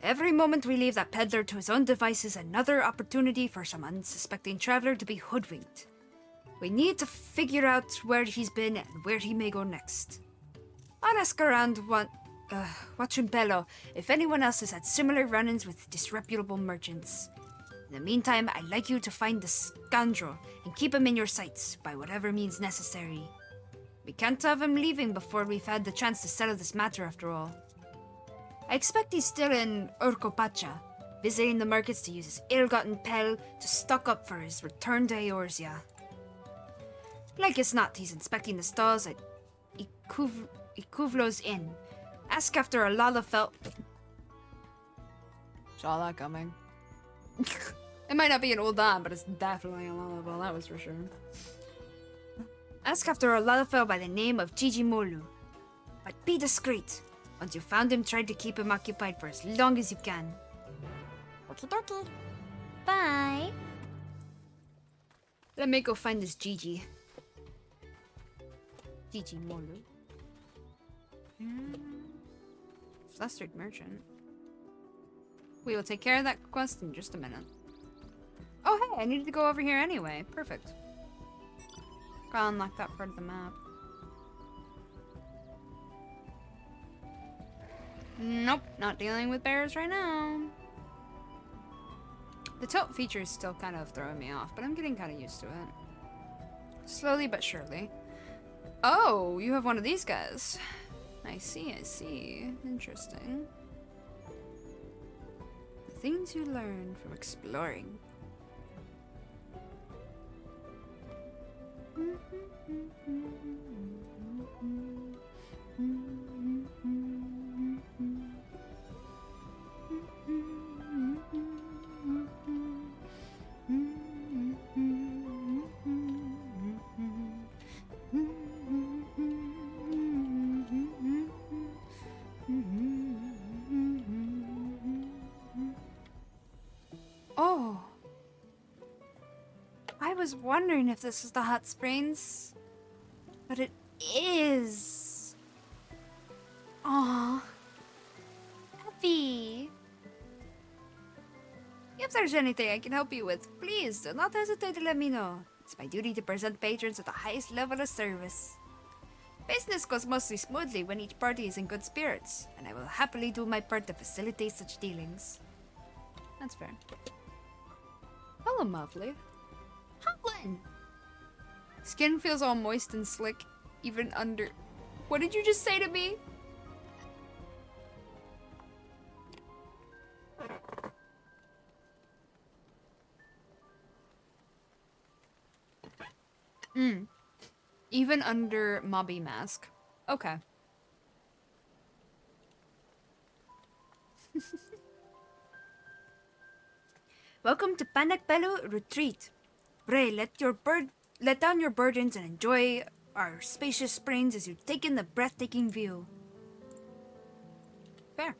Every moment we leave that peddler to his own devices, another opportunity for some unsuspecting traveler to be hoodwinked. We need to figure out where he's been and where he may go next. I'll ask around Wachumpelo if anyone else has had similar run-ins with disreputable merchants. In the meantime, I'd like you to find the scoundrel and keep him in your sights by whatever means necessary. We can't have him leaving before we've had the chance to settle this matter after all. I expect he's still in Urkopacha, visiting the markets to use his ill-gotten pel to stock up for his return to Eorzea. Like as not, he's inspecting the stalls at Ikuvlo's Inn. Ask after a Lalafell. Saw that coming. It might not be an old Don, but it's definitely a Lalafell, that was for sure. Ask after a Lalafell by the name of Jijimolu. But be discreet. Once you found him, try to keep him occupied for as long as you can. Okie dokie. Bye. Let me go find this Gigi. Gigi Molu. Flustered merchant. We will take care of that quest in just a minute. Oh hey, I needed to go over here anyway. Perfect. I'll unlock that part of the map. Nope, not dealing with bears right now. The tilt feature is still kind of throwing me off, but I'm getting kind of used to it. Slowly but surely. Oh, you have one of these guys. I see, I see. Interesting. The things you learn from exploring. Oh, I was wondering if this is the hot springs, but it is. Aw, happy. If there's anything I can help you with, please do not hesitate to let me know. It's my duty to present patrons at the highest level of service. Business goes mostly smoothly when each party is in good spirits, and I will happily do my part to facilitate such dealings. That's fair. Hello, Muffly. Hoplin! Skin feels all moist and slick, even under... What did you just say to me? Even under Mobby Mask. Okay. Welcome to Panakpelu Retreat. Pray, let down your burdens and enjoy our spacious springs as you take in the breathtaking view. Fair.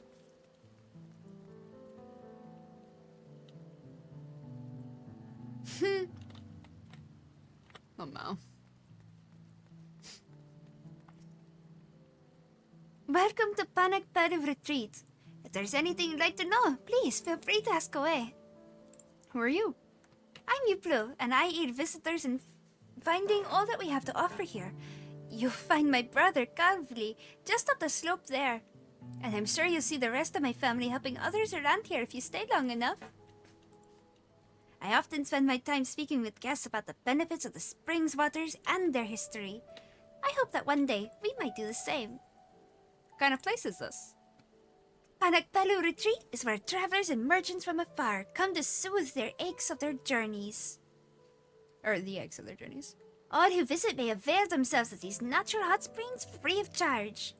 Oh no. Welcome to Panakpelu Retreat. If there's anything you'd like to know, please feel free to ask away. Who are you? I'm Yuplu, and I aid visitors in finding all that we have to offer here. You'll find my brother, Calvly, just up the slope there. And I'm sure you'll see the rest of my family helping others around here if you stay long enough. I often spend my time speaking with guests about the benefits of the springs' waters and their history. I hope that one day we might do the same. What kind of place is this? Panakpelu Retreat is where travelers and merchants from afar come to soothe their aches of their journeys. Or the aches of their journeys. All who visit may avail themselves of these natural hot springs free of charge.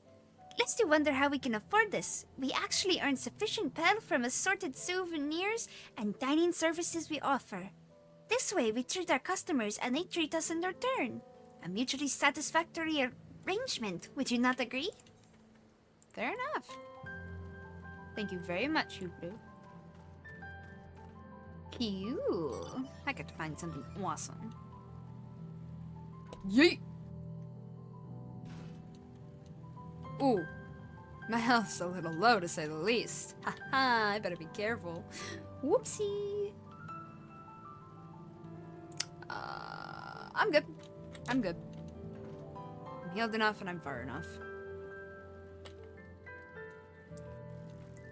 Lest you wonder how we can afford this, we actually earn sufficient pel from assorted souvenirs and dining services we offer. This way we treat our customers and they treat us in return. A mutually satisfactory arrangement, would you not agree? Fair enough. Thank you very much, Yuplu. Cool. I got to find something awesome. Yeet! Ooh. My health's a little low, to say the least. Haha, I better be careful. Whoopsie. I'm good. I'm good. I'm healed enough and I'm far enough.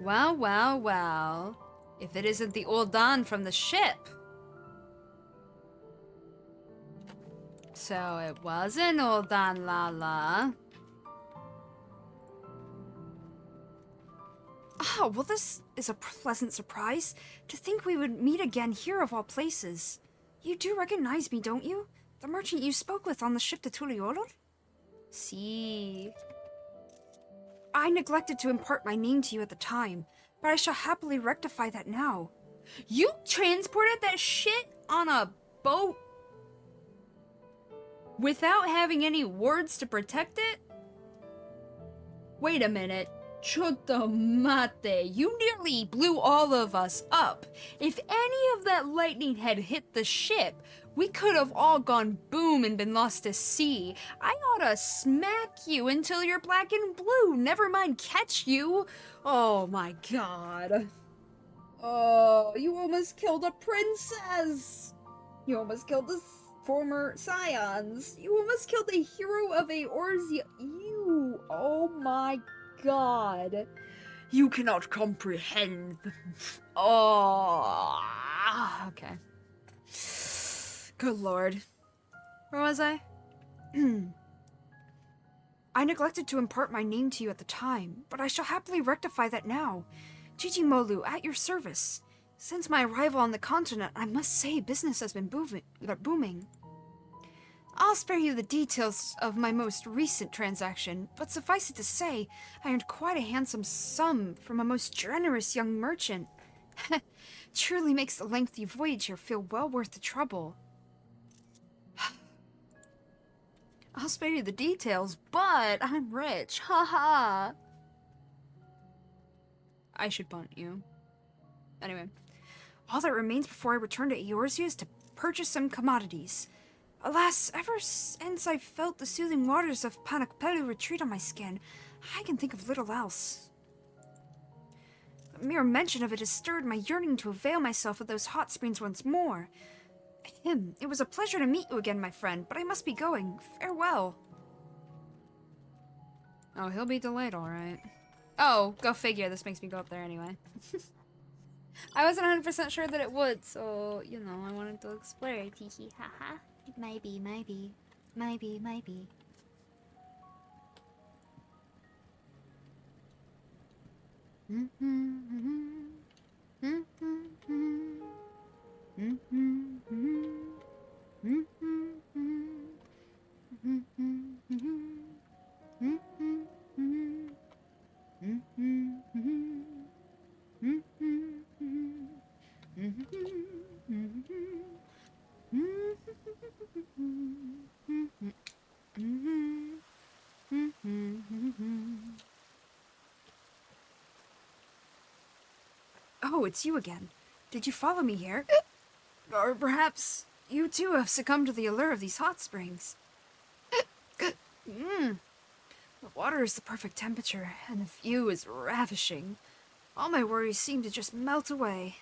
Well, well, well. If it isn't the old Don from the ship. So it wasn't old Don Lala. Oh, well this is a pleasant surprise. To think we would meet again here of all places. You do recognize me, don't you? The merchant you spoke with on the ship to Tuliolol? See. I neglected to impart my name to you at the time, but I shall happily rectify that now. You transported that shit on a boat without having any wards to protect it? Wait a minute. Chotomate, you nearly blew all of us up. If any of that lightning had hit the ship, we could have all gone boom and been lost to sea. I oughta smack you until you're black and blue, never mind catch you. Oh my god. Oh, you almost killed a princess. You almost killed the former scions. You almost killed a hero of Eorzea. You, oh my god. You cannot comprehend. Oh. Okay. Good lord. Where was I? I neglected to impart my name to you at the time, but I shall happily rectify that now. Jijimolu, at your service. Since my arrival on the continent, I must say business has been booming. I'll spare you the details of my most recent transaction, but suffice it to say, I earned quite a handsome sum from a most generous young merchant. Truly makes the lengthy voyage here feel well worth the trouble. I'll spare you the details, but I'm rich. Haha. I should punt you. Anyway, all that remains before I return to Eorzea is to purchase some commodities. Alas, ever since I felt the soothing waters of Panakpelu retreat on my skin, I can think of little else. The mere mention of it has stirred my yearning to avail myself of those hot springs once more. It was a pleasure to meet you again, my friend, but I must be going. Farewell. Oh, he'll be delayed, alright. Oh, go figure, this makes me go up there anyway. I wasn't 100% sure that it would, so, you know, I wanted to explore it. Hee haha. Maybe. Oh, it's you again. Did you follow me here? Or perhaps you too have succumbed to the allure of these hot springs. The water is the perfect temperature, and the view is ravishing. All my worries seem to just melt away.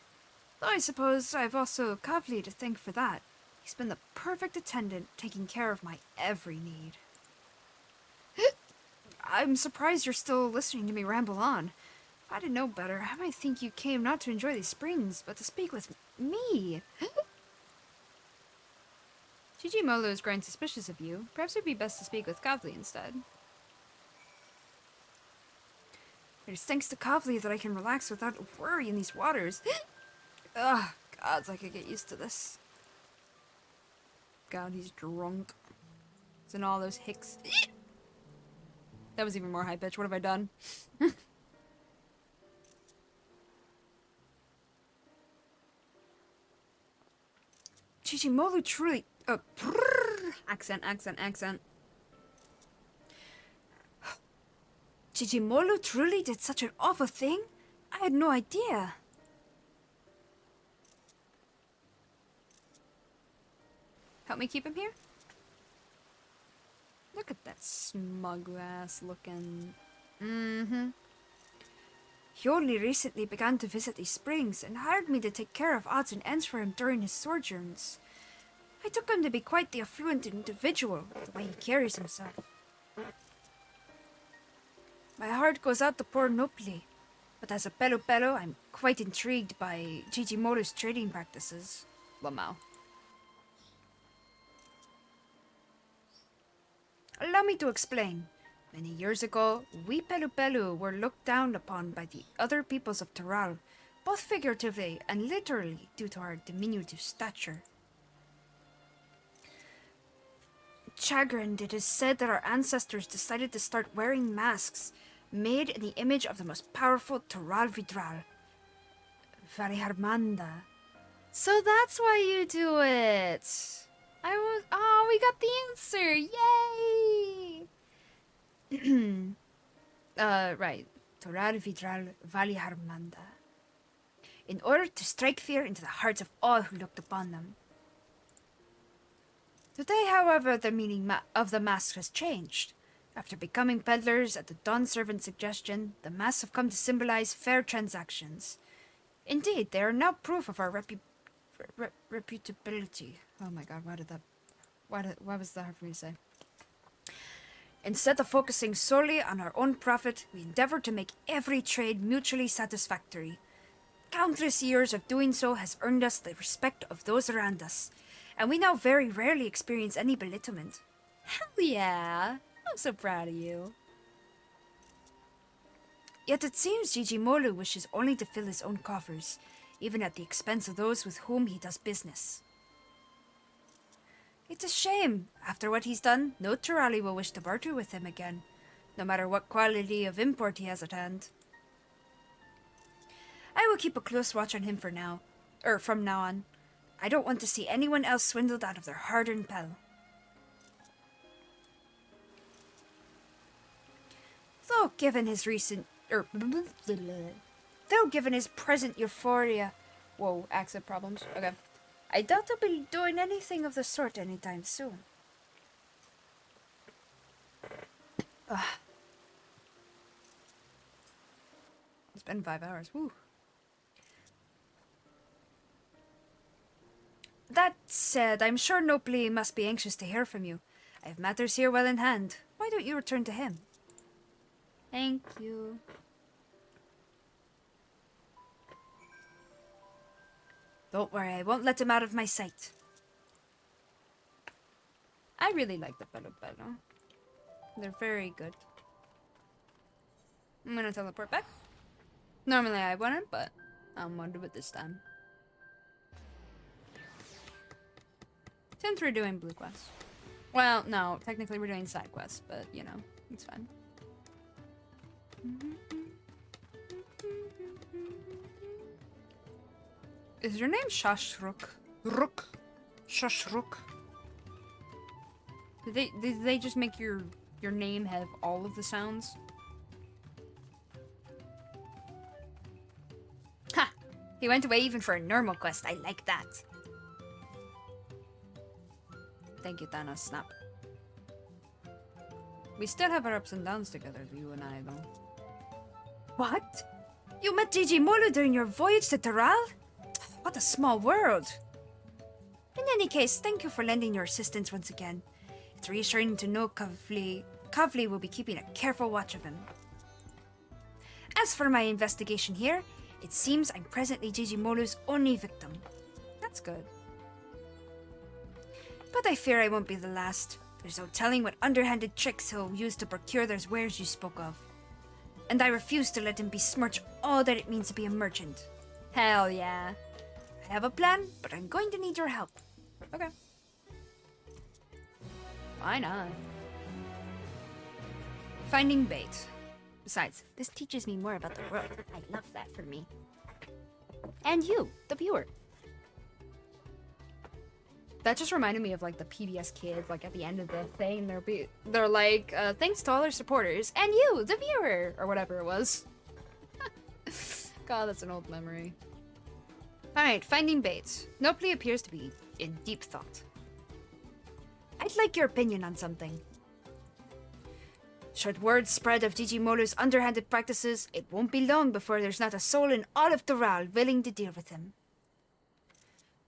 Though I suppose I've also Kavli to thank for that. He's been the perfect attendant, taking care of my every need. I'm surprised you're still listening to me ramble on. If I didn't know better, I might think you came not to enjoy these springs, but to speak with me. Jijimolu is growing suspicious of you. Perhaps it would be best to speak with Kavli instead. It is thanks to Kavli that I can relax without worry in these waters. Ugh, gods, I could get used to this. God, he's drunk. It's in all those hicks. That was even more high pitch. What have I done? Jijimolu truly... accent. Jijimolu truly did such an awful thing? I had no idea. Help me keep him here? Look at that smug ass looking... He only recently began to visit these springs and hired me to take care of odds and ends for him during his sojourns. I took him to be quite the affluent individual, the way he carries himself. My heart goes out to poor Nopli, but as a Pelo, I'm quite intrigued by Jijimolu's trading practices. Lamau. Allow me to explain. Many years ago, we Pelu were looked down upon by the other peoples of Taral, both figuratively and literally due to our diminutive stature. Chagrined, it is said that our ancestors decided to start wearing masks made in the image of the most powerful Taral Vidral, Variharmanda. So that's why you do it! Oh, we got the answer! Yay! Right. Toral Vidral Valiharmanda, in order to strike fear into the hearts of all who looked upon them. Today, however, the meaning of the masks has changed. After becoming peddlers at the Dawn Servant's suggestion, the masks have come to symbolize fair transactions. Indeed, they are now proof of our reputability. Oh my god, why was that hard for me to say? Instead of focusing solely on our own profit, we endeavor to make every trade mutually satisfactory. Countless years of doing so has earned us the respect of those around us, and we now very rarely experience any belittlement. Hell yeah! I'm so proud of you. Yet it seems Jijimolu wishes only to fill his own coffers, even at the expense of those with whom he does business. It's a shame. After what he's done, no Turali will wish to barter with him again, no matter what quality of import he has at hand. I will keep a close watch on him from now on. I don't want to see anyone else swindled out of their hard-earned pel. Though given his present euphoria... Whoa, accent problems. Okay. I doubt he'll be doing anything of the sort anytime soon. Ugh. It's been 5 hours. Woo. That said, I'm sure Nopli must be anxious to hear from you. I have matters here well in hand. Why don't you return to him? Thank you. Don't worry, I won't let him out of my sight. I really like the Pelo Pelo. They're very good. I'm gonna teleport back. Normally I wouldn't, but I'm gonna do it this time. Since we're doing blue quests. Well, no, technically we're doing side quests, but you know, it's fine. Is your name Shashruk? Shashruk? Did they just make your name have all of the sounds? Ha! He went away even for a normal quest. I like that. Thank you, Thanos. Snap. We still have our ups and downs together, you and I, though. What? You met Jijimolu during your voyage to Taral? What a small world. In any case, thank you for lending your assistance once again. It's reassuring to know Kavli will be keeping a careful watch of him. As for my investigation here, it seems I'm presently Jijimolu's only victim. That's good. But I fear I won't be the last. There's no telling what underhanded tricks he'll use to procure those wares you spoke of. And I refuse to let him besmirch all that it means to be a merchant. Hell yeah. I have a plan, but I'm going to need your help. Okay. Why not? Finding bait. Besides, this teaches me more about the world. I love that for me. And you, the viewer. That just reminded me of like the PBS Kids, like at the end of the thing, they're like, thanks to all our supporters, and you, the viewer, or whatever it was. God, that's an old memory. Alright, finding bait. Nopli appears to be in deep thought. I'd like your opinion on something. Should word spread of Jijimolu's underhanded practices, it won't be long before there's not a soul in all of Doral willing to deal with him.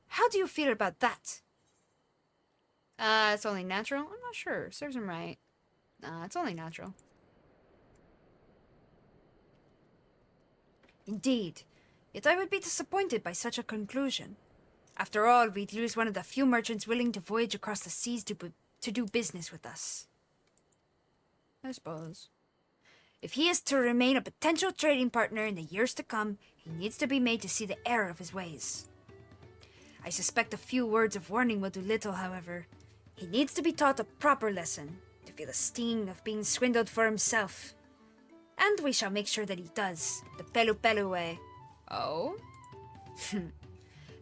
How do you feel about that? It's only natural? I'm not sure. Serves him right. It's only natural. Indeed. Yet I would be disappointed by such a conclusion. After all, we'd lose one of the few merchants willing to voyage across the seas to do business with us. I suppose. If he is to remain a potential trading partner in the years to come, he needs to be made to see the error of his ways. I suspect a few words of warning will do little, however. He needs to be taught a proper lesson, to feel the sting of being swindled for himself. And we shall make sure that he does, the Pelu Pelu way. Oh?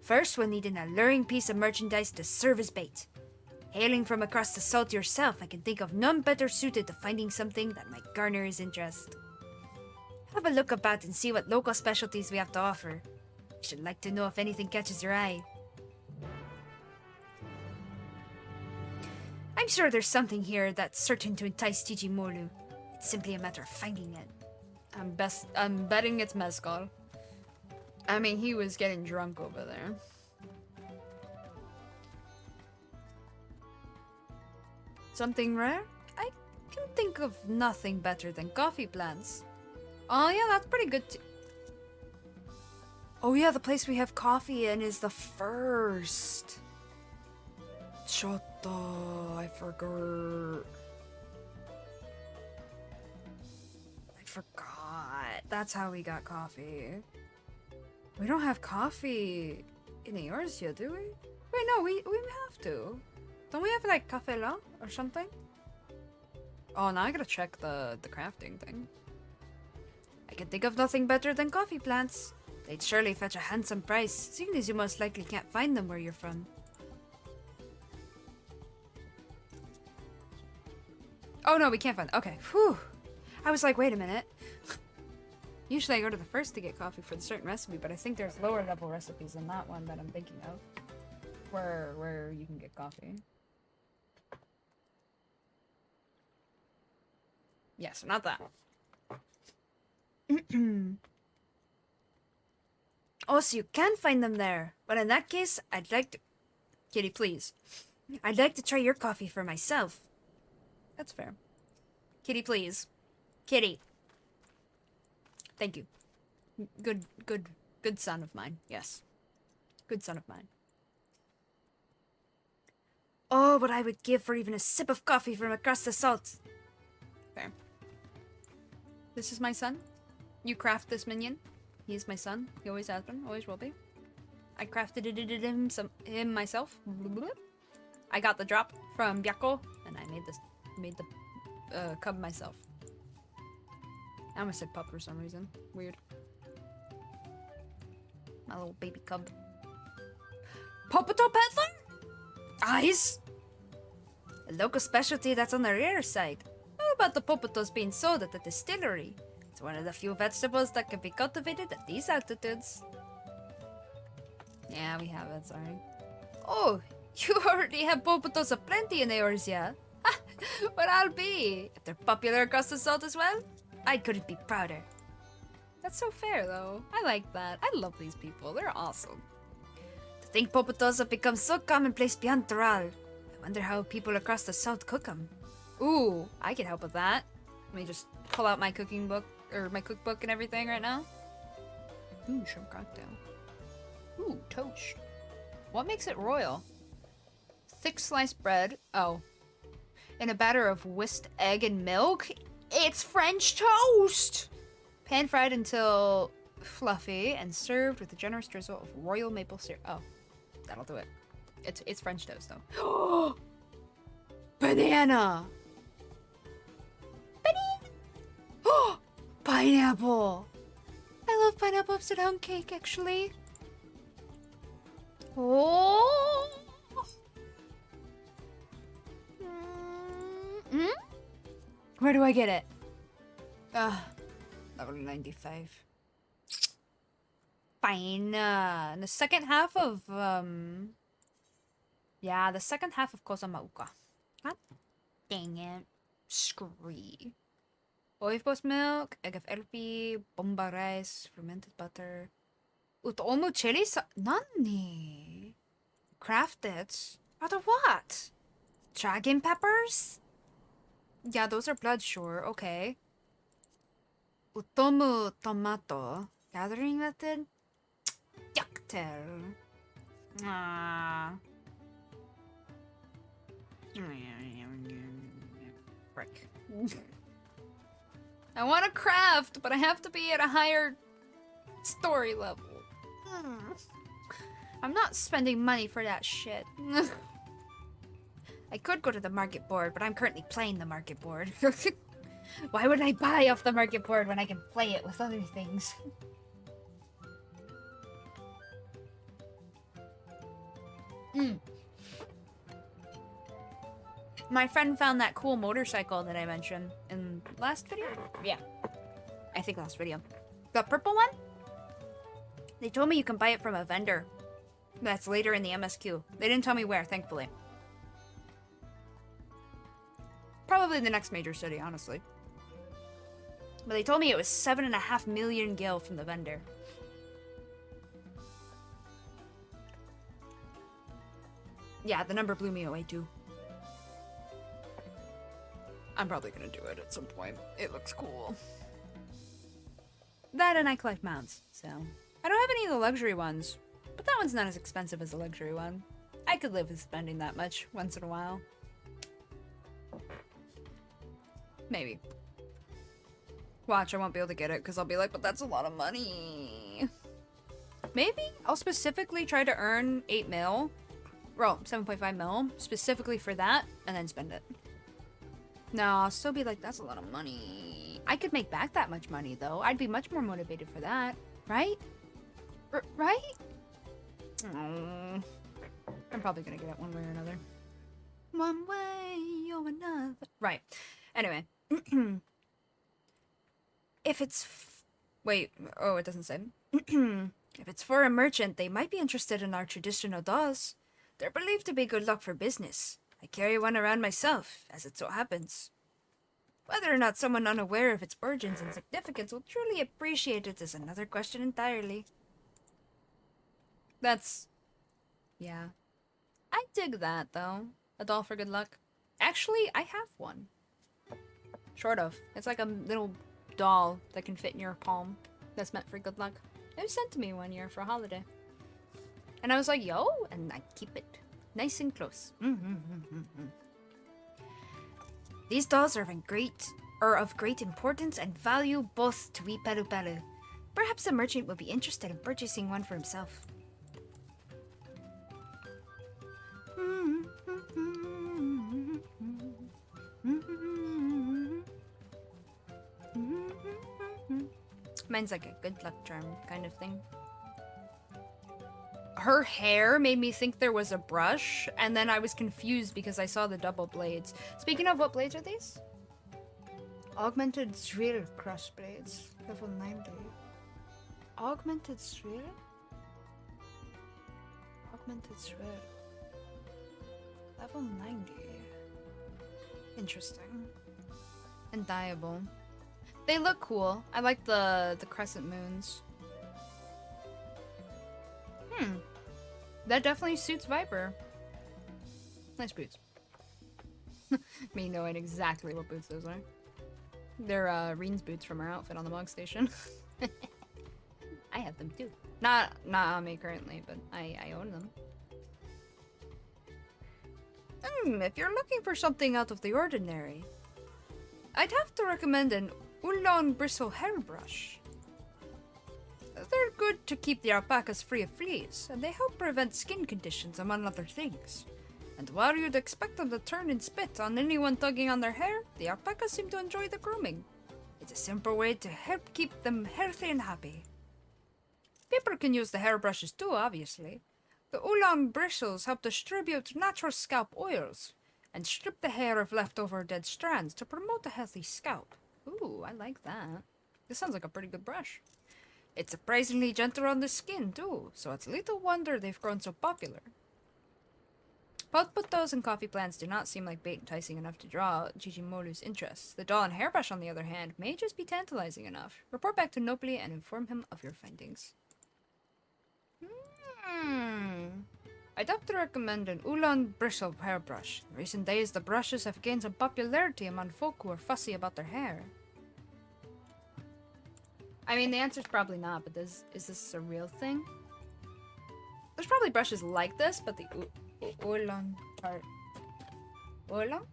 First, we'll need an alluring piece of merchandise to serve as bait. Hailing from across the salt yourself, I can think of none better suited to finding something that might garner his interest. Have a look about and see what local specialties we have to offer. I should like to know if anything catches your eye. I'm sure there's something here that's certain to entice Tijimolu. It's simply a matter of finding it. I'm betting it's mezcal. I mean, he was getting drunk over there. Something rare? I can think of nothing better than coffee plants. Oh yeah, that's pretty good too. Oh yeah, the place we have coffee in is the first. Choto, I forgot. That's how we got coffee. We don't have coffee in Eorzea, do we? Wait, no, we have to. Don't we have like cafe la or something? Oh, now I gotta check the crafting thing. I can think of nothing better than coffee plants. They'd surely fetch a handsome price, seeing as you most likely can't find them where you're from. Oh no, we can't find them. Okay, whew. I was like, wait a minute. Usually I go to the first to get coffee for a certain recipe, but I think there's lower level recipes than that one that I'm thinking of. Where you can get coffee. Yeah, so not that. Oh, so you can find them there. But in that case, I'd like to... Kitty, please. I'd like to try your coffee for myself. That's fair. Kitty, please. Kitty. Thank you. Good son of mine. Yes. Good son of mine. Oh, what I would give for even a sip of coffee from across the salt. Fair. This is my son. You craft this minion. He is my son. He always has been. Always will be. I crafted him myself. I got the drop from Byakko, and I made the cub myself. I almost said pup for some reason. Weird. My little baby cub. Popoto peddler? Eyes? A local specialty that's on the rare side. How about the popotos being sold at the distillery? It's one of the few vegetables that can be cultivated at these altitudes. Yeah, we have it, sorry. Oh, you already have popotos aplenty in Eorzea. But I'll be. If they're popular across the salt as well, I couldn't be prouder. That's so fair, though. I like that. I love these people. They're awesome. To think popotos have become so commonplace beyond Taral. I wonder how people across the south cook them. Ooh, I can help with that. Let me just pull out my cooking book, or my cookbook and everything right now. Ooh, shrimp cocktail. Ooh, toast. What makes it royal? Thick sliced bread. Oh. In a batter of whisked egg and milk. It's French toast! Pan fried until fluffy and served with a generous drizzle of royal maple syrup. Oh, that'll do it. It's French toast though. Banana! Oh, pineapple! I love pineapple upside down cake actually. Oh! Where do I get it? Level 95. Fine. In the second half of, yeah, the second half of Kozamauka. God dang it. Scree. Oivos milk, egg of LP, bomba rice, fermented butter. Utomu chili Nani? Crafted? Out of what? Dragon peppers? Yeah, those are blood, sure. Okay. Utomu tomato. Gathering method? Yaktel. Ah. Frick. I want to craft, but I have to be at a higher story level. I'm not spending money for that shit. I could go to the market board, but I'm currently playing the market board. Why would I buy off the market board when I can play it with other things? My friend found that cool motorcycle that I mentioned in last video. Yeah. I think last video. The purple one? They told me you can buy it from a vendor. That's later in the MSQ. They didn't tell me where, thankfully. Probably the next major city, honestly. But they told me it was 7.5 million gil from the vendor. Yeah, the number blew me away too. I'm probably gonna do it at some point. It looks cool. That and I collect mounts, so. I don't have any of the luxury ones, but that one's not as expensive as a luxury one. I could live with spending that much once in a while. Maybe. Watch, I won't be able to get it because I'll be like, but that's a lot of money. Maybe I'll specifically try to earn 8 mil. Well, 7.5 mil specifically for that and then spend it. No, I'll still be like, that's a lot of money. I could make back that much money though. I'd be much more motivated for that. Right? Right? I'm probably gonna get it one way or another. One way or another. Right. Anyway. If it's... Wait. Oh, it doesn't say. If it's for a merchant, they might be interested in our traditional dolls. They're believed to be good luck for business. I carry one around myself, as it so happens. Whether or not someone unaware of its origins and significance will truly appreciate it is another question entirely. That's... yeah. I dig that, though. A doll for good luck. Actually, I have one. Sort of. It's like a little doll that can fit in your palm. That's meant for good luck. It was sent to me one year for a holiday. And I was like, yo, and I keep it nice and close. These dolls are of great importance and value both to Wee Pelu Pelu. Perhaps a merchant would be interested in purchasing one for himself. Mine's like a good luck charm kind of thing. Her hair made me think there was a brush, and then I was confused because I saw the double blades. Speaking of, what blades are these? Augmented Shrill Cross Blades. Level 90. Augmented Shrill? Augmented Shrill. Level 90. Interesting. And dyeable. They look cool. I like the crescent moons. That definitely suits Viper. Nice boots. Me knowing exactly what boots those are. They're Reen's boots from our outfit on the Mog Station. I have them too. Not on me currently, but I own them. If you're looking for something out of the ordinary, I'd have to recommend an Oolong Bristle hairbrush. They're good to keep the alpacas free of fleas, and they help prevent skin conditions, among other things. And while you'd expect them to turn and spit on anyone tugging on their hair, the alpacas seem to enjoy the grooming. It's a simple way to help keep them healthy and happy. People can use the hairbrushes too, obviously. The Oolong bristles help distribute natural scalp oils, and strip the hair of leftover dead strands to promote a healthy scalp. Ooh, I like that. This sounds like a pretty good brush. It's surprisingly gentle on the skin, too, so it's little wonder they've grown so popular. Puttos and coffee plants do not seem like bait enticing enough to draw Jijimolu's interest. The doll and hairbrush, on the other hand, may just be tantalizing enough. Report back to Nobly and inform him of your findings. I'd have to recommend an Oolong bristle hairbrush. In recent days, the brushes have gained some popularity among folk who are fussy about their hair. I mean, the answer's probably not, but is this a real thing? There's probably brushes like this, but the Oolong are... Oolong?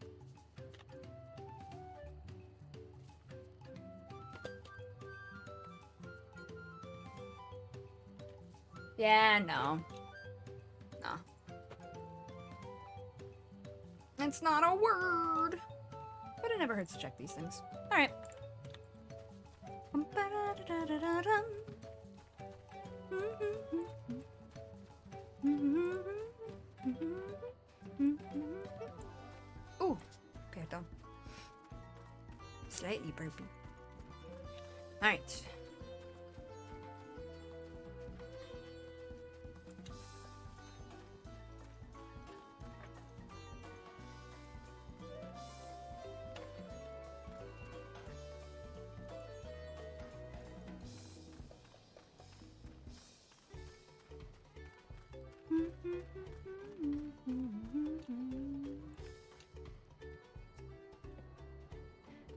Yeah, no. No. It's not a word. But it never hurts to check these things. Alright. Ooh, perdón. Slightly burpy. Alright.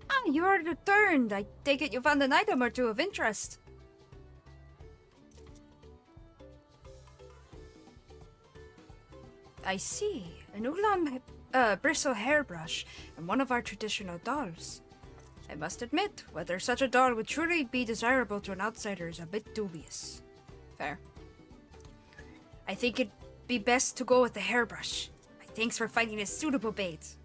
Ah, you are returned. I take it you found an item or two of interest. I see. An ulam bristle hairbrush and one of our traditional dolls. I must admit, whether such a doll would truly be desirable to an outsider is a bit dubious. Fair. I think it'd be best to go with the hairbrush. My thanks for finding a suitable bait.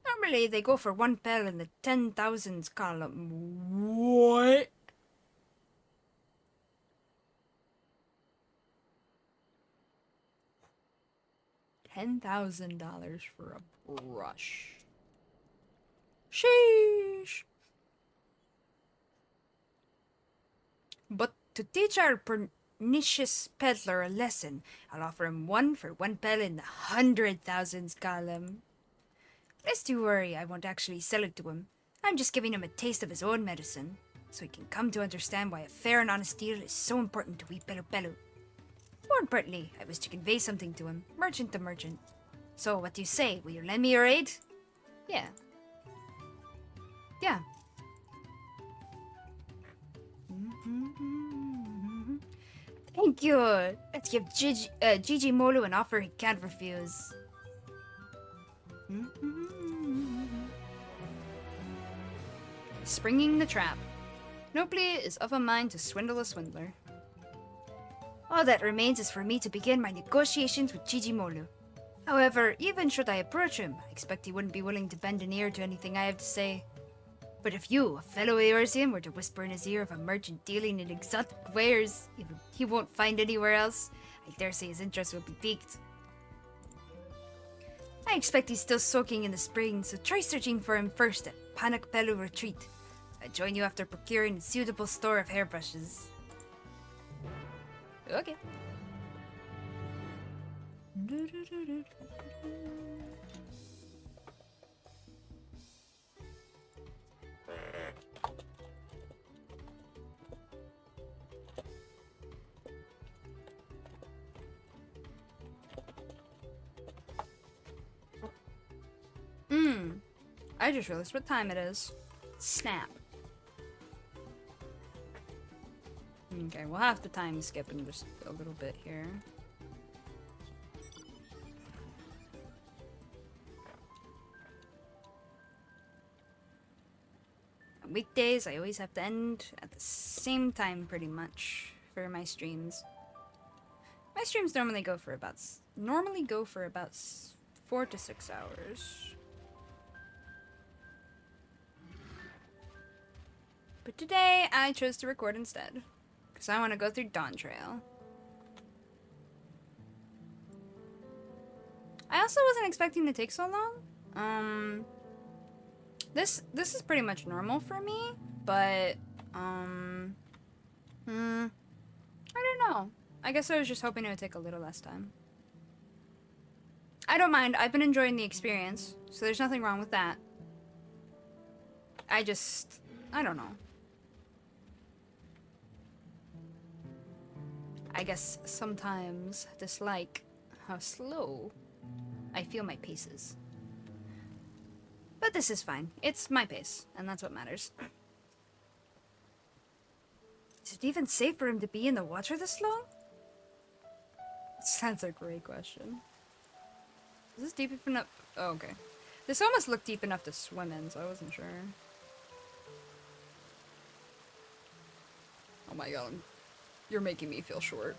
Normally, they go for 1 pel in the 10,000s column. What? $10,000 for a brush. Sheesh. But to teach our pernicious peddler a lesson, I'll offer him 1 for 1 pel in the 100,000s column. Lest you worry, I won't actually sell it to him. I'm just giving him a taste of his own medicine, so he can come to understand why a fair and honest deal is so important to wee Pelu Pelu. More importantly, I wish to convey something to him, merchant to merchant. So, what do you say? Will you lend me your aid? Yeah. Yeah. Thank you. Let's give Gigi Molu an offer he can't refuse. Springing the trap. Nobly is of a mind to swindle a swindler. All that remains is for me to begin my negotiations with Gigi Molu. However, even should I approach him, I expect he wouldn't be willing to bend an ear to anything I have to say. But if you, a fellow Eorzean, were to whisper in his ear of a merchant dealing in exotic wares he won't find anywhere else, I dare say his interest will be piqued. I expect he's still soaking in the spring, so try searching for him first at Panak Pelu Retreat. I'll join you after procuring a suitable store of hairbrushes. Okay. I just realized what time it is. Snap. Okay, we'll have to time skip in just a little bit here. On weekdays, I always have to end at the same time pretty much for my streams. My streams normally go for about 4 to 6 hours. But today, I chose to record instead. Because I want to go through Dawntrail. I also wasn't expecting to take so long. This is pretty much normal for me, but, I don't know. I guess I was just hoping it would take a little less time. I don't mind. I've been enjoying the experience, so there's nothing wrong with that. I don't know. I guess sometimes dislike how slow I feel my paces. But this is fine. It's my pace, and that's what matters. Is it even safe for him to be in the water this long? That's a great question. Is this deep enough? Oh, okay. This almost looked deep enough to swim in, so I wasn't sure. Oh my god. You're making me feel short.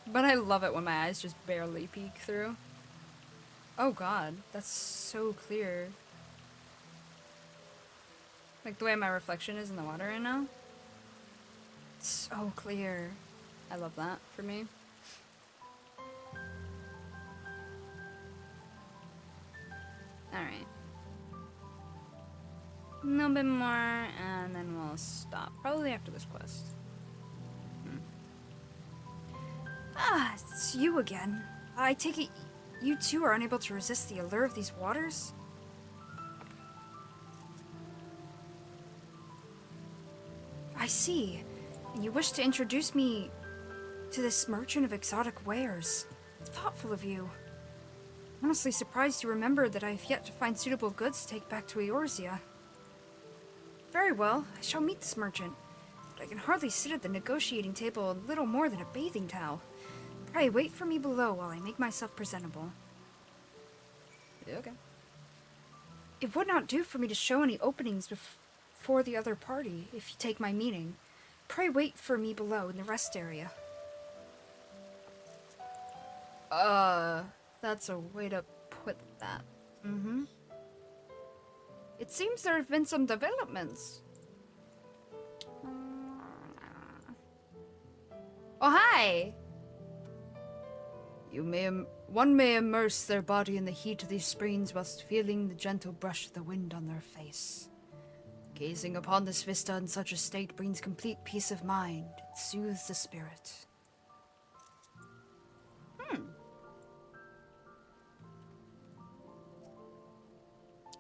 But I love it when my eyes just barely peek through. Oh god, that's so clear. Like the way my reflection is in the water right now. It's so clear. I love that for me. Alright. A little bit more, and then we'll stop. Probably after this quest. Ah, it's you again. I take it you too are unable to resist the allure of these waters? I see. And you wish to introduce me to this merchant of exotic wares. Thoughtful of you. Honestly surprised you remembered that I have yet to find suitable goods to take back to Eorzea. Very well, I shall meet this merchant, but I can hardly sit at the negotiating table in little more than a bathing towel. Pray wait for me below while I make myself presentable. Okay. It would not do for me to show any openings before the other party, if you take my meaning. Pray wait for me below in the rest area. That's a way to put that. Mm-hmm. It seems there have been some developments. Oh, hi! One may immerse their body in the heat of these springs whilst feeling the gentle brush of the wind on their face. Gazing upon this vista in such a state brings complete peace of mind. It soothes the spirit.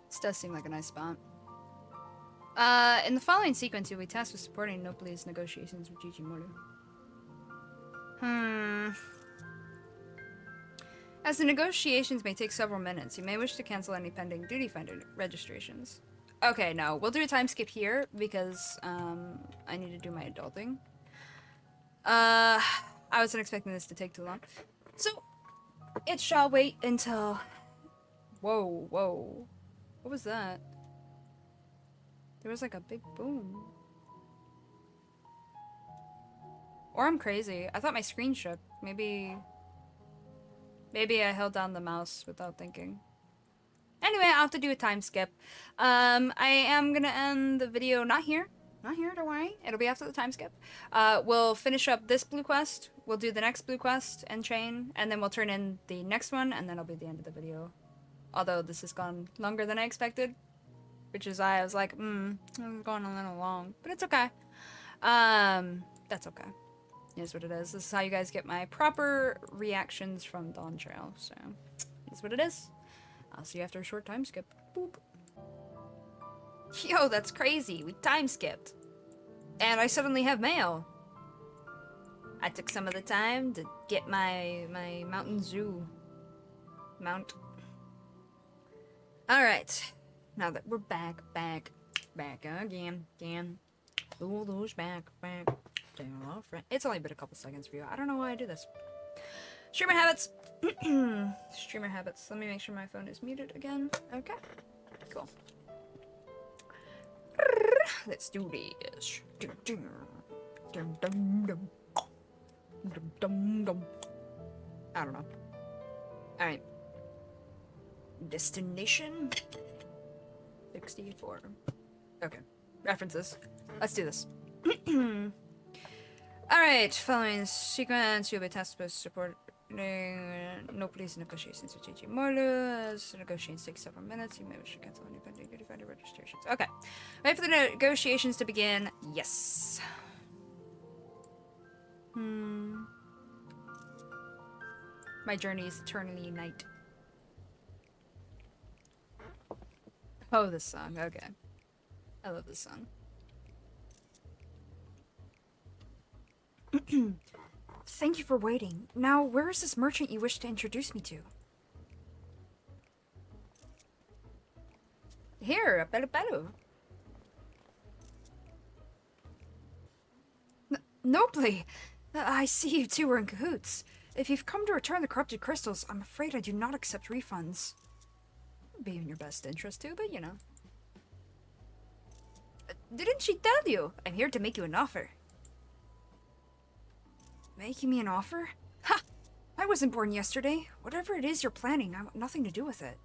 This does seem like a nice spot. In the following sequence, you'll be tasked with supporting Nobli's negotiations with Gigi Moru. As the negotiations may take several minutes, you may wish to cancel any pending duty finder registrations. Okay, no, we'll do a time skip here because I need to do my adulting. I wasn't expecting this to take too long. So, it shall wait until... Whoa, whoa. What was that? There was like a big boom. Or I'm crazy. I thought my screen shook. Maybe I held down the mouse without thinking. Anyway, I'll have to do a time skip. I am gonna end the video not here. Not here, don't worry. It'll be after the time skip. We'll finish up this blue quest. We'll do the next blue quest and chain. And then we'll turn in the next one. And then it'll be the end of the video. Although this has gone longer than I expected. Which is why I was like, it's going a little long. But it's okay. That's okay. It is what it is. This is how you guys get my proper reactions from Dawntrail. So, that's what it is. I'll see you after a short time skip. Boop. Yo, that's crazy. We time skipped. And I suddenly have mail. I took some of the time to get my Mountain Zoo mount. Alright. Now that we're back again. Lulu's back. It's only been a couple seconds for you. I don't know why I do this. Streamer habits. Streamer habits. Let me make sure my phone is muted again. Okay. Cool. Let's do this. I don't know. Alright. Destination 64. Okay. References. Let's do this. Alright, following sequence, you'll be tasked with supporting no police negotiations with Gigi Moru. As negotiations take several minutes, you may wish to cancel any pending duty finder registrations. Okay. Wait for the negotiations to begin. Yes. My journey is eternally night. Oh, this song. Okay. I love this song. Thank you for waiting. Now, where is this merchant you wish to introduce me to? Here, a Pelu. Nobly! I see you two are in cahoots. If you've come to return the corrupted crystals, I'm afraid I do not accept refunds. Be in your best interest too, but you know. Didn't she tell you? I'm here to make you an offer. Making me an offer? Ha! I wasn't born yesterday. Whatever it is you're planning, I want nothing to do with it.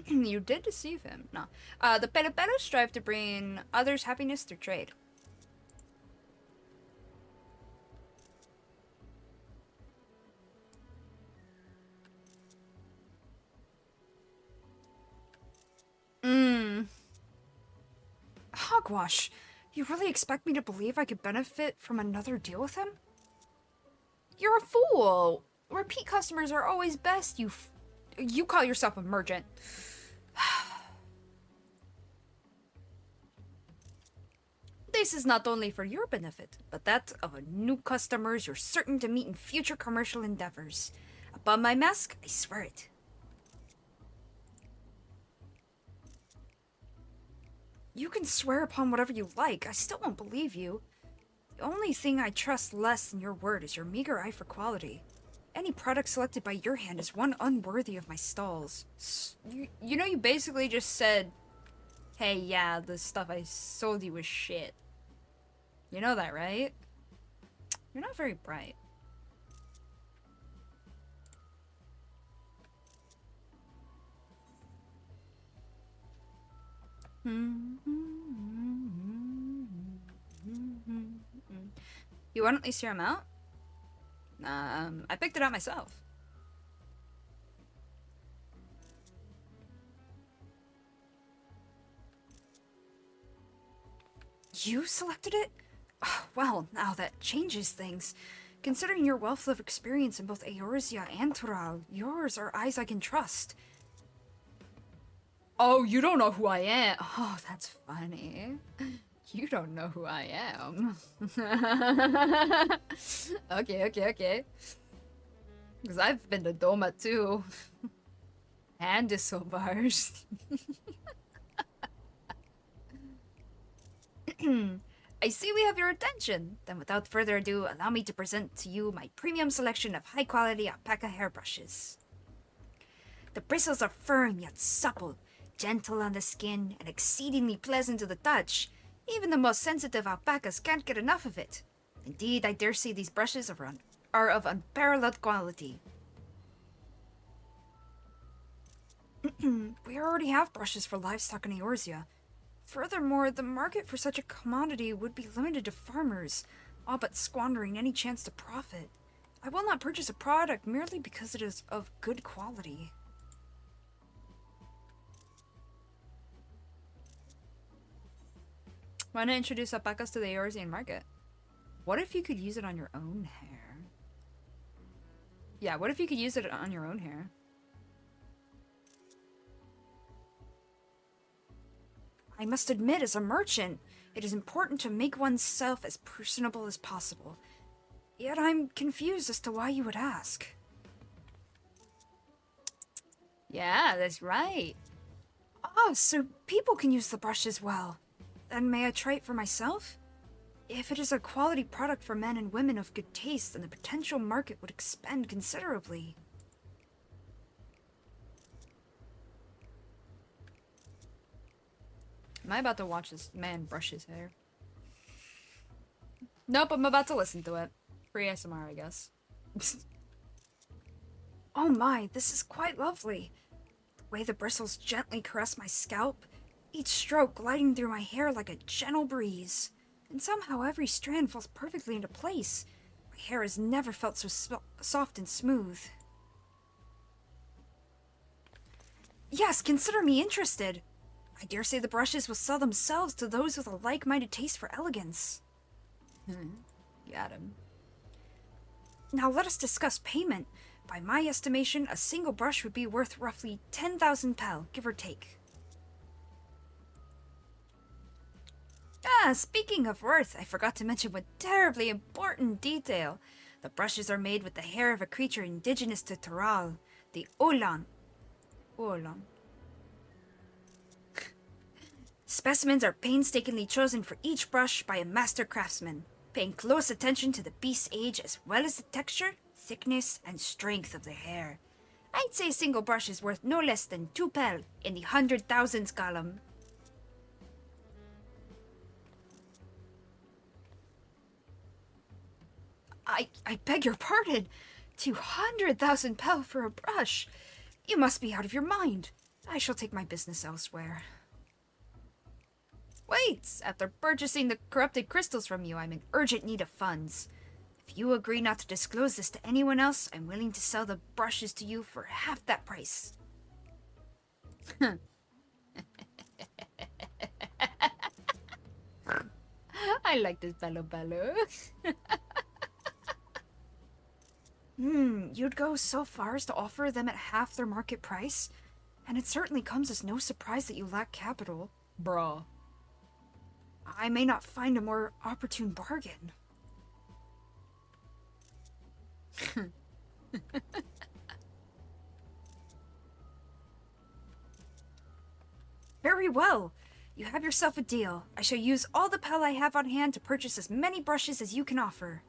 You did deceive him. No. The Pelu strive to bring others happiness through trade. hogwash. You really expect me to believe I could benefit from another deal with him? You're a fool. Repeat customers are always best, you call yourself a merchant. This is not only for your benefit, but that of new customers you're certain to meet in future commercial endeavors. Upon my mask, I swear it. You can swear upon whatever you like, I still won't believe you. The only thing I trust less than your word is your meager eye for quality. Any product selected by your hand is one unworthy of my stalls. You know, you basically just said, hey, yeah, the stuff I sold you was shit. You know that, right? You're not very bright. You want at least hear him out? I picked it out myself. You selected it? Well, now that changes things. Considering your wealth of experience in both Eorzea and Tural, yours are eyes I can trust. Oh, you don't know who I am? Oh, that's funny. You don't know who I am. Okay. Because I've been to Doma too. And Isobars. I see we have your attention. Then without further ado, allow me to present to you my premium selection of high-quality alpaca hairbrushes. The bristles are firm yet supple, gentle on the skin, and exceedingly pleasant to the touch. Even the most sensitive alpacas can't get enough of it. Indeed, I dare say these brushes are of unparalleled quality. We already have brushes for livestock in Eorzea. Furthermore, the market for such a commodity would be limited to farmers, all but squandering any chance to profit. I will not purchase a product merely because it is of good quality. Why not introduce alpacas to the Eorzean market? What if you could use it on your own hair? Yeah, what if you could use it on your own hair? I must admit, as a merchant, it is important to make oneself as personable as possible. Yet I'm confused as to why you would ask. Yeah, that's right. Oh, so people can use the brush as well. Then may I try it for myself? If it is a quality product for men and women of good taste, then the potential market would expand considerably. Am I about to watch this man brush his hair? Nope, I'm about to listen to it. Free ASMR, I guess. Oh my, this is quite lovely. The way the bristles gently caress my scalp, each stroke gliding through my hair like a gentle breeze. And somehow every strand falls perfectly into place. My hair has never felt so soft and smooth. Yes, consider me interested. I dare say the brushes will sell themselves to those with a like-minded taste for elegance. Got him. Now let us discuss payment. By my estimation, a single brush would be worth roughly 10,000 pel, give or take. Ah, speaking of worth, I forgot to mention one terribly important detail. The brushes are made with the hair of a creature indigenous to Tural, the Ulan. Specimens are painstakingly chosen for each brush by a master craftsman, paying close attention to the beast's age as well as the texture, thickness, and strength of the hair. I'd say a single brush is worth no less than 2 pel in the 100,000s column. I beg your pardon. 200,000 pel for a brush. You must be out of your mind. I shall take my business elsewhere. Wait! After purchasing the corrupted crystals from you, I'm in urgent need of funds. If you agree not to disclose this to anyone else, I'm willing to sell the brushes to you for half that price. I like this bello bello. You'd go so far as to offer them at half their market price? And it certainly comes as no surprise that you lack capital. Bruh. I may not find a more opportune bargain. Very well. You have yourself a deal. I shall use all the pel I have on hand to purchase as many brushes as you can offer.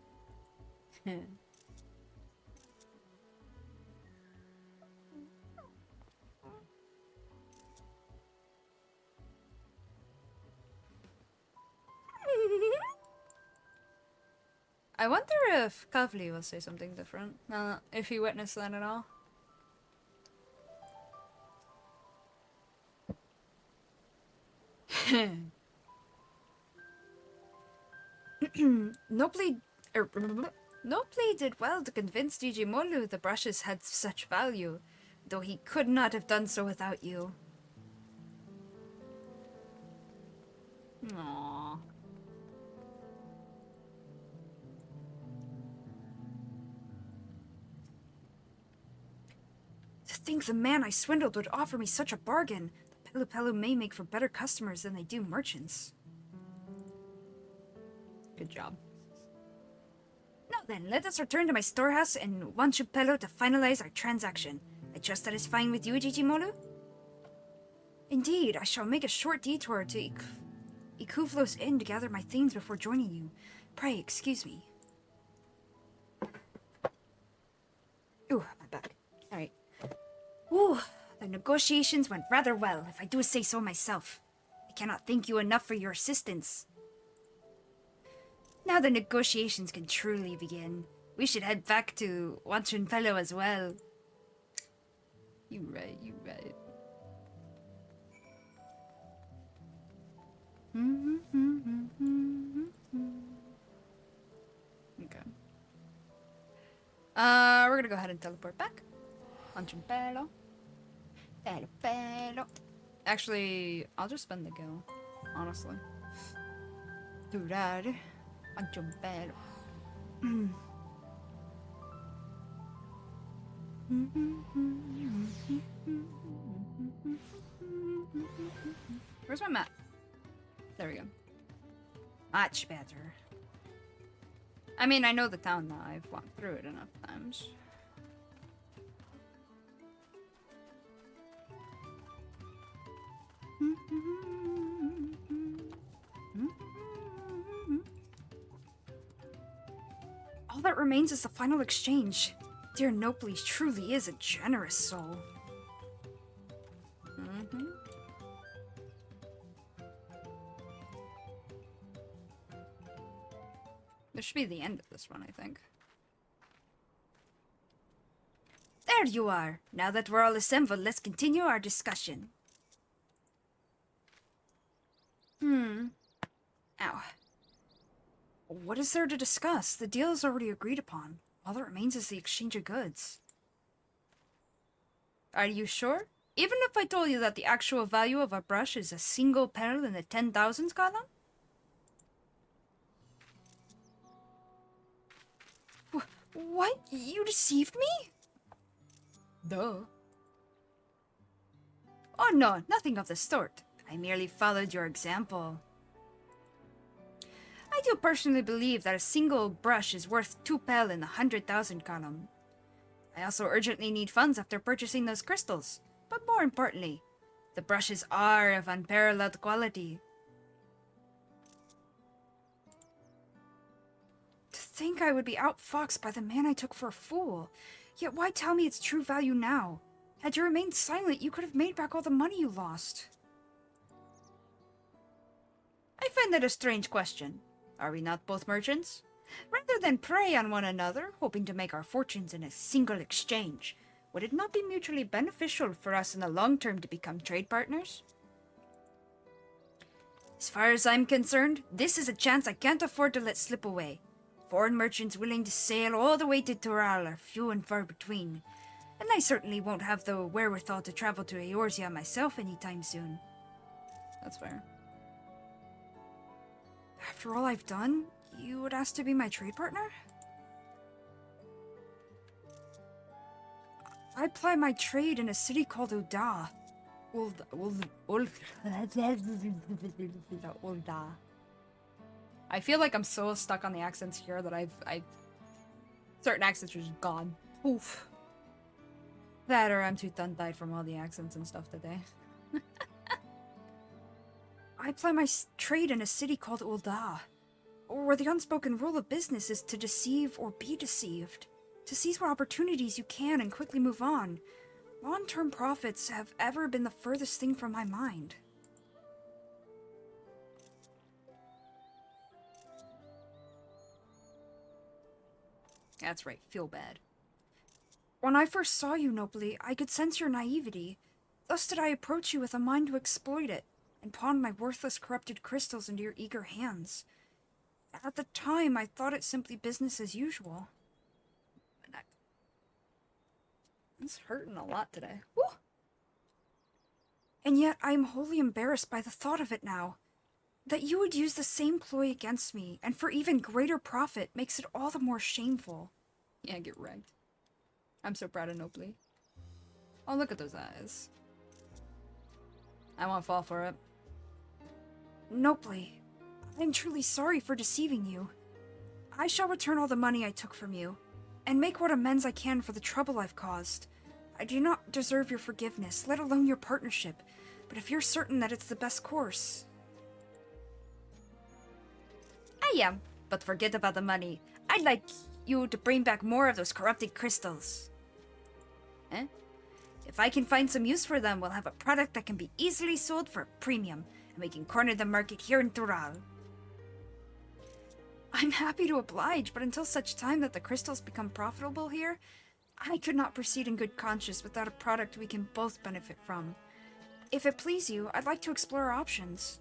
I wonder if Kavli will say something different, if he witnessed that at all. Nobly did well to convince Digimolu the brushes had such value, though he could not have done so without you. Aww. To think the man I swindled would offer me such a bargain. The Pelu Pelu may make for better customers than they do merchants. Good job. Now then, let us return to my storehouse in Wanchupelo to finalize our transaction. I trust that is fine with you, Jijimolu? Indeed, I shall make a short detour to Ikuvlo's Inn to gather my things before joining you. Pray, excuse me. Ooh, my back. Alright. Ooh, the negotiations went rather well, if I do say so myself. I cannot thank you enough for your assistance. Now the negotiations can truly begin. We should head back to Wanchunpelo as well. You right, you right. Okay. We're gonna go ahead and teleport back. Wanchunpelo. Pelo. Actually, I'll just spend the gil, honestly. Durar. Wanchunpelo. Where's my map? There we go. Much better. I mean, I know the town now. I've walked through it enough times. All that remains is the final exchange. Dear Nopely truly is a generous soul. This should be the end of this one, I think. There you are. Now that we're all assembled, let's continue our discussion. Ow. What is there to discuss? The deal is already agreed upon. All that remains is the exchange of goods. Are you sure? Even if I told you that the actual value of a brush is a single pearl in the 10,000s column? What? You deceived me? Duh. Oh no, nothing of the sort. I merely followed your example. I do personally believe that a single brush is worth 2 pel in the 100,000 column. I also urgently need funds after purchasing those crystals. But more importantly, the brushes are of unparalleled quality. To think I would be outfoxed by the man I took for a fool. Yet why tell me its true value now? Had you remained silent, you could have made back all the money you lost. I find that a strange question. Are we not both merchants? Rather than prey on one another, hoping to make our fortunes in a single exchange, would it not be mutually beneficial for us in the long term to become trade partners? As far as I'm concerned, this is a chance I can't afford to let slip away. Foreign merchants willing to sail all the way to Tural are few and far between, and I certainly won't have the wherewithal to travel to Eorzea myself anytime soon. That's fair. After all I've done, you would ask to be my trade partner? I ply my trade in a city called Ul'dah. Ul'dah. I feel like I'm so stuck on the accents here that certain accents are just gone. Oof. That or I'm too tongue-tied from all the accents and stuff today. I ply my trade in a city called Ul'dah, where the unspoken rule of business is to deceive or be deceived, to seize what opportunities you can and quickly move on. Long-term profits have ever been the furthest thing from my mind. That's right, feel bad. When I first saw you, Nobly, I could sense your naivety. Thus did I approach you with a mind to exploit it, and pawn my worthless corrupted crystals into your eager hands. At the time, I thought it simply business as usual. It's hurting a lot today. Woo! And yet, I am wholly embarrassed by the thought of it now. That you would use the same ploy against me, and for even greater profit, makes it all the more shameful. Yeah, get wrecked. I'm so proud of Nobly. Oh, look at those eyes. I won't fall for it. Nobly, I'm truly sorry for deceiving you. I shall return all the money I took from you, and make what amends I can for the trouble I've caused. I do not deserve your forgiveness, let alone your partnership, but if you're certain that it's the best course... I am, but forget about the money. I'd like you to bring back more of those corrupted crystals. Eh? If I can find some use for them, we'll have a product that can be easily sold for a premium, and we can corner the market here in Tural. I'm happy to oblige, but until such time that the crystals become profitable here, I could not proceed in good conscience without a product we can both benefit from. If it please you, I'd like to explore our options.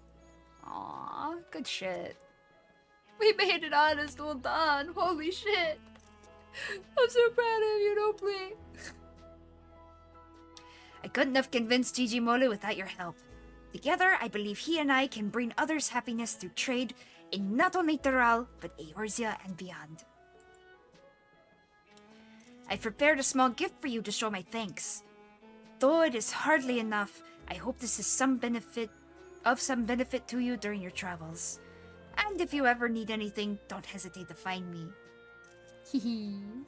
Aww, good shit. We made it honest, well done. Holy shit. I'm so proud of you, Nobly. I couldn't have convinced Gigi Molu without your help. Together, I believe he and I can bring others happiness through trade in not only Tural, but Eorzea and beyond. I've prepared a small gift for you to show my thanks. Though it is hardly enough, I hope this is some benefit to you during your travels. And if you ever need anything, don't hesitate to find me. Hehe.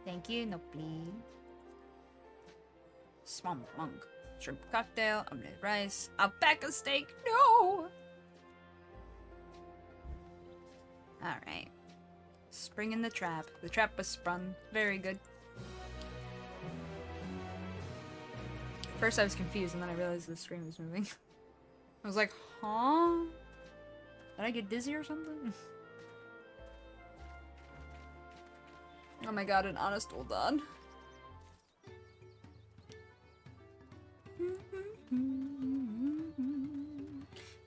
Thank you, Nobly. Swamp monk. Shrimp cocktail, omelette rice, alpaca steak, no! Alright. Spring in the trap. The trap was sprung. Very good. First I was confused and then I realized the screen was moving. I was like, huh? Did I get dizzy or something? Oh my god, an honest old dog.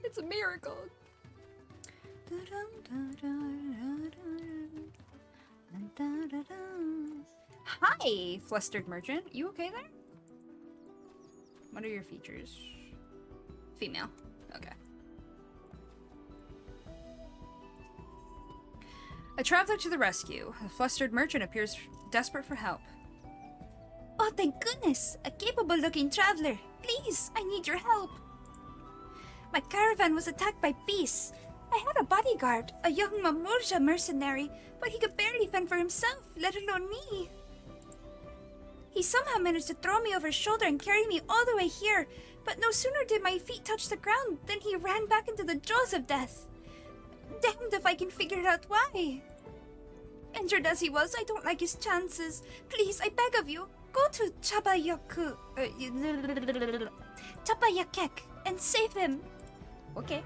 It's a miracle. Hi, flustered merchant. You okay there? What are your features? Female. Okay. A traveler to the rescue. A flustered merchant appears desperate for help. Oh, thank goodness! A capable-looking traveler! Please, I need your help! My caravan was attacked by beasts. I had a bodyguard, a young Mamurja mercenary, but he could barely fend for himself, let alone me. He somehow managed to throw me over his shoulder and carry me all the way here, but no sooner did my feet touch the ground than he ran back into the jaws of death. Damned if I can figure out why. Injured as he was, I don't like his chances. Please, I beg of you, go to Chapayakek and save him. Okay.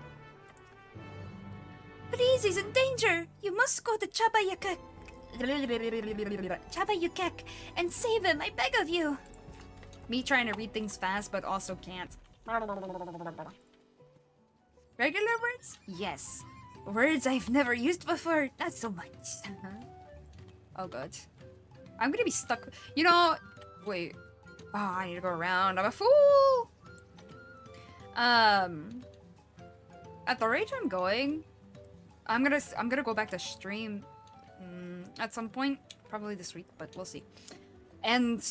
Please, he's in danger. You must go to Chapayakek and save him, I beg of you. Me trying to read things fast, but also can't. Regular words? Yes. Words I've never used before, not so much. Oh god. I'm gonna be stuck. You know, wait. Oh, I need to go around. I'm a fool! At the rate I'm going, I'm gonna go back to stream at some point, probably this week, but we'll see. And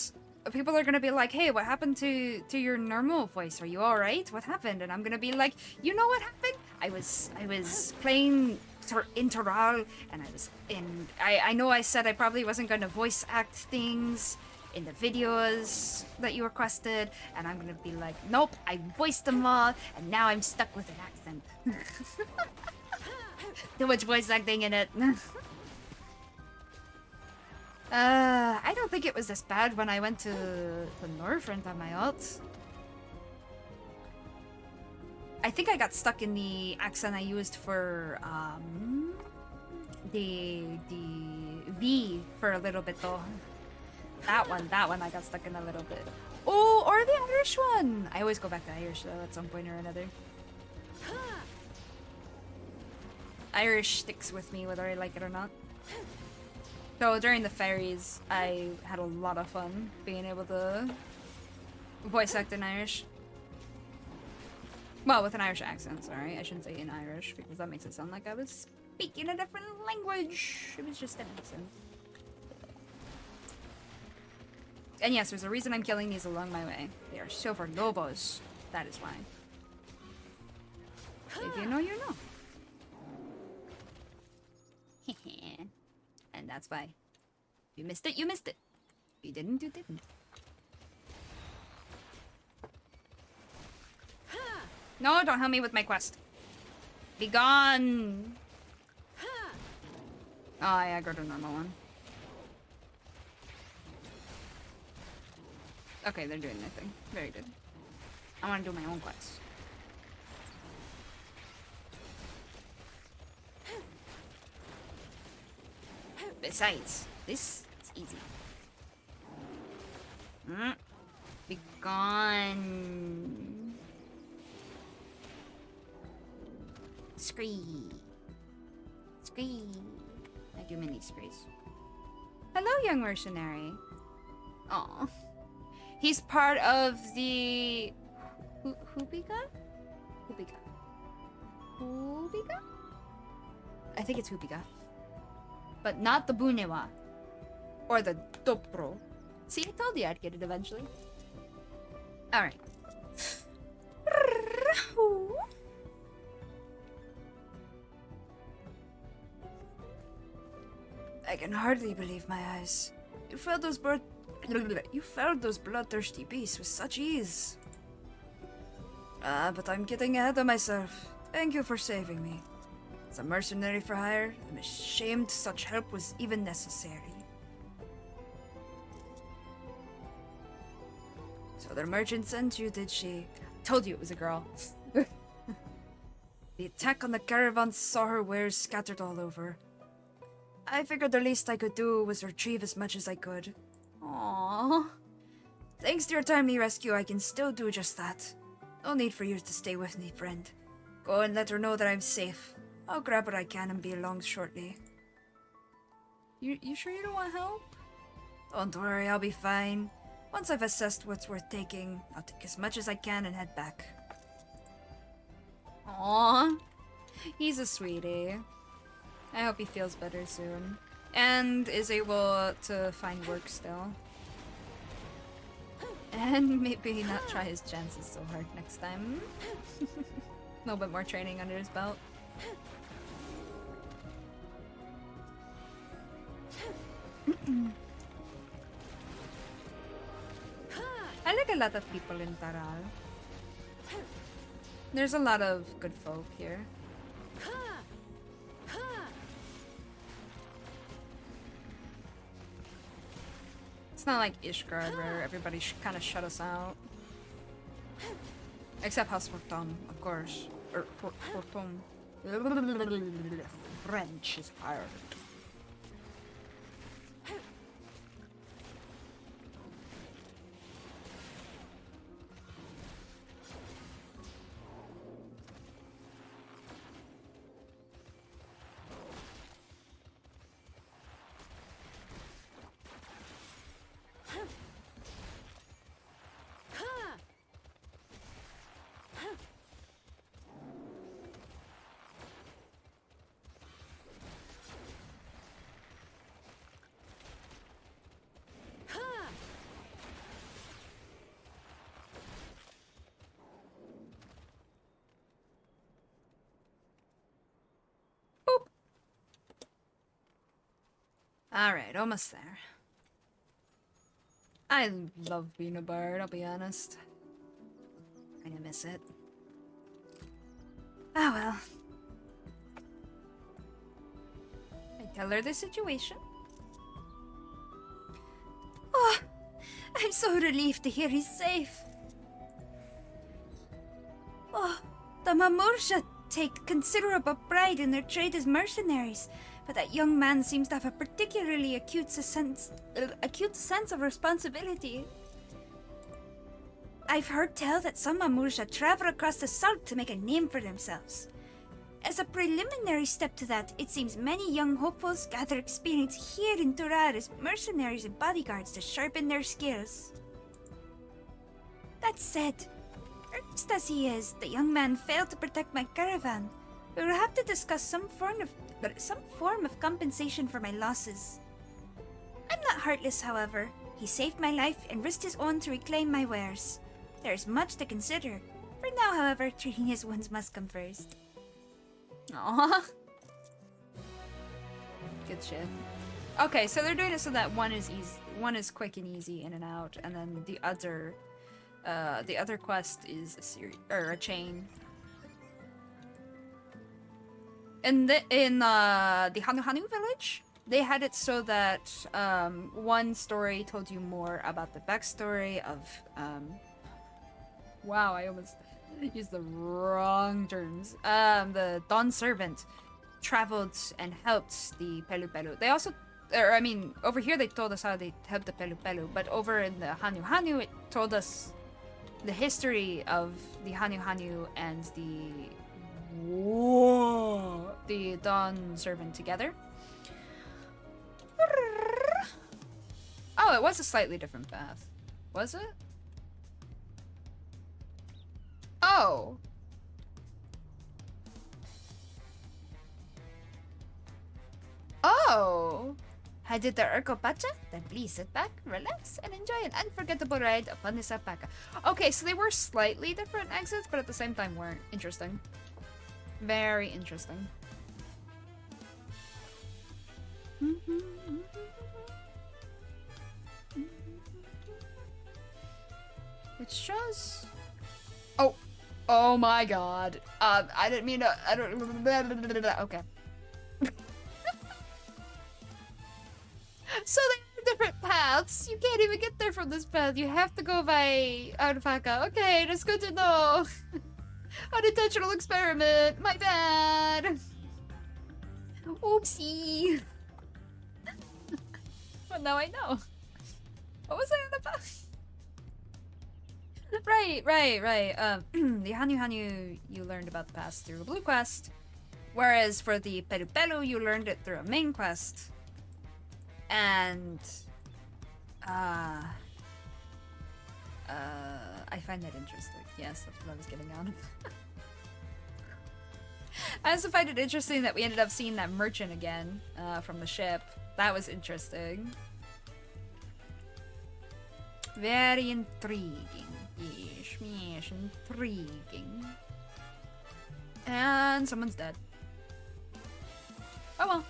people are gonna be like, "Hey, what happened to your normal voice? Are you all right? What happened?" And I'm gonna be like, "You know what happened? I was playing Interal, and I know I said I probably wasn't gonna voice act things in the videos that you requested, and I'm gonna be like, nope, I voiced them all, and now I'm stuck with an accent. Too much voice acting in it." I don't think it was this bad when I went to Northrend on my alt. I think I got stuck in the accent I used for the V for a little bit though. That one I got stuck in a little bit. Oh, or the Irish one. I always go back to Irish though at some point or another. Irish sticks with me whether I like it or not. So during the ferries, I had a lot of fun being able to voice act in Irish. Well, with an Irish accent, sorry. I shouldn't say in Irish because that makes it sound like I was speaking a different language. It was just an accent. And yes, there's a reason I'm killing these along my way. They are silver lobos. That is why. If you know, you know. And that's why. If you missed it, you missed it. If you didn't, you didn't. No, don't help me with my quest. Be gone. Oh, yeah, go to normal one. Okay, they're doing their thing. Very good. I want to do my own quest. Besides, this is easy. Be gone. Scree. Scree. I do many screes. Hello, young mercenary. Aw. He's part of the... Hoopika? Hoopika. Hoopika? I think it's Hoopika. But not the Bunewa. Or the Topro. See, I told you I'd get it eventually. Alright. I can hardly believe my eyes. You felled those bloodthirsty beasts with such ease. But I'm getting ahead of myself. Thank you for saving me. As a mercenary for hire, I'm ashamed such help was even necessary. So the merchant sent you, did she? Told you it was a girl. The attack on the caravan saw her wares scattered all over. I figured the least I could do was retrieve as much as I could. Aww. Thanks to your timely rescue, I can still do just that. No need for you to stay with me, friend. Go and let her know that I'm safe. I'll grab what I can and be along shortly. You sure you don't want help? Don't worry, I'll be fine. Once I've assessed what's worth taking, I'll take as much as I can and head back. Aww. He's a sweetie. I hope he feels better soon. And is able to find work still. And maybe not try his chances so hard next time. A little bit more training under his belt. I like a lot of people in Taral. There's a lot of good folk here. It's not like Ishgard where everybody kind of shut us out. Except House Fortum, of course. Or Fortum. French is hard. Alright, almost there. I love being a bard, I'll be honest. Kinda miss it. Ah well. I tell her the situation. Oh, I'm so relieved to hear he's safe. Oh, the Mamursha take considerable pride in their trade as mercenaries, but that young man seems to have a particularly acute sense of responsibility. I've heard tell that some Mamursha travel across the salt to make a name for themselves. As a preliminary step to that, it seems many young hopefuls gather experience here in Turar as mercenaries and bodyguards to sharpen their skills. That said, earnest as he is, the young man failed to protect my caravan. We will have to discuss some form of compensation for my losses. I'm not heartless, however. He saved my life and risked his own to reclaim my wares. There is much to consider. For now, however, treating his wounds must come first. Aww. Good shit. Okay, so they're doing it so that one is easy, one is quick and easy in and out, and then the other quest is a series or a chain. In the Hunalulu village, they had it so that one story told you more about the backstory of wow, I almost used the wrong terms. The Dawn servant traveled and helped the Pelu Pelu. They also, or I mean, over here they told us how they helped the Pelu Pelu, but over in the Hunalulu it told us the history of the Hunalulu and the Dawn servant together. Oh, it was a slightly different path. Was it? Oh. Oh. I did the Urko Pacha? Then please sit back, relax, and enjoy an unforgettable ride upon this alpaca. Okay, so they were slightly different exits, but at the same time weren't. Interesting. Very interesting. Which shows... Oh. Oh my god. I didn't mean to... I don't... Okay. So they are different paths. You can't even get there from this path. You have to go by alpaca. Okay, that's good to know. Unintentional experiment. My bad. Oopsie. But now I know. What was I on about? Right. The Hunalulu, you learned about the past through a blue quest, whereas for the Pelu Pelu, you learned it through a main quest. And I find that interesting. Yes, that's what I was getting on. I also find it interesting that we ended up seeing that merchant again from the ship. That was interesting. Very intriguing. Yes, intriguing. And someone's dead. Oh well.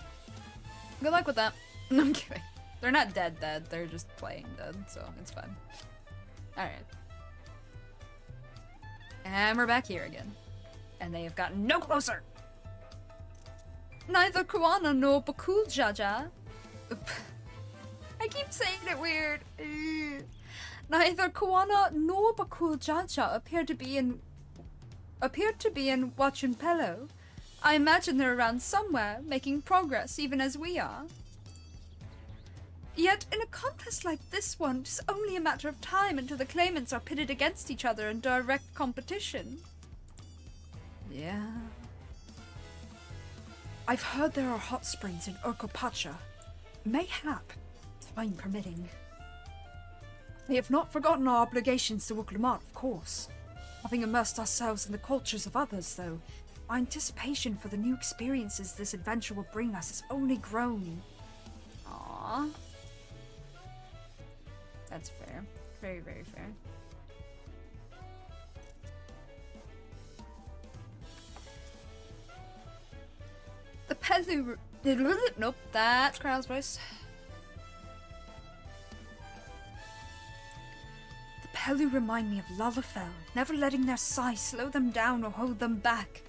Good luck with that. No, I'm kidding. They're not dead, they're just playing dead, so it's fine. Alright. And we're back here again. And they have gotten no closer! Neither Kuana nor Bakul Jaja. I keep saying it weird. Neither Kuana nor Bakul Jaja appear to be in Watchin Pello. I imagine they're around somewhere, making progress even as we are. Yet, in a contest like this one, it's only a matter of time until the claimants are pitted against each other in direct competition. Yeah. I've heard there are hot springs in Urkopacha. Mayhap, time permitting. We have not forgotten our obligations to Uklamat, of course. Having immersed ourselves in the cultures of others, though, our anticipation for the new experiences this adventure will bring us has only grown. Aww. That's fair. Very, very fair. The Pelu... Nope, that's Kral's voice. surely remind me of Lalafell, never letting their size slow them down or hold them back.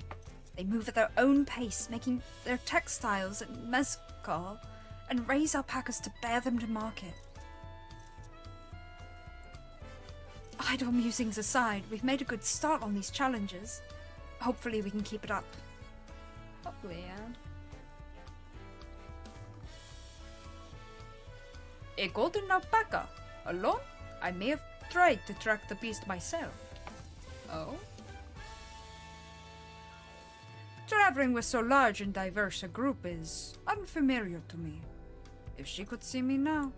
They move at their own pace, making their textiles and mezcal, and raise alpacas to bear them to market. Idle musings aside, we've made a good start on these challenges. Hopefully we can keep it up. Hopefully, yeah. A golden alpaca. Alone? I may have tried to track the beast myself. Oh? Traveling with so large and diverse a group is unfamiliar to me. If she could see me now.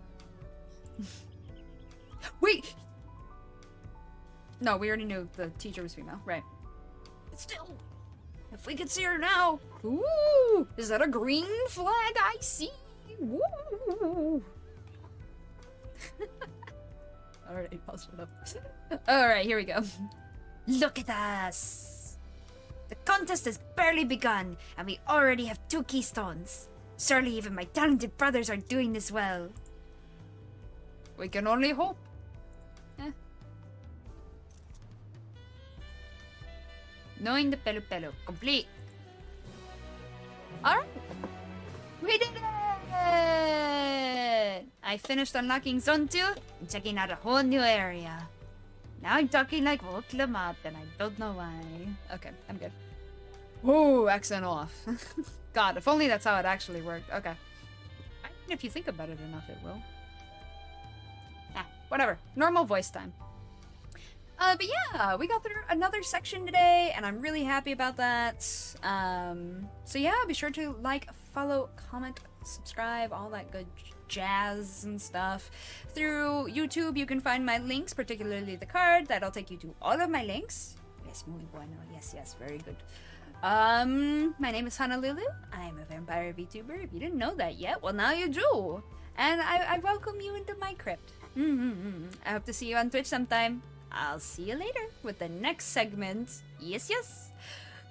Wait! No, we already knew the teacher was female, right? But still, if we could see her now. Ooh! Is that a green flag I see? Woo! Alright, I'll shut up. Alright, here we go. Look at us! The contest has barely begun, and we already have 2 keystones. Surely even my talented brothers are doing this well. We can only hope. Knowing the Pelu Pelu. Complete. Alright. We did it! I finished unlocking Zone 2 and checking out a whole new area. Now I'm talking like Woklamat and I don't know why. Okay, I'm good. Whoa, accent off. God, if only that's how it actually worked. Okay. I mean, if you think about it enough, it will. Ah, whatever. Normal voice time. But yeah, we got through another section today, and I'm really happy about that. So yeah, be sure to like, follow, comment, subscribe, all that good jazz and stuff. Through YouTube, you can find my links, particularly the card. That'll take you to all of my links. Yes, muy bueno. Yes, yes, very good. My name is Hunalulu. I am a vampire VTuber. If you didn't know that yet, well, now you do. And I welcome you into my crypt. I hope to see you on Twitch sometime. I'll see you later with the next segment. Yes, yes.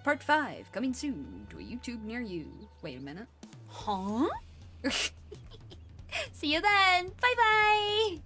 Part 5 coming soon to a YouTube near you. Wait a minute. Huh? See you then. Bye bye.